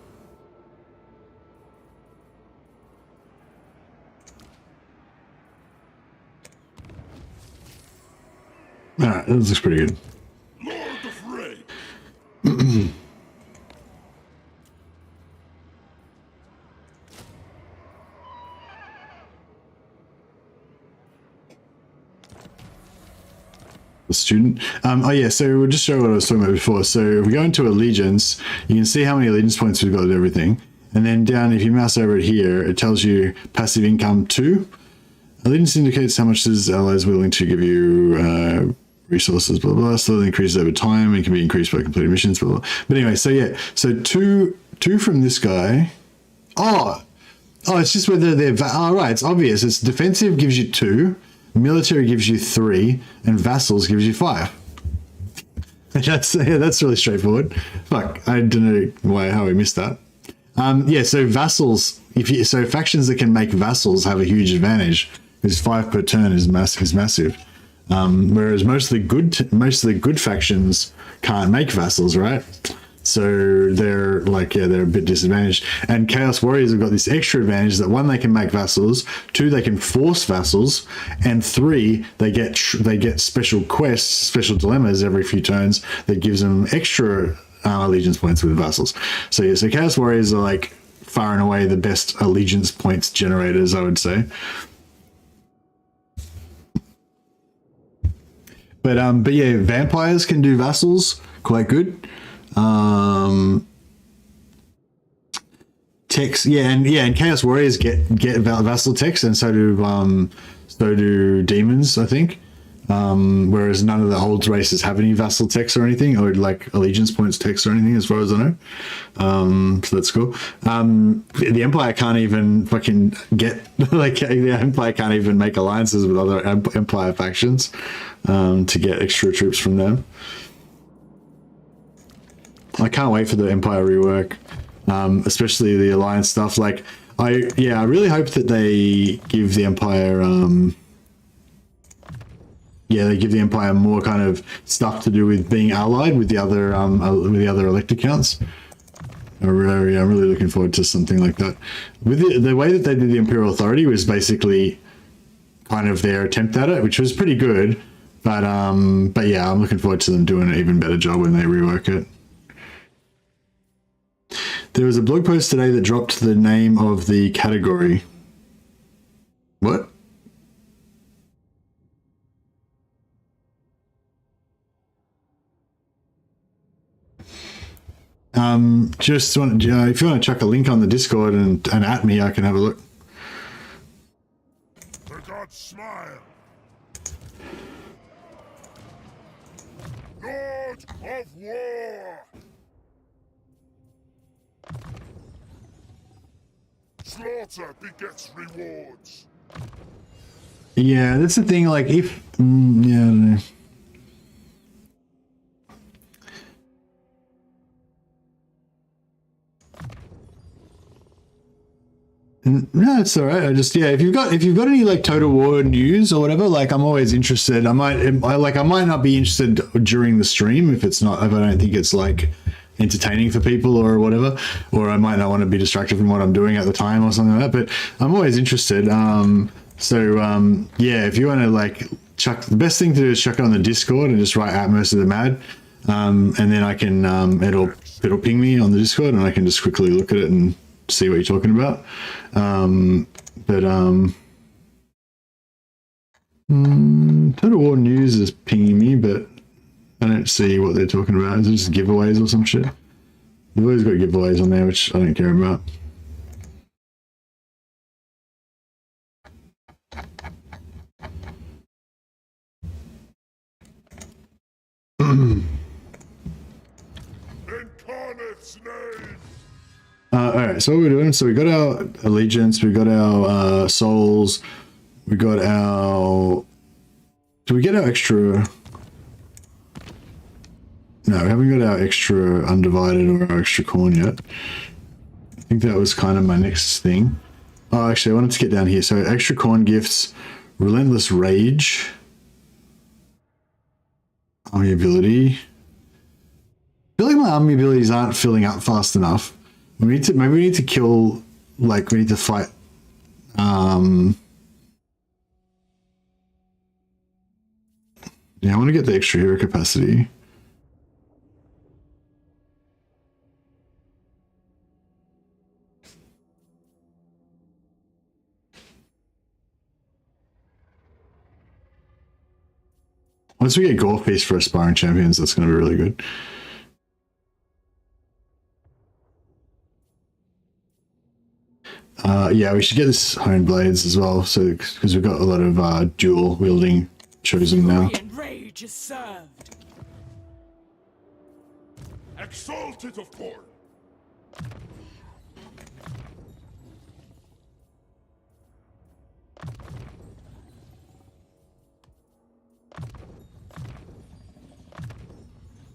Alright, this looks pretty good.
Lord of Rain.
The student. Oh yeah, so we'll just show what I was talking about before. So if we go into allegiance, you can see how many allegiance points we've got and everything. And then down, if you mouse over it here, it tells you passive income 2. Allegiance indicates how much is allies willing to give you resources, blah, blah, slowly increases over time and can be increased by completed missions, blah, blah. But anyway, so yeah, so two from this guy. Oh, it's just whether they're, right, it's obvious. It's defensive gives you 2, military gives you 3, and vassals gives you 5. That's really straightforward. Fuck, I don't know how we missed that. Yeah, so vassals, so factions that can make vassals have a huge advantage because 5 per turn is massive. Whereas most of the good factions can't make vassals, right? So they're they're a bit disadvantaged. And Chaos Warriors have got this extra advantage that 1, they can make vassals, 2, they can force vassals, and 3, they get special quests, special dilemmas every few turns that gives them extra allegiance points with vassals. So yeah, so Chaos Warriors are like far and away the best allegiance points generators, I would say. But yeah, vampires can do vassals quite good. Techs, and Chaos Warriors get vassal techs, and so do demons, I think. Whereas none of the old races have any vassal techs or anything, or like allegiance points techs or anything, as far as I know. So that's cool. The Empire can't even fucking get the Empire can't even make alliances with other Empire factions to get extra troops from them. I can't wait for the Empire rework, especially the alliance stuff. Like, I really hope that they give the Empire, they give the Empire more kind of stuff to do with being allied with the other elected counts. I'm really looking forward to something like that. With the way that they did the Imperial Authority was basically kind of their attempt at it, which was pretty good. But yeah, I'm looking forward to them doing an even better job when they rework it. There was a blog post today that dropped the name of the category. What? Just want if you want to chuck a link on the Discord and at me, I can have a look.
The gods smile. Lord of War. Slaughter begets rewards.
Yeah, that's the thing. Like, if I don't know. No, it's all right. I just if you've got any like Total War news or whatever, like I'm always interested. I might not be interested during the stream if I don't think it's like entertaining for people or whatever, or I might not want to be distracted from what I'm doing at the time or something like that. But I'm always interested. If you want to like chuck, the best thing to do is chuck it on the Discord and just write at most of the mad, and then I can it'll ping me on the Discord and I can just quickly look at it and see what you're talking about. Total War News is pinging me, but I don't see what they're talking about. Is it just giveaways or some shit? They've always got giveaways on there, which I don't care about. Alright, so what we're doing, so we got our allegiance, we got our souls, we got our... Do we get our extra... No, we haven't got our extra undivided or our extra corn yet. I think that was kind of my next thing. Oh, actually, I wanted to get down here. So extra corn gifts, relentless rage, army ability. I feel like my army abilities aren't filling up fast enough. We need to, maybe we need to kill, like we need to fight. Yeah, I want to get the extra hero capacity. Once we get Gore Feast for aspiring champions, that's going to be really good. Yeah, we should get this Honed Blades as well, so because we've got a lot of dual wielding chosen now.
Rage is served.
Exalted of corn.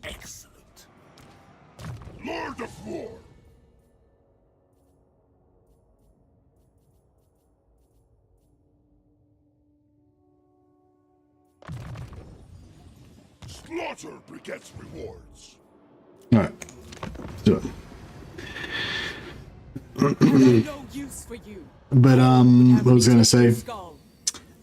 Excellent. Lord of War. Slaughter begets rewards.
Alright, do it.
No use for you.
But what was I gonna say?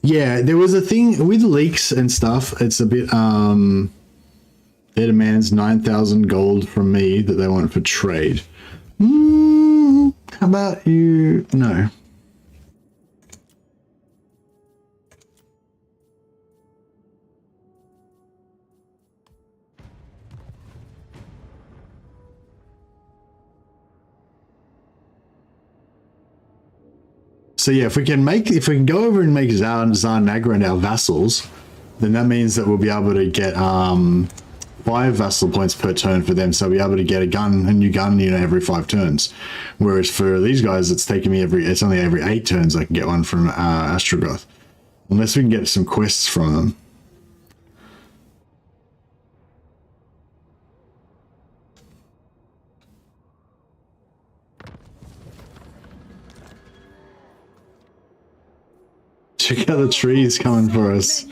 Yeah, there was a thing with leaks and stuff. It's a bit their demands 9,000 gold from me that they want for trade. How about you? No. So yeah, if we can go over and make Zar Nagrand our vassals, then that means that we'll be able to get 5 vassal points per turn for them. So we'll be able to get a new gun, you know, every 5 turns. Whereas for these guys, it's taking me it's only every 8 turns I can get one from Astrogoth. Unless we can get some quests from them. Check out the trees coming for us.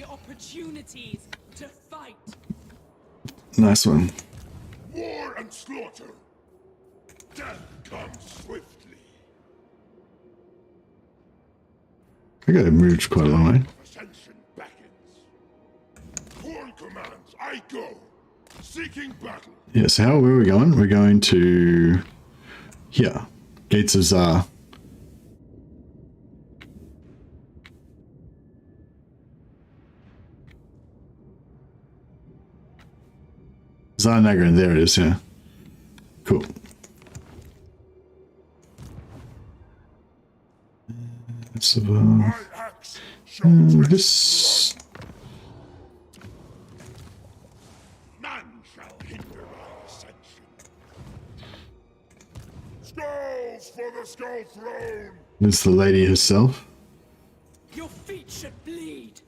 Nice one.
War and slaughter. Death comes swiftly.
I got moved quite a long way.
Ascension beckons. Corn commands, I go. Seeking battle.
Yeah, so where are we going? We're going to here. Gates of Zar. Zar Nagrand, there it is, yeah. Cool. So, this...
None shall hinder our ascension. Skulls for the Skull Throne!
It's the lady herself.
Your feet should bleed.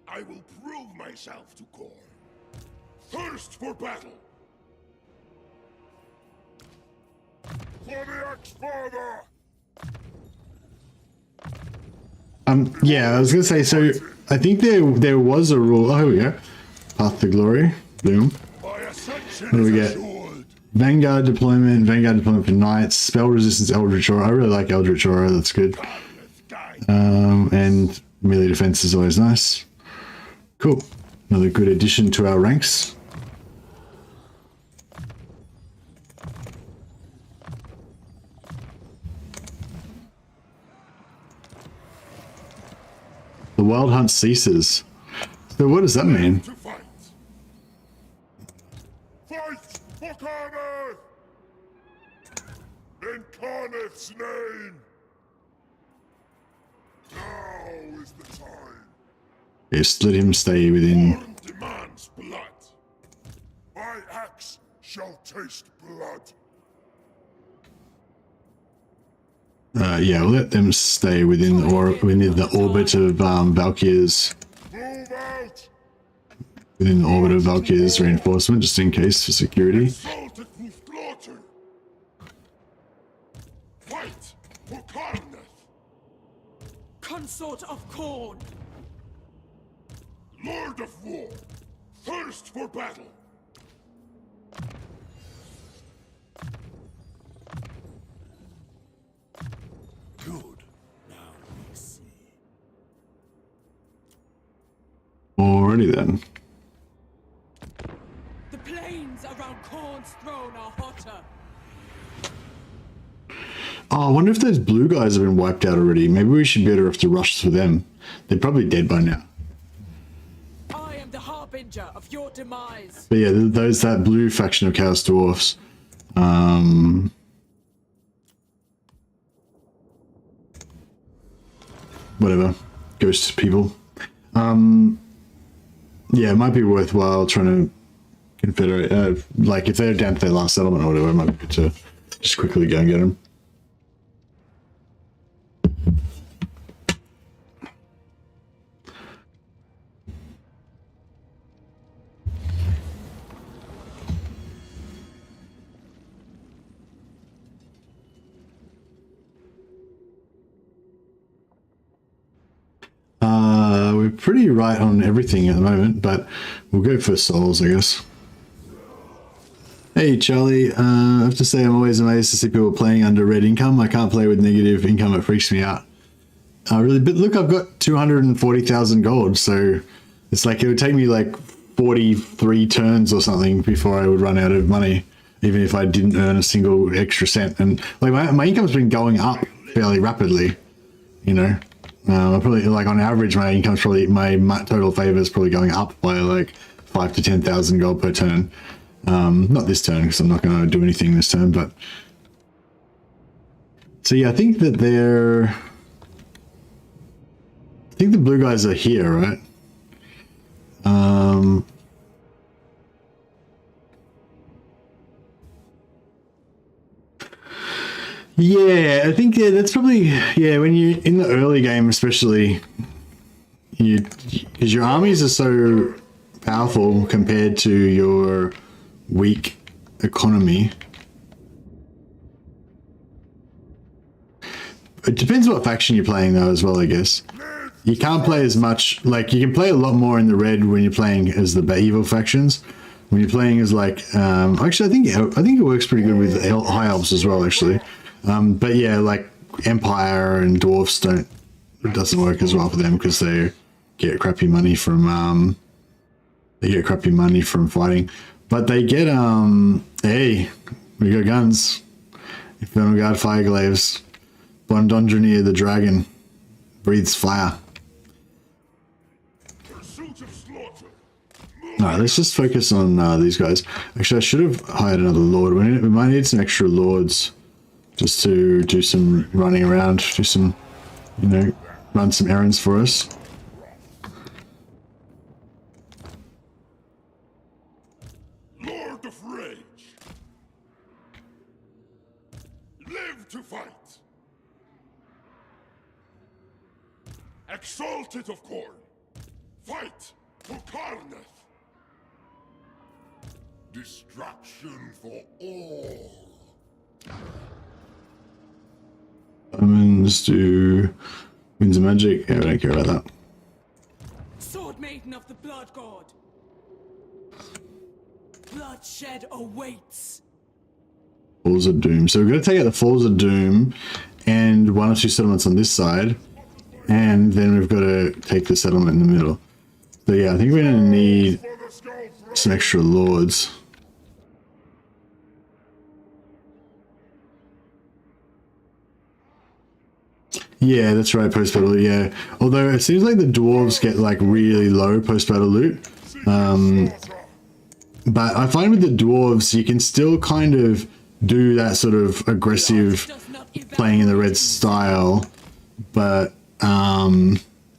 I will prove myself to Korn. Thirst for battle! For the Ex-Father!
Yeah, I was gonna say, so I think there was a rule. Oh, here we go. Path to Glory. Boom. What do we get? Vanguard deployment for knights, spell resistance, Eldritch Aura. I really like Eldritch Aura, that's good. And melee defense is always nice. Cool. Another good addition to our ranks. The wild hunt ceases. So what does that mean?
To fight! Fight for Carneth! In Carneth's name! Now is the time.
Yes, let him stay within.
Warren demands blood. My axe shall taste blood.
Yeah, we'll let them stay within the orbit of Valky's.
Move out!
Within the orbit of Valky's reinforcement, just in case for security.
Exalted through slaughter! Fight for Carneth!
Consort of Corn!
Lord of War! Thirst for battle! Good. Now we see.
Alrighty then.
The plains around Corn's throne are hotter.
Oh, I wonder if those blue guys have been wiped out already. Maybe we should better have to rush for them. They're probably dead by now.
I am the harbinger of your demise.
But yeah, that blue faction of Chaos Dwarfs. Whatever. Ghost people. Yeah, it might be worthwhile trying to confederate. Like, if they're down to their last settlement or whatever, it might be good to just quickly go and get them. We're pretty right on everything at the moment, but we'll go for souls, I guess. Hey Charlie, I have to say I'm always amazed to see people playing under red income. I can't play with negative income, it freaks me out. Really, but look, I've got 240,000 gold, so it's like it would take me like 43 turns or something before I would run out of money, even if I didn't earn a single extra cent. And like my income's been going up fairly rapidly, you know. I probably, like, on average, my income's probably, my total favor is probably going up by like 5 to 10,000 gold per turn. Not this turn, because I'm not going to do anything this turn, but so yeah, I think that I think the blue guys are here, right? Yeah, I think that's probably, yeah, when you in the early game especially, because your armies are so powerful compared to your weak economy. It depends what faction you're playing though as well, I guess. You can't play as much, like you can play a lot more in the red when you're playing as the evil factions. When you're playing as like, actually I think it works pretty good with high elves as well actually. But yeah, like Empire and Dwarfs it doesn't work as well for them because they get crappy money from fighting. But they get hey, we got guns. Infernal Guard Fireglaves. Bondondrenir the dragon breathes fire. Alright, let's just focus on these guys. Actually, I should have hired another lord. We might need some extra lords just to do some running around, do some, you know, run some errands for us.
Lord of Rage! Live to fight! Exalted of Corn! Fight for Carneth! Destruction for all!
Let's do Winds of Magic. Yeah, I don't care about that.
Sword Maiden of the Blood God. Bloodshed awaits.
Falls of Doom. So we're going to take out the Falls of Doom and 1 or 2 settlements on this side. And then we've got to take the settlement in the middle. So yeah, I think we're going to need some extra lords. Yeah, that's right, post-battle loot, yeah. Although it seems like the dwarves get like really low post-battle loot. But I find with the dwarves, you can still kind of do that sort of aggressive playing in the red style, but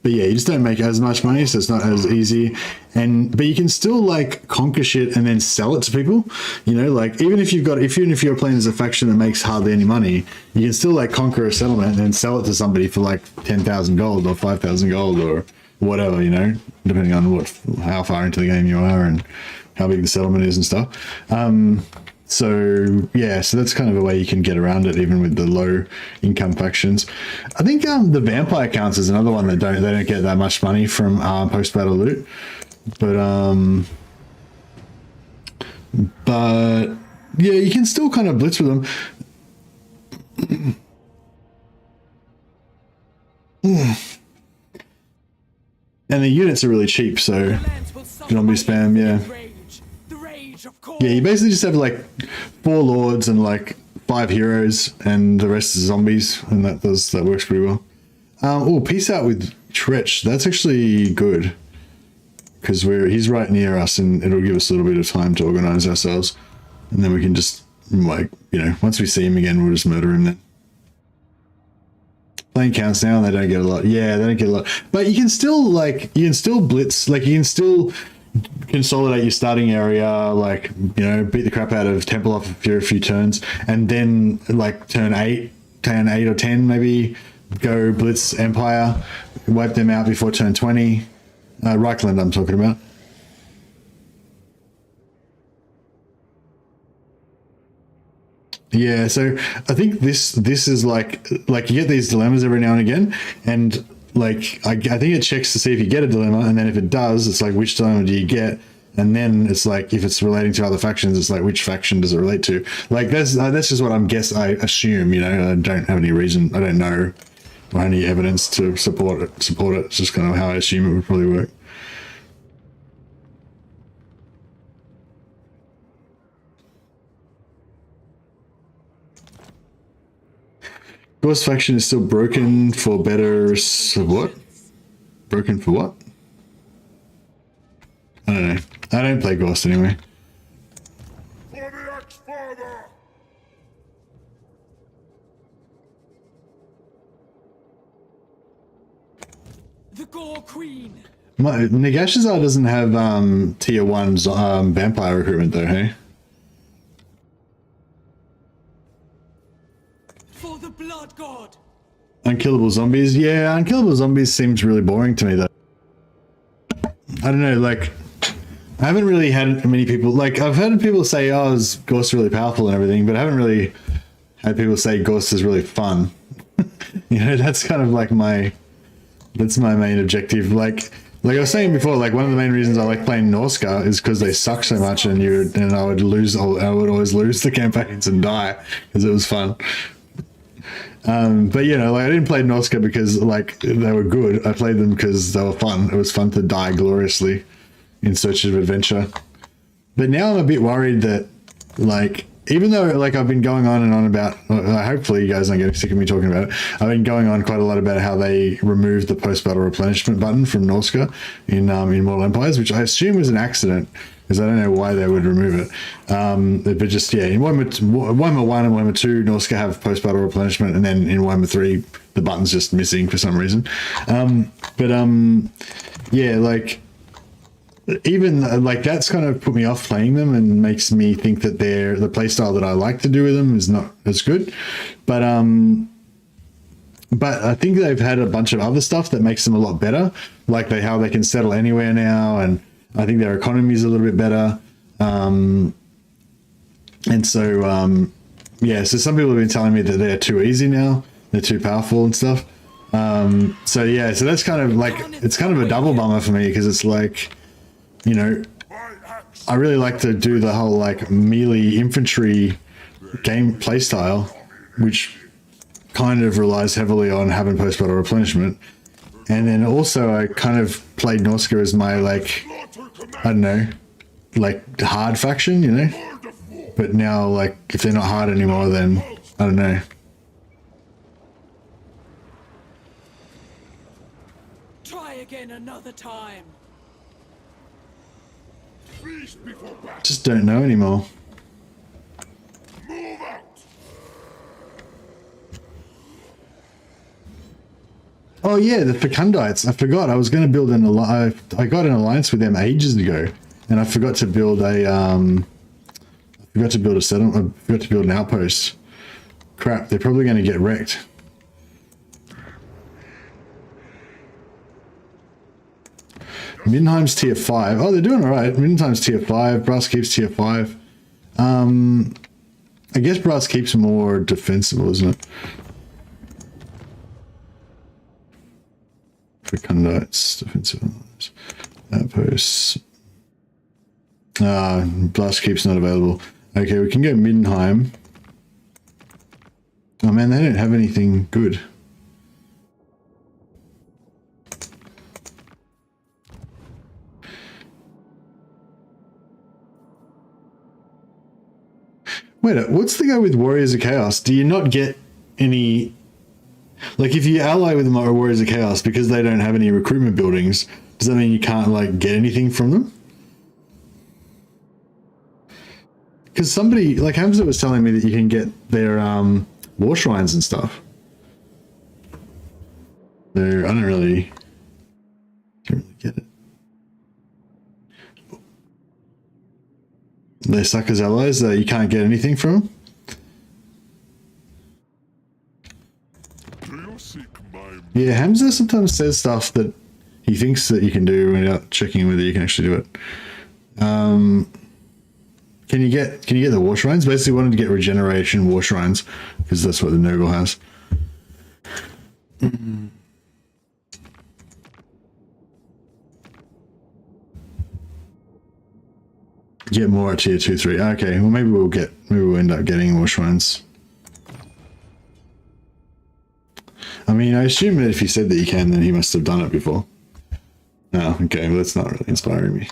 yeah, you just don't make as much money, so it's not as easy. But you can still like conquer shit and then sell it to people. You know, like even if you're playing as a faction that makes hardly any money, you can still like conquer a settlement and then sell it to somebody for like 10,000 gold or 5,000 gold or whatever. You know, depending on how far into the game you are and how big the settlement is and stuff. So yeah, so that's kind of a way you can get around it, even with the low income factions. I think the vampire counts is another one that they don't get that much money from post battle loot, but yeah, you can still kind of blitz with them. And the units are really cheap, so zombie spam, yeah. Yeah, you basically just have like 4 lords and like 5 heroes, and the rest is zombies, and that works pretty well. Oh, peace out with Tretch. That's actually good because he's right near us, and it'll give us a little bit of time to organize ourselves, and then we can just like, you know, once we see him again, we'll just murder him then. Playing counts now, and they don't get a lot. Yeah, they don't get a lot, but you can still blitz, like you can still consolidate your starting area, like, you know, beat the crap out of Temple off for a few turns, and then like turn 8 or 10 maybe go blitz Empire, wipe them out before turn 20. Reichland I'm talking about. Yeah, so I think this is like you get these dilemmas every now and again, and like I think it checks to see if you get a dilemma, and then if it does, it's like which dilemma do you get, and then it's like if it's relating to other factions, it's like which faction does it relate to. Like that's just what I assume, you know. I don't have any reason, I don't know, or any evidence to support it. It's just kind of how I assume it would probably work. Ghost faction is still broken for better. What? Broken for what? I don't know. I don't play Ghost anyway.
For the X-Father!
The Gore Queen.
Nagashazar doesn't have tier 1 vampire recruitment though, hey?
Blood God.
Unkillable zombies. Yeah, unkillable zombies seems really boring to me though. I don't know, like I haven't really had many people, like I've heard people say, oh, Ghost really powerful and everything, but I haven't really had people say Ghost is really fun. You know, that's kind of like that's my main objective. Like I was saying before, like one of the main reasons I like playing Norska is because they suck so much, and I would always lose the campaigns and die because it was fun. But you know, like I didn't play Norska because like they were good. I played them because they were fun. It was fun to die gloriously in search of adventure. But now I'm a bit worried that, like, even though like I've been going on and on about, hopefully you guys aren't getting sick of me talking about it. I've been going on quite a lot about how they removed the post-battle replenishment button from Norska in Mortal Empires, which I assume was an accident, because I don't know why they would remove it. But just, yeah, in Warhammer 1 and Warhammer 2, Norska have post-battle replenishment, and then in Warhammer 3, the button's just missing for some reason. Yeah, like, even, like, that's kind of put me off playing them and makes me think that the playstyle that I like to do with them is not as good. But I think they've had a bunch of other stuff that makes them a lot better, like how they can settle anywhere now, and I think their economy is a little bit better. And so, yeah, so some people have been telling me that they're too easy now. They're too powerful and stuff. So yeah, so that's kind of like, it's kind of a double bummer for me, because it's like, you know, I really like to do the whole like melee infantry game play style, which kind of relies heavily on having post-battle replenishment. And then also I kind of played Norska as my, like, I don't know, like hard faction, you know? But now, like, if they're not hard anymore, then I don't know.
again another time.
Feast before battle.
Just don't know anymore.
Move out.
Oh yeah, the Fecundites. I forgot. I was going to build an alliance. I got an alliance with them ages ago, and I forgot to build a settlement. I forgot to build an outpost. Crap! They're probably going to get wrecked. Middenheim's tier 5. Oh, they're doing all right. Middenheim's tier 5. Brass Keep's tier 5. I guess Brass Keep's more defensible, isn't it? Fecundites, defensive outposts. Brass Keep's not available. Okay, we can go Middenheim. Oh man, they don't have anything good. Wait, what's the go with Warriors of Chaos? Do you not get any... Like, if you ally with them or Warriors of Chaos because they don't have any recruitment buildings, does that mean you can't, like, get anything from them? Because somebody... Like, Hamza was telling me that you can get their war shrines and stuff. So, I don't really get it. They suck as allies that you can't get anything from them?
Do you seek my...
Yeah, Hamza sometimes says stuff that he thinks that you can do without checking whether you can actually do it. Can you get the war shrines? Basically wanted to get regeneration war shrines because that's what the Nurgle has. Get more at tier 2, 3. Okay, well maybe we'll end up getting more shrines. I mean, I assume that if he said that you can, then he must have done it before. Oh, okay, well that's not really inspiring me.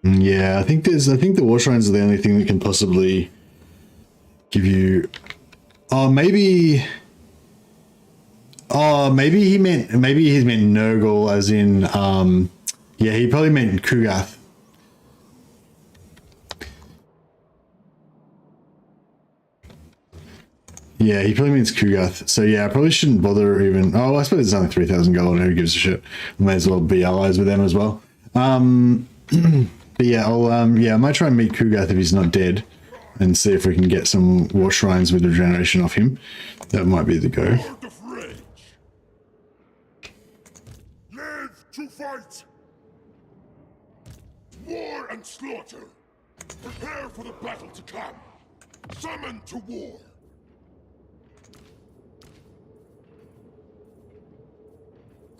Yeah, I think the war shrines are the only thing that can possibly give you. Maybe he's meant Nurgle as in yeah, he probably meant Kugath. Yeah, he probably means Kugath. So yeah, I probably shouldn't bother even. Oh, I suppose it's only 3,000 gold. Who gives a shit? May as well be allies with them as well. But yeah, I might try and meet Kugath if he's not dead, and see if we can get some war shrines with regeneration off him. That might be the go.
Lord of Rage. Live to fight. War and slaughter. Prepare for the battle to come. Summon to war.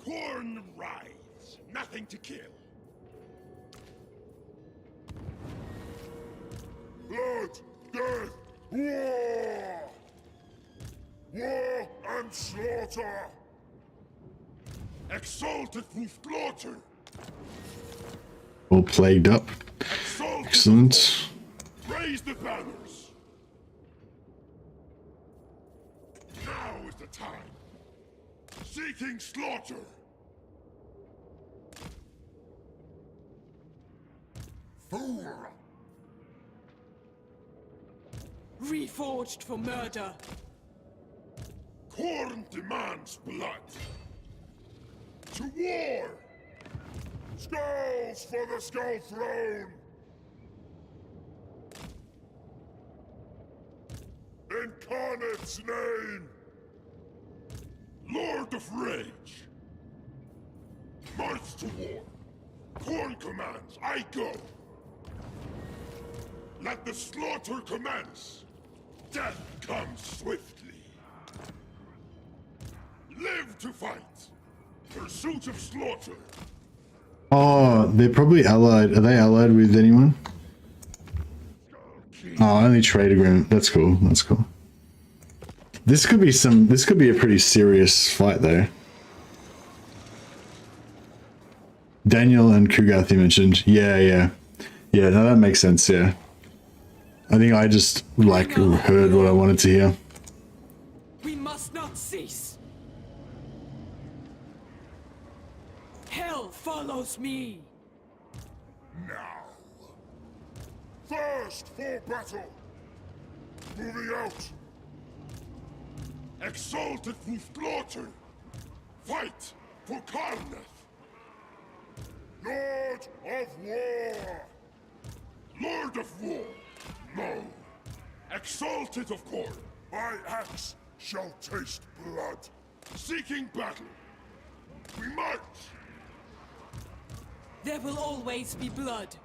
Corn writhes. Nothing to kill. Blood, death, war! War and slaughter! Exalted through slaughter!
All plagued up.
Exalted.
Excellent.
Raise the banners! Now is the time! Seeking slaughter! Fool!
Reforged for murder.
Khorne demands blood. To war! Skulls for the Skull Throne! Incarnate's name! Lord of Rage! March to war! Khorne commands, I go! Let the slaughter commence! Death comes swiftly! Live to fight! Pursuit of slaughter!
Oh, they're probably allied. Are they allied with anyone? Oh, only trade agreement. That's cool. That's cool. This could be a pretty serious fight though. Daniel and Kugath you mentioned. Yeah. No, that makes sense. Yeah, I think I just like heard what I wanted to hear.
We must not cease. Hell follows me.
Now. First for battle. Moving out. Exalted for slaughter. Fight for Karnath. Lord of War. Lord of War. No. Exalted of Korn. My axe shall taste blood. Seeking battle. We march.
There will always be blood.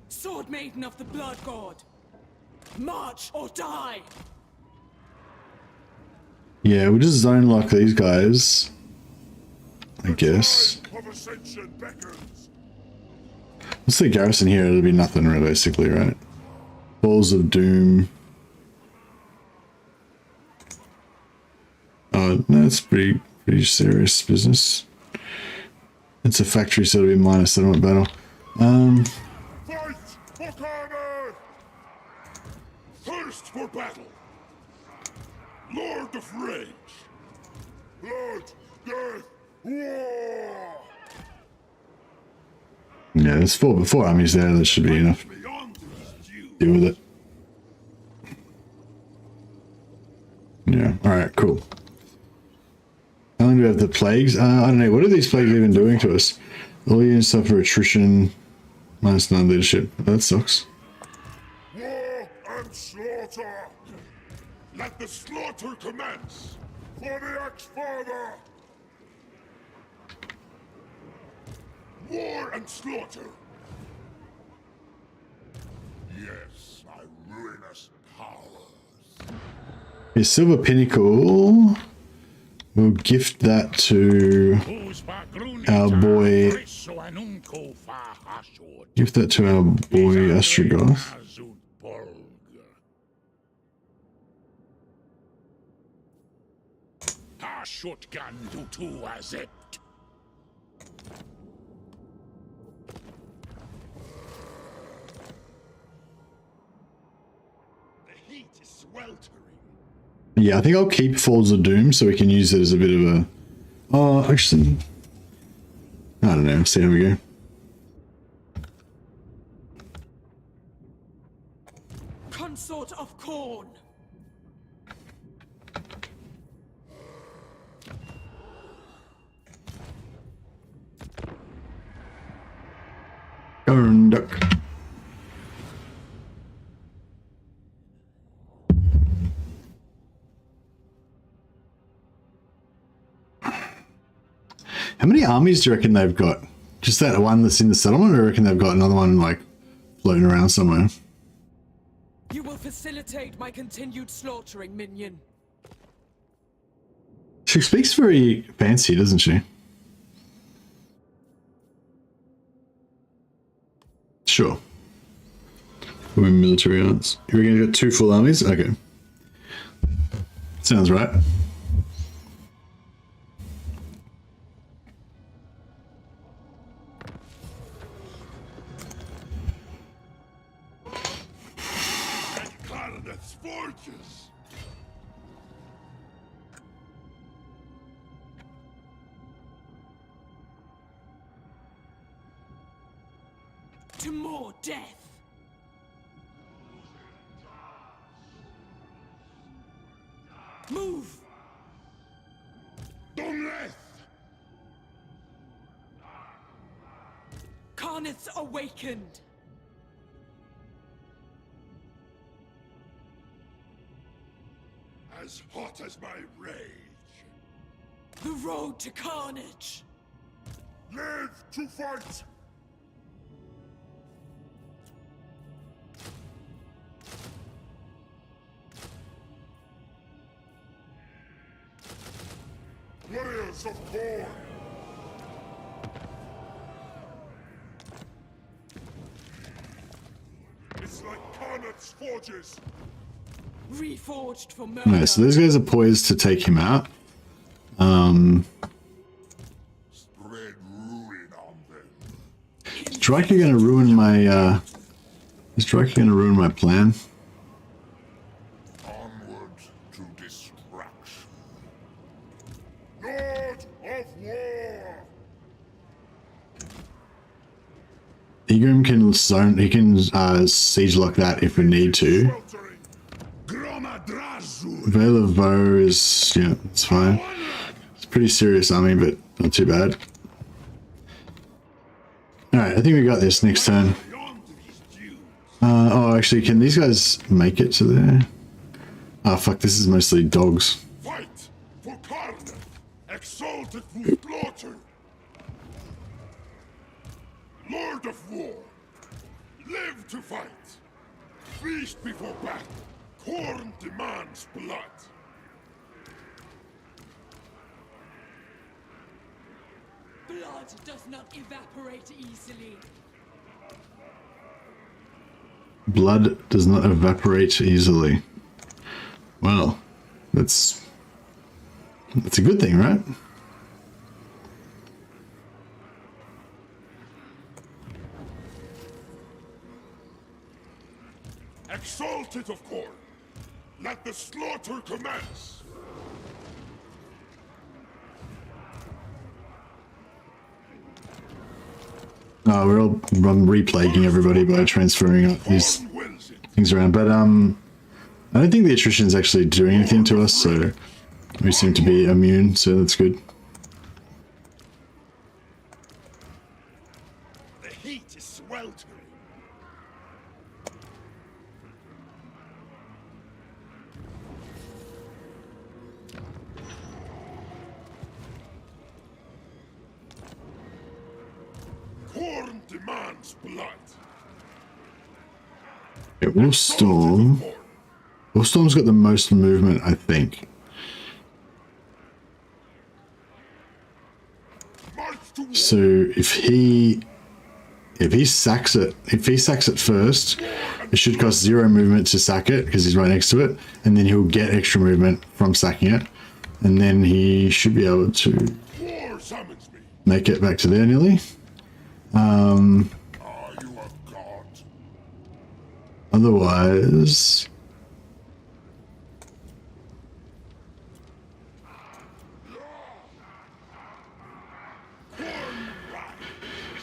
Sword Maiden of the Blood God. March or die.
Yeah, we'll just zone lock these guys, I guess.
Of ascension beckons.
What's the garrison here? It'll be nothing, really, basically, right? Balls of Doom. Oh, no, it's pretty serious business. It's a factory, so it'll be minor settlement battle.
Fight for Karnath! Thirst for battle! Lord of Rage! Blood, death, war!
Yeah, there's four armies there. That should be enough.
Beyond this due.
Deal with it. Yeah, alright, cool. How long do we have the plagues? I don't know. What are these plagues even doing to us? All units suffer attrition. -9 leadership. That sucks.
War and slaughter! Let the slaughter commence! For the Axe-Father! War and slaughter! Yes, my ruinous powers.
A silver pinnacle. We'll gift that to our boy. Gift that to our boy Astrogoth.
The heat is sweltering.
Yeah, I think I'll keep Falls of Doom so we can use it as a bit of a... Oh, actually... I don't know. See how we go.
Consort of Korn.
Duck. How many armies do you reckon they've got? Just that one that's in the settlement, or do you reckon they've got another one like floating around somewhere?
You will facilitate my continued slaughtering, minion.
She speaks very fancy, doesn't she? Sure. We're military arts. You're going to get 2 full armies? Okay. Sounds right.
Karnath's forges!
To more death. Move!
Domleth!
Karnath's awakened.
As hot as my rage.
The road to carnage.
Live to fight! Warriors of Korn! It's like Karnath's forges!
Reforged for murder.
Alright, so those guys are poised to take him out.
spread ruin on them.
Is Drika gonna ruin my is Drika gonna ruin my plan?
Onward to destruction. Lord of War!
Egrim can zone, he can siege lock that if we need to.
Sweltering. Gromadrazu!
Veil of Voe is, yeah, it's fine. It's a pretty serious army, but not too bad. Alright, I think we got this next turn. Oh, actually, can these guys make it to there? Oh, fuck, this is mostly dogs.
Fight for Karna, exalted for slaughter. Lord of War, live to fight. Feast before battle. Khorne demands blood.
Blood does not evaporate easily.
Blood does not evaporate easily. Well, that's a good thing, right?
Exalted of Khorne, let the slaughter commence.
Oh, we're all replaguing everybody by transferring up these
Khorne wills it.
things around, but I don't think the attrition is actually doing anything to us, so we seem to be immune, so that's good.
The heat is sweltering. Khorne demands blood.
Yeah, Wolfstorm. Wolfstorm's got the most movement, I think.
March to war.
So if he sacks it first, it should cost 0 movement to sack it because he's right next to it, and then he'll get extra movement from sacking it, and then he should be able to
War summons me.
make it back to there nearly.
Are you a god?
Otherwise,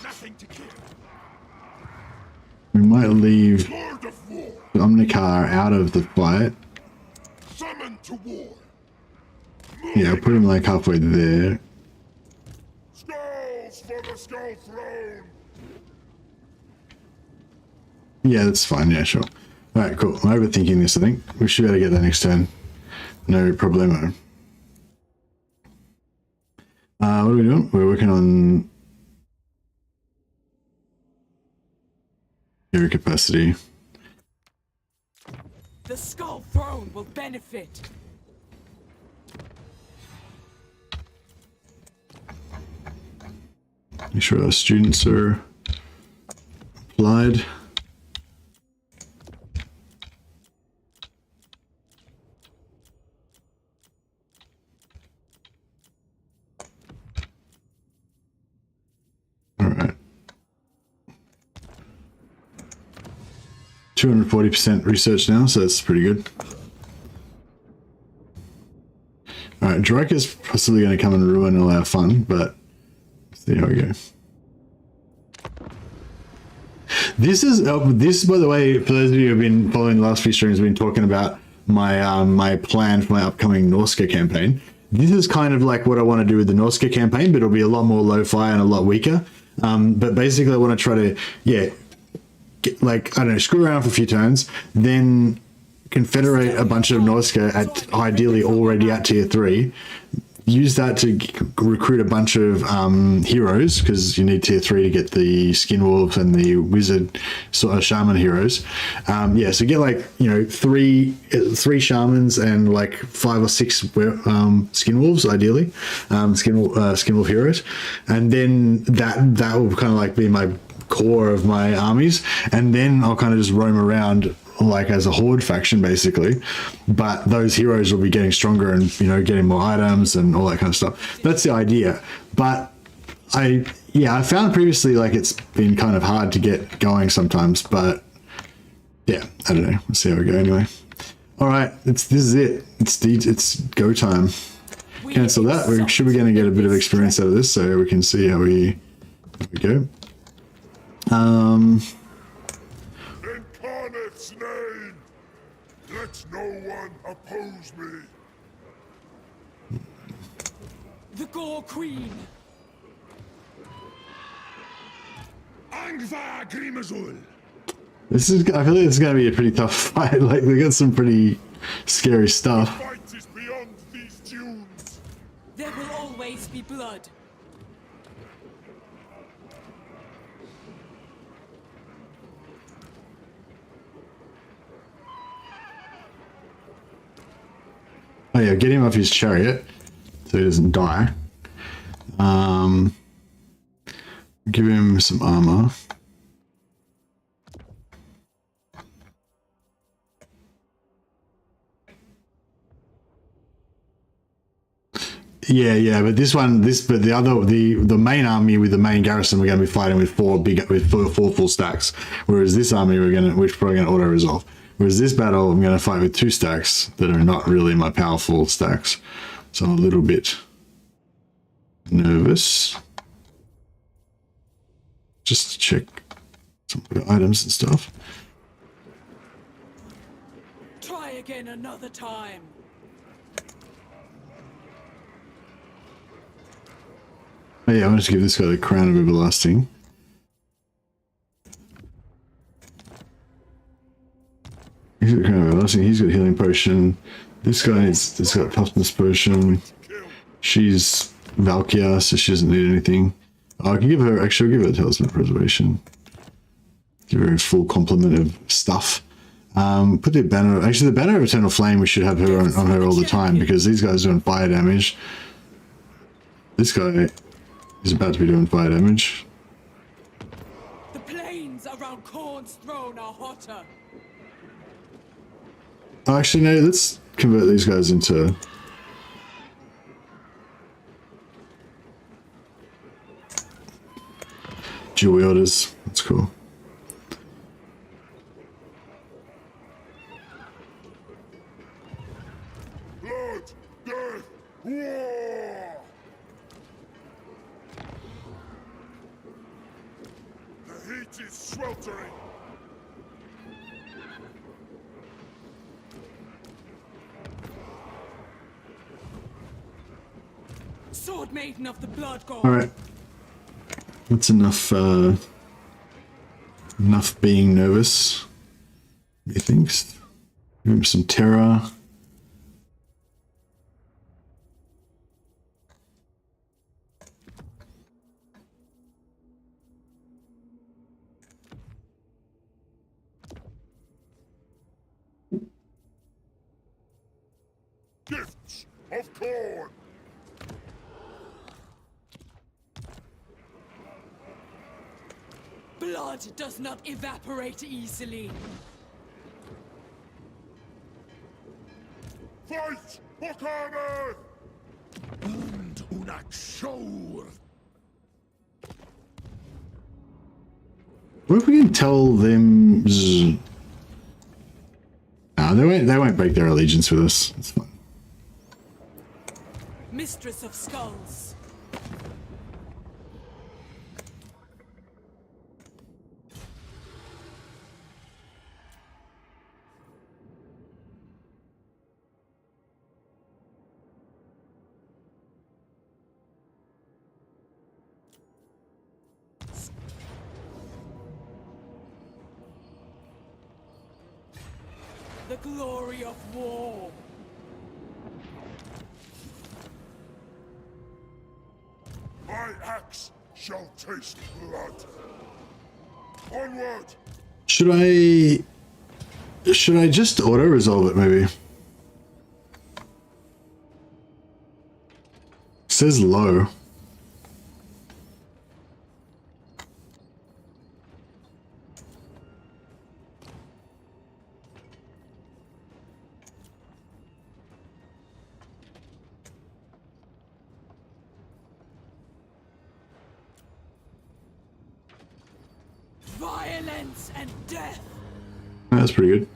Nothing to kill.
we might leave
Lord of War,
Omnicar out of the fight.
summoned to war.
Yeah, I'll put him like halfway there.
Skulls for the Skull Throne.
Yeah, that's fine. Yeah, sure. All right, cool. I'm overthinking this, I think. We should be able to get that next turn. No problemo. What are we doing? We're working on hero capacity.
The Skull Throne will benefit.
Make sure our students are applied. All right. 240% research now, so that's pretty good. All right, Drake is possibly going to come and ruin all our fun, but see how we go. This is by the way, for those of you who have been following the last few streams, I've been talking about my my plan for my upcoming Norska campaign. This is kind of like what I want to do with the Norska campaign, but it'll be a lot more lo-fi and a lot weaker. But basically, I want to try to get, like, I don't know, screw around for a few turns, then confederate a bunch of Norska at ideally already at tier 3. Use that to recruit a bunch of heroes, because you need tier 3 to get the skin wolves and the wizard sort of shaman heroes. Yeah, so get like, you know, three shamans and like 5 or 6 skin wolves ideally, skin wolf heroes, and then that will kind of like be my core of my armies, and then I'll kind of just roam around like as a horde faction basically, but those heroes will be getting stronger and, you know, getting more items and all that kind of stuff. That's the idea. But I found previously like it's been kind of hard to get going sometimes, but yeah, I don't know. Let's see how we go anyway. All right, this is it. It's go time. Cancel that. We should be going to get a bit of experience out of this, so we can see how we go.
In Carneth's name, let no one oppose me.
The Gore Queen.
Angva Grimazul.
I feel like it's going to be a pretty tough fight. Like, we got some pretty scary stuff.
Fight is beyond these dunes.
There will always be blood.
Oh yeah, get him off his chariot so he doesn't die. Give him some armor. Yeah, but the main army with the main garrison, we're going to be fighting with four full stacks. Whereas this army, we're probably going to auto resolve. Whereas this battle, I'm going to fight with 2 stacks that are not really my powerful stacks. So I'm a little bit nervous. Just to check some of the items and stuff.
Try again another time.
Oh yeah, I wanted to give this guy the Crown of Everlasting. He's got Crown of Everlasting, he's got Healing Potion. This guy has got Toughness Potion. She's Valkia, so she doesn't need anything. I can give her, actually I'll give her Talisman of Preservation. Give her a full complement of stuff. Put the banner, actually the Banner of Eternal Flame we should have her on her all the time because these guys are doing fire damage. This guy is about to be doing fire damage.
The plains around Khorne's throne are hotter.
Oh, actually no, let's convert these guys into... dual wielders. That's cool.
Blood, death, war! The heat is sweltering.
Sword Maiden of the Blood God.
All right. That's enough, enough being nervous, methinks. Give him some terror.
Gifts of Khorne.
Blood does not evaporate easily.
Fight for Carneth! Und unakshur.
What if we can tell them? No, they won't break their allegiance with us. It's fine.
Mistress of Skulls. The glory of war.
My axe shall taste blood. Onward!
Should I just auto resolve it maybe? It says low.
Violence and death.
That's pretty good.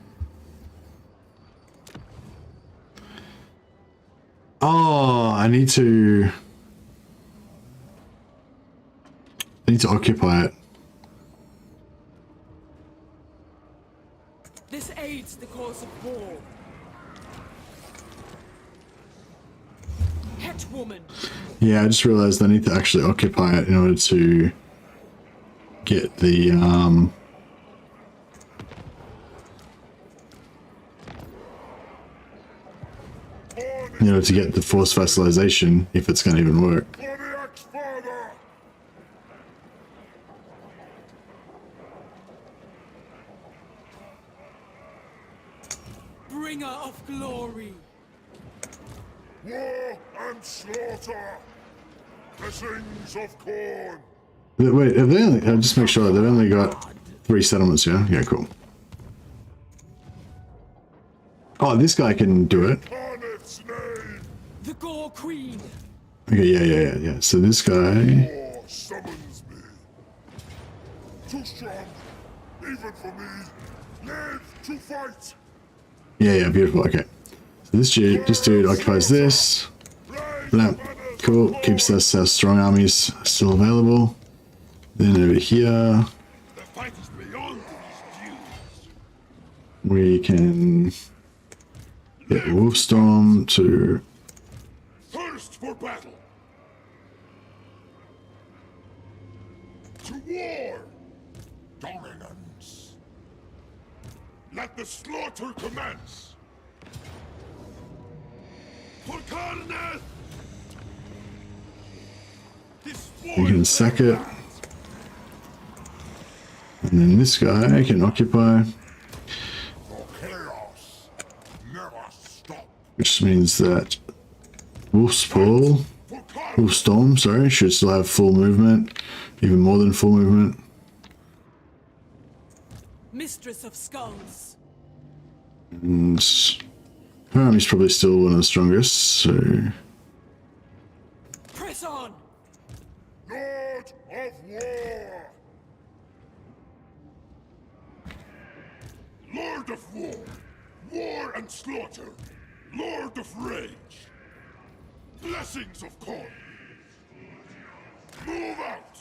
Oh, I need to occupy it.
This aids the cause of war. Hetwoman.
Yeah, I just realized I need to actually occupy it in order to get the to get the forced vassalization, if it's going to even work.
For the Axe-Father!
Bringer of glory.
War and slaughter! Blessings of corn!
Wait, have they only, I'll just make sure they've only got 3 settlements, yeah? Yeah, cool. Oh, this guy can do it.
Carneth's name!
The Gore Queen.
Okay, yeah. So this guy...
War summons me. Too strong, even for me. Live to fight!
Yeah, beautiful, okay. So this dude occupies this. Blam. Cool, keeps us strong armies still available. Then over here...
The fight is beyond these dues.
we can get Wolfstorm to...
Thirst for battle! To war! Dominance! Let the slaughter commence! For Carneth!
We can sack it. And then this guy can occupy.
For chaos! Never stop!
Which means that Wolfstorm, sorry, should still have full movement. Even more than full movement.
Mistress of Skulls.
And her army's probably still one of the strongest, so...
Press on.
Lord of War! Lord of War! War and slaughter! Lord of Rage! Blessings of corn! Move out!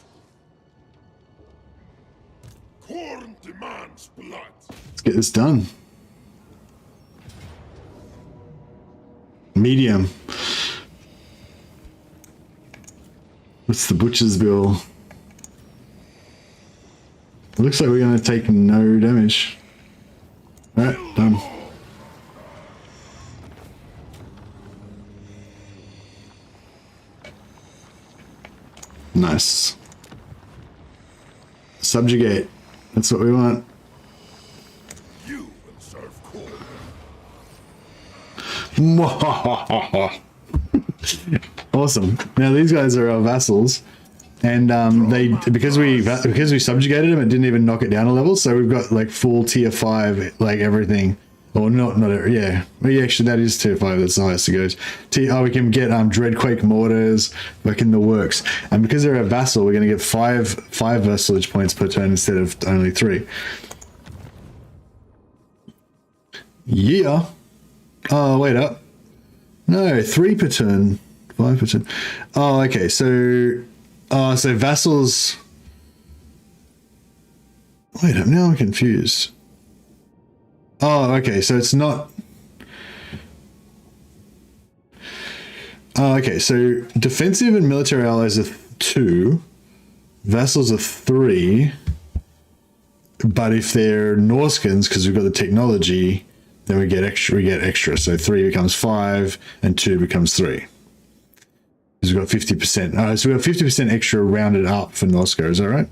Corn demands blood!
Let's get this done. Medium. What's the butcher's bill? It looks like we're going to take no damage. Alright, done. Nice. Subjugate. That's what we want.
You will serve corn.
Awesome. Now these guys are our vassals, and because we subjugated them, it didn't even knock it down a level. So we've got like full tier 5, like everything, or not yeah. Well, yeah, actually that is tier 5. That's the highest it goes. We can get Dreadquake mortars, like in the works. And because they're a vassal, we're going to get 5 vassalage points per turn instead of only 3. Yeah. Oh, wait up. No, 3 per turn. 5 per turn. Oh, okay. So vassals. Wait up. Now I'm confused. Oh, okay. So it's not. Oh, okay. So defensive and military allies are 2. Vassals are 3. But if they're Norskins, because we've got the technology, then we get extra. So 3 becomes 5 and 2 becomes 3. Because we've got 50%. So we have 50% extra rounded up for Norska, is that right?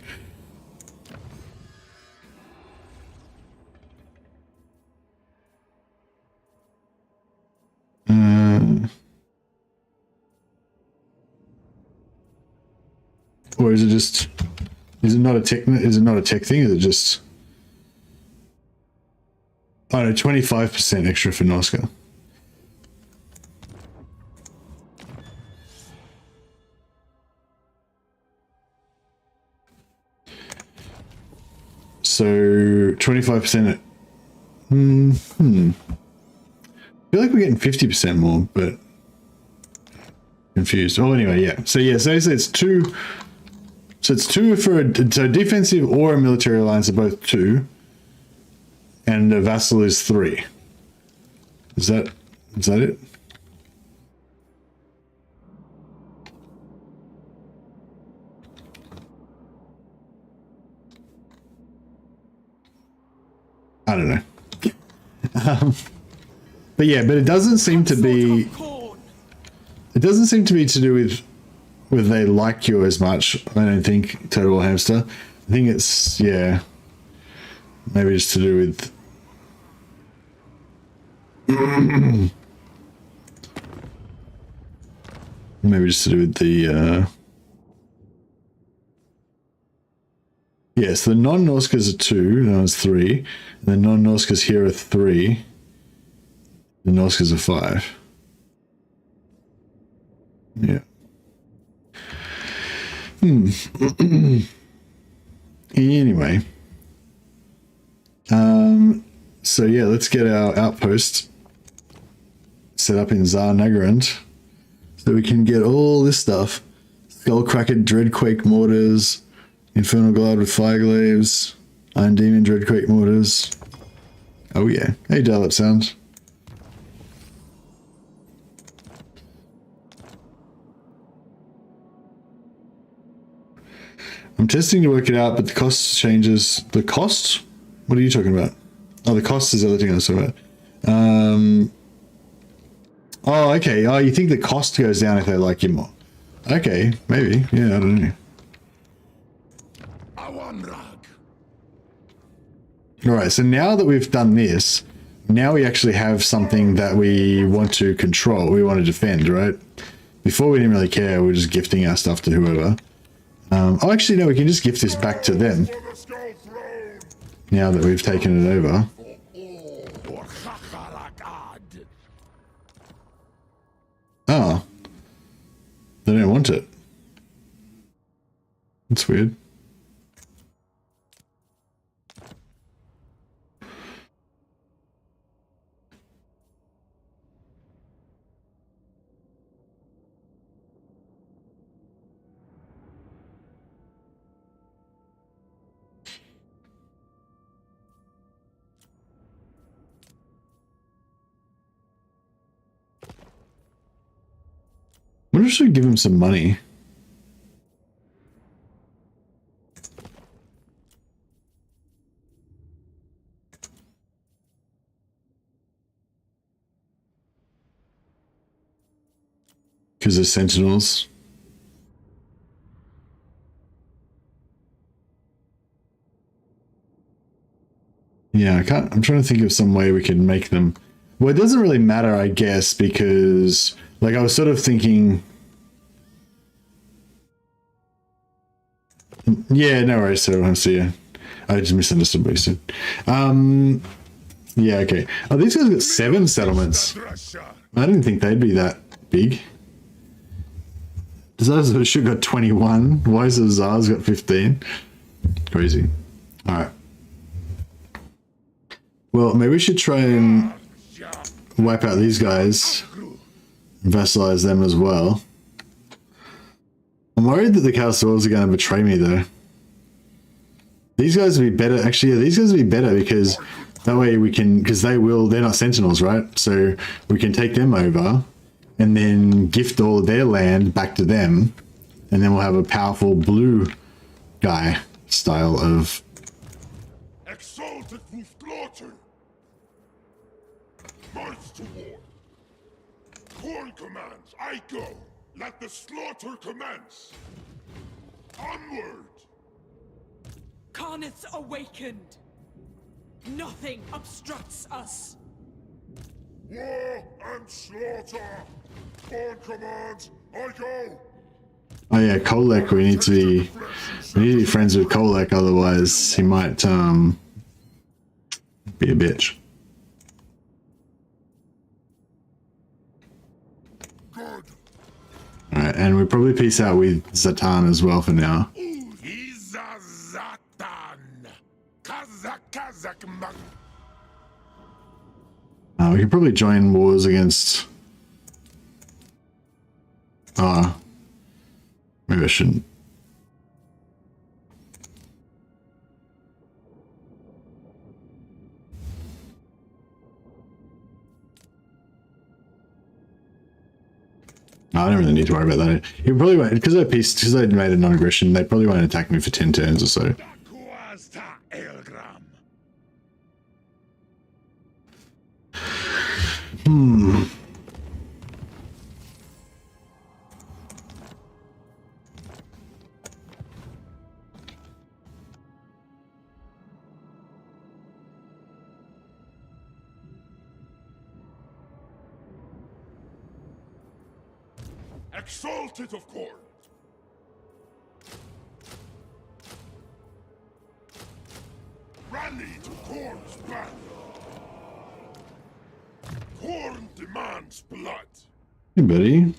Or is it just, is it not a tech thing? Is it just, oh no, 25% extra for Norska. So 25%. I feel like we're getting 50% more, but confused. Oh, anyway, yeah. So yeah, so it's 2. So it's 2 for so defensive or a military alliance are both 2, and a vassal is 3. Is that it? I don't know. But yeah, but it doesn't seem to be. It doesn't seem to be to do with they like you as much. I don't think, Total Hamster. I think it's, yeah, maybe just to do with. Maybe just to do with the. Yeah, so the non-Norskas are 2, that was 3. And the non-Norskas here are 3. The Norskas are 5. Yeah. Anyway. So yeah, let's get our outpost set up in Zarnagarand so we can get all this stuff. Skullcracker, Dreadquake mortars, Infernal Glide with Fireglaves, Iron Demon, Dreadquake mortars. Oh yeah. Hey, dial up sound. I'm testing to work it out, but the cost changes. The cost? What are you talking about? Oh, the cost is the other thing I was talking about. Oh, okay. Oh, you think the cost goes down if they like you more? Okay, maybe. Yeah, I don't know. Alright, so now that we've done this, now we actually have something that we want to control. We want to defend, right? Before we didn't really care. We were just gifting our stuff to whoever. Oh, actually, no, we can just gift this back to them. Now that we've taken it over. Oh. They don't want it. That's weird. I wonder if I should give him some money. Because they're sentinels. Yeah, I'm trying to think of some way we can make them. Well, it doesn't really matter, I guess, because like I was sort of thinking. Yeah, no worries, so I see you. I just misunderstood what you said. Yeah, okay. Oh, these guys got 7 settlements. I didn't think they'd be that big. Zaz should got 21. Why is Zaz got 15? Crazy. Alright. Well, maybe we should try and wipe out these guys. Vassalize them as well. I'm worried that the Castles are going to betray me, though. These guys would be better. Actually, yeah, these guys would be better because that way we can, because they're not sentinels, right? So we can take them over and then gift all of their land back to them. And then we'll have a powerful blue guy style of.
Exalted with slaughter. March to war. Corn commands, I go. Let the slaughter commence! Onward!
Karnith's awakened! Nothing obstructs us!
War and slaughter! Corn commands, I go!
Oh yeah, Kolek, we need to be friends with Kolek, otherwise he might be a bitch. Alright, and we probably peace out with Zatan as well for now.
Zatan! Zakman.
We could probably join wars against... maybe I shouldn't. I don't really need to worry about that. He probably won't, because they made a non-aggression, they probably won't attack me for 10 turns or so.
Exalted of Korn. Rally to Korn's back. Korn demands blood.
Hey, buddy.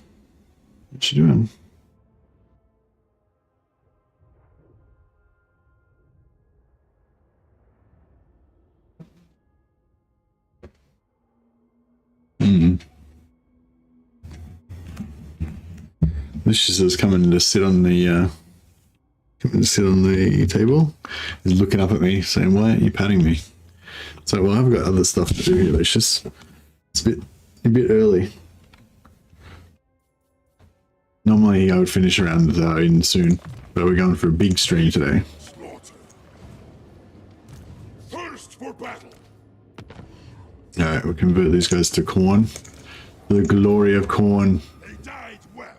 What you doing? Lucius is coming to sit on the table. He's looking up at me, saying, "Why aren't you patting me?" So, well, I've got other stuff to do here, Lucius. It's a bit early. Normally, I would finish around in soon, but we're going for a big stream today.
Slaughter. Thirst for battle.
All right, we'll convert these guys to corn. For the glory of corn.
They died well.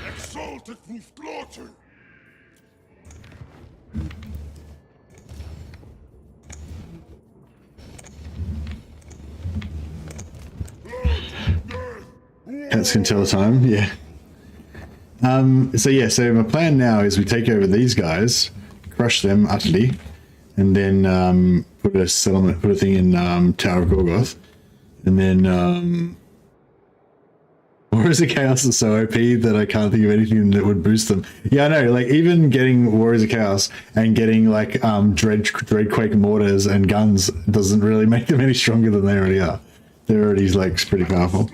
Exalted through slaughter.
Cats can tell time, yeah. So my plan now is we take over these guys, crush them utterly, and then put a thing in Tower of Gorgoth, and then Warriors of Chaos is so OP that I can't think of anything that would boost them. Yeah, I know, like even getting Warriors of Chaos and getting like Dreadquake mortars and guns doesn't really make them any stronger than they already are. They're already like pretty powerful.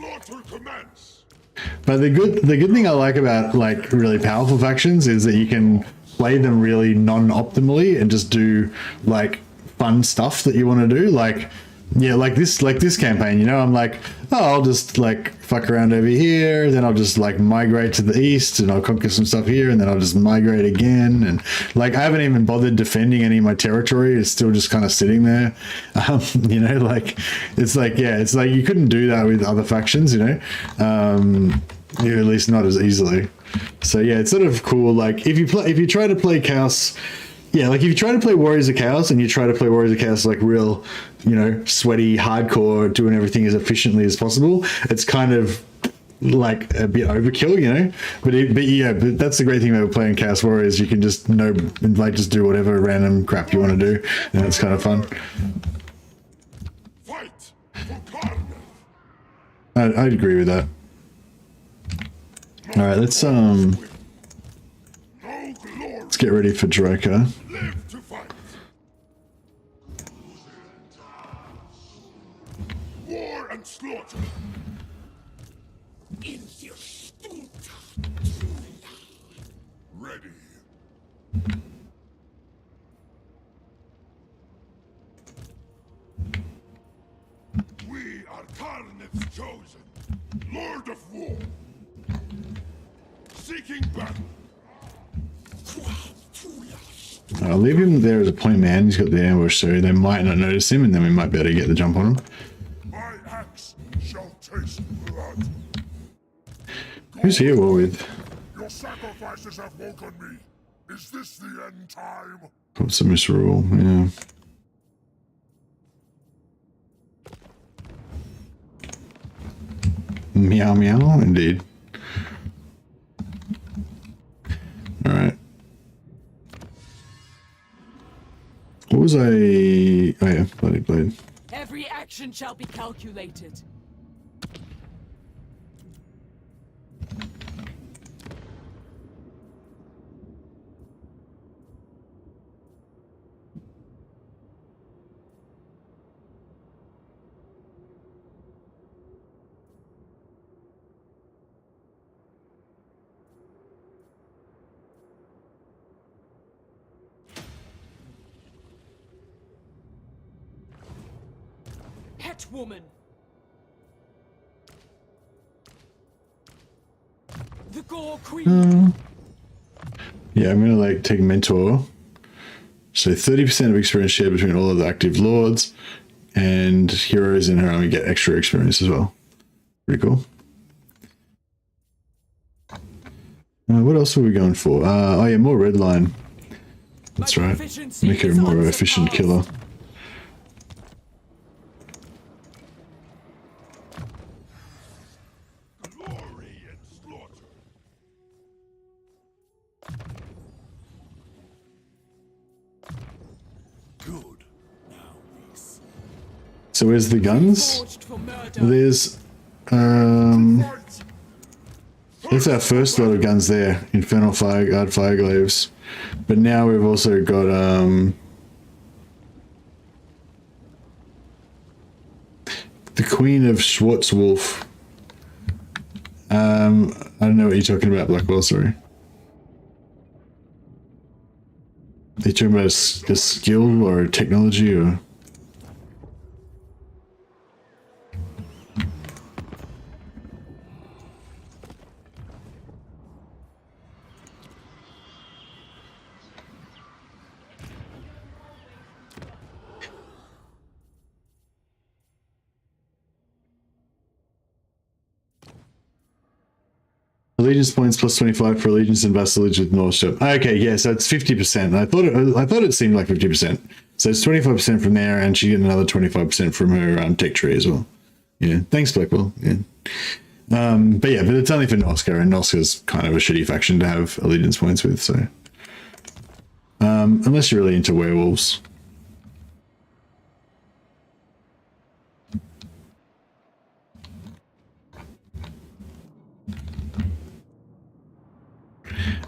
But the good thing I like about like really powerful factions is that you can play them really non-optimally and just do like fun stuff that you want to do. Like this campaign, you know, I'm like, oh, I'll just like fuck around over here, then I'll just like migrate to the east and I'll conquer some stuff here, and then I'll just migrate again, and like I haven't even bothered defending any of my territory. It's still just kind of sitting there. You know, like it's like you couldn't do that with other factions, you know, at least not as easily. So yeah, it's sort of cool. Like if you try to play Chaos. Yeah, like if you try to play Warriors of Chaos and you try to play Warriors of Chaos like real, you know, sweaty, hardcore, doing everything as efficiently as possible, it's kind of like a bit overkill, you know. But that's the great thing about playing Chaos Warriors. You can just just do whatever random crap you want to do, and it's kind of fun.
Fight for
I'd agree with that. All right, let's get ready for Droka.
live to fight. War and slaughter. Ready. We are Karnith's chosen, Lord of War. Seeking battle.
I'll leave him there as a point man. He's got the ambush, so they might not notice him, and then we might be able to get the jump on him.
My axe shall taste blood.
Who's he at war with?
Your sacrifices have woken me. Is this the end time?
What's the misrule? Yeah. Meow meow, indeed. All right. What was I? Oh yeah, bloody blade.
Every action shall be calculated. pet woman. The Gore Queen.
Yeah, I'm gonna like take mentor. So 30% of experience shared between all of the active lords, and heroes in her army get extra experience as well. Pretty cool. What else are we going for? Oh yeah, more red line. That's right. Make her more efficient killer.
Glory and slaughter. Good. Now we see.
So where's the guns?
Forged for murder.
There's that's our first lot of guns there. Infernal Fireguard, Fireglaves. But now we've also got the Queen of Schwarzwolf. I don't know what you're talking about, Blackwell, sorry. Are you talking about a skill or a technology or? Allegiance points plus 25 for allegiance and vassalage with Northship. Okay, yeah, so it's 50%. I thought it seemed like 50%. So it's 25% from there, and she get another 25% from her tech tree as well. Yeah, thanks, Blackwell. Yeah. But it's only for Noska, and Noska's kind of a shitty faction to have allegiance points with. So, unless you're really into werewolves.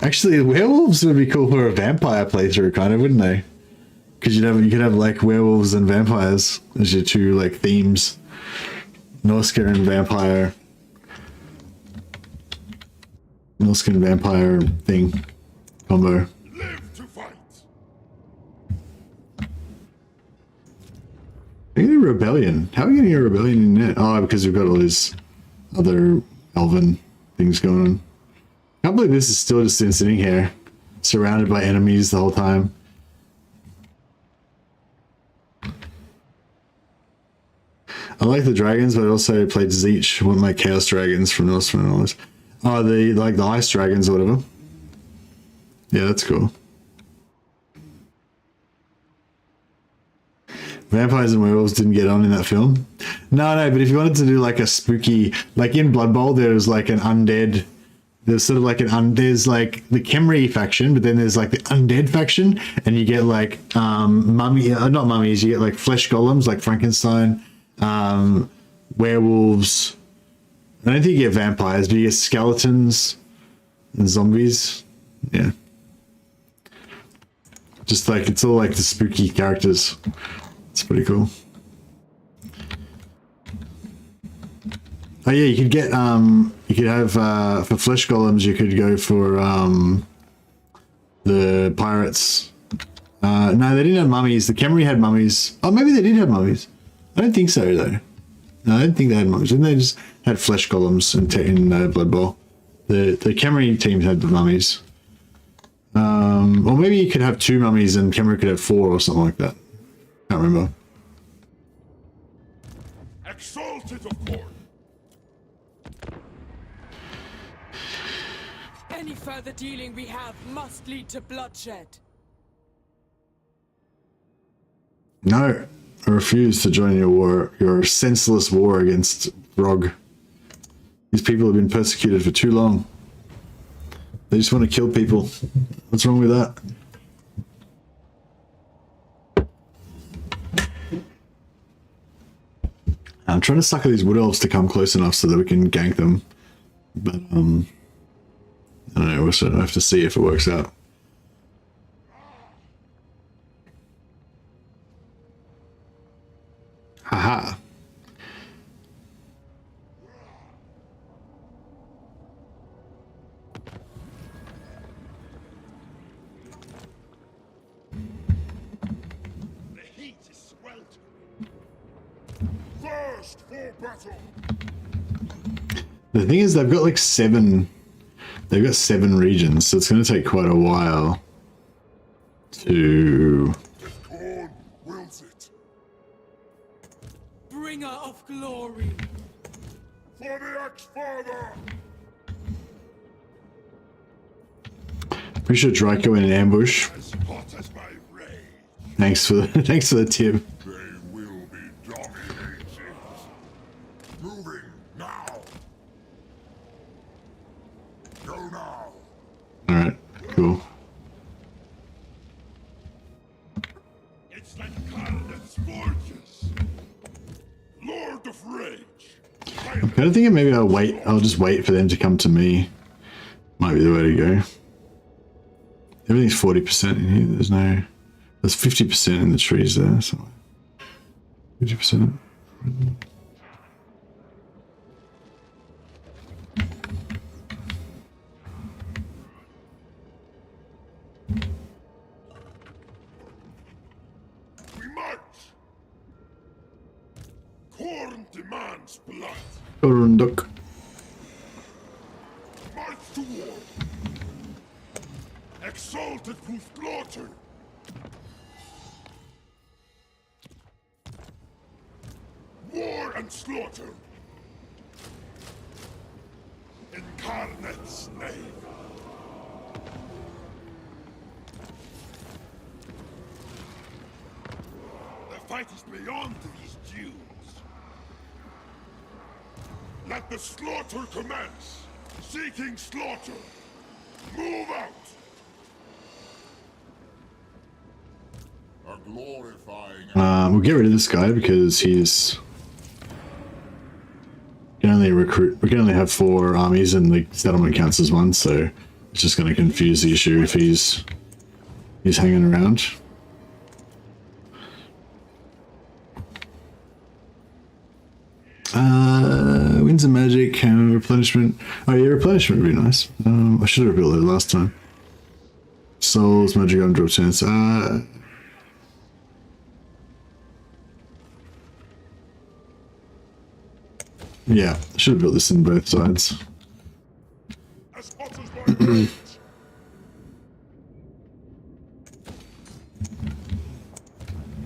Actually, werewolves would be cool for a vampire playthrough, kind of, wouldn't they? Because you could have like werewolves and vampires as your two like themes. Norska and vampire. Norska and vampire thing combo.
Live to fight.
Getting a rebellion. How are we getting a rebellion in net? Oh, because we've got all these other elven things going on. I can't believe this is still just sitting here, surrounded by enemies the whole time. I like the dragons, but I also played Zeech, one of my chaos dragons from Norseman and all this. Oh, the ice dragons or whatever. Yeah, that's cool. Vampires and werewolves didn't get on in that film. No, but if you wanted to do like a spooky, like in Blood Bowl, there was like an undead. There's sort of like there's like the Khemri faction, but then there's like the undead faction, and you get like not mummies, you get like flesh golems like Frankenstein, werewolves. I don't think you get vampires, but you get skeletons and zombies. Yeah. Just like it's all like the spooky characters. It's pretty cool. Oh yeah, you could get you could have for flesh golems you could go for the pirates. No, they didn't have mummies. The Khemri had mummies. Oh, maybe they did have mummies. I don't think so though. No, I don't think they had mummies. Didn't they just had flesh golems in Blood Bowl? The Khemri teams had the mummies. Or maybe you could have 2 mummies and Khemri could have 4 or something like that. Can't remember.
Exalted of Khorne.
Any further dealing we have must lead to bloodshed.
No, I refuse to join your war, your senseless war against Rog. These people have been persecuted for too long. They just want to kill people. What's wrong with that? I'm trying to sucker these wood elves to come close enough so that we can gank them. But, I don't know, we'll have to see if it works out. Haha.
The heat is sweltering. First for battle.
The thing is, they've got like 7. They've got 7 regions, so it's going to take quite a while to.
If Khorne wills it.
Bringer of glory.
For the Axe-Father.
Pretty sure Draco in an ambush.
As hot as my rage.
Thanks for the tip.
They will be dominated. Moving now. Go now.
All right, cool.
It's like Carnet's forges. Lord of Rage.
I'm kind of thinking maybe I'll just wait for them to come to me. Might be the way to go. Everything's 40% in here. There's 50% in the trees there. So 50%.
We march. Khorne demands blood.
Urunduk.
March to war. Exalted through slaughter. War and slaughter. Incarnate's name. The fight is beyond these Jews. Let the slaughter commence. Seeking slaughter. Move out. A glorifying.
We'll get rid of this guy because he's. We can only recruit. We can only have 4 armies, and the settlement counts as 1. So it's just going to confuse the issue if he's hanging around. Winds of magic and replenishment. Oh yeah, replenishment would be nice. I should have built it last time. Souls, magic on drop chance. Yeah, I should have built this in both sides.
As hot as my rage.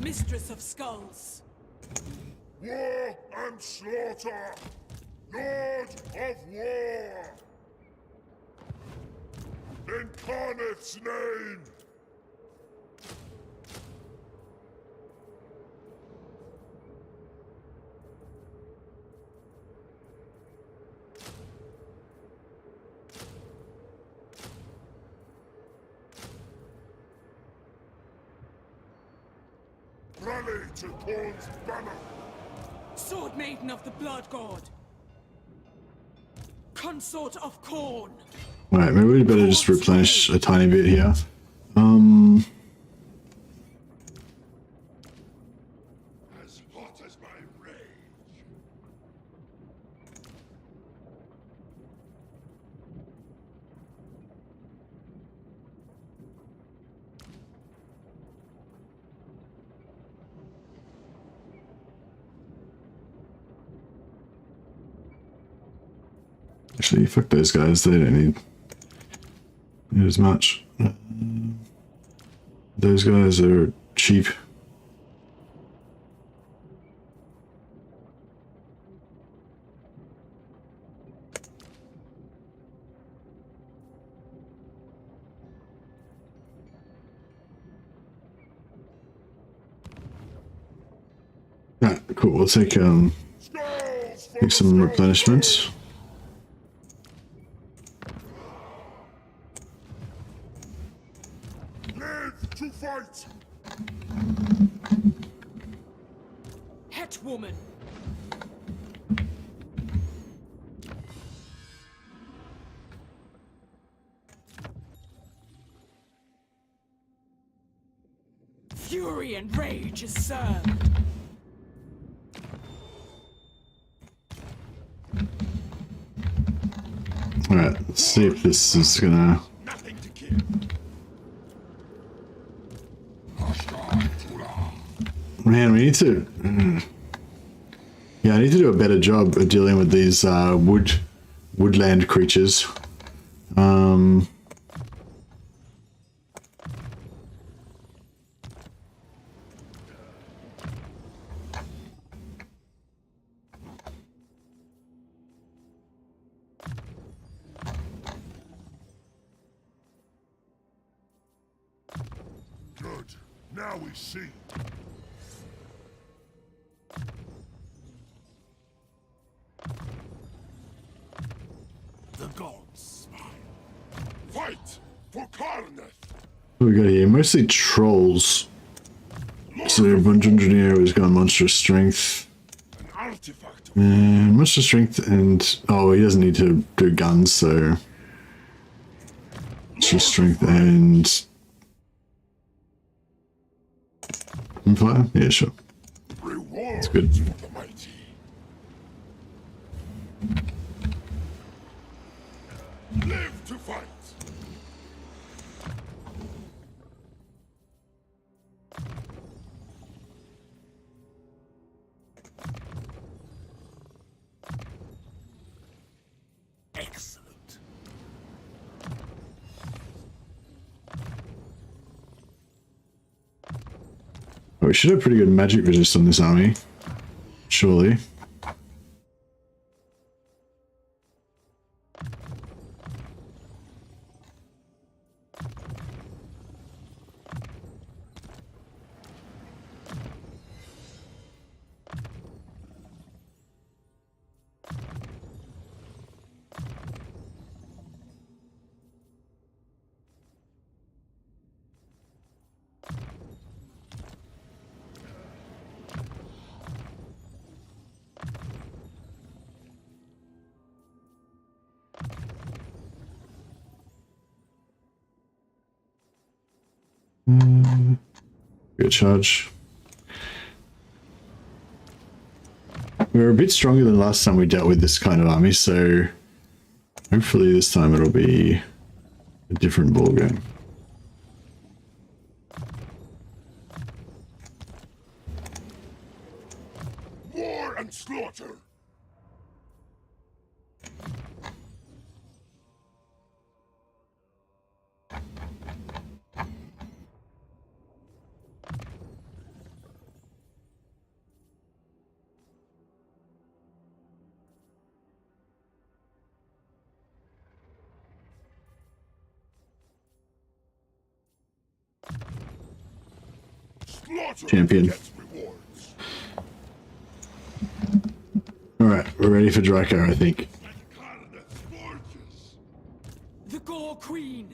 Mistress of skulls.
War and slaughter. Lord of war. Incarnate's name. Rally to Khorne's banner.
Sword Maiden of the Blood God. Consort of Khorne.
Right, maybe we better just replenish a tiny bit here.
As hot as my rage.
Actually, fuck those guys. They don't need as much. Those guys are cheap. Right, cool. We'll take some replenishment.
Live to fight.
Het woman. Fury and rage is served.
Alright, let's see if this is gonna.
Nothing to kill.
Man, we need to. Yeah, Yeah, I need to do a better job of dealing with these woodland creatures.
Good. Now we see. The gods smile. Fight for Karneth.
What we got here? Mostly trolls. So 100 here has got monstrous strength.
An artifact.
And monstrous strength and oh, he doesn't need to do guns, so monstrous strength and fire? Yeah, sure. That's good.
For the mighty. Live to fight. Excellent.
Oh, we should have pretty good magic resist on this army. Surely. Good charge. We were a bit stronger than last time we dealt with this kind of army, so hopefully this time it'll be a different ballgame.
War and slaughter. Slaughter
Champion.
gets rewards.
Alright, we're ready for Draco, I think.
Karneth's forges.
The Gore Queen.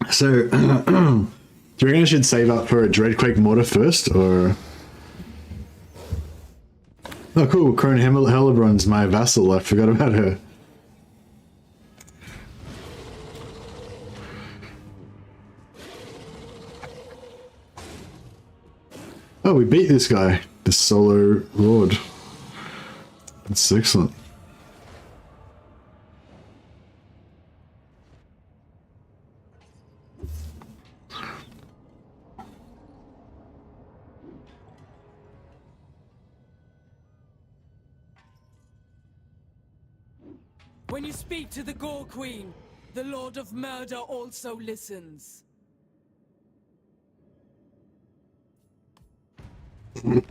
So, do you reckon I should save up for a Dreadquake Mortar first, or... Oh cool, Crone Hellebron's my vassal, I forgot about her. Oh, we beat this guy, the Solo Lord. That's excellent.
When you speak to the Gore Queen, the Lord of Murder also listens.
On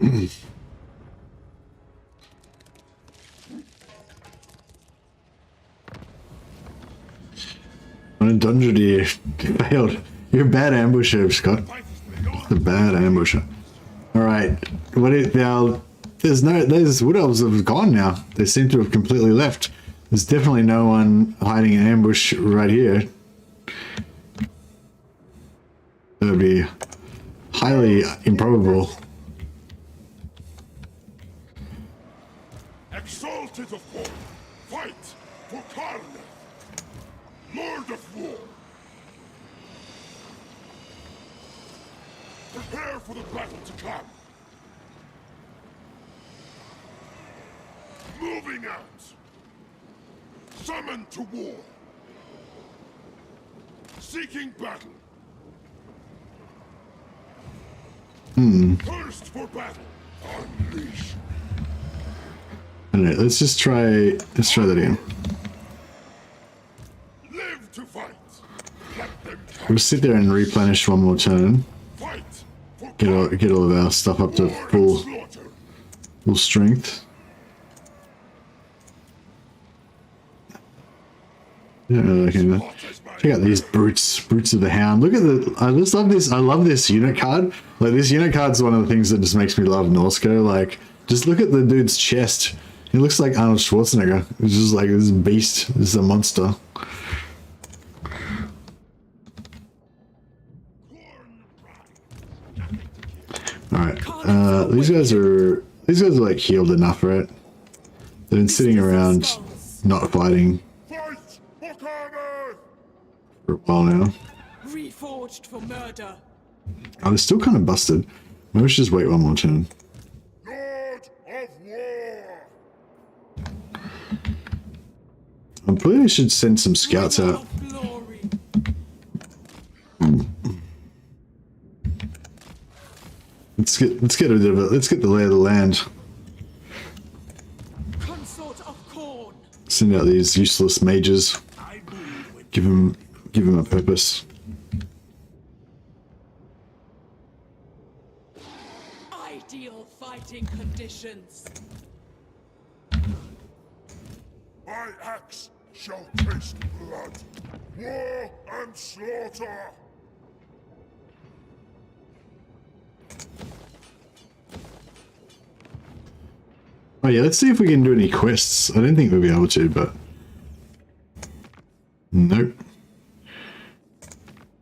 a dungeon you failed. You're a bad ambusher, Scott. A bad ambusher. Alright. What is now? Those wood elves have gone now. They seem to have completely left. There's definitely no one hiding in ambush right here. That would be highly improbable.
Exalted of war, fight for Karneth, Lord of War. Prepare for the battle to come. Moving out. Summoned to war. Seeking battle. Thirst for battle. Unleash.
Alright, let's try that again.
Live to fight. Let them
We'll sit there and replenish one more turn.
fight for
Get all of our stuff up to full strength. Yeah, okay. Check out these brutes of the hound. Look at I just love this. I love this unit card. Like, this unit card's one of the things that just makes me love Norsco. Like, just look at the dude's chest. He looks like Arnold Schwarzenegger. He's just like this beast. This is a monster. Alright. These guys are like healed enough, right? They've been sitting around not fighting
fight for Carter.
for a while now.
Reforged for murder.
Oh, they're still kind of busted. Maybe we should just wait one more turn.
Lord of War.
I probably should send some scouts out.
Of glory.
Let's get a bit of it. Let's get the lay of the land.
Consort of corn.
Send out these useless mages. Give them a purpose.
Ideal fighting conditions.
My axe shall taste blood, war and slaughter.
Oh yeah, let's see if we can do any quests. I don't think we'll be able to, but nope.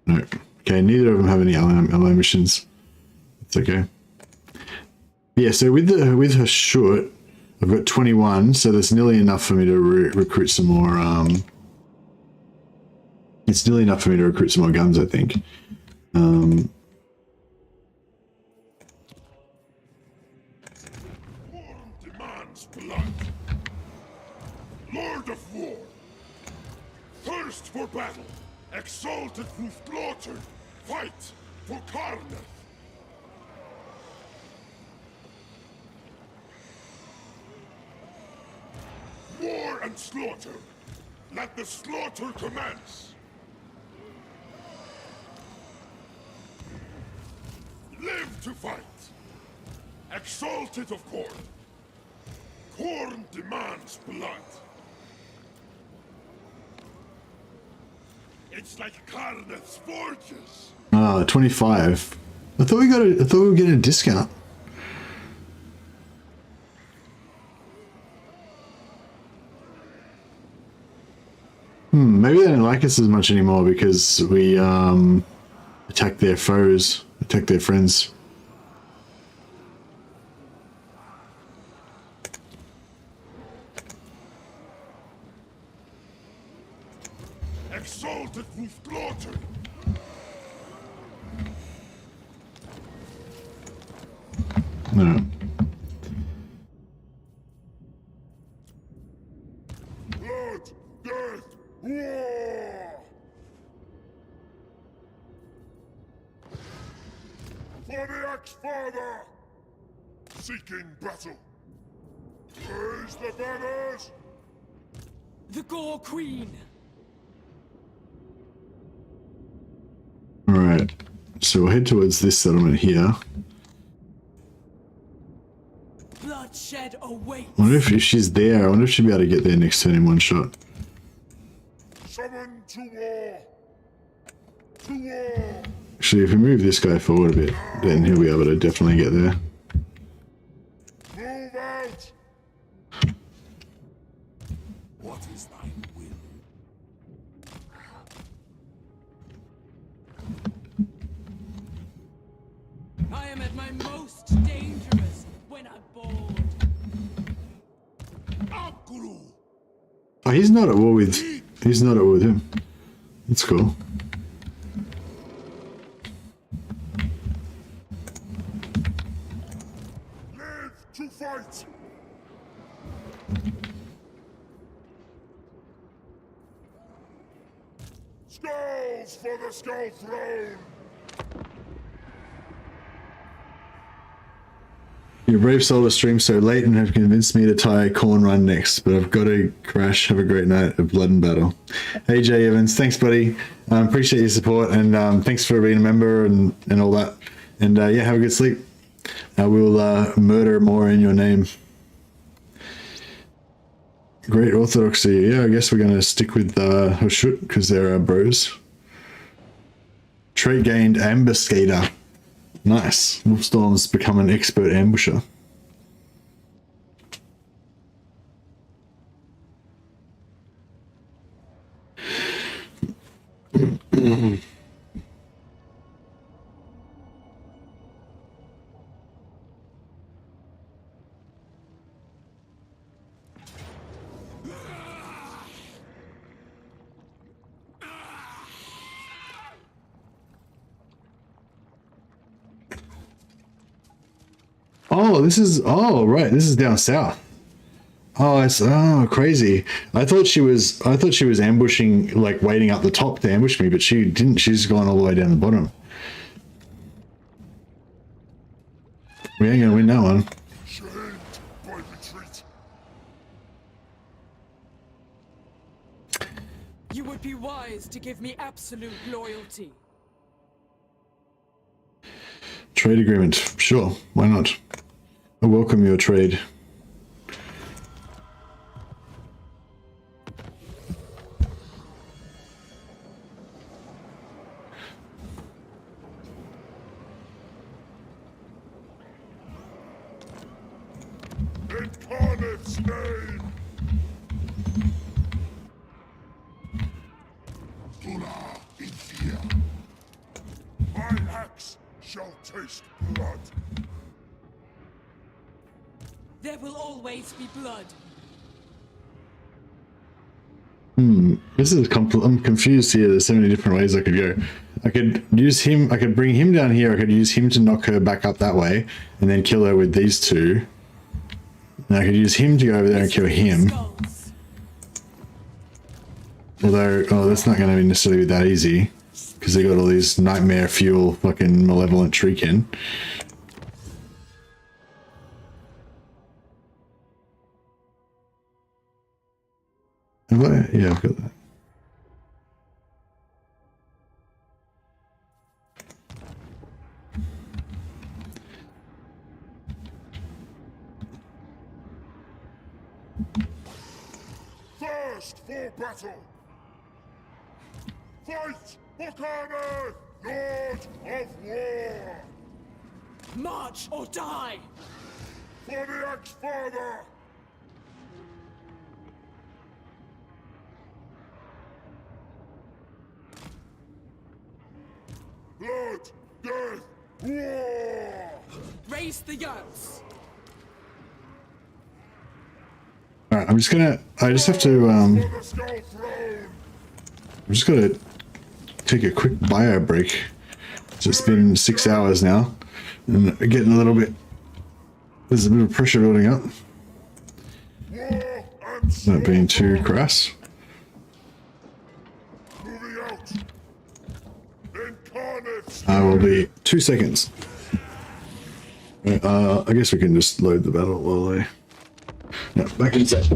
Nope. Okay, neither of them have any ally missions. It's okay. Yeah, so with her short, I've got 21, so that's nearly enough for me to recruit some more. It's nearly enough for me to recruit some more guns, I think.
Demands blood. Lord of War. Thirst for battle. Exalted through slaughter. Fight for Karnath. War and slaughter. Let the slaughter commence. Live to fight. Exalted of Khorne. Khorne demands blood. It's like Karnath's forges.
25. I thought we were getting a discount. Maybe they don't like us as much anymore because we attack their foes, attack their friends.
Exalted through slaughter.
No.
Blood, death, war! For the Axe-Father! Seeking battle. Raise the banners!
The Gore Queen.
Alright. So we'll head towards this settlement here.
Bloodshed awaits.
I wonder if she's there. I wonder if she'll be able to get there next turn in one shot.
Summon to war! To war!
Actually, if we move this guy forward a bit, then he'll be able to definitely get there.
Move out!
What is thy will?
I am at my most dangerous when I'm bored.
Abguru!
Oh, he's not at war with him. That's cool.
Live to fight! Arms for the Skull Throne!
Your brave soul to stream so late and have convinced me to tie Corn Run next, but I've got to crash. Have a great night of blood and battle. Hey Jay Evans, thanks buddy. Appreciate your support and thanks for being a member and all that. And yeah, have a good sleep. I will murder more in your name. Great orthodoxy. Yeah, I guess we're going to stick with Hoshut because they're our bros. Trait gained Ambuscator. Nice. Wolfstorm's become an expert ambusher. Oh, this is, oh, right. This is down south. Oh, it's, oh, crazy. I thought she was ambushing, like waiting up the top to ambush me, but she didn't. She's gone all the way down the bottom. We ain't gonna win that one.
Shamed by retreat.
You would be wise to give me absolute loyalty.
Trade agreement. Sure, why not? I welcome your trade.
Incarnate's name!
Tuna in fear.
My axe shall taste blood.
There will always be blood.
This is I'm confused here. There's so many different ways I could go. I could use him. I could bring him down here. I could use him to knock her back up that way, and then kill her with these two. And I could use him to go over there and kill him. Although, oh, that's not going to necessarily be that easy because they got all these nightmare fuel, fucking malevolent treekin. Have I? Yeah, I've got that.
First for battle! Fight for Karna, Lord of War!
March or die!
For the Axe-Father! Blood, death, war!
Raise the younts!
Alright, I just have to,
For the Skull Throne!
I'm just gonna take a quick bio break. It's been 6 hours now, and getting a little bit, there's a bit of pressure building up.
War and
Not being too crass.
moving out! Incarnate's
I will be 2 seconds. I guess we can just load the battle while they... No, back in set.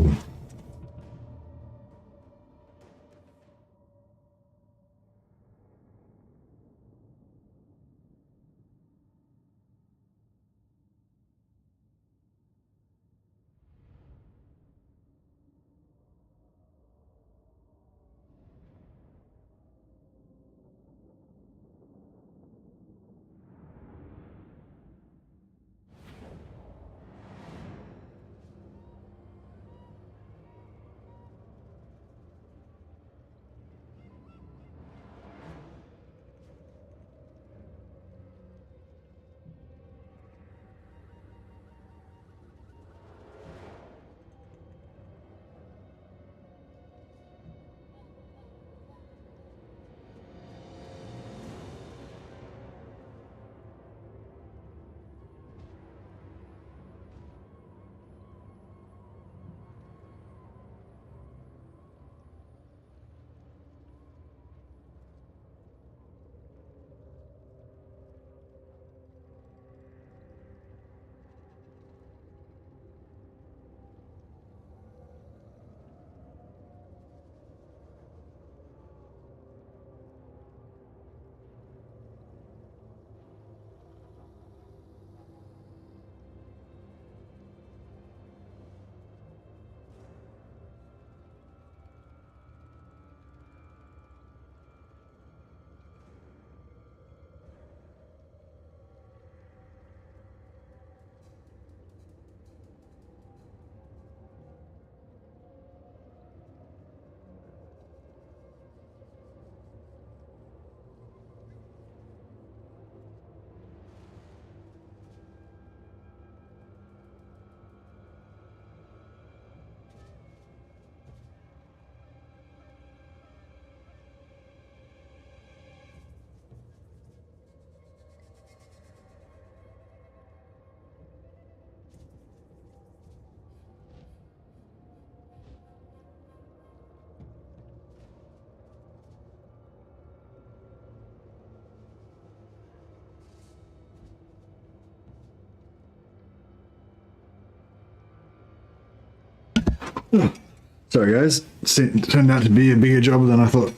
Sorry guys, it turned out to be a bigger job than I thought.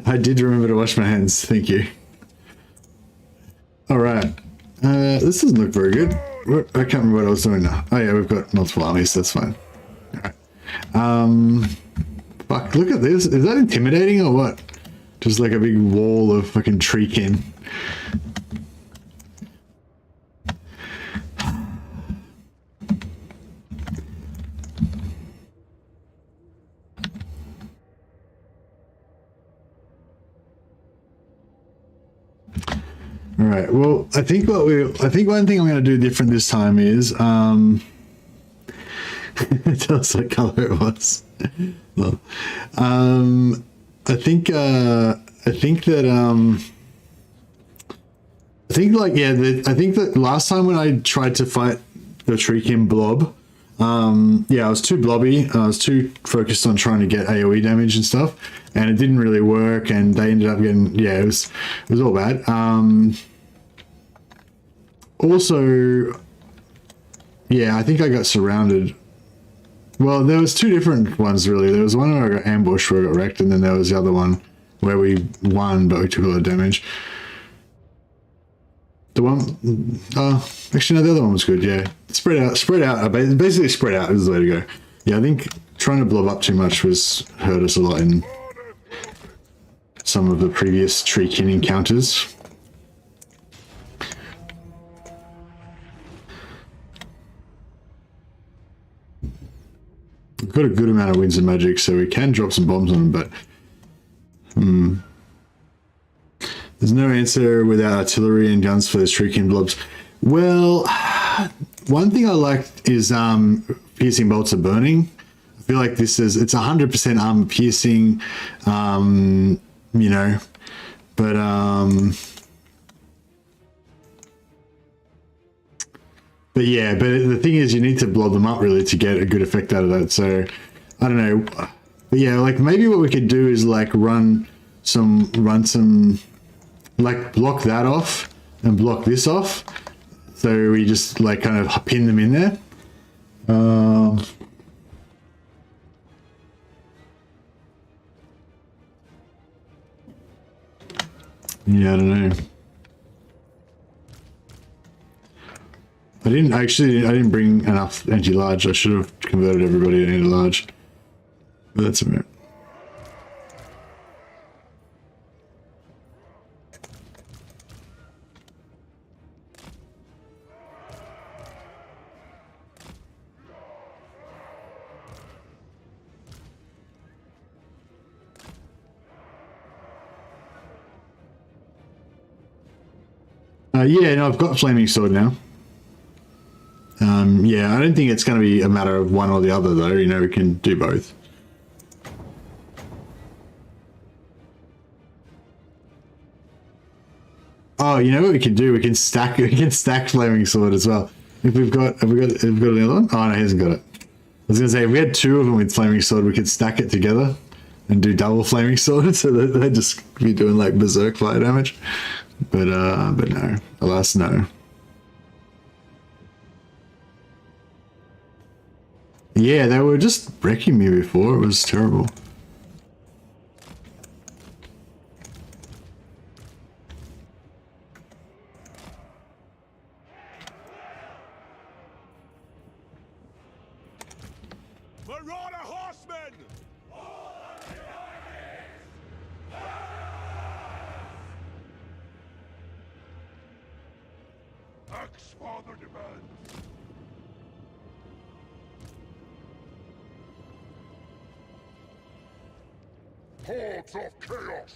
I did remember to wash my hands, thank you. Alright, this doesn't look very good. I can't remember what I was doing now. Oh yeah, we've got multiple armies, that's fine. Alright. Fuck, look at this. Is that intimidating or what? Just like a big wall of fucking tree kin. All right. Well, I think one thing I'm going to do different this time is tell us what color it was. Well, I think that last time when I tried to fight the Treekin blob, yeah, I was too blobby. I was too focused on trying to get AoE damage and stuff, and it didn't really work. And they ended up getting, yeah, it was all bad. Also, yeah, I think I got surrounded. Well, there was two different ones really. There was one where I got ambushed, where I got wrecked, and then there was the other one where we won, but we took a lot of damage. The one, actually no, the other one was good. Yeah, spread out. Basically, spread out is the way to go. Yeah, I think trying to blob up too much hurt us a lot in some of the previous Treekin encounters. We've got a good amount of winds and magic, so we can drop some bombs on them, but there's no answer without artillery and guns for the Treekin blobs. Well, one thing I liked is piercing bolts of burning. I feel like it's 100% armor piercing, you know, but yeah, but the thing is, you need to blow them up really to get a good effect out of that. So I don't know, but yeah, like maybe what we could do is like run some, like block that off and block this off. So we just like kind of pin them in there. Yeah, I don't know. I didn't bring enough anti-large. I should have converted everybody to anti-large. But that's a bit. Yeah, no, I've got Flaming Sword now. Yeah, I don't think it's going to be a matter of one or the other, though. You know, we can do both. Oh, you know what we can do? We can stack Flaming Sword as well. If we've got, have we got another one? Oh, no, he hasn't got it. I was going to say, if we had two of them with Flaming Sword, we could stack it together and do double Flaming Sword, so that they'd just be doing like berserk fire damage. But no, alas, no. Yeah, they were just wrecking me before. It was terrible.
Marauder horsemen! Axe-Father demands. Hordes of chaos!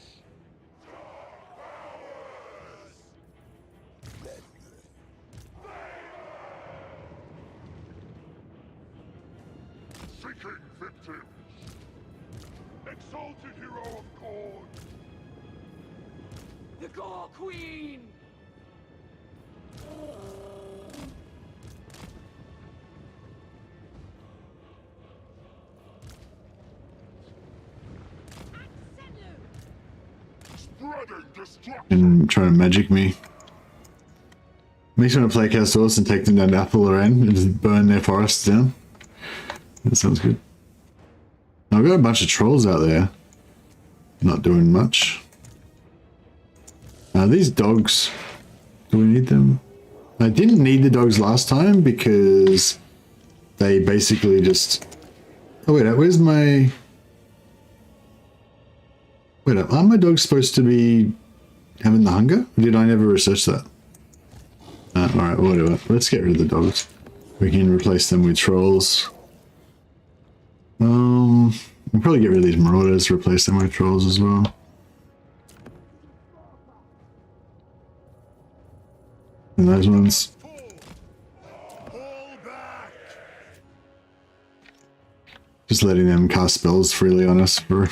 Seeking victims! Exalted hero of Khorne!
The Gore Queen!
Spreading destruction!
And trying to magic me. Makes me want to play Chaos Dwarfs and take them down to Apple Lorraine and just burn their forests down. That sounds good. I've got a bunch of trolls out there. Not doing much. These dogs, do we need them? I didn't need the dogs last time because they basically just... Oh wait, where's my... Wait, aren't my dogs supposed to be having the hunger? Or did I never research that? Alright, whatever. Let's get rid of the dogs. We can replace them with trolls. We'll probably get rid of these marauders, replace them with trolls as well. And those ones. Just letting them cast spells freely on us for...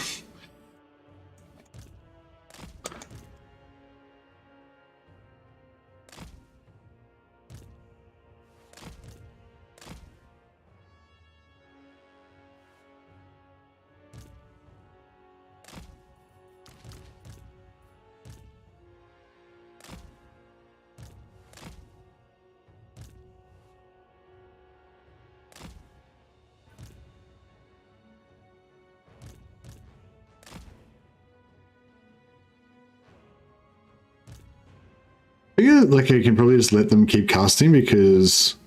I figure like I can probably just let them keep casting because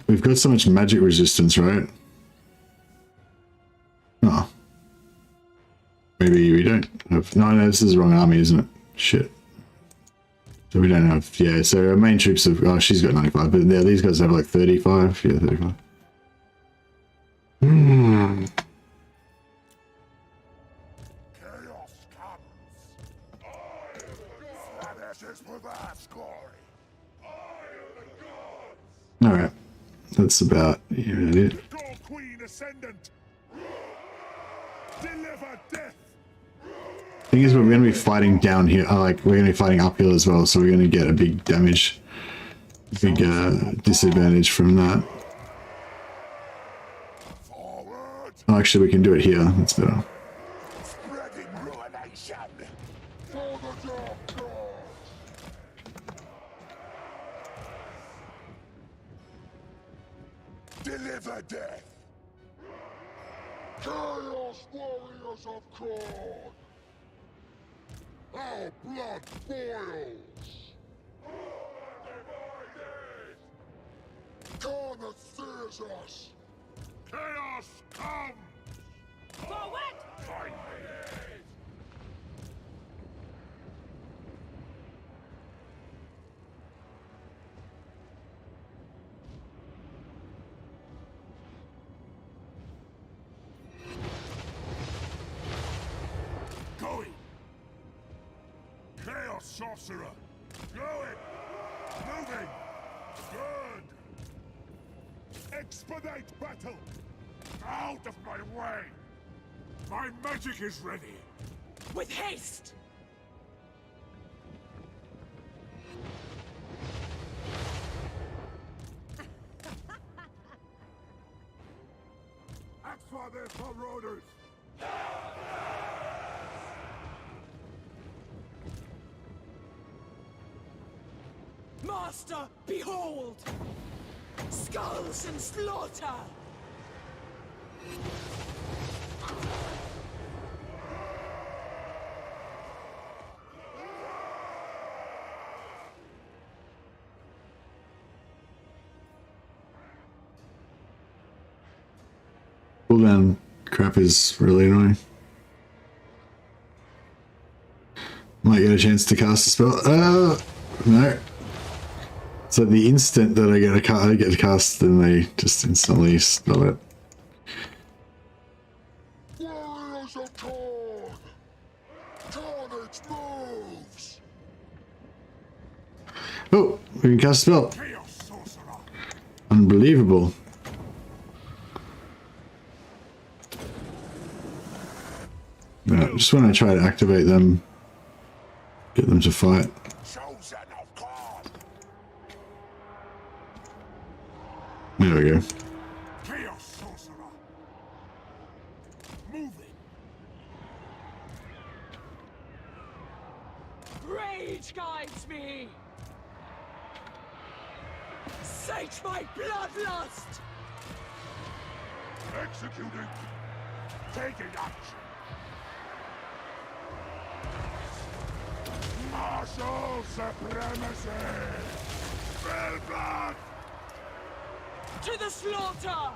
we've got so much magic resistance, right? Oh. Maybe we don't have... No, this is the wrong army, isn't it? Shit. So we don't have... Yeah, so our main troops have... Oh, she's got 95, but yeah, these guys have like 35. Yeah, 35. Alright, that's about it. Thing is, we're going to be fighting down here. Like, we're going to be fighting uphill as well, so we're going to get a big damage, big disadvantage from that. Oh, actually, we can do it here. That's better.
Deliver death! Chaos Warriors of Corn! Our blood boils! Corn fears us! Chaos comes!
Forward!
Find me! Sorcerer! Going! Moving! Good! Expedite battle! Out of my way! My magic is ready!
With haste!
Axe for their marauders!
Master, behold! Skulls and slaughter!
Cooldown crap is really annoying. Might get a chance to cast a spell. No. So the instant that I get to cast, then they just instantly stop it.
Warriors of Corn! Carnage moves!
Oh, we can cast a spell. Unbelievable. Right, just when I try to activate them, get them to fight. There we go.
Chaos Sorcerer! Moving!
Rage guides me! Sate my bloodlust!
Executing. Taking action. Martial supremacy. Spellblood.
To the slaughter!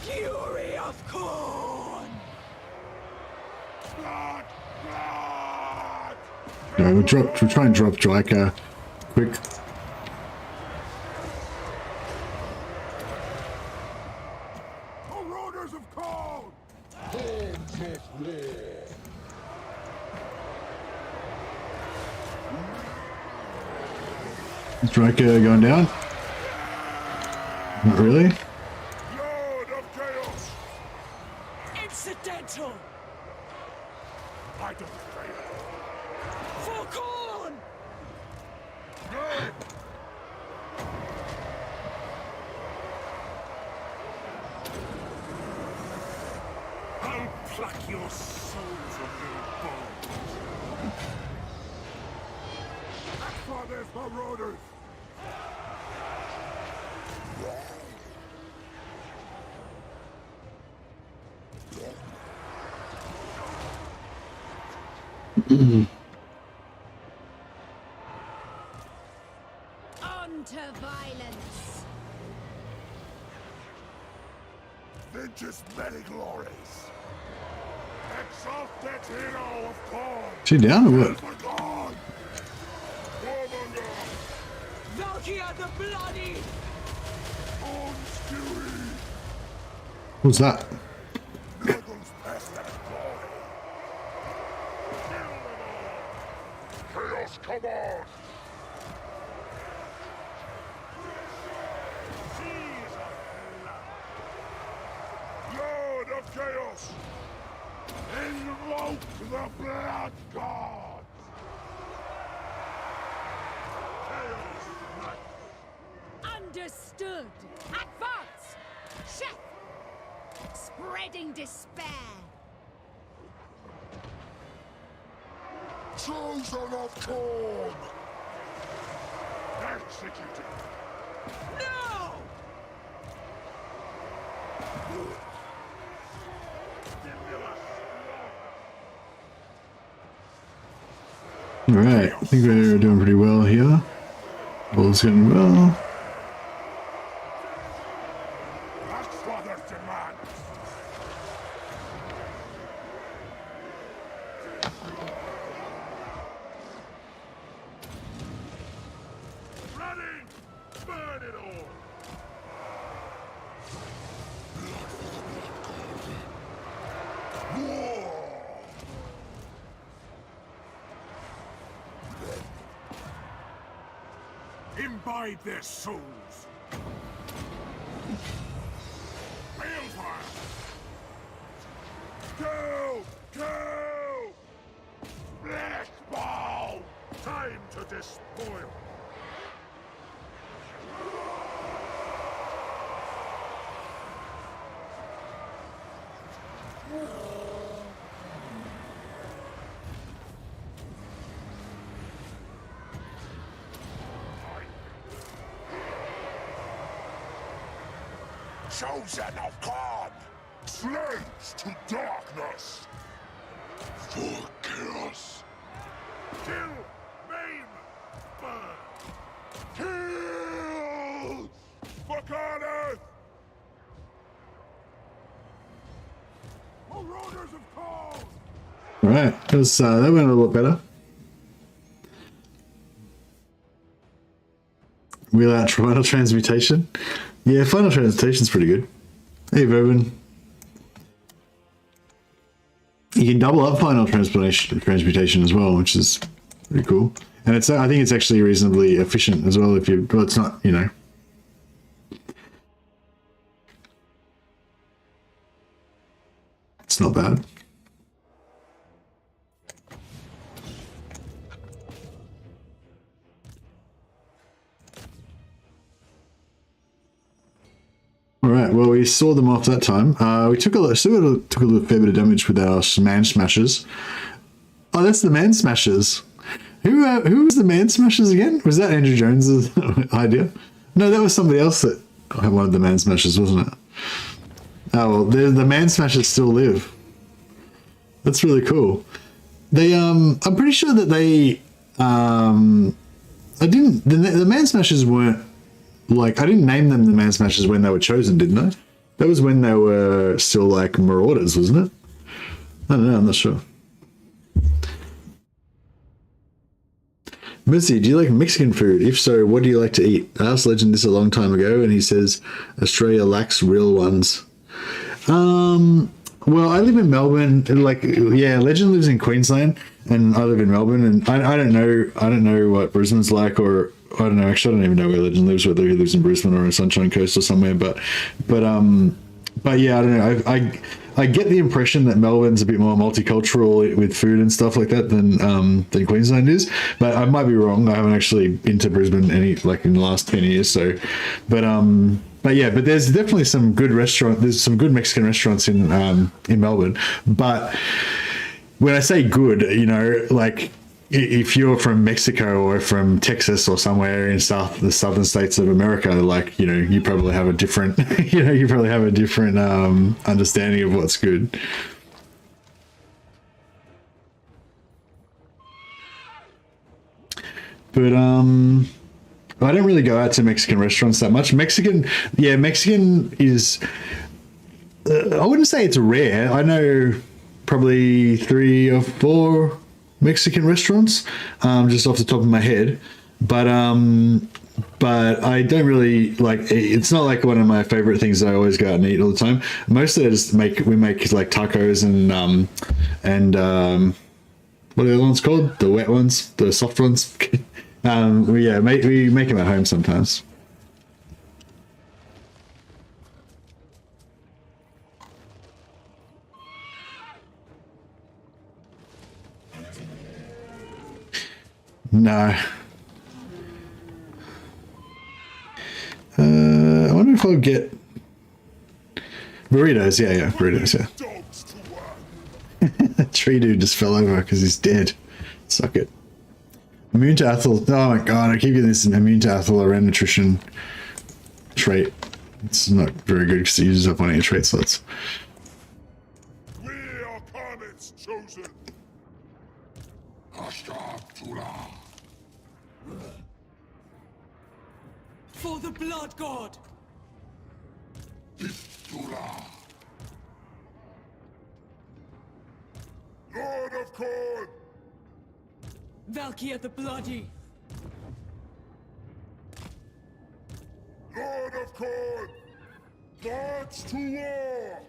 Fury of corn!
Blood. Blood.
No, we'll try and drop Striker quick.
Marauders of Corn.
Horns of war.
Striker going down. Not really.
Lord of Chaos.
Incidental!
I don't fail.
For corn!
No.
I'll pluck your soul from your bones.
Father's marauders.
On to violence.
Vengeance many glories. Exalted hero of Corn.
She down or what?
For God. Warmonger.
Valkia the Bloody!
Corn's fury.
What's that?
Nurgle's pest and glory. Kill them all. Chaos, come on. Lord of Chaos. Invoke the Blood God. Chaos Knight.
Understood. Advance! Chef! Spreading despair.
Chosen of Corn.
Executed.
No!
Alright, I think we're doing pretty well here. All's going well.
That's Father's demand. Running! Burn it all! Imbibe their souls. Balefire! Go! Go! Black ball! Time to despoil. Chosen of God! Slaves to darkness! For chaos! Kill! Maim! Burn! Kill! For Carneth! Marauders of Corn!
Alright, that went a lot better. Without final transmutation. Yeah, final transmutation's pretty good. Hey, Vervin. You can double up final transmutation as well, which is pretty cool. And it's I think it's actually reasonably efficient as well if you, well, it's not, you know. It's not bad. All right. Well, we saw them off that time. We took a little fair bit of damage with our man smashers. Oh, that's the man smashers. Who was the man smashers again? Was that Andrew Jones's idea? No, that was somebody else that one of the Man Smashers, wasn't it? Oh, well, the Man Smashers still live. That's really cool. They, I'm pretty sure that they, the Man Smashers weren't, like, I didn't name them the Man Smashers when they were chosen, didn't I? That was when they were still, like, Marauders, wasn't it? I don't know, I'm not sure. Missy, do you like Mexican food? If so, what do you like to eat? I asked Legend this a long time ago, and he says Australia lacks real ones. Well, I live in Melbourne. Like, yeah, Legend lives in Queensland, and I live in Melbourne. And I don't know what Brisbane's like, or I don't know. Actually, I don't even know where Legend lives. Whether he lives in Brisbane or in Sunshine Coast or somewhere. But yeah, I don't know. I get the impression that Melbourne's a bit more multicultural with food and stuff like that than Queensland is, but I might be wrong. I haven't actually been to Brisbane in the last 10 years. So, but yeah, but there's definitely some good There's some good Mexican restaurants in Melbourne. But when I say good, you know, like, if you're from Mexico or from Texas or somewhere in the southern states of America, like, you know, you probably have a different, understanding of what's good. But I don't really go out to Mexican restaurants that much. Mexican is, I wouldn't say it's rare. I know probably 3 or 4 Mexican restaurants, just off the top of my head, but I don't really like. It's not like one of my favorite things that I always go out and eat all the time. Mostly, we make like tacos and what are the other ones called? The wet ones, the soft ones. We make them at home sometimes. No. I wonder if I'll get burritos. Yeah, burritos. Yeah. Tree dude just fell over because he's dead. Suck it. Immune to Athel. Oh my god, I keep getting this immune to Athel around nutrition trait. It's not very good because it uses up one of your trait slots.
We are Karnit's chosen.
For the blood god!
Lord of Korn!
Valkia the bloody!
Lord of Korn! March to war!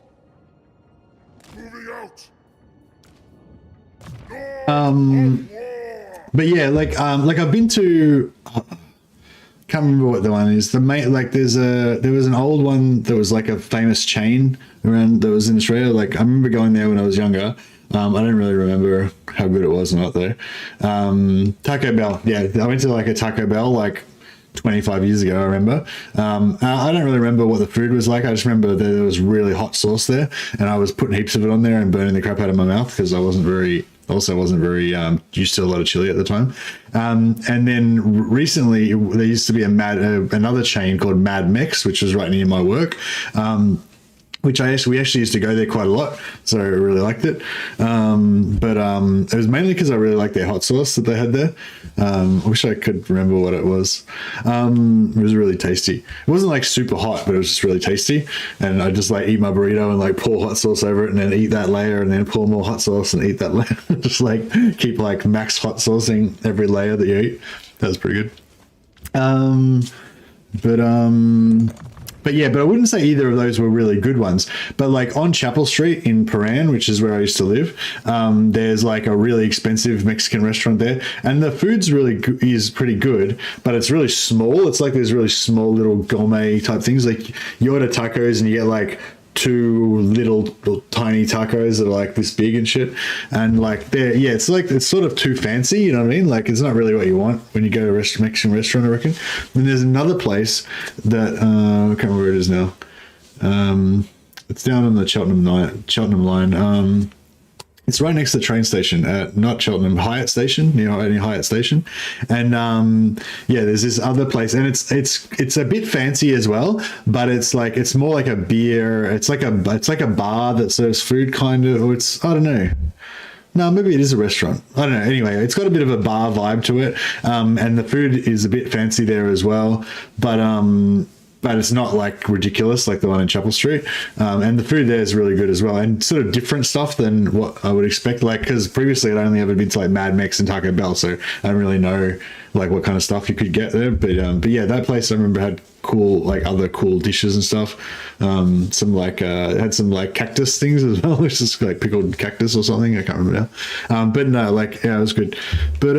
Moving out! Lord of war!
But yeah, like I've been to. Can't remember what the one is. There was an old one that was like a famous chain around that was in Australia. Like, I remember going there when I was younger. I don't really remember how good it was or not though. Taco Bell. Yeah, I went to like a Taco Bell like 25 years ago, I remember. I don't really remember what the food was like. I just remember that there was really hot sauce there, and I was putting heaps of it on there and burning the crap out of my mouth because I wasn't very used to a lot of chili at the time. And then recently there used to be another chain called Mad Mex, which was right near my work. Which we actually used to go there quite a lot, so I really liked it. But it was mainly because I really liked their hot sauce that they had there. I wish I could remember what it was. It was really tasty. It wasn't like super hot, but it was just really tasty. And I just like eat my burrito and like pour hot sauce over it, and then eat that layer, and then pour more hot sauce and eat that layer. Just like keep like max hot saucing every layer that you eat. That was pretty good. But yeah, but I wouldn't say either of those were really good ones. But like on Chapel Street in Paran, which is where I used to live, there's like a really expensive Mexican restaurant there, and the food's is pretty good, but it's really small. It's like there's really small little gourmet type things. Like you order tacos and you get like 2 little tiny tacos that are like this big and shit, and like it's sort of too fancy, you know what I mean? Like it's not really what you want when you go to a Mexican restaurant, I reckon. Then there's another place that I can't remember where it is now. It's down on the Cheltenham line. It's right next to the train station, not Cheltenham, Hyatt Station, near Hyatt Station, and yeah, there's this other place, and it's a bit fancy as well, but it's more like a beer. It's like a bar that serves food, kind of. Or it's, I don't know. No, maybe it is a restaurant. I don't know. Anyway, it's got a bit of a bar vibe to it, and the food is a bit fancy there as well. But it's not like ridiculous like the one in Chapel Street. And the food there is really good as well, and sort of different stuff than what I would expect. Like, because previously I'd only ever been to like Mad Mex and Taco Bell, so I don't really know like what kind of stuff you could get there. But yeah, that place I remember had cool, like other cool dishes and stuff. Some like had some like cactus things as well, which is like pickled cactus or something. I can't remember now. But no, like yeah, it was good. But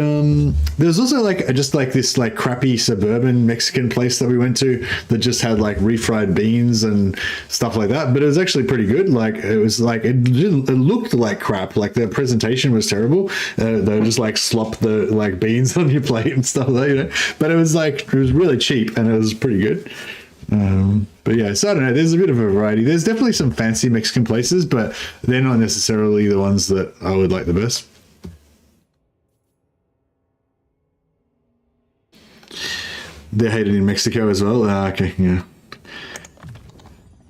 there's also like just like this like crappy suburban Mexican place that we went to that just had like refried beans and stuff like that. But it was actually pretty good. Like it was like it looked like crap. Like the presentation was terrible. They just like slop the like beans on your plate and stuff like that, you know. But it was like it was really cheap and it was pretty good. But yeah, so I don't know, there's a bit of a variety. There's definitely some fancy Mexican places, but they're not necessarily the ones that I would like the best. They're hated in Mexico as well. Okay, yeah.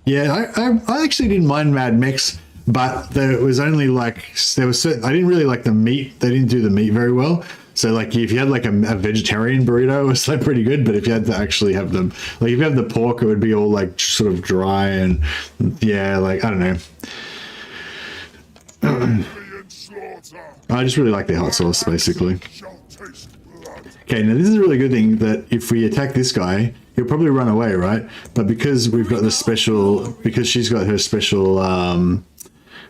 Yeah, I actually didn't mind Mad Mex, but there was only like, there was certain, I didn't really like the meat. They didn't do the meat very well. So like if you had like a vegetarian burrito, it was like pretty good. But if you had to actually have them, like if you have the pork, it would be all like sort of dry and yeah, like I don't know. I just really like the hot sauce basically. Okay, now this is a really good thing that if we attack this guy, he'll probably run away, right? But because we've got the special, because she's got her special,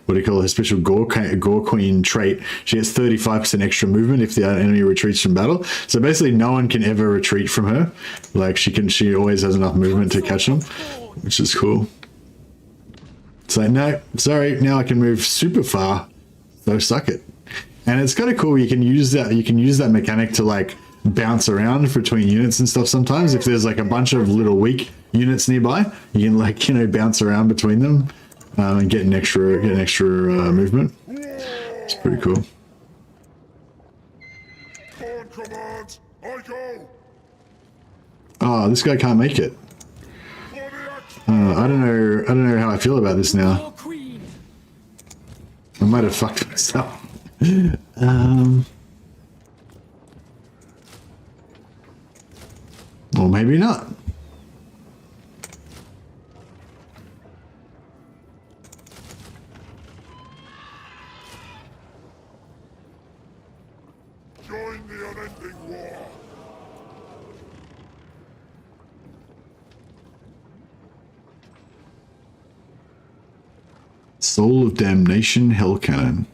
what do you call it, her special Gore Queen trait, she has 35% extra movement if the enemy retreats from battle. So basically no one can ever retreat from her. Like she always has enough movement to catch them, which is cool. It's like, no, sorry, now I can move super far, so suck it. And it's kind of cool, you can use that mechanic to like bounce around between units and stuff sometimes. If there's like a bunch of little weak units nearby, you can like, you know, bounce around between them. And get an extra movement. It's pretty cool.
On command, I go.
Oh, this guy can't make it. I don't know how I feel about this now. I might have fucked myself. Or maybe not.
Join the unending war.
Soul of Damnation Hell Cannon.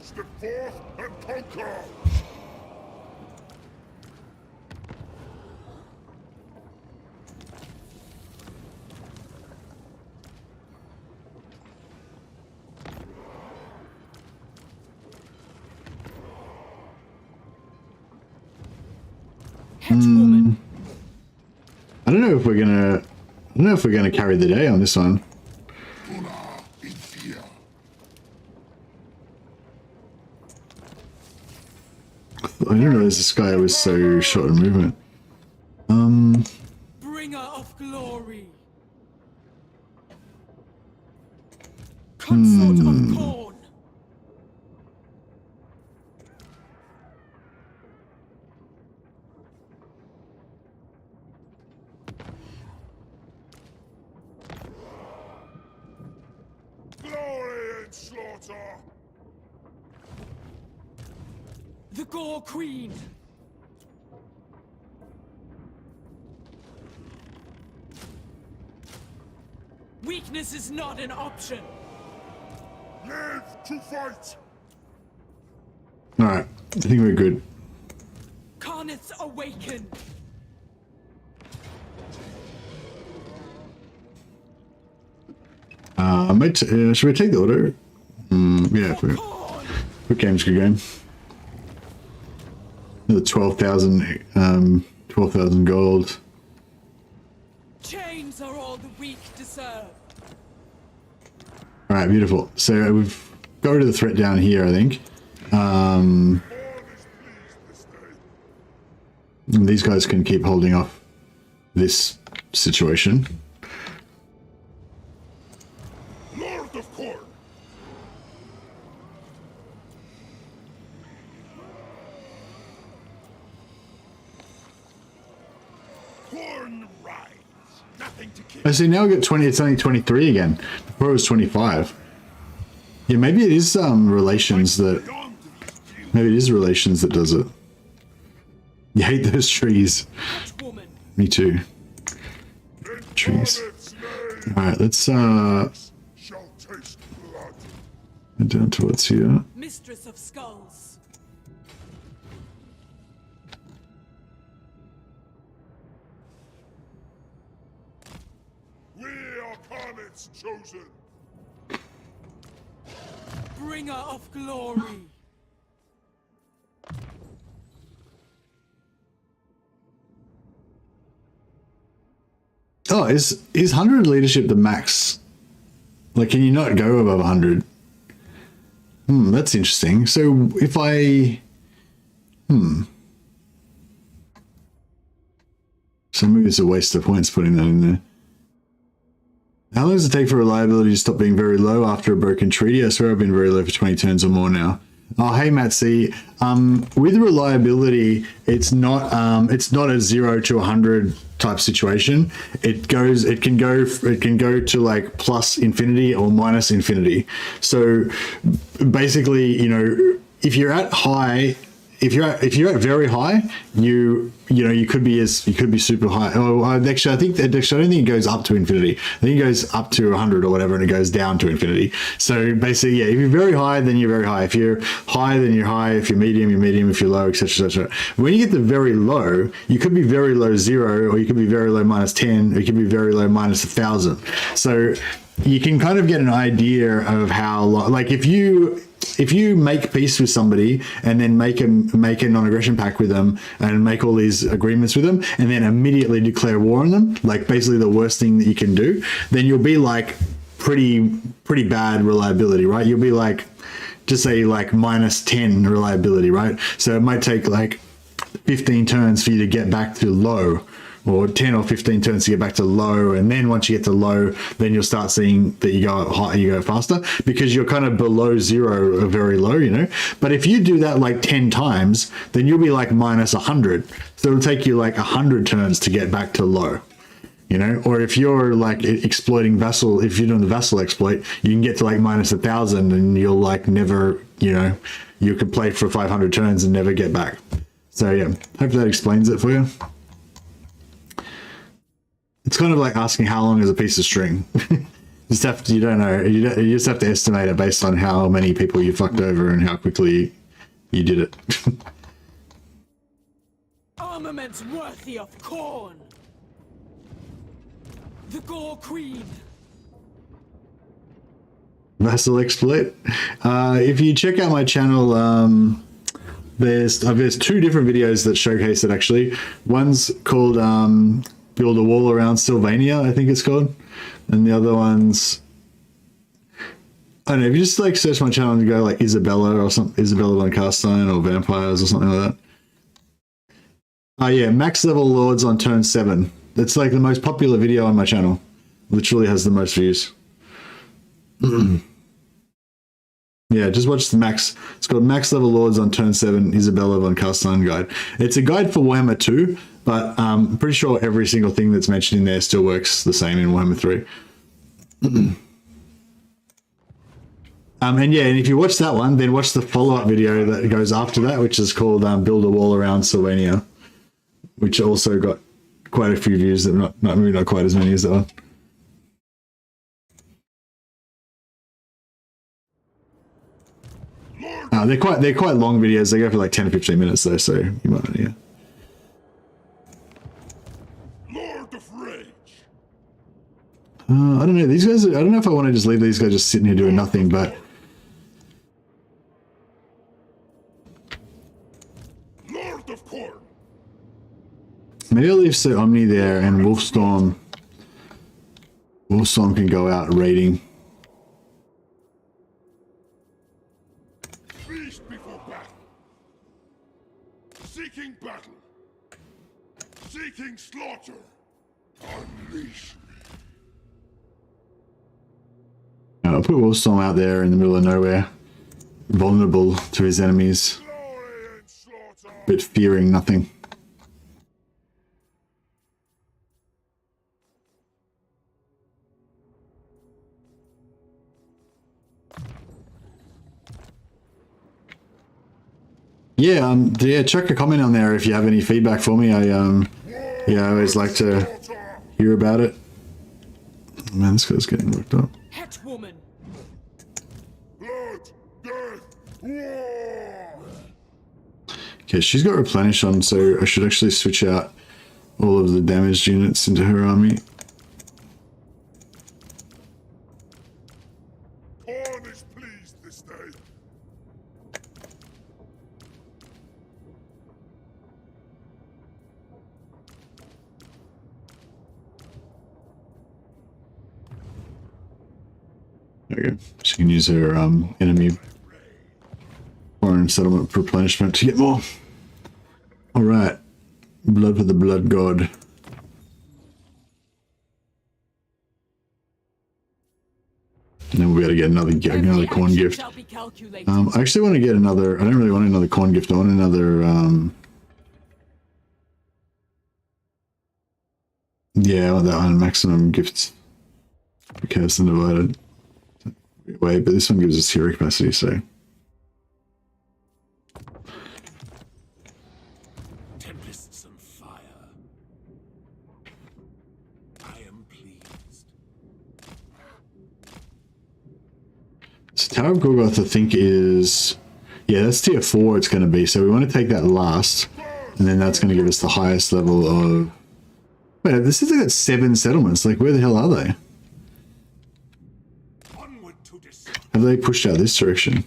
Step forth and conquer.
I don't know if we're gonna carry the day on this one. I didn't realize this guy was so short in movement.
Bringer of glory. Consort of corn.
Glory and slaughter.
The Gore Queen. Weakness is not an option.
Live to fight.
Alright, I think we're good.
Carnets awaken.
Should we take the order? Yeah, quick game's a good game. Another 12,000 gold.
Chains are all the weak deserve.
All right, beautiful. So we've got rid of the threat down here, I think. These guys can keep holding off this situation.
Lord of Korn. Korn rides. Nothing to kill.
I see, now we got 20, it's only 23 again. Before it was 25. Yeah, maybe it is relations that, maybe it is relations that does it. You hate those trees. Me too. Trees. Alright, let's head down towards here.
Mistress of Skulls.
We are Karnit's chosen.
Bringer of glory.
Oh, is 100 leadership the max? Like, can you not go above 100? That's interesting. So if I... So maybe it's a waste of points putting that in there. How long does it take for reliability to stop being very low after a broken treaty? I swear I've been very low for 20 turns or more now. Oh, hey, Matt C. With reliability, it's not a 0 to 100 type situation. It can go to like plus infinity or minus infinity. So basically, you know, if you're at high, if you're at very high, you could be super high. Oh, actually, I don't think it goes up to infinity. I think it goes up to 100 or whatever, and it goes down to infinity. So basically, yeah, if you're very high, then you're very high. If you're high, then you're high. If you're medium, you're medium. If you're low, etc., etc. When you get to very low, you could be very low 0, or you could be very low -10, or you could be very low -1,000. So you can kind of get an idea of how long. Like if you make peace with somebody and then make a non-aggression pact with them and make all these agreements with them and then immediately declare war on them, like basically the worst thing that you can do, then you'll be like pretty bad reliability, right? You'll be like, just say like -10 reliability, right? So it might take like 15 turns for you to get back to low, or 10 or 15 turns to get back to low, and then once you get to low, then you'll start seeing that you go high, you go faster, because you're kind of below 0 or very low, you know. But if you do that like 10 times, then you'll be like -100. So it'll take you like 100 turns to get back to low, you know. Or if you're like exploiting vassal, if you're doing the vassal exploit, you can get to like -1,000 and you'll like never, you know, you could play for 500 turns and never get back. So yeah, hope that explains it for you. It's kind of like asking how long is a piece of string. You don't know. You just have to estimate it based on how many people you fucked over and how quickly you did it.
Armaments worthy of Korn. The Gore Queen.
Vassal exploit. If you check out my channel, there's 2 different videos that showcase it actually. One's called Build a Wall Around Sylvania, I think it's called. And the other one's, I don't know, if you just like search my channel and go like Isabella or something, Isabella von Carstein or Vampires or something like that. Oh yeah, max level lords on turn 7. It's like the most popular video on my channel. Literally has the most views. Yeah, just watch the max. It's called Max Level Lords on Turn 7, Isabella von Carstein guide. It's a guide for Warhammer 2, but I'm pretty sure every single thing that's mentioned in there still works the same in Warhammer 3. And yeah, and if you watch that one, then watch the follow-up video that goes after that, which is called Build a Wall Around Sylvania, which also got quite a few views, that maybe not quite as many as that one. They're quite long videos. They go for like 10 or 15 minutes though, so you might not, yeah.
Lord of Rage.
I don't know. These guys. I don't know if I want to just leave these guys just sitting here doing nothing, but
Lord of Korn.
maybe I'll leave Sir Omni there and Wolfstorm can go out raiding.
Feast before battle. Seeking battle. Seeking slaughter. Unleash me.
I'll put Wolfstorm out there in the middle of nowhere, vulnerable to his enemies,
Glory and slaughter.
but fearing nothing. Yeah, chuck a comment on there if you have any feedback for me. I always like to hear about it. Oh, man, this guy's getting worked up.
Hetwoman!
Blood, death, war.
Okay, she's got replenish on, so I should actually switch out all of the damaged units into her army.
Corn is pleased this day.
There we go. She can use her enemy foreign settlement replenishment to get more. Alright. Blood for the blood god. And then we'll be able to get another corn gift.
Shall be calculated.
I actually want to get another. I don't really want another corn gift. I want another. Yeah, I want that one. Maximum gifts. Chaos undivided. Wait, but this one gives us hero capacity, so.
Tempests and fire. I am pleased.
So Tower of Gorgoth, I think, is. Yeah, that's tier 4 it's going to be. So we want to take that last. And then that's going to give us the highest level of. Wait, this is like 7 settlements. Like, where the hell are they? Have they pushed out this direction?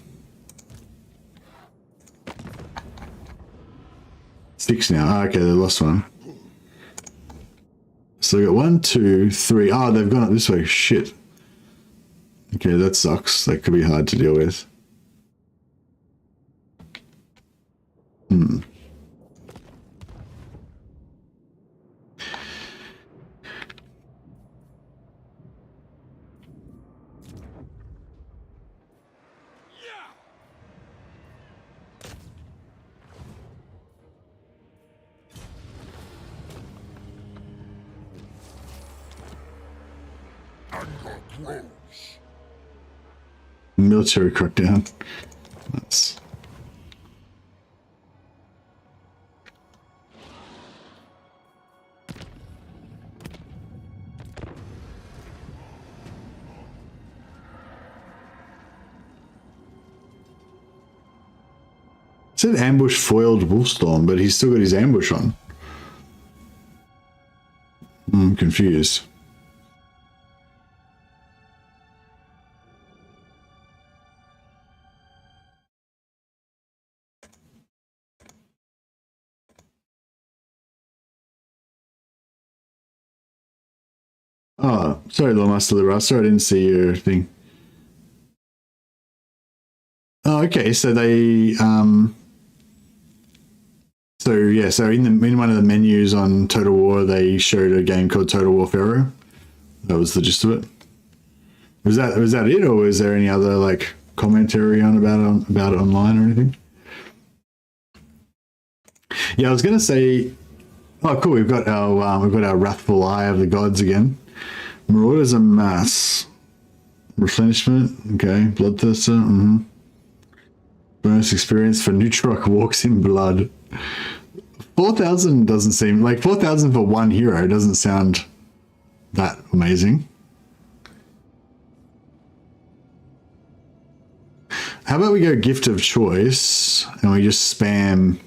6 now. Oh, okay, they lost one. So we got 1, 2, 3. Oh, they've gone up this way. Shit. Okay, that sucks. That could be hard to deal with.
Anger grows.
Military crackdown. That's. It said ambush foiled Wolfstorm, but he's still got his ambush on. I'm confused. Oh, sorry, Lawmaster Libra. Sorry, I didn't see your thing. Oh, okay. So they, so in one of the menus on Total War, they showed a game called Total War Pharaoh. That was the gist of it. Was that it, or was there any other like commentary on about it online or anything? Yeah, I was gonna say. Oh, cool. We've got our wrathful eye of the gods again. Marauders en masse. Replenishment. Okay. Bloodthirster. Bonus experience for Neutroc walks in blood. 4,000 doesn't seem like 4,000 for one hero doesn't sound that amazing. How about we go gift of choice and we just spam.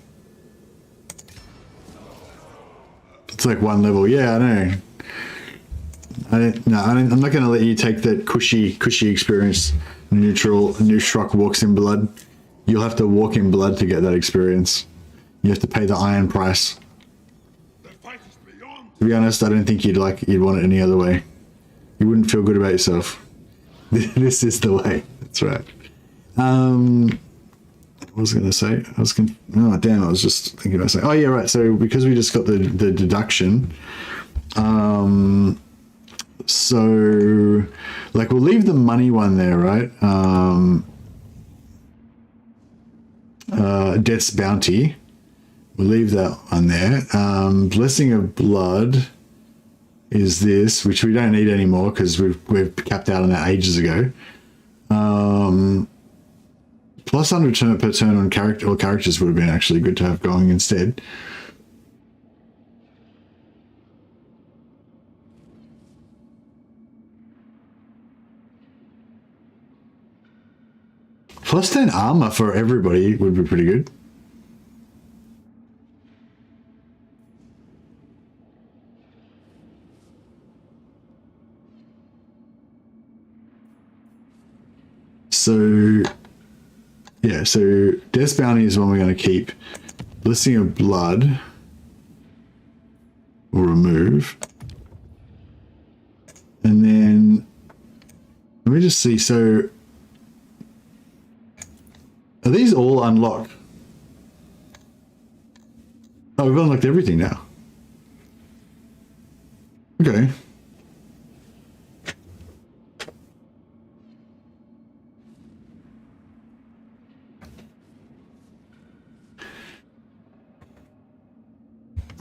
It's like one level. Yeah, I know. I'm not going to let you take that cushy experience. Neutroc walks in blood. You'll have to walk in blood to get that experience. You have to pay the iron price. To be honest, I don't think you'd want it any other way. You wouldn't feel good about yourself. This is the way. That's right. What was I going to say? Oh, damn, I was just thinking about saying, oh, yeah, right. So because we just got the deduction, so like we'll leave the money one there, right? Death's Bounty. We'll leave that one there. Blessing of Blood is this, which we don't need anymore because we've capped out on that ages ago. Plus 100 per turn on characters would have been actually good to have going instead. Plus 10 armor for everybody would be pretty good. So, yeah, so Death's Bounty is one we're going to keep. Blessing of Blood we'll remove. And then, let me just see, so are these all unlocked? Oh, we've unlocked everything now. Okay.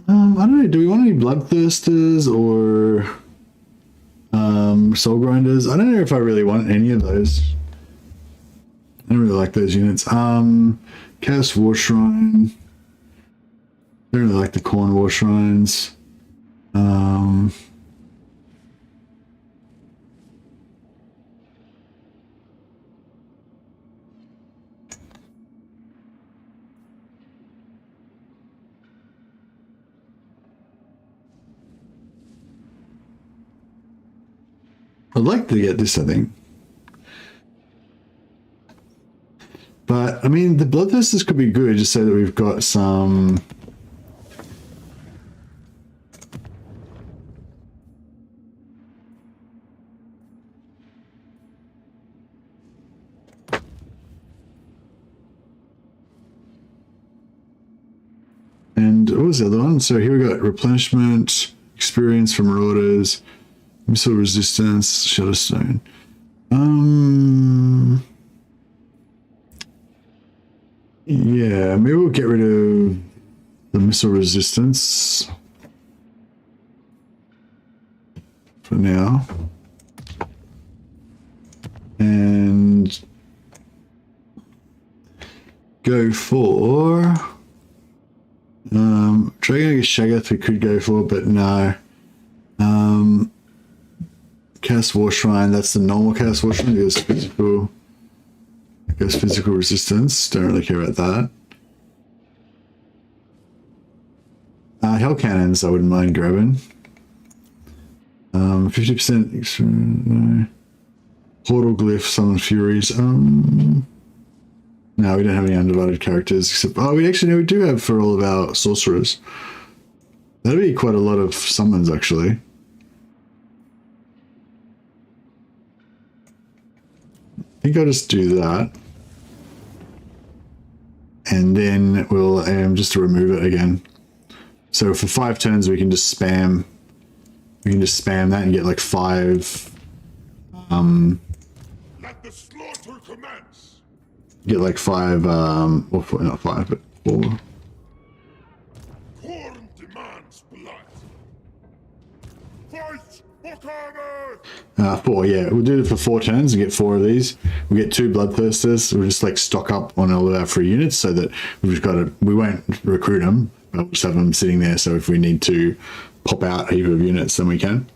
I don't know, do we want any Bloodthirsters or Soul Grinders? I don't know if I really want any of those. I don't really like those units. Chaos War Shrine. I don't really like the Corn War Shrines. I'd like to get this, I think. But, I mean, the Bloodthirsters could be good, just so that we've got some... And what was the other one? So here we got replenishment, experience from Marauders, missile resistance, Shutterstone. Yeah, maybe we'll get rid of the missile resistance for now. And go for Dragon Shaggoth we could go for, but no. Chaos War Shrine, that's the normal Chaos War Shrine, it goes physical resistance, don't really care about that. Hell Cannons I wouldn't mind grabbing. 50% no. Portal Glyph, Summon Furies. No, we don't have any undivided characters except we do have for all of our sorcerers. That'd be quite a lot of summons actually. I think I'll just do that. And then we'll aim just to remove it again. So for 5 turns we can just spam that and get like 5
Let the slaughter commence.
get like 5 or 4, not 5 but 4.
Corn demands blood. Fight, Warhammer!
4, yeah. We'll do it for 4 turns and get 4 of these. We'll get 2 Bloodthirsters. We'll just like stock up on all of our free units so that we've just got to, we won't recruit them, but we'll just have them sitting there so if we need to pop out a heap of units then we can.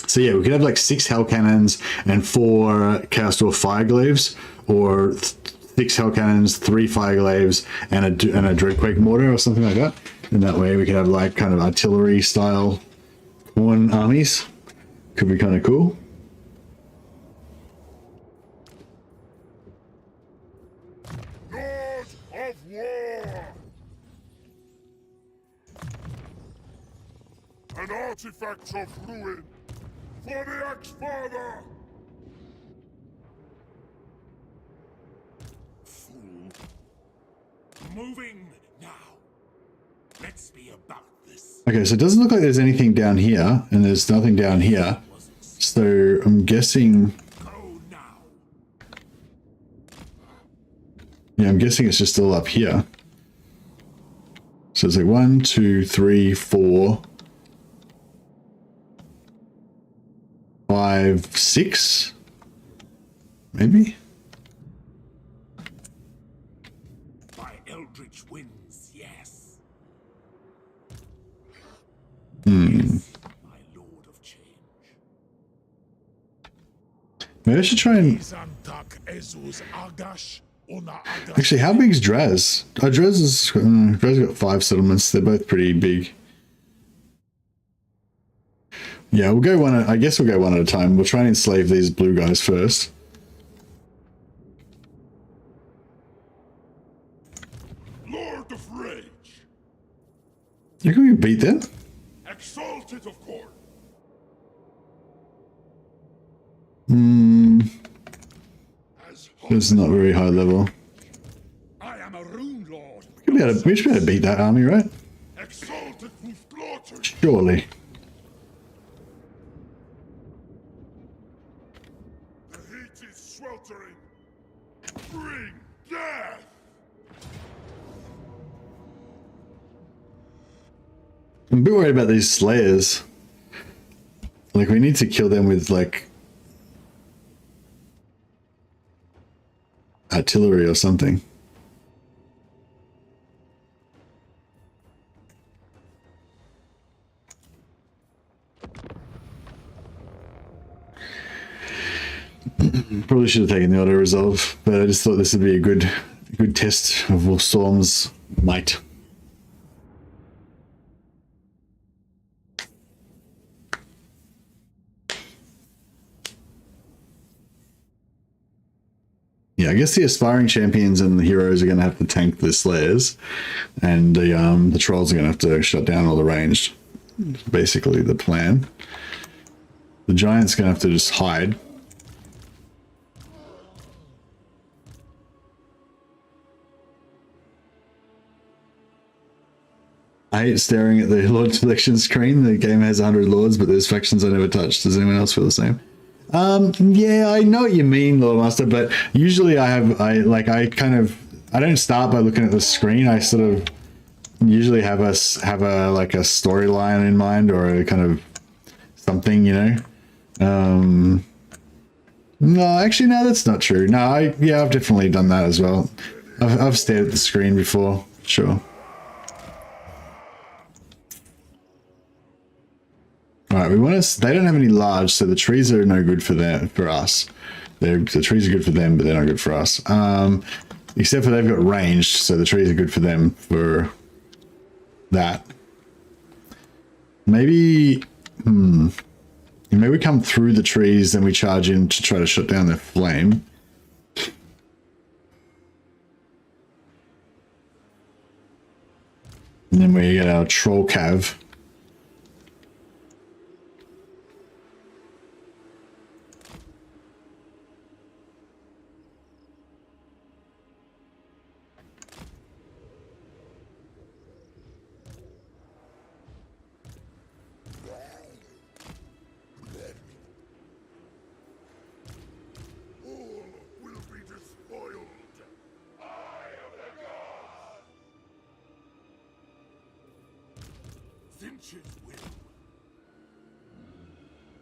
So yeah, we could have like 6 Hell Cannons and 4 Chaos Dwarf Fire Glaives, or 6 Hell Cannons, 3 Fire Glaives, and a Dreadquake Mortar or something like that. And that way we could have like kind of artillery style Corn armies. Could be kind of cool.
Lord of War! An artifact of ruin for the Ex-Father!
Moving now. Let's be about this.
Okay, so it doesn't look like there's anything down here, and there's nothing down here. So I'm guessing.
Go now.
Yeah, I'm guessing it's just all up here. So it's like 1, 2, 3, 4, 5, 6, maybe.
By Eldritch winds, yes. Yes, my lord of change.
Maybe I should try and. Actually, how big is Draz? Oh, Draz got 5 settlements. They're both pretty big. Yeah, we'll go one. I guess we'll go one at a time. We'll try and enslave these blue guys first.
Lord of Rage,
You can beat them.
exalted of Khorne.
It's not very high level.
I am a rune lord.
We should be able to beat that army, right?
Exalted with slaughter.
Surely.
The heat is sweltering. Bring death.
I'm a bit worried about these slayers. Like, we need to kill them with, like, artillery or something. Probably should have taken the auto resolve, but I just thought this would be a good test of Wolf Storm's might. Yeah, I guess the aspiring champions and the heroes are going to have to tank the slayers, and the trolls are going to have to shut down all the ranged. Basically, the plan. The giant's going to have to just hide. I hate staring at the Lord selection screen. The game has 100 lords, but there's factions I never touched. Does anyone else feel the same? Yeah, I know what you mean, Lord Master, but usually I don't start by looking at the screen. I sort of usually have a storyline in mind, or a kind of something, you know. No, actually, no, that's not true. No, I've definitely done that as well. I've stared at the screen before, sure. Alright, they don't have any large, so the trees are no good for us. The trees are good for them, but they're not good for us. Except for they've got ranged, so the trees are good for them for that. Maybe, maybe we come through the trees, then we charge in to try to shut down their flame. And then we get our troll cav.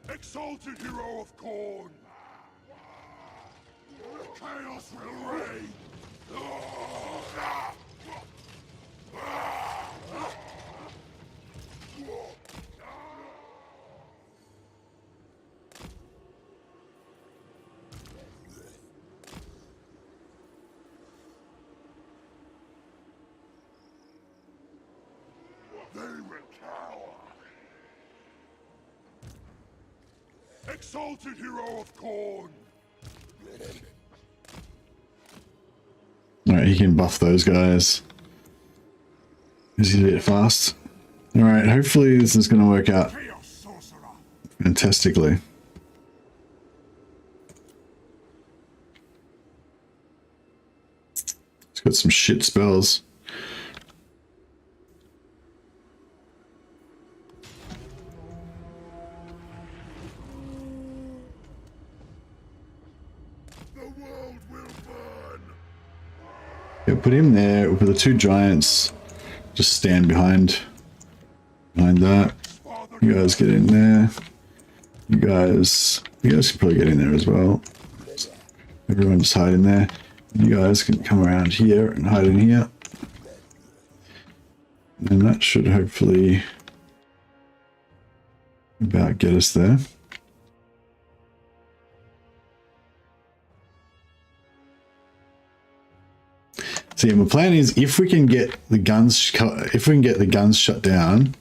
Exalted hero of Khorne! Chaos will reign! They will cower! Exalted hero of Khorne!
Alright, he can buff those guys. He's a bit fast. Alright, hopefully this is going to work out fantastically. It's got some shit spells.
world will burn.
Yeah, put him there. We'll put the two giants. Just stand behind that. You guys get in there. You guys can probably get in there as well. Everyone just hide in there. You guys can come around here and hide in here. And that should hopefully about get us there. See, my plan is if we can get the guns shut down.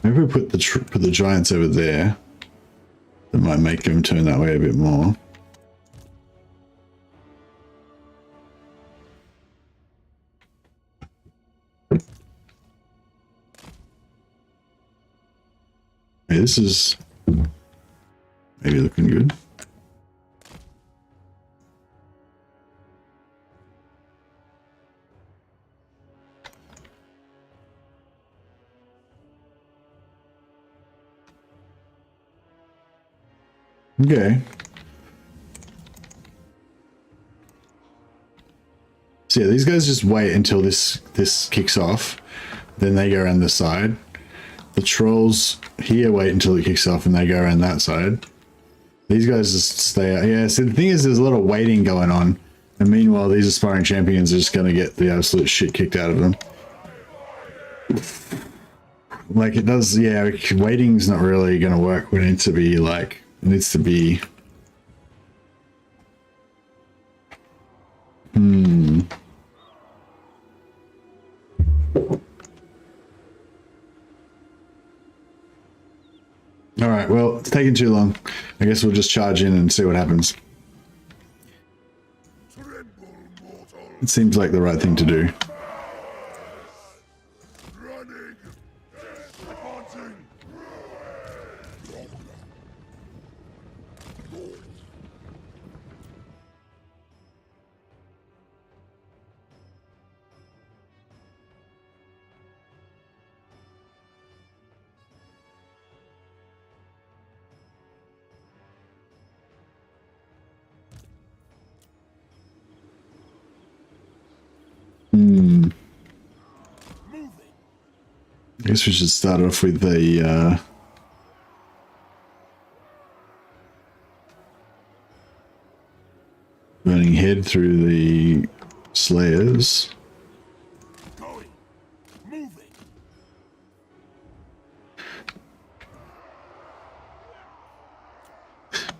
Maybe we put the giants over there. That might make them turn that way a bit more. Hey, this is maybe looking good. Okay. So yeah, these guys just wait until this kicks off. Then they go around the side. The trolls here wait until it kicks off and they go around that side. These guys just stay out. Yeah, so the thing is there's a lot of waiting going on. And meanwhile, these aspiring champions are just going to get the absolute shit kicked out of them. Like it does, yeah, waiting's not really going to work. We need to be like, it needs to be... Alright, well, it's taking too long. I guess we'll just charge in and see what happens. It seems like the right thing to do. I guess we should start off with the burning head through the slayers.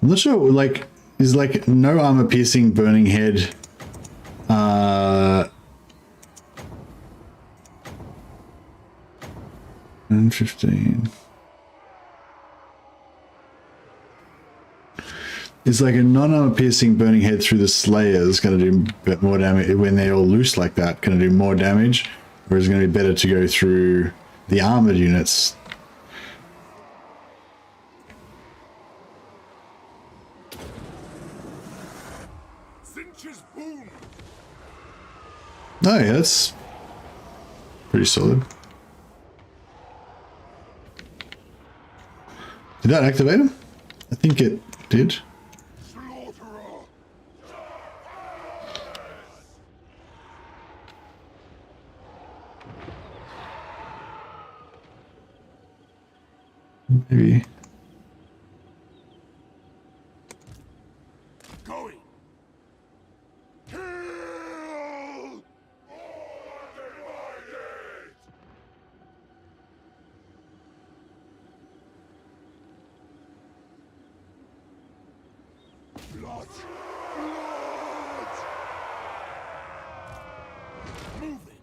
I'm not sure, like, is like no armor piercing burning head 15. It's like a non-armor piercing burning head through the slayers going to do a bit more damage when they're all loose like that, going to do more damage, or is it going to be better to go through the armored units? Oh yeah, that's pretty solid. Did that activate him? I think it did.
Slaughterer!
Maybe.
Going! Kill! Divided! Blood! Blood! Moving!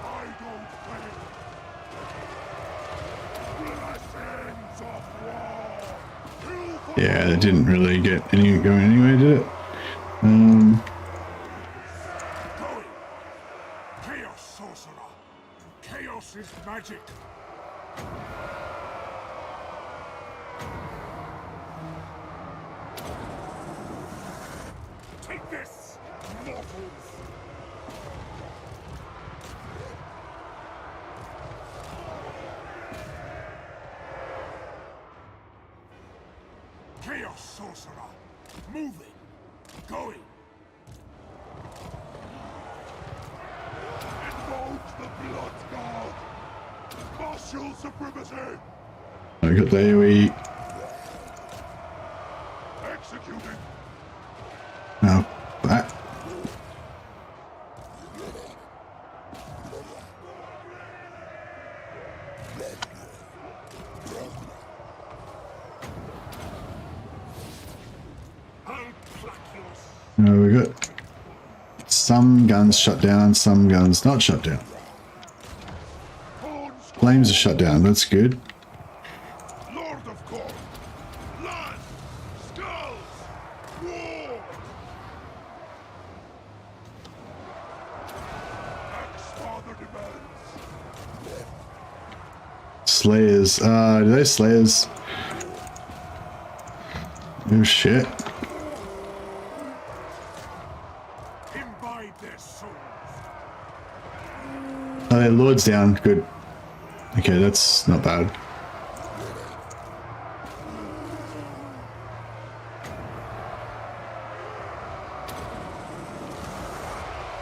I don't fail! Blessings of war! Kill for
Yeah, that didn't really get any going anywhere, did it?
Going! Chaos sorcerer! Chaos is magic! Take this, mortals! Chaos sorcerer! Moving! Going! Invoke the blood god! Martial supremacy!
I got the AoE.
Executing!
No. That.
I'll pluck your
No, we got some guns shut down, some guns not shut down.
horns!
Flames are shut down, that's good.
Lord of Corn! Blood! Skulls! War! Axe-Father demands!
Slayers. Do they Slayers? Oh shit.
Imbibe their souls!
Oh, their Lord's down. Good. Okay, that's not bad.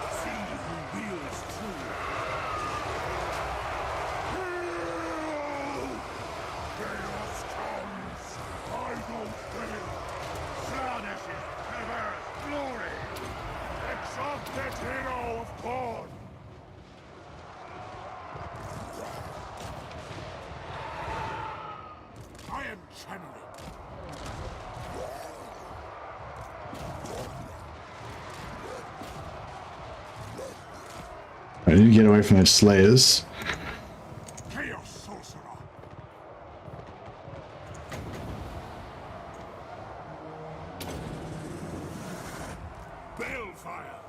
See who wields true! Chaos comes! I don't fail! Slanishes, perverse glory! Exalted hero of Corn! I am channeling!
I need to get away from those Slayers.
Chaos sorcerer! Balefire!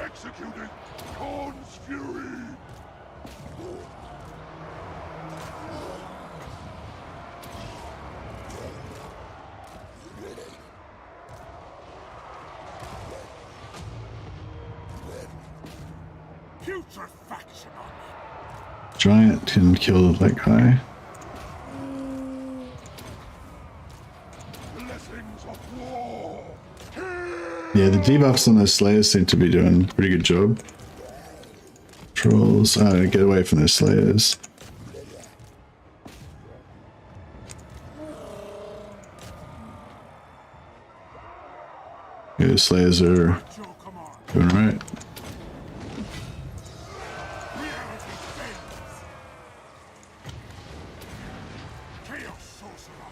Executing Corn's fury! Putrefaction on me!
Giant can kill that guy.
Blessings of war!
Yeah, the debuffs on those Slayers seem to be doing a pretty good job. Trolls. Oh, get away from those Slayers. Yeah, the Slayers are
Your command!
doing right.
Reality bends! Chaos sorcerer!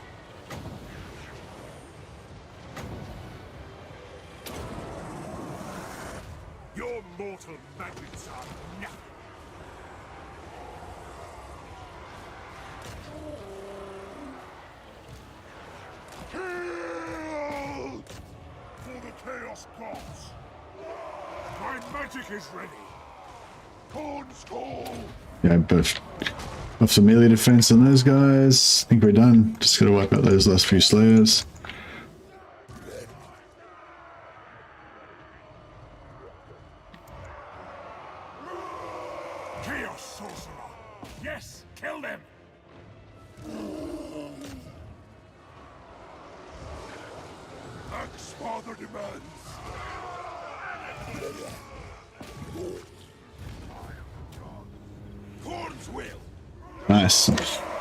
Your mortal magics are nothing! Kill! For the Chaos Gods! My magic is ready! Corn's call!
Yeah, buffed the melee defense on those guys. I think we're done. Just gotta wipe out those last few Slayers.
Chaos sorcerer! Yes, kill them!
Axe father demands. Corn's will.
Nice.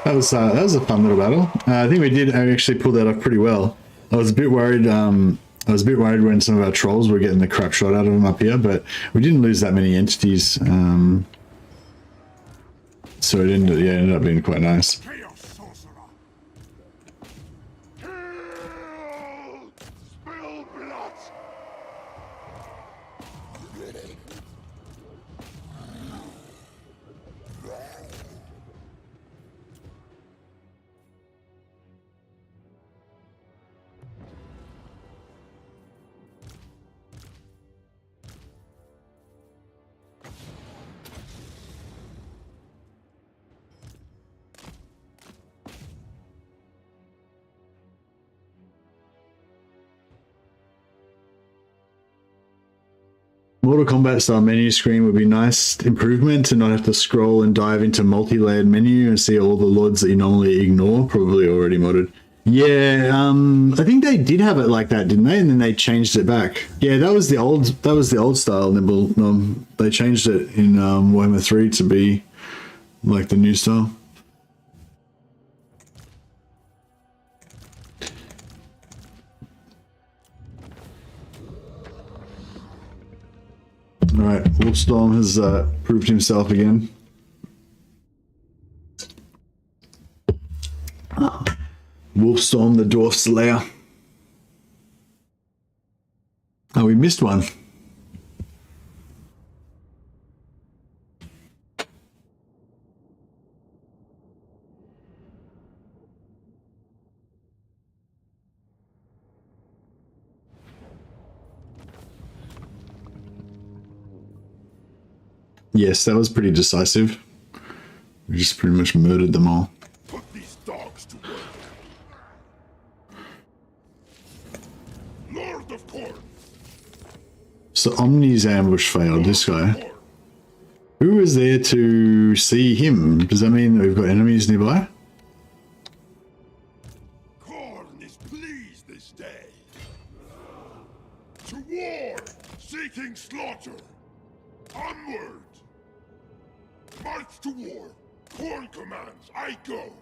That was a fun little battle. I think we did actually pull that off pretty well. I was a bit worried. I was a bit worried when some of our trolls were getting the crap shot out of them up here, but we didn't lose that many entities. So it ended up being quite nice.
Chaos sorcerer!
Kill! Spill blood!
Mortal Kombat style menu screen would be nice improvement to not have to scroll and dive into multi-layered menu and see all the lords that you normally ignore. Probably already modded. Yeah, I think they did have it like that, didn't they? And then they changed it back. Yeah, that was the old style. And then they changed it in Warhammer 3 to be like the new style. All right, Wolfstorm has proved himself again. Wolfstorm, the Dwarf Slayer. Oh, we missed one. Yes, that was pretty decisive. We just pretty much murdered them all.
Put these dogs to work. Lord of Corn.
So Omni's ambush failed, this guy. Who is there to see him? Does that mean that we've got enemies nearby?
Corn is pleased this day. To war, seeking slaughter. Onward! March to war. Corn commands, I go.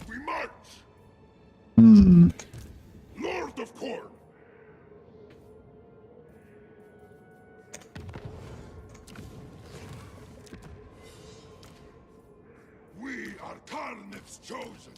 We march. Lord of Corn. We are Karnith's chosen.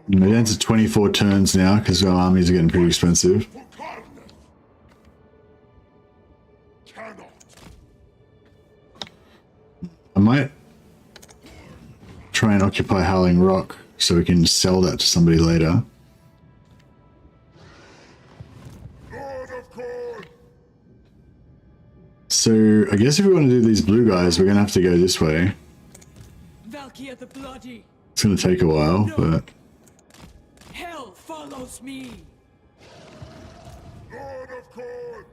We're down to 24 turns now because our armies are getting pretty expensive.
For Karnith. Cannot.
I might try and occupy Howling Rock so we can sell that to somebody later.
Lord of Corn.
So I guess if we want to do these blue guys, we're going to have to go this way.
Valkia the Bloody.
It's going to take a while, but...
Hell follows me.
Lord of Corn.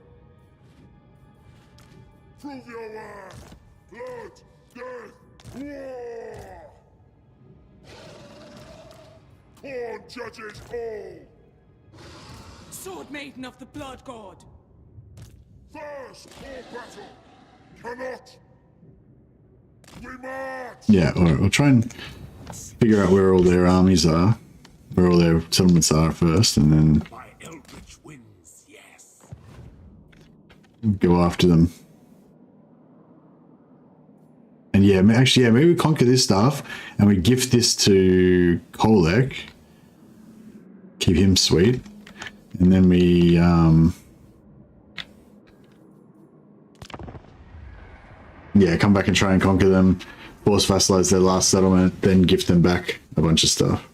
Prove your worth. Blood, death, war. Corn judges all.
Sword Maiden of the Blood God.
First for battle. Cannot. We march.
Yeah, alright, we'll try and figure out where all their armies are, where all their settlements are first, and then
My eldritch wins, yes.
go after them. And yeah, actually, yeah, maybe we conquer this stuff and we gift this to Kolek. Keep him sweet. And then we, yeah, come back and try and conquer them, force vassalize their last settlement, then gift them back a bunch of stuff.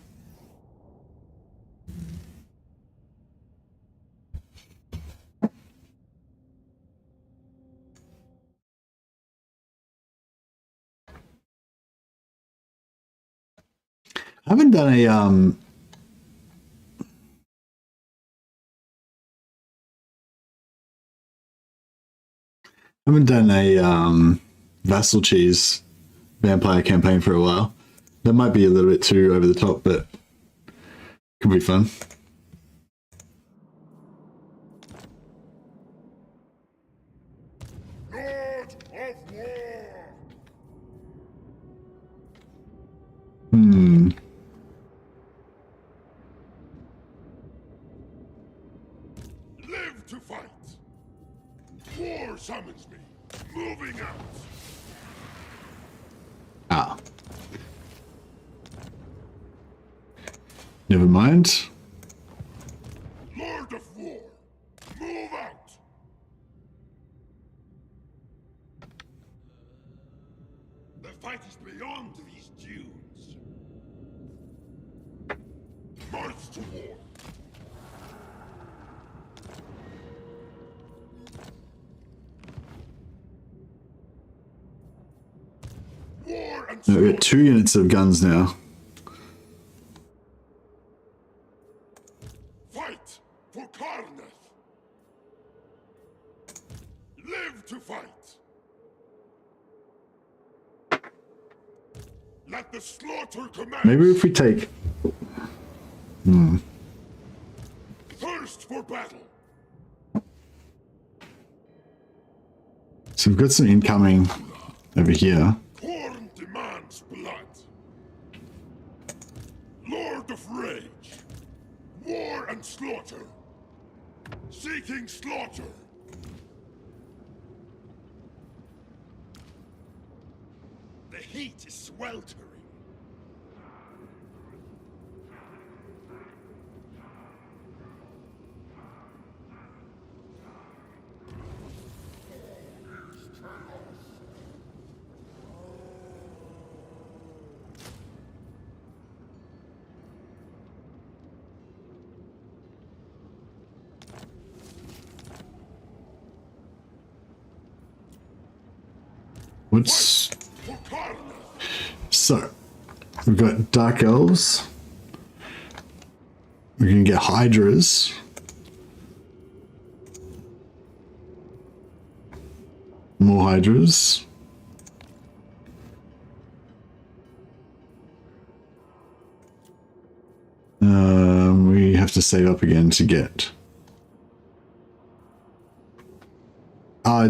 I haven't done a Vassal Cheese vampire campaign for a while. That might be a little bit too over the top, but could be fun.
Lord of War! Live to fight! War summons me! Moving out!
Ah. Never mind.
Lord of War! Move out! The fight is beyond these dunes. March to war! War and
We've got 2 units of guns now.
Fight for Karneth! Live to fight! Let the slaughter commence!
Maybe if we take...
Thirst for battle!
So we've got some incoming over here.
Khorne demands blood! Lord of Rage! War and slaughter! Seeking slaughter! The heat is sweltering!
What's...
For Karneth!
So, we've got Dark Elves. We can get Hydras. More Hydras. We have to save up again to get...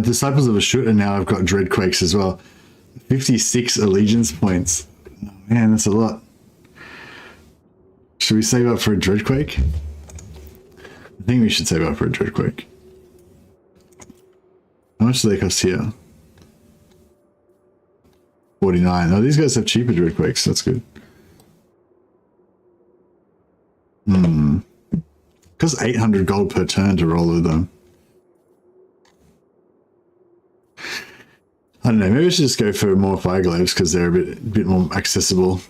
Disciples of Ashut, and now I've got Dreadquakes as well. 56 allegiance points. Oh, man, that's a lot. Should we save up for a Dreadquake? I think we should save up for a Dreadquake. How much do they cost here? 49. Oh, these guys have cheaper Dreadquakes. That's good. Costs 800 gold per turn to roll with them. I don't know, maybe I should just go for more Fire Glaives because they're a bit more accessible.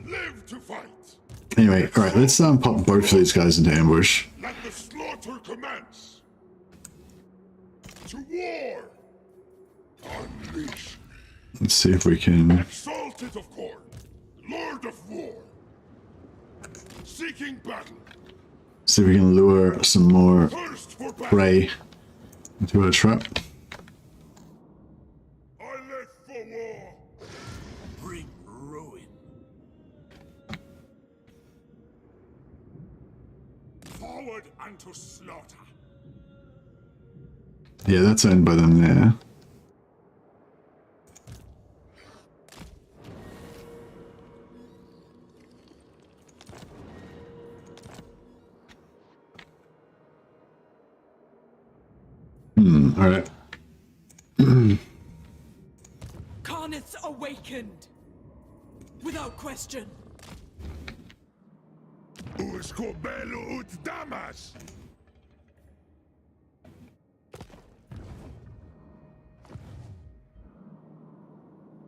Live to fight!
Anyway, alright, let's pop both of these guys into ambush.
Let the slaughter commence! To war! Unleash!
Let's see if we can
Exalted of Khorne! Lord of War! Seeking battle!
see if we can lure some more
Thirst for battle!
prey into our trap.
I live for war!
Bring ruin. Forward unto slaughter.
Yeah, that's owned by them there. Alright.
Karneth's awakened! Without question!
Usco bello ut damas!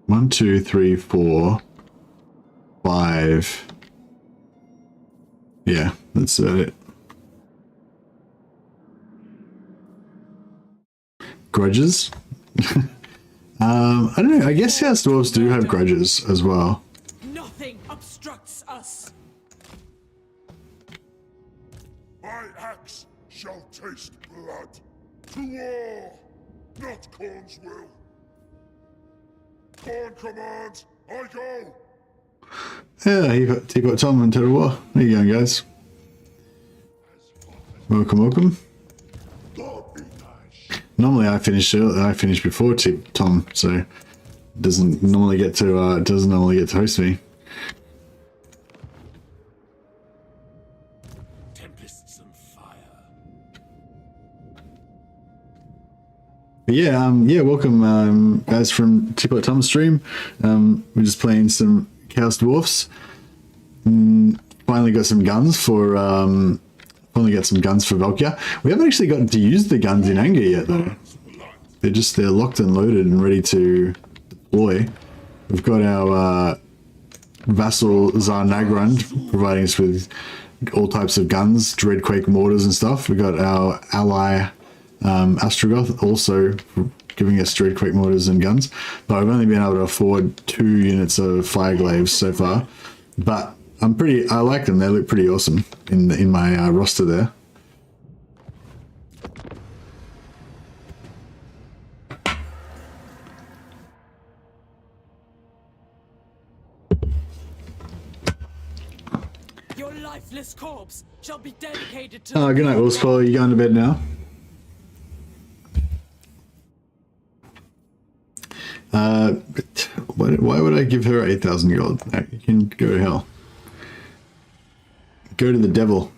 1, 2, 3, 4, 5. Yeah, that's it. Grudges. I don't know. I guess Chaos Dwarves do have grudges as well.
Nothing obstructs us.
My axe shall taste blood. To war, not Khorne's will. Khorne commands, I go.
Yeah, Teapot Tom and Total War. How you going, guys? Welcome, welcome. Normally I finish before Tom, so doesn't normally get to host me.
Tempests and fire.
But yeah, welcome guys from Teapot Tom's stream. We're just playing some Chaos Dwarfs. Finally got some guns for Valkia. We haven't actually gotten to use the guns in anger yet though. They're locked and loaded and ready to deploy. We've got our vassal Tsar Nagrand providing us with all types of guns, Dreadquake mortars and stuff. We've got our ally Astrogoth also giving us Dreadquake mortars and guns. But I've only been able to afford 2 units of Fireglaves so far. But I like them. They look pretty awesome in my roster there.
Your lifeless corpse shall be dedicated to.
Good night, Wolfspaw. You going to bed now? Why would I give her 8,000 gold? You can go to hell. Go to the devil.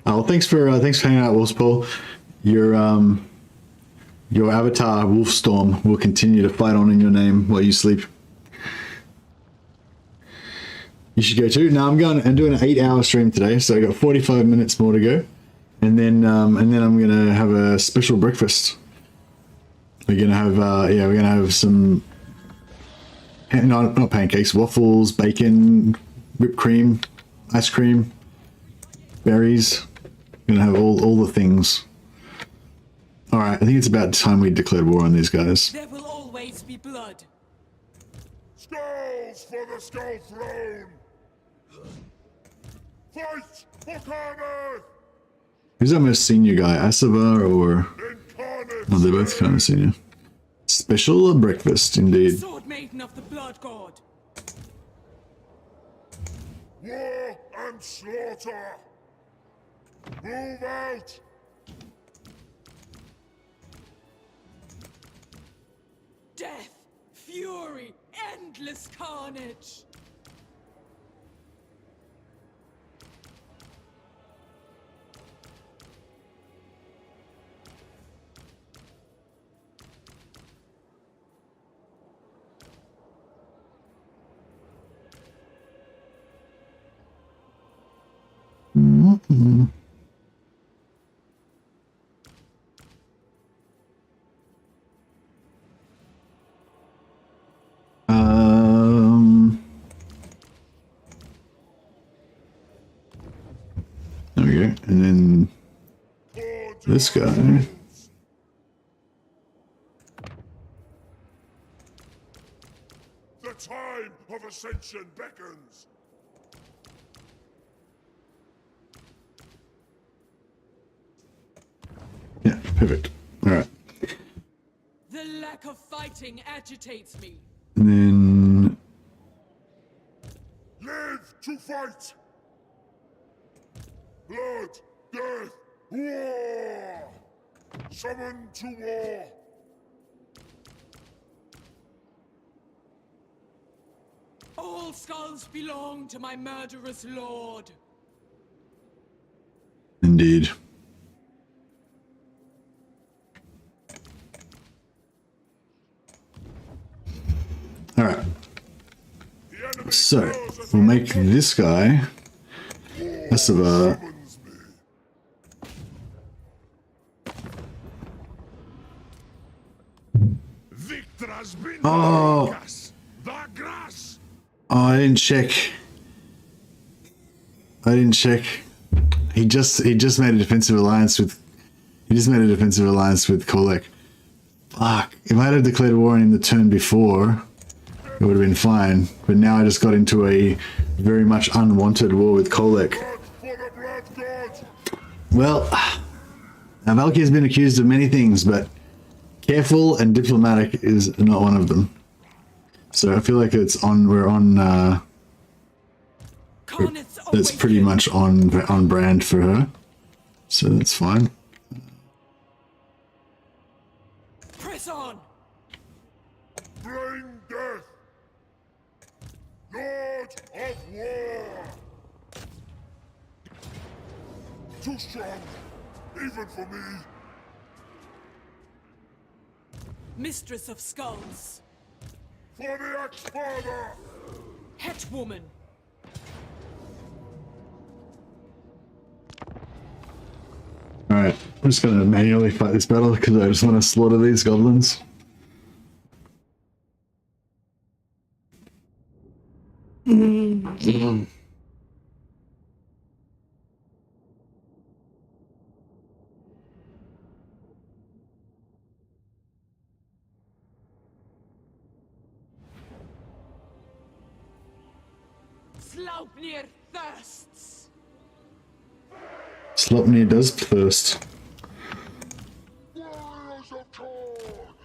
Well, thanks for hanging out, Wolfspaw. Your avatar Wolfstorm will continue to fight on in your name while you sleep. You should go too. Now I'm doing an 8-hour stream today, so I got 45 minutes more to go, and then I'm gonna have a special breakfast. We're gonna have some. No, not pancakes, waffles, bacon, whipped cream, ice cream, berries. We're gonna have all the things. All right, I think it's about time we declared war on these guys.
There will always be blood.
Skulls for the Skull Throne. Fight for Khorne.
Who's our most senior guy, Asava or? Oh, they're both kind of senior. Special breakfast, indeed.
Sword Maiden of the Blood God.
War and slaughter. Move out.
Death, fury, endless carnage.
Mm-hmm. There we go, and then this guy.
The time of ascension beckons.
Yeah, perfect. All right.
The lack of fighting agitates me.
And then
Live to fight. Blood, death, war. Summon to war.
All skulls belong to my murderous lord.
indeed. All right. So we'll make this guy less of a. Oh, I didn't check. he just made a defensive alliance with Kolek. Fuck! If I had declared war on him the turn before, it would have been fine. But now I just got into a very much unwanted war with Kolek. Well, now Valkia has been accused of many things, but careful and diplomatic is not one of them. So I feel like we're on. That's pretty much on brand for her. So that's fine.
Press on.
Bring death! Lord of War! Too strong, even for me.
Mistress of Skulls.
For the ex-father!
Hetwoman.
Alright, I'm just gonna manually fight this battle because I just want to slaughter these goblins.
Sleipnir thirsts.
Sleipnir does thirst.
Warriors of Korn!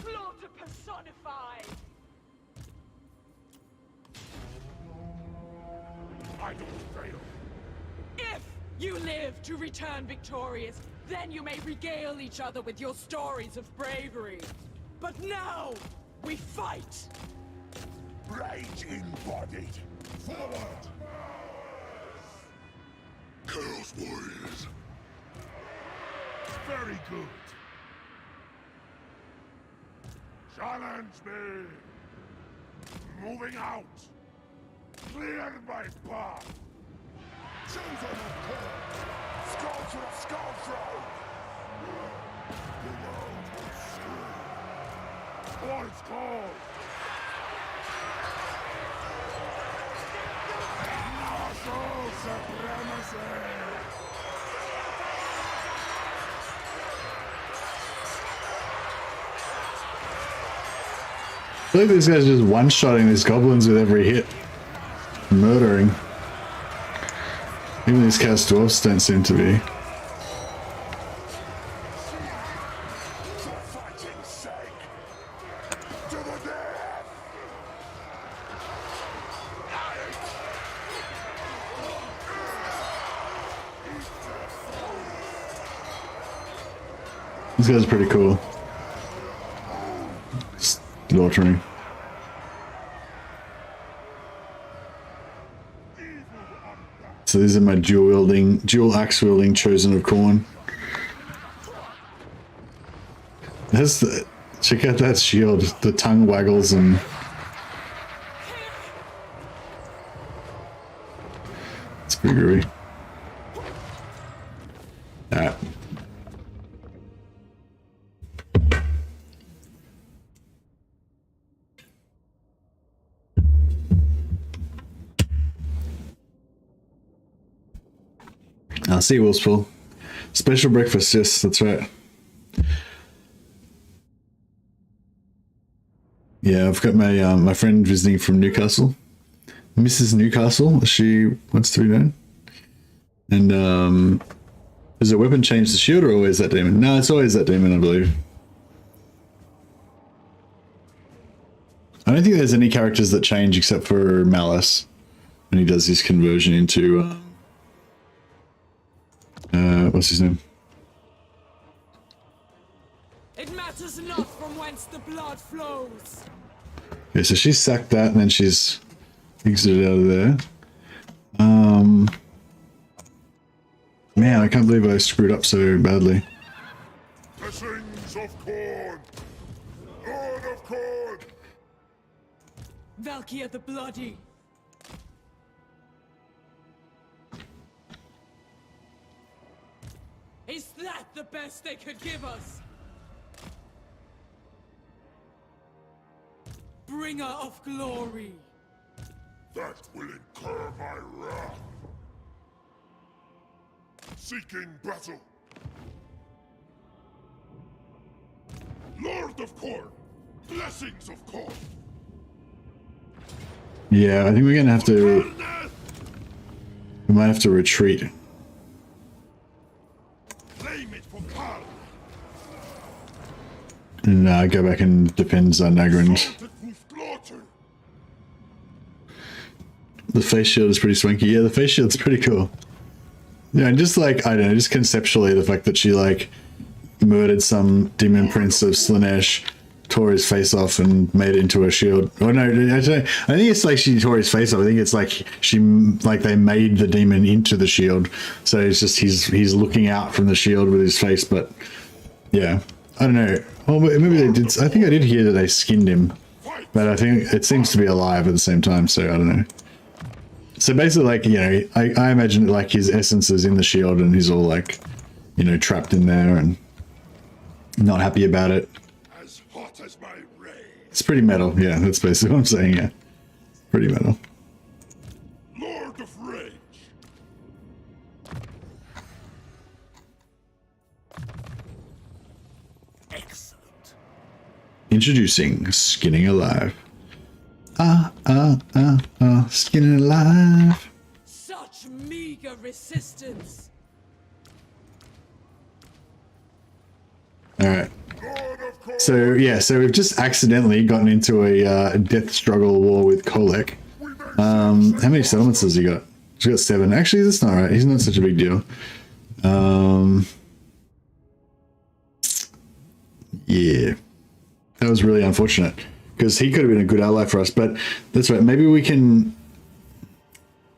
Slaughter personified.
I don't fail.
If you live to return victorious, then you may regale each other with your stories of bravery. But now, we fight!
Rage embodied. Forward!
Chaos Warriors!
Very good. Challenge me. Moving out. Clear my path.
Chosen of Korn! Sculpture of Skullthrone! The world will see.
Voice call. Martial supremacy.
I feel like these guys are just one-shotting these goblins with every hit. Murdering. Even these chaos dwarfs don't seem to be.
For fighting's sake. To the death.
This guy's pretty cool. Slaughtering. So these are my dual axe wielding chosen of Korn. Check out that shield. The tongue waggles and it's pretty groovy. Alright. See you, Wolfspool. Special breakfast, yes, that's right. Yeah, I've got my my friend visiting from Newcastle, Mrs. Newcastle. She wants to be known. And does a weapon change the shield, or always that demon? No, it's always that demon, I believe. I don't think there's any characters that change except for Malice when he does his conversion into what's his name?
It matters not from whence the blood flows.
Yeah, so she sacked that and then she's exited out of there. Man, I can't believe I screwed up so badly.
Blessings of Korn. Lord of Korn.
Valkia the Bloody. Is that the best they could give us? Bringer of glory.
That will incur my wrath. Seeking battle. Lord of Korn. Blessings of Korn.
Yeah, I think we're gonna have to. We might have to retreat.
Claim it for Karl.
And go back and defend Zarnagrand.
Salted for slaughter.
The face shield is pretty swanky. Yeah, the face shield's pretty cool. Yeah, and just like, I don't know, just conceptually, the fact that she like murdered some demon prince of Slanesh, tore his face off and made it into a shield. Oh no, I think it's like she tore his face off. I think it's like they made the demon into the shield. So it's just he's looking out from the shield with his face. But yeah, I don't know. Well, maybe they did. I think I did hear that they skinned him, but I think it seems to be alive at the same time. So I don't know. So basically, like, you know, I imagine like his essence is in the shield and he's all like, you know, trapped in there and not happy about it.
As hot as my ray.
It's pretty metal. Yeah, that's basically what I'm saying. Yeah, pretty metal.
Lord of Rage.
Excellent.
Introducing Skinning Alive. Skinning Alive.
Such meager resistance.
All right. So yeah, so we've just accidentally gotten into a death struggle war with Kolek. How many settlements has he got? He's got 7. Actually, that's not right. He's not such a big deal. Yeah, that was really unfortunate because he could have been a good ally for us. But that's right. Maybe we can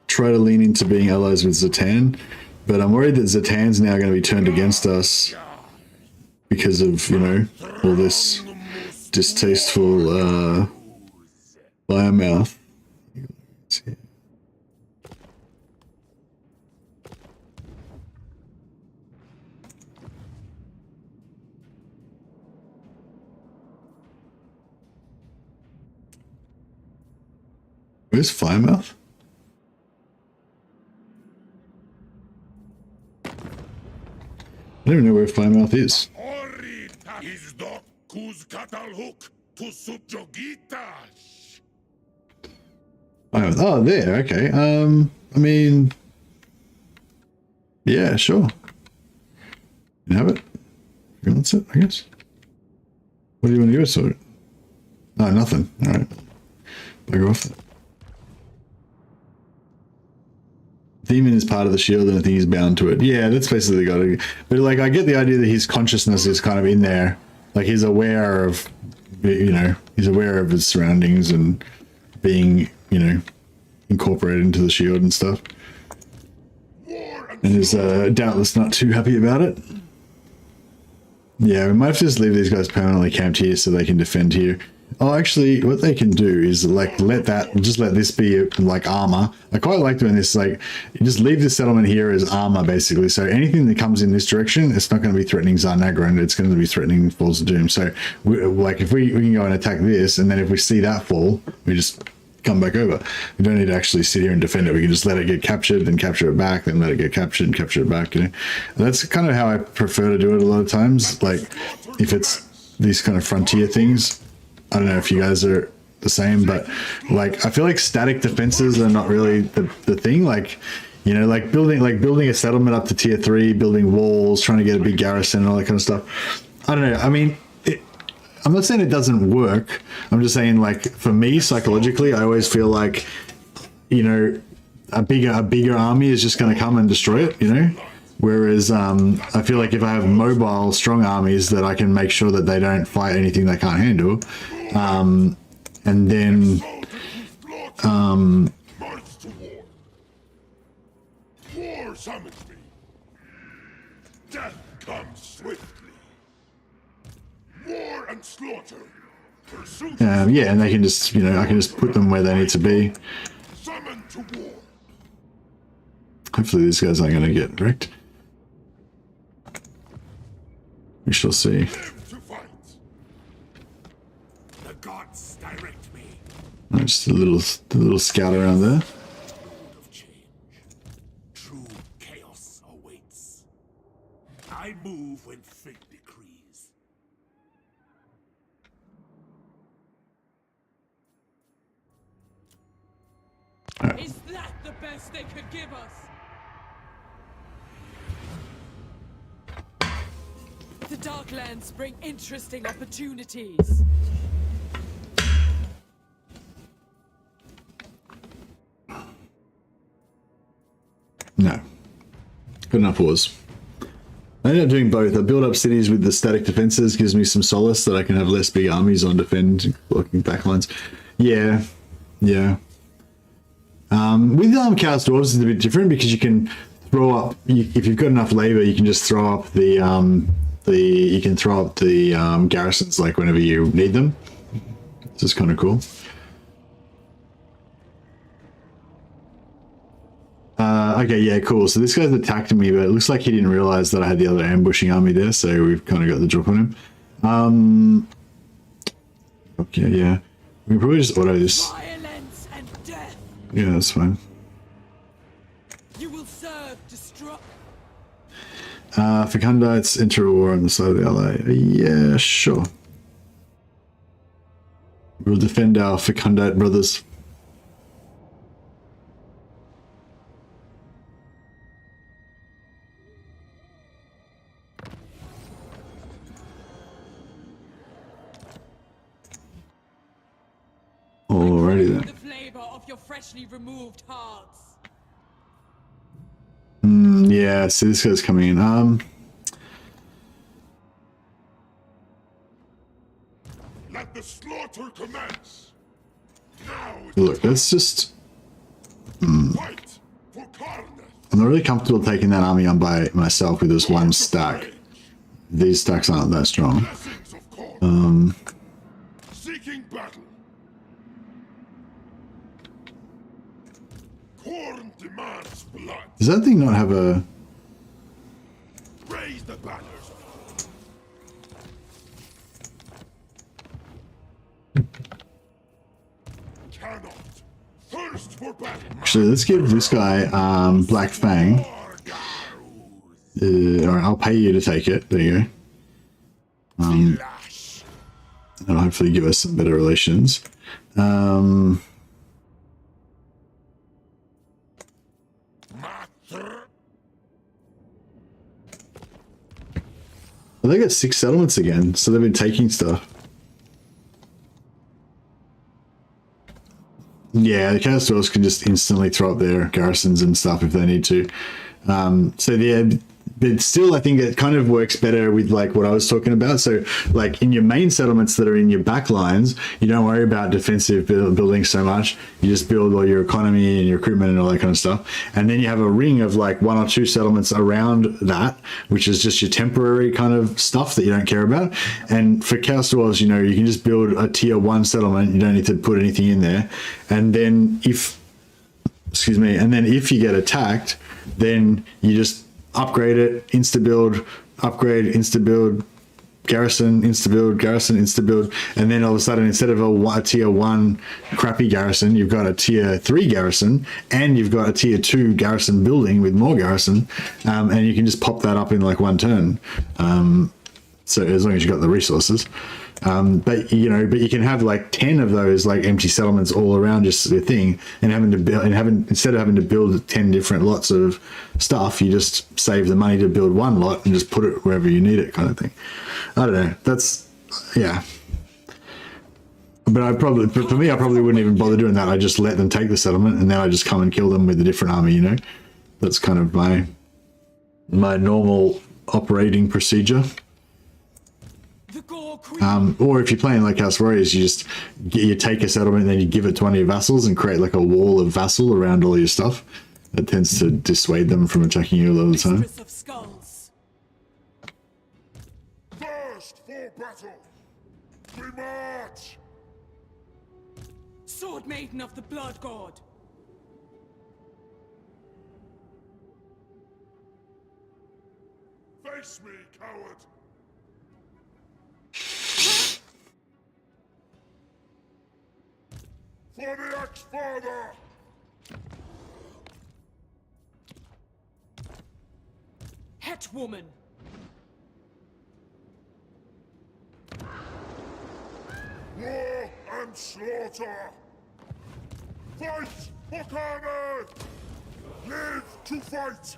try to lean into being allies with Zatan. But I'm worried that Zatan's now going to be turned against us because of, you know, all this distasteful fire mouth. Where's Firemouth? I don't even know where Firemouth is. Oh, there. Okay. I mean, yeah, sure. You can have it. You want it, I guess. What do you want to use for it? No, nothing. All right. Bugger off. Demon is part of the shield and I think he's bound to it. Yeah, that's basically got it. But like, I get the idea that his consciousness is kind of in there. Like he's aware of, you know, he's aware of his surroundings and being, you know, incorporated into the shield and stuff. And is doubtless not too happy about it. Yeah, we might have to just leave these guys permanently camped here so they can defend here. Oh, actually, what they can do is like let this be like armor. I quite like doing this. Like, you just leave the settlement here as armor, basically. So anything that comes in this direction, it's not going to be threatening Zarnagrand. It's going to be threatening Falls of Doom. So, like, if we can go and attack this, and then if we see that fall, we just come back over. We don't need to actually sit here and defend it. We can just let it get captured, then capture it back, then let it get captured and capture it back. You know, and that's kind of how I prefer to do it a lot of times. Like, if it's these kind of frontier things. I don't know if you guys are the same, but like I feel like static defenses are not really the thing. Like, you know, like building a settlement up to tier 3, building walls, trying to get a big garrison and all that kind of stuff. I don't know. I mean, I'm not saying it doesn't work. I'm just saying, like, for me psychologically, I always feel like, you know, a bigger army is just going to come and destroy it, you know. Whereas I feel like if I have mobile, strong armies, that I can make sure that they don't fight anything they can't handle. And then...
War summons me. Death comes swiftly. War and slaughter.
yeah, and they can just, you know, I can just put them where they need to be.
Summon to war.
Hopefully these guys aren't going to get wrecked. We shall see.
Live to fight.
The gods direct me.
Just a little scout around there.
Lord of change. True chaos awaits. I move when fate decrees.
Is that the best they could give us? The Darklands bring interesting opportunities.
No. Good enough was. I ended up doing both. I build up cities with the static defenses, gives me some solace that I can have less big armies on defend blocking backlines. Yeah. Yeah. With Chaos Dwarves it's a bit different because you can throw up, if you've got enough labor, you can just throw up the garrisons like whenever you need them. It's just kind of cool. Okay, yeah, cool. So this guy's attacked me, but it looks like he didn't realize that I had the other ambushing army there, so we've kind of got the drop on him. Okay, yeah. We can probably just auto this.
Violence and death.
Yeah, that's fine.
You will serve destruct.
Fecundites enter a war on the side of the ally. Yeah, sure. We'll defend our Fecundite brothers. Alrighty then.
The flavor of your freshly removed hearts.
Yeah, so this guy's coming in.
Let the slaughter commence. Now is
Look, let's just...
fight for Karnath.
I'm not really comfortable taking that army on by myself with this one stack. These stacks aren't that strong.
Blessings of Khorne. Seeking battle. Khorne demands blood.
Does that thing not have a...
Raise the banners. Cannot thirst for battle.
Actually, let's give this guy Black Fang. Alright, I'll pay you to take it. There you go. That'll hopefully give us some better relations. Well, they got 6 settlements again, so they've been taking stuff. Yeah, the Chaos Dwarves can just instantly throw up their garrisons and stuff if they need to. So yeah, but still I think it kind of works better with like what I was talking about. So like in your main settlements that are in your back lines, you don't worry about defensive building so much. You just build all your economy and your recruitment and all that kind of stuff. And then you have a ring of like 1 or 2 settlements around that, which is just your temporary kind of stuff that you don't care about. And for Chaos Dwarves, you know, you can just build a tier 1 settlement. You don't need to put anything in there. And then if you get attacked, then you just upgrade it, insta-build, upgrade, insta-build, garrison, insta-build, garrison, insta-build, and then all of a sudden, instead of a tier 1 crappy garrison, you've got a tier 3 garrison, and you've got a tier 2 garrison building with more garrison, and you can just pop that up in like 1 turn. So as long as you've got the resources. But you can have like 10 of those like empty settlements all around just the thing, and instead of having to build 10 different lots of stuff, you just save the money to build 1 lot and just put it wherever you need it, kind of thing. I don't know. That's, yeah. But for me, I probably wouldn't even bother doing that. I just let them take the settlement, and then I just come and kill them with a different army. That's kind of my normal operating procedure. Or if you're playing like House Warriors, you take a settlement and then you give it to one of your vassals and create like a wall of vassal around all your stuff. That tends to dissuade them from attacking you a lot of the time.
First for battle. We march.
Sword Maiden of the Blood God.
Face me, coward. For the Axe-Father!
Hetwoman!
War and slaughter! Fight for Carnage! Live to fight!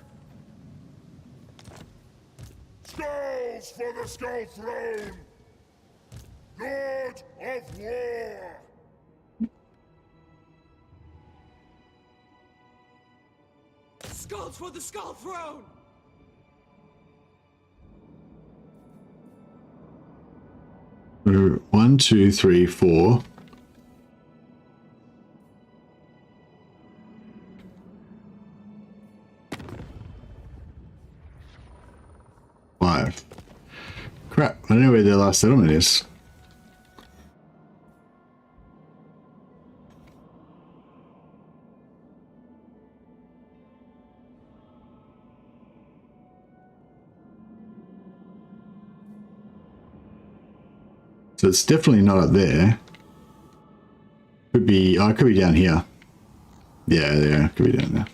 Skulls for the Skull Throne! Lord of War!
Skulls for the Skull Throne!
One, two, three, four. Five. Crap, I don't know where their last settlement is. So it's definitely not up there. Could be, oh, it could be down here. Yeah, there, could be down there.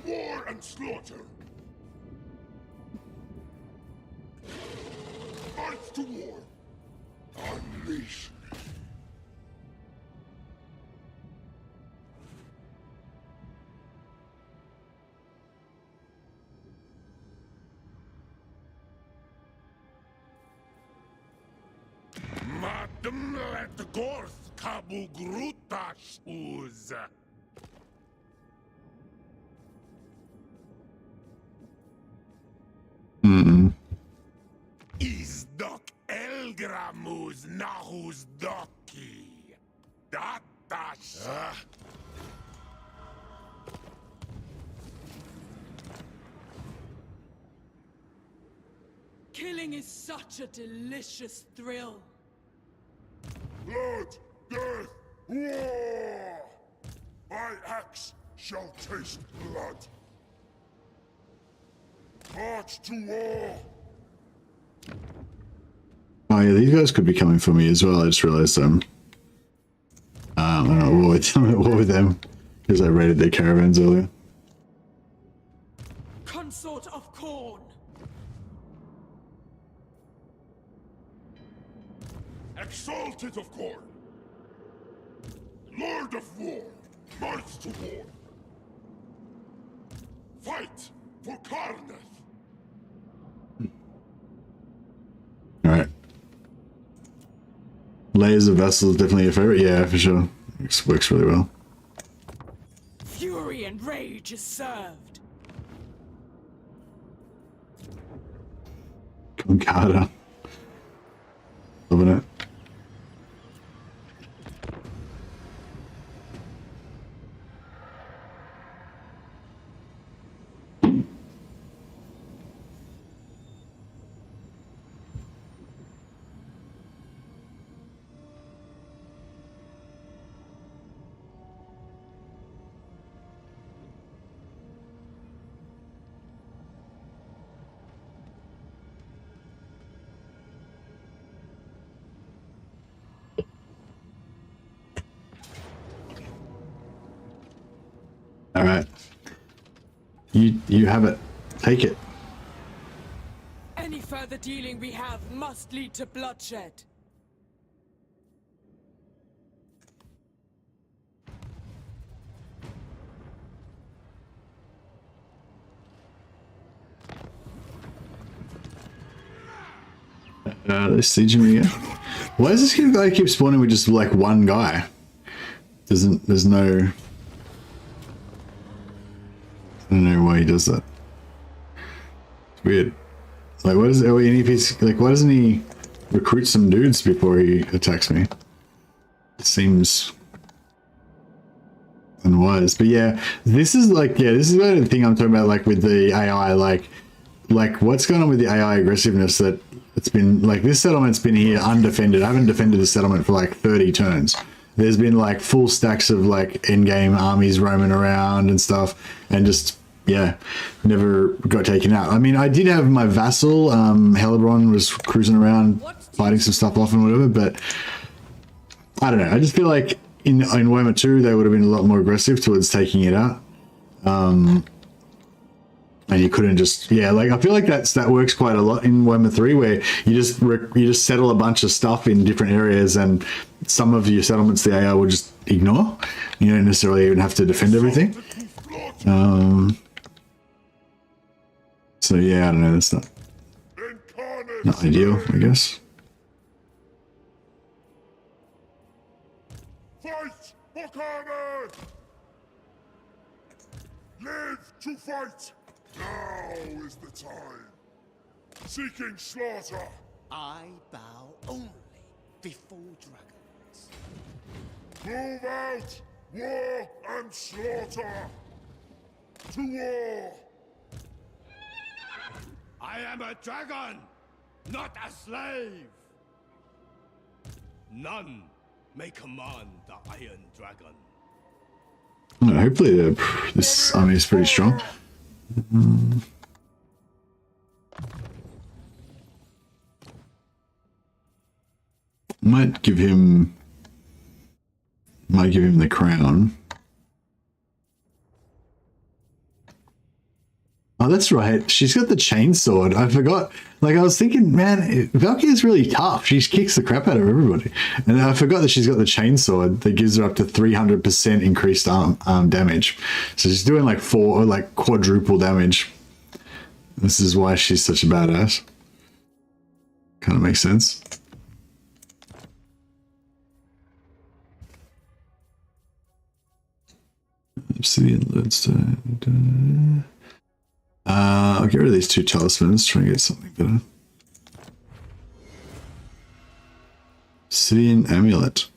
War and slaughter! Fight to war! Unleash me!
Madam let Gorth Kabu Grutash Uz. Izdok Elgramuz Nahuz Doki. Datash.
Killing is such a delicious thrill.
Blood, death, war! My axe shall taste blood. March to war!
Oh yeah, these guys could be coming for me as well. I just realized I'm at war with them because I raided their caravans earlier.
Consort of Corn!
Exalted of Corn! Lord of War! Might to war! Fight for Karnath!
Alright. Layers of vessels definitely a favorite. Yeah, for sure. It works really well.
Fury and rage is served.
Concada. Loving it. All right. You have it. Take it.
Any further dealing we have must lead to bloodshed.
They're sieging me again. Why does this guy keep spawning with just like one guy? There's no... I don't know why he does that. It's weird. Like, what is it? Like, why doesn't he recruit some dudes before he attacks me? It seems unwise. But yeah, this is like, yeah, this is the thing I'm talking about, like with the AI, like what's going on with the AI aggressiveness that it's been, like this settlement's been here undefended. I haven't defended the settlement for like 30 turns. There's been like full stacks of like endgame armies roaming around and stuff, and just, yeah, never got taken out. I mean, I did have my vassal, Helebron was cruising around fighting some stuff off and whatever, but I don't know. I just feel like in Warhammer 2 they would have been a lot more aggressive towards taking it out. And you couldn't just, yeah, like I feel like that works quite a lot in Warhammer 3, where you just settle a bunch of stuff in different areas, and some of your settlements the AI will just ignore. You don't necessarily even have to defend everything. So yeah, I don't know. That's not ideal, I guess.
Fight, Warhammer! Live to fight! Now is the time. Seeking slaughter.
I bow only before dragons.
Move out! War and slaughter! To war!
I am a dragon, not a slave. None may command the Iron Dragon.
Hopefully this army is pretty strong. Might give him the crown. Oh, that's right. She's got the chainsword. I forgot. Like, I was thinking, man, Valkia is really tough. She kicks the crap out of everybody. And I forgot that she's got the chainsword that gives her up to 300% increased arm damage. So she's doing like quadruple damage. This is why she's such a badass. Kind of makes sense. Obsidian lodestone. I'll get rid of these 2 talismans, try and get something better. Obsidian amulet.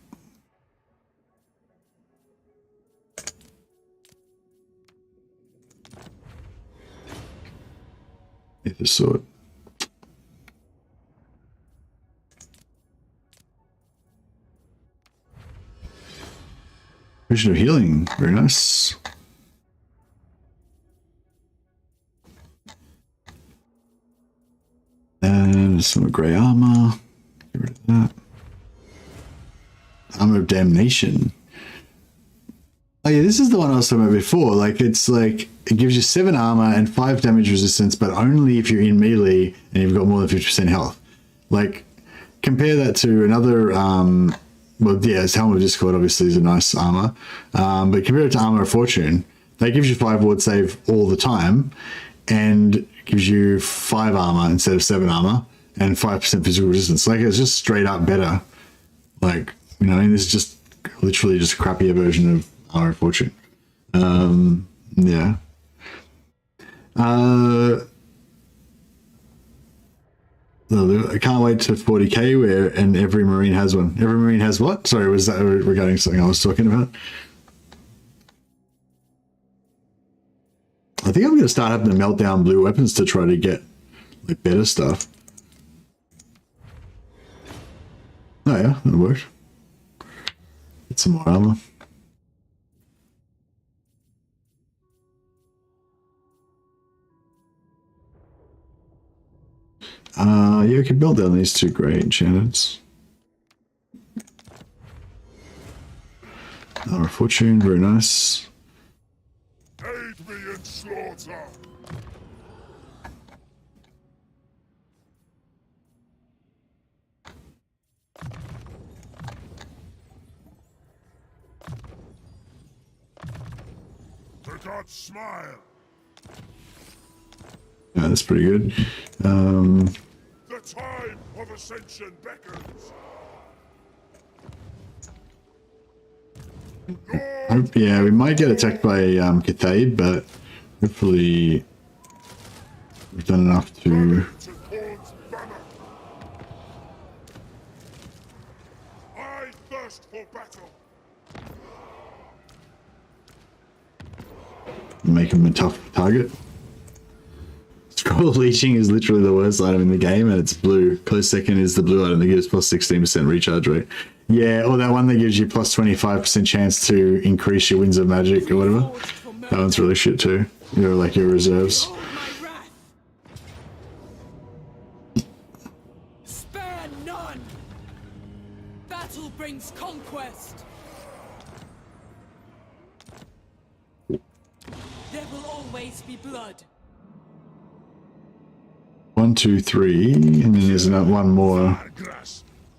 Aether sword. Vision of healing, very nice. And some grey armor. Get rid of that. Armor of damnation. Oh yeah, this is the one I was talking about before. Like, it's like, it gives you 7 armor and 5 damage resistance, but only if you're in melee and you've got more than 50% health. Like, compare that to another, well, yeah, it's Helm of Discord obviously is a nice armor. But compare it to Armor of Fortune. That gives you 5 ward save all the time, and gives you 5 armor instead of 7 armor, and 5% physical resistance. Like, it's just straight up better. Like, you know, and this is just literally just a crappier version of Armor of Fortune. Yeah. I can't wait to 40k and every Marine has one. Every Marine has what? Sorry, was that regarding something I was talking about? I think I'm going to start having to melt down blue weapons to try to get like better stuff. Oh yeah, that worked. Get some more armor. Yeah, we can build down these 2 grey enchantments. Armor of Fortune, very nice.
Aid me in slaughter. The gods smile.
Yeah, that's pretty good.
The time of ascension beckons.
Yeah, we might get attacked by Cathade, but hopefully we've done enough to...
I thirst for battle.
make him a tough target. Scroll leeching is literally the worst item in the game, and it's blue. Close second is the blue item that gives plus 16% recharge rate. Yeah, or that one that gives you plus 25% chance to increase your winds of magic or whatever. That one's really shit too. You're like your reserves.
Spare none. Battle breaks brings conquest. There will always be blood.
1, 2, 3, and then there's one more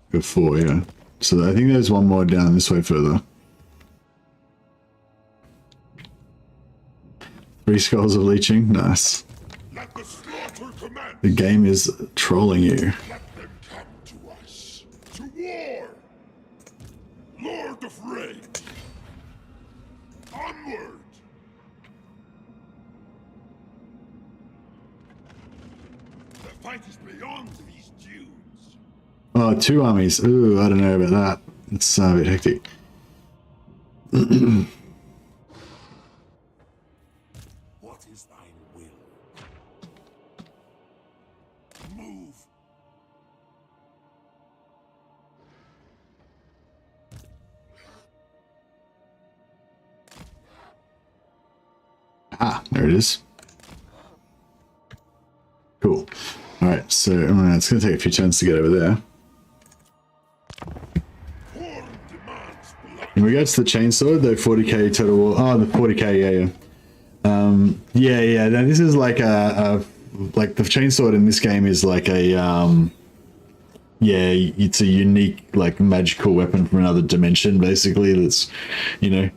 before, yeah. So I think there's one more down this way further. 3 skulls of leeching, nice.
Let the slaughter commence.
The game is trolling you.
Let them come to us. To war. Lord of Rage. Onward. The fight is beyond these dunes.
Oh, 2 armies. Ooh, I don't know about that. It's a bit hectic.
What is thine will? Move.
Ah, there it is. Cool. Alright, so it's going to take a few turns to get over there. In regards to the chainsaw, the 40k total war. Oh, the 40k, yeah. Yeah. Now this is like like the chainsword in this game is like a yeah, it's a unique like magical weapon from another dimension, basically. That's, you know,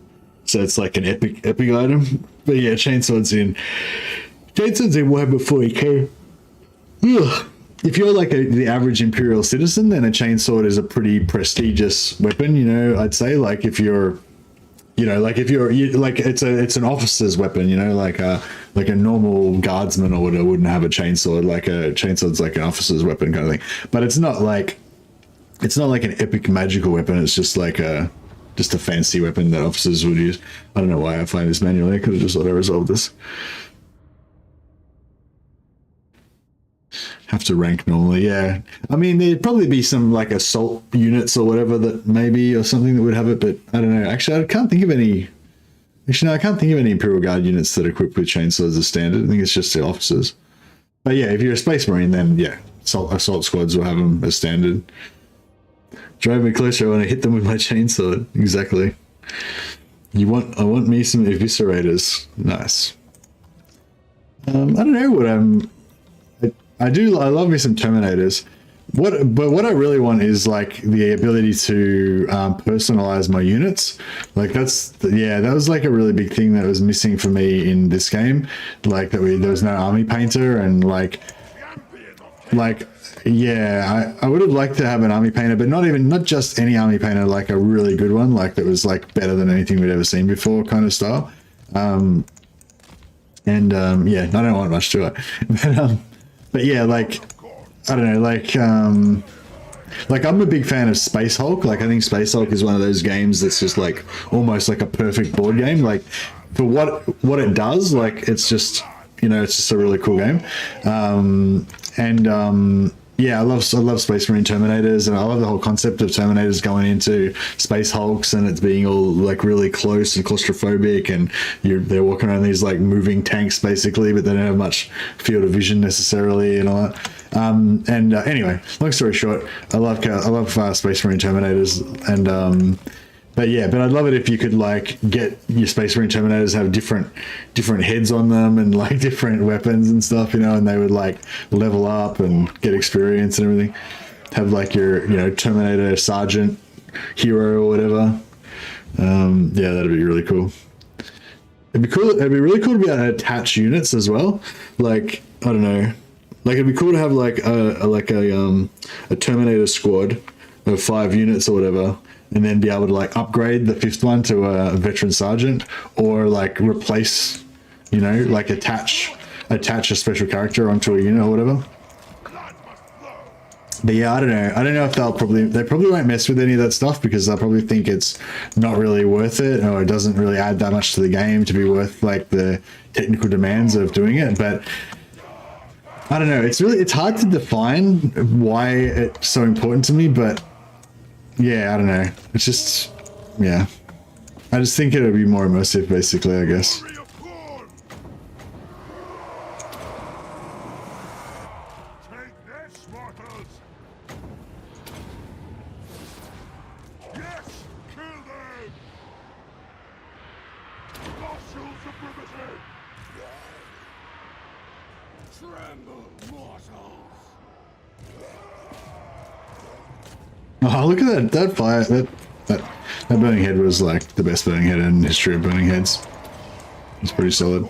so it's like an epic item. But yeah, chainswords in Warhammer 40k. Ugh. If you're like the average Imperial citizen, then a chainsword is a pretty prestigious weapon. You know, I'd say like if you're, you know, like if you're like it's an officer's weapon. You know, like a normal guardsman or whatever wouldn't have a chainsword. Like a chainsword's like an officer's weapon kind of thing. But it's not like an epic magical weapon. It's just like just a fancy weapon that officers would use. I don't know why I find this manually. I could have just auto-resolved this. Have to rank normally, yeah. I mean, there'd probably be some like assault units or whatever that maybe, or something that would have it, but I don't know. Actually, I can't think of any. Actually, no, I can't think of any Imperial Guard units that are equipped with chainsaws as standard. I think it's just the officers. But yeah, if you're a Space Marine, then yeah, assault squads will have them as standard. Drive me closer, I want to hit them with my chainsword. Exactly. I want me some eviscerators. Nice. I don't know what I love me some Terminators. But what I really want is like the ability to personalize my units. Like that was like a really big thing that was missing for me in this game. Like there was no army painter, and like yeah, I would have liked to have an army painter, but not just any army painter, like a really good one, like that was like better than anything we'd ever seen before kind of style. Yeah, I don't want much to it. But yeah, like, I don't know, like I'm a big fan of Space Hulk. Like, I think Space Hulk is one of those games that's just like almost like a perfect board game. Like, for what it does, like, it's just, you know, it's just a really cool game. Yeah, I love Space Marine Terminators, and I love the whole concept of Terminators going into Space Hulks and it's being all like really close and claustrophobic, and they're walking around these like moving tanks basically, but they don't have much field of vision necessarily and all that. Anyway, long story short, I love Space Marine Terminators, and but I'd love it if you could like get your Space Marine Terminators have different heads on them and like different weapons and stuff, you know, and they would like level up and get experience and everything. Have like your, you know, Terminator Sergeant hero or whatever. Yeah, that'd be really cool. It'd be cool. It'd be really cool to be able to attach units as well. Like, I don't know, like it'd be cool to have like a Terminator squad of 5 units or whatever, and then be able to like upgrade the 5th one to a veteran sergeant, or like replace, you know, like attach a special character onto a unit or whatever. But yeah, I don't know if they probably won't mess with any of that stuff, because they'll probably think it's not really worth it, or it doesn't really add that much to the game to be worth like the technical demands of doing it. But I don't know, it's hard to define why it's so important to me, but yeah, I don't know. It's just, yeah. I just think it would be more immersive, basically, I guess.
Take this, mortals! Yes!
Oh, look at that fire. That burning head was like the best burning head in the history of burning heads. It's pretty solid.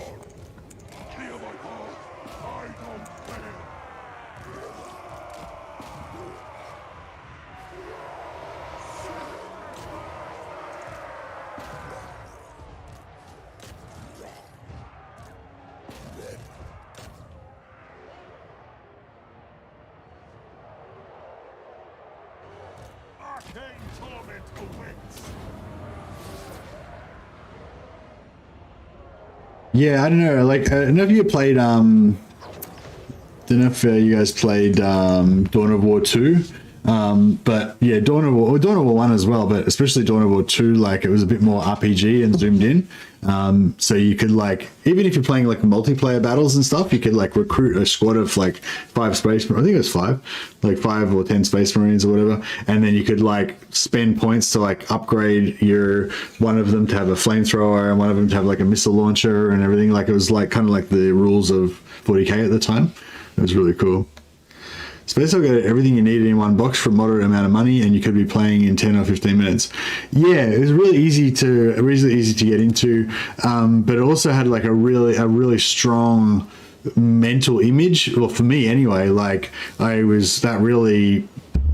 Yeah, I don't know. Like, I don't know if you played. Don't know if you guys played Dawn of War 2. But yeah, Dawn of War 1 as well, but especially Dawn of War 2, like it was a bit more RPG and zoomed in. So you could like, even if you're playing like multiplayer battles and stuff, you could like recruit a squad of like 5 space, I think it was 5, like 5 or 10 space marines or whatever. And then you could like spend points to like upgrade one of them to have a flamethrower and one of them to have like a missile launcher and everything. Like it was like kind of like the rules of 40k at the time. It was really cool. Space Hulk got everything you needed in one box for a moderate amount of money, and you could be playing in 10 or 15 minutes. Yeah, it was really easy to get into, but it also had like a really strong mental image. Well, for me anyway, like that really,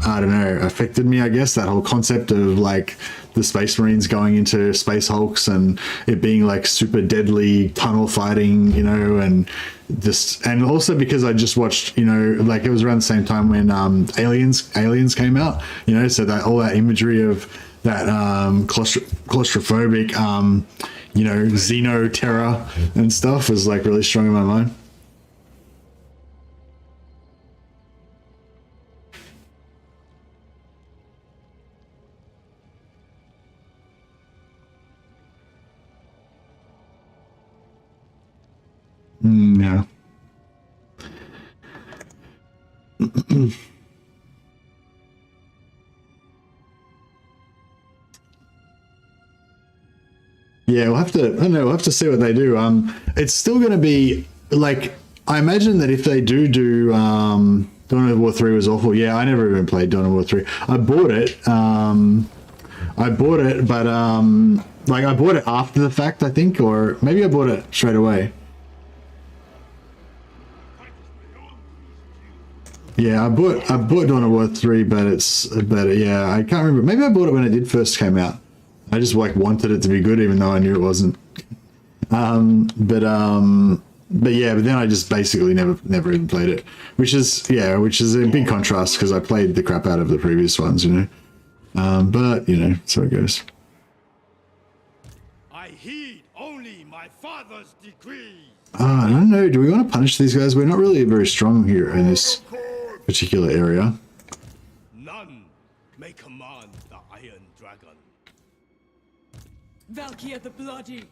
I don't know, affected me, I guess, that whole concept of like the Space Marines going into Space Hulks and it being like super deadly tunnel fighting, you know, and also because I just watched, you know, like it was around the same time when Aliens came out, you know, so that all that imagery of that claustrophobic, you know, Xeno terror and stuff was like really strong in my mind. Yeah. Yeah, we'll have to, I don't know, we'll have to see what they do. It's still going to be like, I imagine that if they do Dawn of War 3 was awful. Yeah, I never even played Dawn of War 3. I bought it, but like I bought it after the fact, I think, or maybe I bought it straight away. Yeah, I bought Dawn of War 3, but yeah, I can't remember. Maybe I bought it when it did first came out. I just like wanted it to be good, even though I knew it wasn't. But then I just basically never even played it, which is a big contrast because I played the crap out of the previous ones, you know. But you know, so it goes.
I heed only my father's decree.
I don't know. Do we want to punish these guys? We're not really very strong here in this particular area.
None may command the Iron Dragon.
Valkia the Bloody.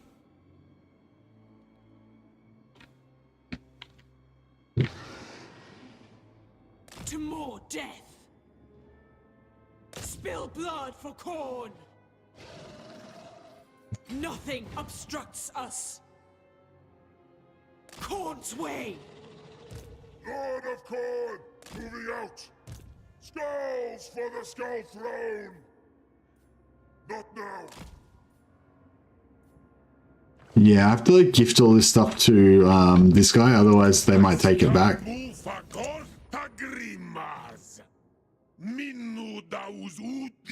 To more death. Spill blood for Khorne. Nothing obstructs us. Khorne's way.
Lord of Khorne, moving out. Skulls for the Skull Throne. Not now.
Yeah, I have to like gift all this stuff to this guy, otherwise they might take it back.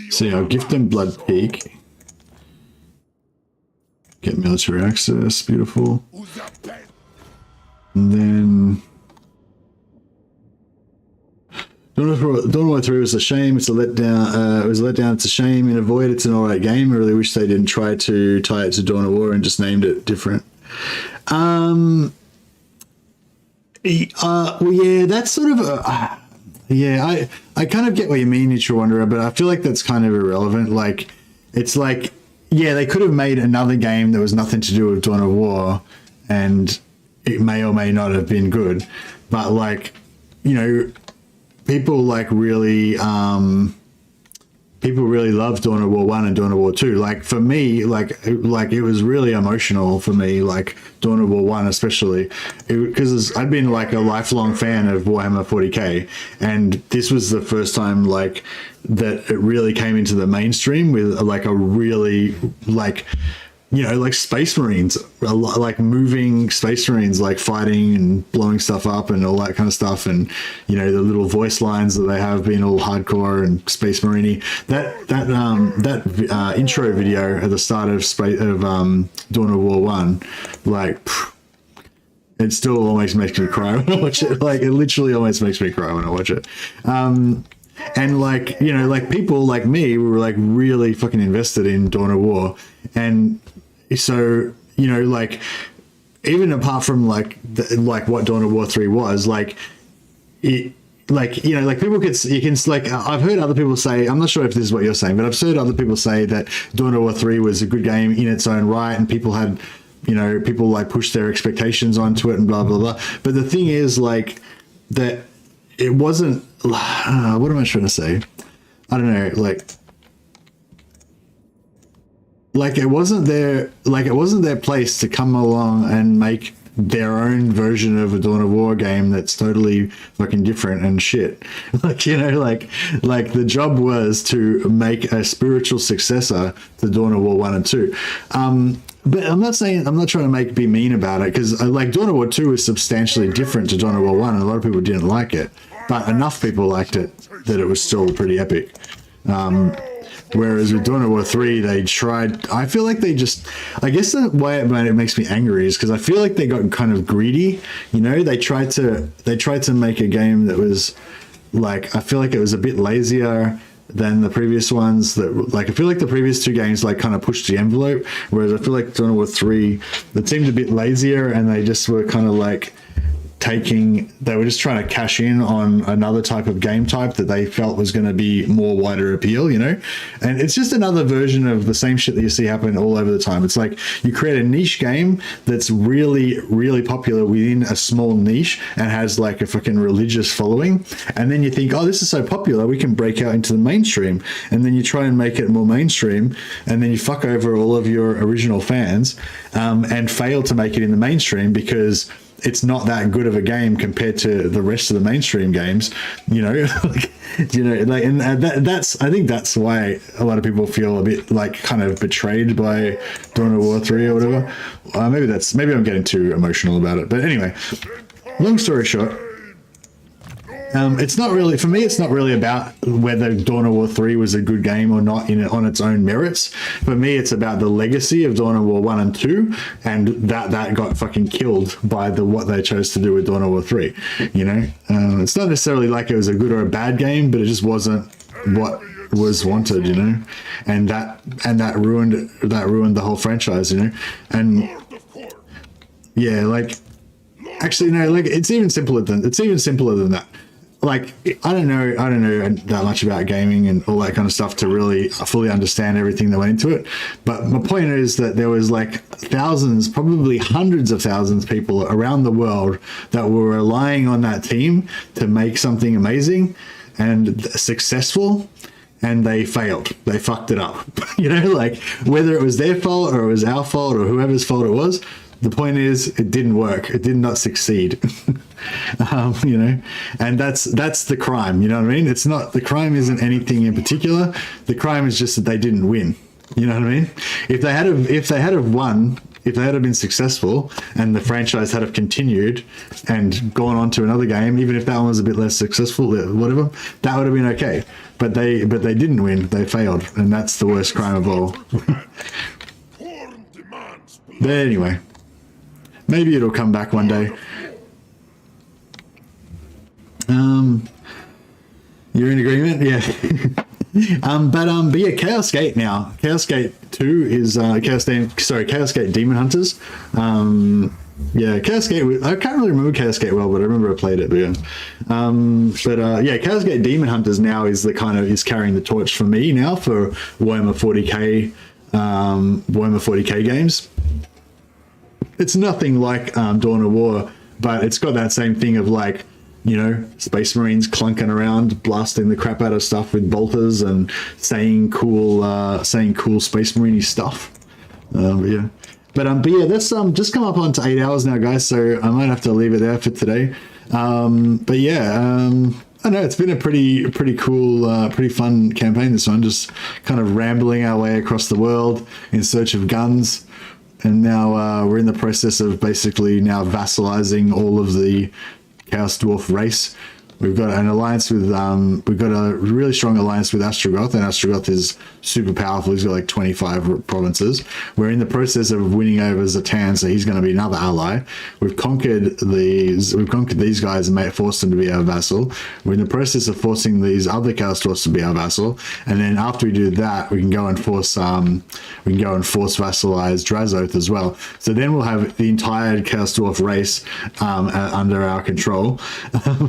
So yeah, I'll gift them Blood Peak. Get military access, beautiful. And then Dawn of War 3 was a shame. It's a letdown. It was a letdown. It's a shame. In a void, it's an alright game. I really wish they didn't try to tie it to Dawn of War and just named it different. Well, yeah, that's sort of a. Yeah, I kind of get what you mean, Nietzsche Wanderer, but I feel like that's kind of irrelevant. Like, it's like, yeah, they could have made another game that was nothing to do with Dawn of War, and it may or may not have been good. But like, you know, people really love Dawn of War 1 and Dawn of War 2. Like for me, like it was really emotional for me, like Dawn of War 1 especially, because I'd been like a lifelong fan of Warhammer 40k, and this was the first time like that it really came into the mainstream with like a really like, you know, like Space Marines, like moving Space Marines, like fighting and blowing stuff up and all that kind of stuff. And, you know, the little voice lines that they have being all hardcore and Space Marine-y. That intro video at the start of Dawn of War 1, like, it still almost makes me cry when I watch it. Like, it literally almost makes me cry when I watch it. And like, you know, like people like me were like really fucking invested in Dawn of War. And so, you know, like even apart from like what Dawn of War 3 was, like it, like, you know, like people you can like, I've heard other people say, I'm not sure if this is what you're saying, but I've heard other people say that Dawn of War 3 was a good game in its own right, and people had, you know, people like pushed their expectations onto it and blah blah blah. But the thing is like that it wasn't, what am I trying to say? I don't know, like it wasn't their place to come along and make their own version of a Dawn of War game that's totally fucking different and shit. Like, you know, like the job was to make a spiritual successor to Dawn of War 1 and 2. But I'm not trying to be mean about it, because like Dawn of War 2 was substantially different to Dawn of War 1, and a lot of people didn't like it, but enough people liked it that it was still pretty epic. Whereas with Dawn of War 3, they tried, I feel like they just, I guess the way it makes me angry is because I feel like they got kind of greedy, you know. They tried to make a game that was like, I feel like it was a bit lazier than the previous ones. That, like, I feel like the previous two games like kind of pushed the envelope, whereas I feel like Dawn of War 3, they seemed a bit lazier, and they just were kind of like they were just trying to cash in on another type of game type that they felt was going to be more wider appeal, you know. And it's just another version of the same shit that you see happen all over the time. It's like you create a niche game that's really, really popular within a small niche and has like a fucking religious following, and then you think, oh, this is so popular, we can break out into the mainstream, and then you try and make it more mainstream, and then you fuck over all of your original fans, and fail to make it in the mainstream because it's not that good of a game compared to the rest of the mainstream games, you know. Like, you know, like, and that's, I think that's why a lot of people feel a bit like kind of betrayed by Dawn of War 3 or whatever. Maybe I'm getting too emotional about it, but anyway, long story short, it's not really, for me, it's not really about whether Dawn of War 3 was a good game or not on its own merits. For me, it's about the legacy of Dawn of War 1 and 2, and that got fucking killed by what they chose to do with Dawn of War 3, you know. It's not necessarily like it was a good or a bad game, but it just wasn't what was wanted, you know, and that ruined the whole franchise, you know. And yeah, like, actually no, like it's even simpler than that. Like, I don't know that much about gaming and all that kind of stuff to really fully understand everything that went into it. But my point is that there was like thousands, probably hundreds of thousands of people around the world that were relying on that team to make something amazing and successful, and they failed. They fucked it up. You know, like whether it was their fault or it was our fault or whoever's fault it was, the point is it didn't work. It did not succeed. You know, and that's the crime. You know what I mean? It's not, the crime isn't anything in particular. The crime is just that they didn't win. You know what I mean? If they had won, if they had been successful and the franchise had continued and gone on to another game, even if that one was a bit less successful, whatever, that would have been okay. But they didn't win. They failed, and that's the worst crime of all. But anyway, maybe it'll come back one day. You're in agreement? Yeah. But yeah, Chaos Gate now. Chaos Gate 2 is Chaos Gate Demon Hunters. Yeah, Chaos Gate, I can't really remember Chaos Gate well, but I remember I played it, but yeah. Yeah, Chaos Gate Demon Hunters now is is carrying the torch for me now for Warhammer 40k games. It's nothing like Dawn of War, but it's got that same thing of like, you know, Space Marines clunking around, blasting the crap out of stuff with bolters and saying cool Space Marine stuff. Yeah. but yeah, that's just come up on to 8 hours now, guys. So I might have to leave it there for today. But yeah, I know it's been a pretty cool, pretty fun campaign. This one, just kind of rambling our way across the world in search of guns. And now we're in the process of basically now vassalizing all of the Chaos Dwarf race. We've got an alliance with, we've got a really strong alliance with Ostrogoth, and Ostrogoth is super powerful. He's got like 25 provinces. We're in the process of winning over Zatan, so he's going to be another ally. We've conquered these guys and forced them to be our vassal. We're in the process of forcing these other Chaos Dwarfs to be our vassal, and then after we do that, we can go and force vassalize Drazoth as well. So then we'll have the entire Chaos Dwarf race under our control,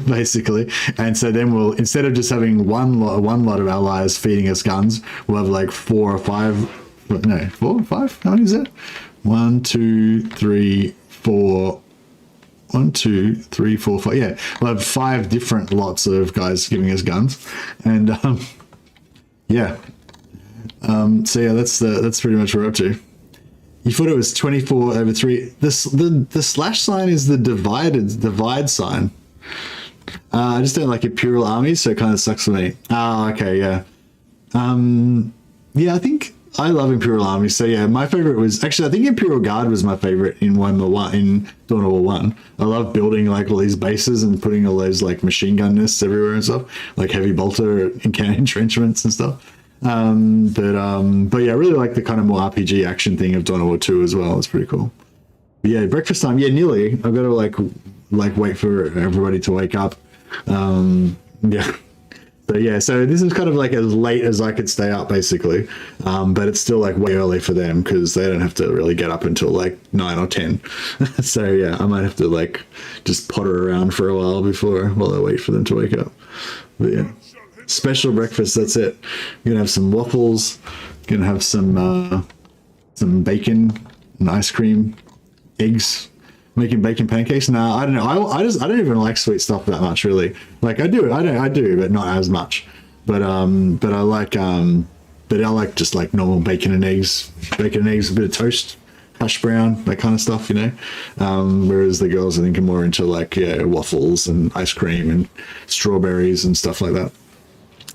basically. And so then we'll, instead of just having one lot of allies feeding us guns, we'll have like 4 or 5. No, 4 or 5. How many is it? 1, 2, 3, 4. 1, 2, 3, 4, 5. Yeah, we'll have 5 different lots of guys giving us guns, and yeah. So yeah, that's pretty much what we're up to. You thought it was 24/3. The slash sign is the divide sign. I just don't like Imperial armies, so it kind of sucks for me. Oh, okay, yeah. Yeah, I think I love Imperial armies. So yeah, my favorite was actually, I think Imperial Guard was my favorite in Dawn of War 1. I love building like all these bases and putting all those like machine gun nests everywhere and stuff, like heavy bolter and cannon entrenchments and stuff. But yeah, I really like the kind of more RPG action thing of Dawn of War 2 as well. It's pretty cool. But yeah, breakfast time. Yeah, nearly. I've got to like wait for everybody to wake up. Yeah. So yeah, so this is kind of like as late as I could stay up basically. But it's still like way early for them because they don't have to really get up until like 9 or 10. So yeah, I might have to like just potter around for a while while I wait for them to wake up. But yeah, special breakfast. That's it. You're gonna have some waffles. Gonna have some bacon and ice cream, eggs. Making bacon pancakes. No, I don't know. I don't even like sweet stuff that much, really. Like I do, but not as much. But I like just like normal bacon and eggs, a bit of toast, hash brown, that kind of stuff, you know. Whereas the girls, I think, are more into like waffles and ice cream and strawberries and stuff like that.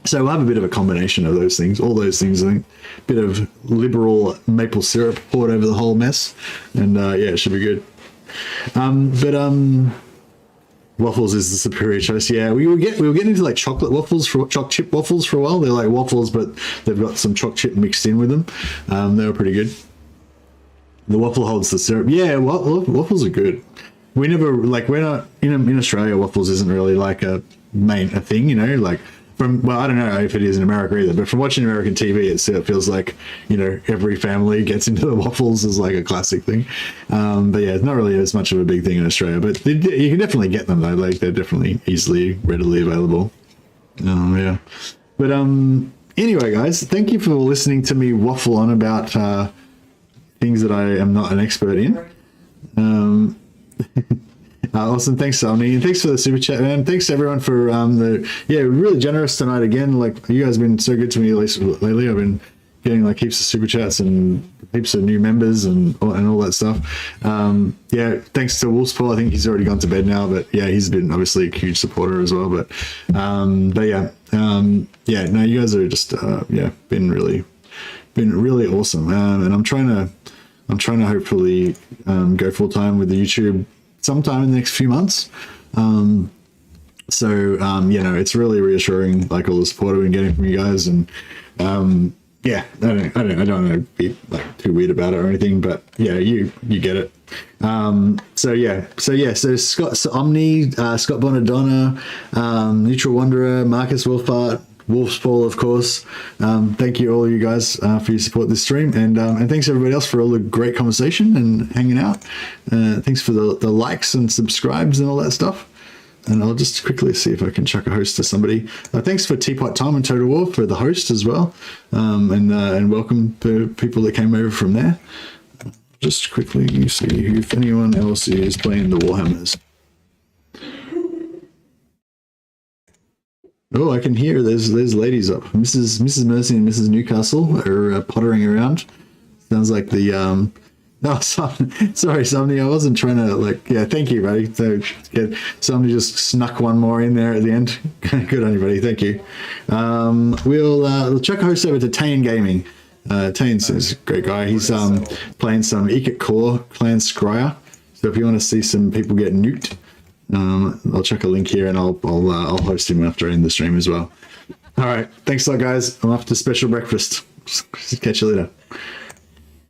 So we'll have a bit of a combination of those things, all those things. I think a bit of liberal maple syrup poured over the whole mess, and yeah, it should be good. Waffles is the superior choice. Yeah, we were getting into like chocolate chip waffles for a while. They're like waffles, but they've got some choc chip mixed in with them. They were pretty good. The waffle holds the syrup. Yeah, waffles are good. We're not in Australia. Waffles isn't really like a thing, you know, like. I don't know if it is in America either, but from watching American TV, it feels like, you know, every family gets into the waffles as like a classic thing. But yeah, it's not really as much of a big thing in Australia, but you can definitely get them though. Like they're definitely readily available. Yeah. But anyway, guys, thank you for listening to me waffle on about things that I am not an expert in. Awesome, thanks Omni, and thanks for the super chat, man. Thanks everyone for really generous tonight again. Like you guys have been so good to me lately. I've been getting like heaps of super chats and heaps of new members and all that stuff. Yeah, thanks to Wolfspaw. I think he's already gone to bed now, but yeah, he's been obviously a huge supporter as well. But yeah, no, you guys are just been really awesome. And I'm trying to hopefully go full time with the YouTube sometime in the next few months. So you know, it's really reassuring, like all the support I've been getting from you guys, and yeah, I don't want to be like too weird about it or anything, but yeah, you get it. So Scott Omni, Scott Bonadonna, Neutral Wanderer, Marcus Wolfart, Wolfspaw, of course. Thank you all you guys for your support this stream, and thanks everybody else for all the great conversation and hanging out. Thanks for the likes and subscribes and all that stuff. And I'll just quickly see if I can chuck a host to somebody. Thanks for Teapot Tom and Total War for the host as well, and welcome to people that came over from there. Just quickly see if anyone else is playing the Warhammers. Oh, I can hear there's ladies up. Mrs. Mercy and Mrs. Newcastle are pottering around. Sounds like the Oh, sorry, somebody. I wasn't trying to like. Yeah, thank you, buddy. So good. Somebody just snuck one more in there at the end. Good on you, buddy. Thank you. We'll chuck a host over to Tane Gaming. Tane's is a great guy. He's playing some Ekit Core Clan Scryer. So if you want to see some people get nuked, I'll chuck a link here and I'll host him after I end the stream as well. All right, thanks a lot, guys. I'm off to special breakfast. Catch you later.